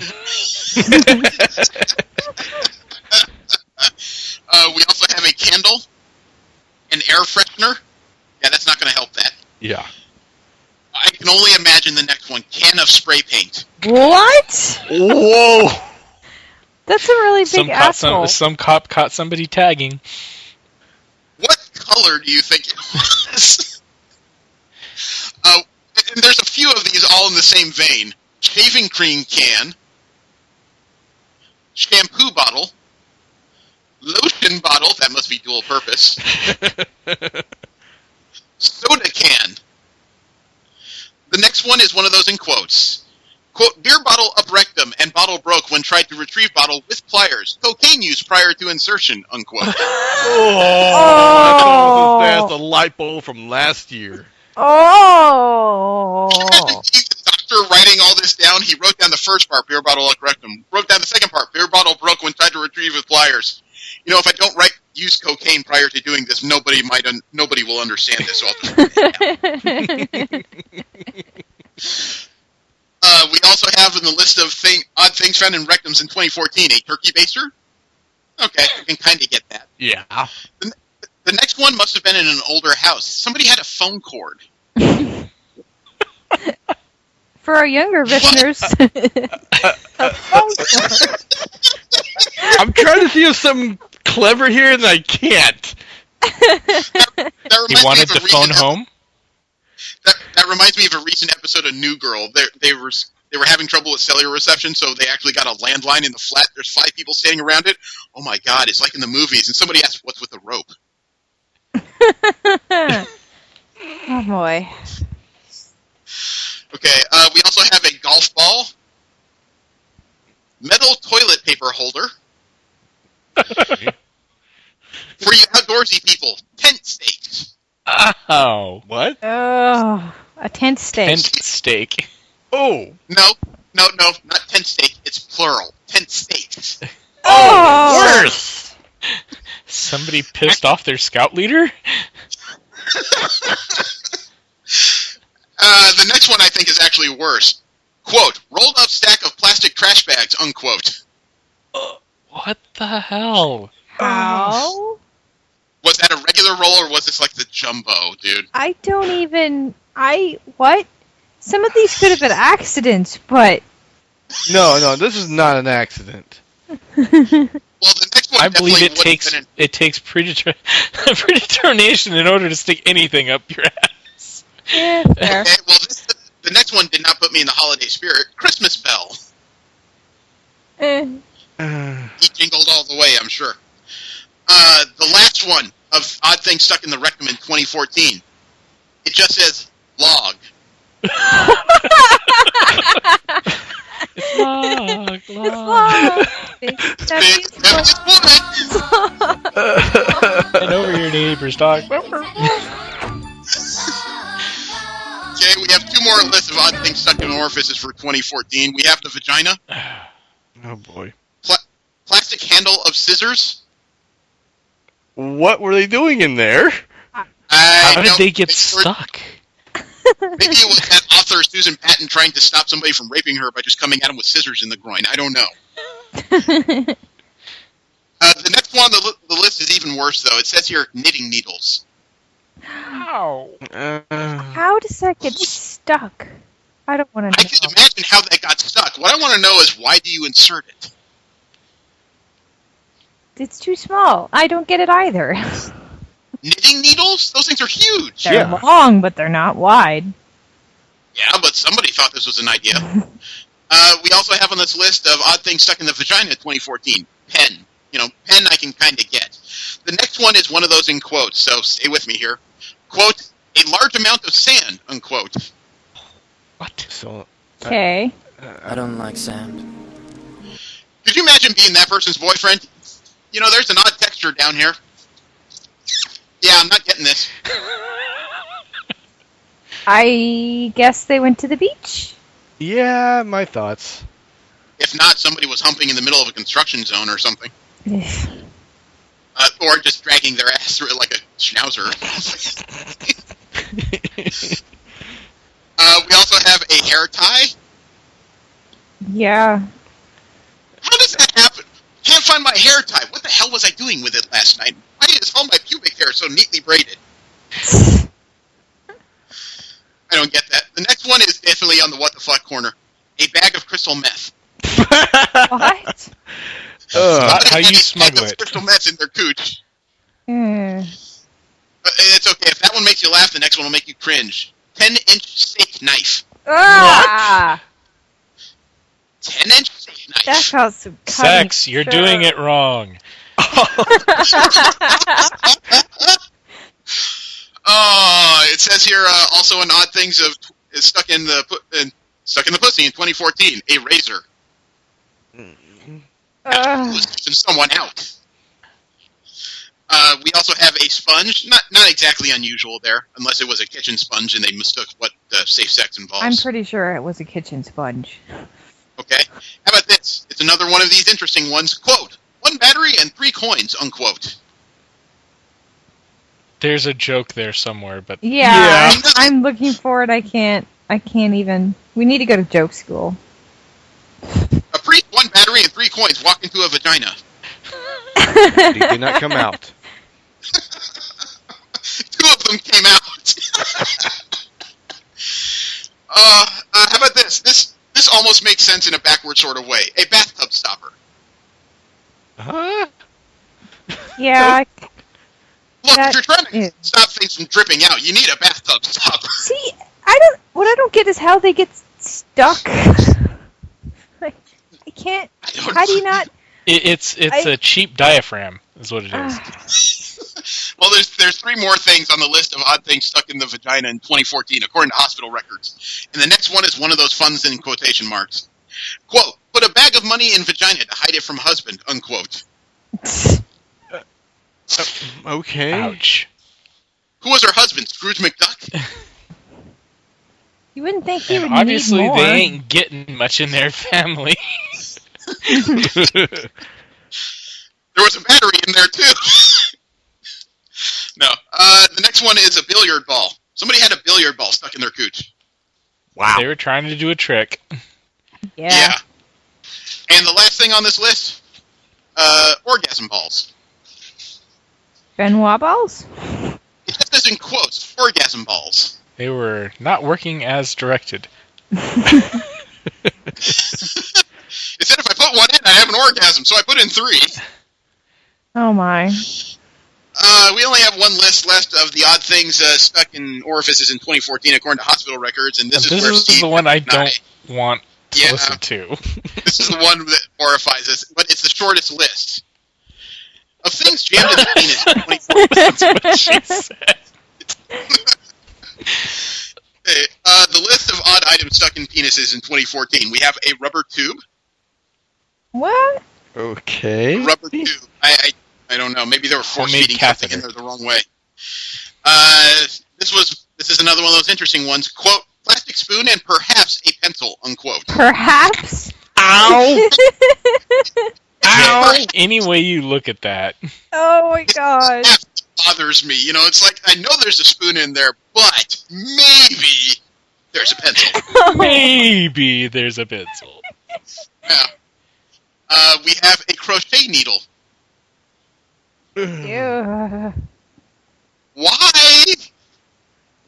also have a candle, an air freshener. Yeah, that's not going to help that. Yeah. I can only imagine the next one. Can of spray paint. What? Whoa! That's a really big asshole. Some cop caught somebody tagging. What color do you think it was? And there's a few of these all in the same vein. Shaving cream can. Shampoo bottle. Lotion bottle. That must be dual purpose. Soda can. The next one is one of those in quotes. Quote, beer bottle up rectum and bottle broke when tried to retrieve bottle with pliers. Cocaine use prior to insertion, unquote. Oh! That's a lipo from last year. Oh! The doctor writing all this down, he wrote down the first part, beer bottle up rectum. Wrote down the second part, beer bottle broke when tried to retrieve with pliers. You know, if I don't use cocaine prior to doing this, nobody will understand this, so I'll just write it down. We also have in the list of odd things found in rectums in 2014, a turkey baster. Okay, you can kind of get that. Yeah. The next one must have been in an older house. Somebody had a phone cord. For our younger listeners, a phone cord. I'm trying to think of something clever here, and I can't. You wanted the phone home? That reminds me of a recent episode of New Girl. They were having trouble with cellular reception, so they actually got a landline in the flat. There's 5 people standing around it. Oh my god, it's like in the movies. And somebody asked, what's with the rope? Oh boy. Okay, we also have a golf ball. Metal toilet paper holder. For you outdoorsy people, tent stakes. Oh. What? Oh, a tent stake. Tent stake. Oh. No, not tent stake. It's plural. Tent stakes. Oh! Worse! Somebody pissed off their scout leader? The next one I think is actually worse. Quote, rolled up stack of plastic trash bags, unquote. What the hell? How? Was that a regular roll or was this like the jumbo, dude? I don't even... What? Some of these could have been accidents, but... No, this is not an accident. Well, the next one I believe it takes predetermination in order to stick anything up your ass. Yeah, fair. Okay, well, the next one did not put me in the holiday spirit. Christmas bell. He jingled all the way, I'm sure. The last one of odd things stuck in the rectum in 2014. It just says log. It's log. And over your neighbor's dog. Okay, we have 2 more lists of odd things stuck in orifices for 2014. We have the vagina. Oh boy. Plastic handle of scissors. What were they doing in there? I How did they get stuck? Maybe it was that author Susan Patton trying to stop somebody from raping her by just coming at him with scissors in the groin. I don't know. The next one on the list is even worse, though. It says here, knitting needles. How? How does that get stuck? I don't want to know. I can imagine how that got stuck. What I want to know is, why do you insert it? It's too small. I don't get it either. Knitting needles? Those things are huge. They're long, but they're not wide. Yeah, but somebody thought this was an idea. We also have on this list of odd things stuck in the vagina 2014. Pen. Pen I can kind of get. The next one is one of those in quotes, so stay with me here. Quote, a large amount of sand, unquote. What? So. Okay. I don't like sand. Could you imagine being that person's boyfriend? There's an odd texture down here. Yeah, I'm not getting this. I guess they went to the beach? Yeah, my thoughts. If not, somebody was humping in the middle of a construction zone or something. Or just dragging their ass through it like a schnauzer. We also have a hair tie. Yeah. How does that happen? Can't find my hair tie. What the hell was I doing with it last night? Why is all my pubic hair so neatly braided? I don't get that. The next one is definitely on the what the fuck corner. A bag of crystal meth. What? How you smuggle it? Crystal meth in their cooch. Mm. It's okay. If that one makes you laugh, the next one will make you cringe. 10-inch steak knife. Ah! 10-inch steak knife. That counts some Sex, you're doing it wrong. It says here also an odd things of is stuck in the pussy in 2014. A razor. Was keeping someone out. We also have a sponge. Not exactly unusual there, unless it was a kitchen sponge and they mistook what safe sex involves. I'm pretty sure it was a kitchen sponge. Okay. How about this? It's another one of these interesting ones. Quote, 1 battery and 3 coins, unquote. There's a joke there somewhere, but... Yeah. I'm looking for it. I can't even... We need to go to joke school. A priest, 1 battery and 3 coins walk into a vagina. He did not come out. 2 of them came out. How about this? This almost makes sense in a backward sort of way. A bathtub stopper. Huh? Yeah. Look, if you're trying to stop things from dripping out, you need a bathtub stopper. See, what I don't get is how they get stuck. Like, I can't. How do you not? It's a cheap diaphragm, is what it is. Well, there's 3 more things on the list of odd things stuck in the vagina in 2014, according to hospital records. And the next one is one of those funds in quotation marks. Quote, put a bag of money in vagina to hide it from husband, unquote. Okay. Ouch. Who was her husband, Scrooge McDuck? You wouldn't think he would obviously need more. they ain't getting much in their family. There was a battery in there, too. No. The next one is a billiard ball. Somebody had a billiard ball stuck in their cooch. Wow. They were trying to do a trick. Yeah. And the last thing on this list, orgasm balls. Benoit balls? It just says in quotes, orgasm balls. They were not working as directed. It said if I put one in, I'd have an orgasm, so I put in 3. Oh my. We only have one list left of the odd things stuck in orifices in 2014, according to hospital records, and this is where Steve... the one I don't want to listen to. This is the one that horrifies us, but it's the shortest list. Of things jammed in the penis in 2014. That's what she said. The list of odd items stuck in penises in 2014. We have a rubber tube. What? Okay. A rubber tube. I don't know. Maybe they were force-feeding something in there the wrong way. This is another one of those interesting ones. Quote, plastic spoon and perhaps a pencil, unquote. Perhaps? Ow! Ow! Any way you look at that. Oh my god. It bothers me. You know, it's like, I know there's a spoon in there, but maybe there's a pencil. Maybe there's a pencil. Yeah. We have a crochet needle. Ew. Why?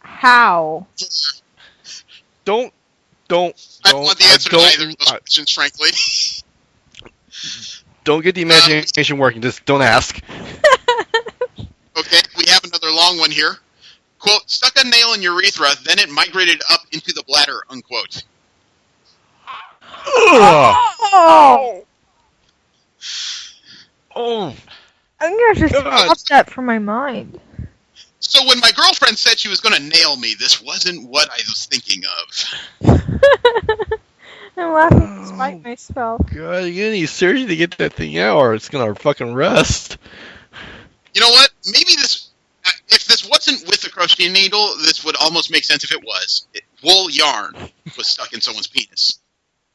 How? I don't want the answer to either of those questions, frankly. Don't get the imagination working. Just don't ask. Okay, we have another long one here. Quote, stuck a nail in urethra, then it migrated up into the bladder, unquote. Oh! Oh! I'm gonna just stop that from my mind. So when my girlfriend said she was going to nail me, this wasn't what I was thinking of. I'm laughing despite myself. God, you're gonna need surgery to get that thing out, or it's gonna fucking rust. You know what? Maybe this... if this wasn't with the crochet needle, this would almost make sense if it was. Wool yarn was stuck in someone's penis.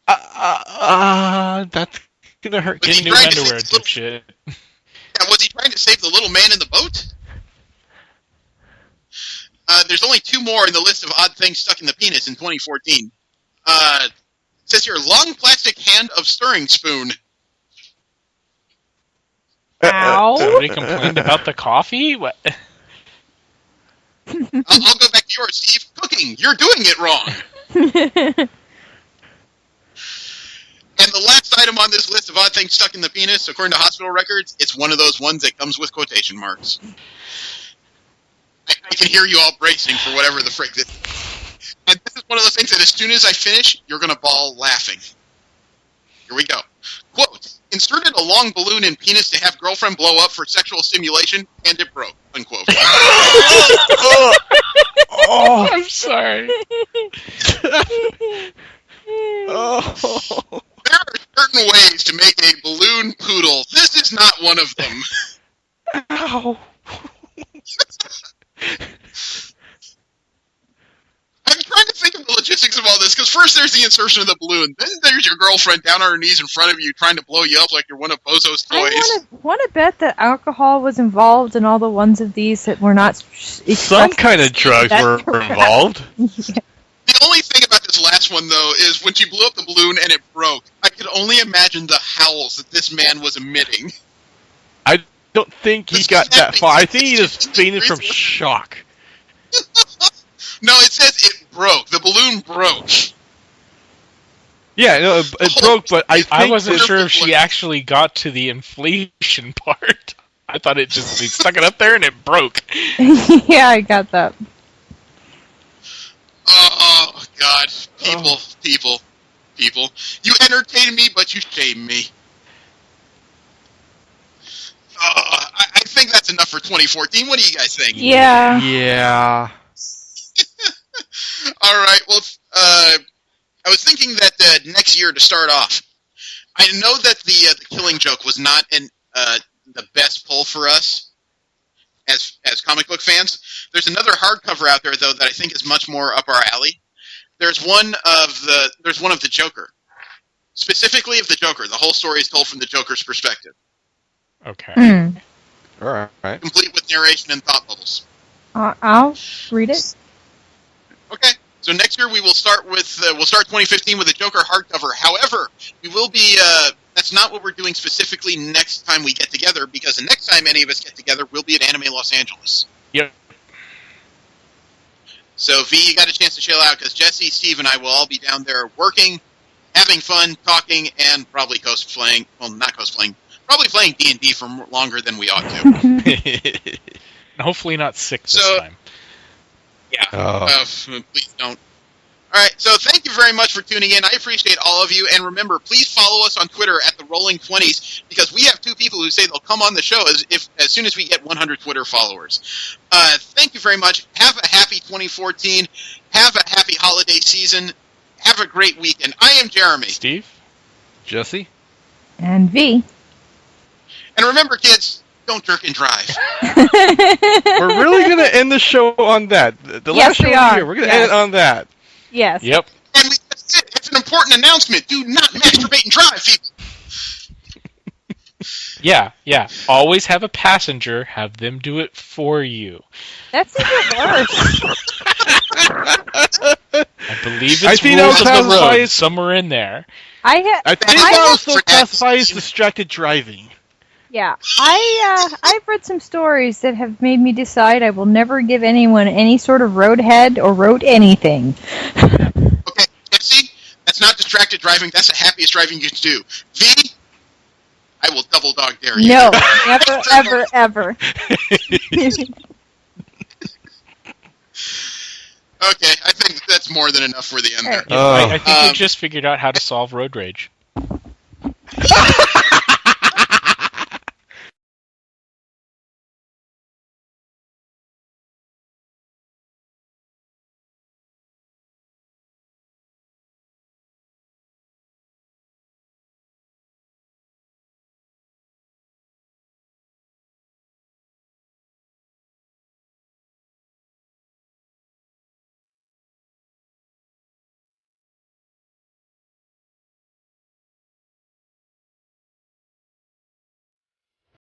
That's gonna hurt. Get new underwear, dipshit. Yeah, was he trying to save the little man in the boat? There's only 2 more in the list of odd things stuck in the penis in 2014. It says here, long plastic hand of stirring spoon. Ow! Somebody complained about the coffee? What? I'll go back to yours, Steve. Cooking. You're doing it wrong. And the last item on this list of odd things stuck in the penis, according to hospital records, it's one of those ones that comes with quotation marks. I can hear you all bracing for whatever the frick this is. And this is one of those things that as soon as I finish, you're going to bawl laughing. Here we go. Quote, inserted a long balloon in penis to have girlfriend blow up for sexual stimulation, and it broke, unquote. Oh, I'm sorry. Oh. There are certain ways to make a balloon poodle. This is not one of them. Ow. I'm trying to think of the logistics of all this, because first there's the insertion of the balloon, then there's your girlfriend down on her knees in front of you trying to blow you up like you're one of Bozo's toys. I want to bet that alcohol was involved in all the ones of these that were not... Some kind of drugs were involved. Yeah. The only thing about this last one, though, is when she blew up the balloon and it broke, I could only imagine the howls that this man was emitting. I don't think he got that far. I think he just fainted from shock. No, it says it broke. The balloon broke. Yeah, no, it broke, but I wasn't sure if she actually got to the inflation part. I thought it just they stuck it up there and it broke. Yeah, I got that. Oh, God. People. You entertain me, but you shame me. I think that's enough for 2014. What do you guys think? Yeah. Yeah. All right. Well, I was thinking that next year to start off, I know that the Killing Joke was not the best pull for us as comic book fans. There's another hardcover out there though that I think is much more up our alley. There's one of the Joker, specifically of the Joker. The whole story is told from the Joker's perspective. Okay. All right. Complete with narration and thought bubbles. I'll read it. Okay. So next year we will start with 2015 with a Joker hardcover. However, we will be that's not what we're doing specifically next time we get together, because the next time any of us get together, we'll be at Anime Los Angeles. Yep. So V, you got a chance to chill out because Jesse, Steve, and I will all be down there working, having fun, talking, and probably cosplaying. Well, not cosplaying. Probably playing D&D for longer than we ought to. Hopefully not sick this time. Yeah. Please don't. All right. So thank you very much for tuning in. I appreciate all of you. And remember, please follow us on Twitter at the Rolling 20s, because we have 2 people who say they'll come on the show as soon as we get 100 Twitter followers. Thank you very much. Have a happy 2014. Have a happy holiday season. Have a great weekend. I am Jeremy. Steve. Jesse. And V. And remember, kids, don't jerk and drive. We're really going to end the show on that. The last show of the year, we're going to end it on that. Yes. Yep. And it's an important announcement. Do not masturbate and drive, people. Yeah. Always have a passenger. Have them do it for you. That's even worse. I believe I it's think that rules would of the classify road as- somewhere in there. I think that would still classify as distracted driving. Yeah, I've read some stories that have made me decide I will never give anyone any sort of roadhead or road anything. Okay, see? That's not distracted driving. That's the happiest driving you can do. V, I will double dog dare you. No, never, ever, ever. Okay, I think that's more than enough for the end there. I think we just figured out how to solve road rage.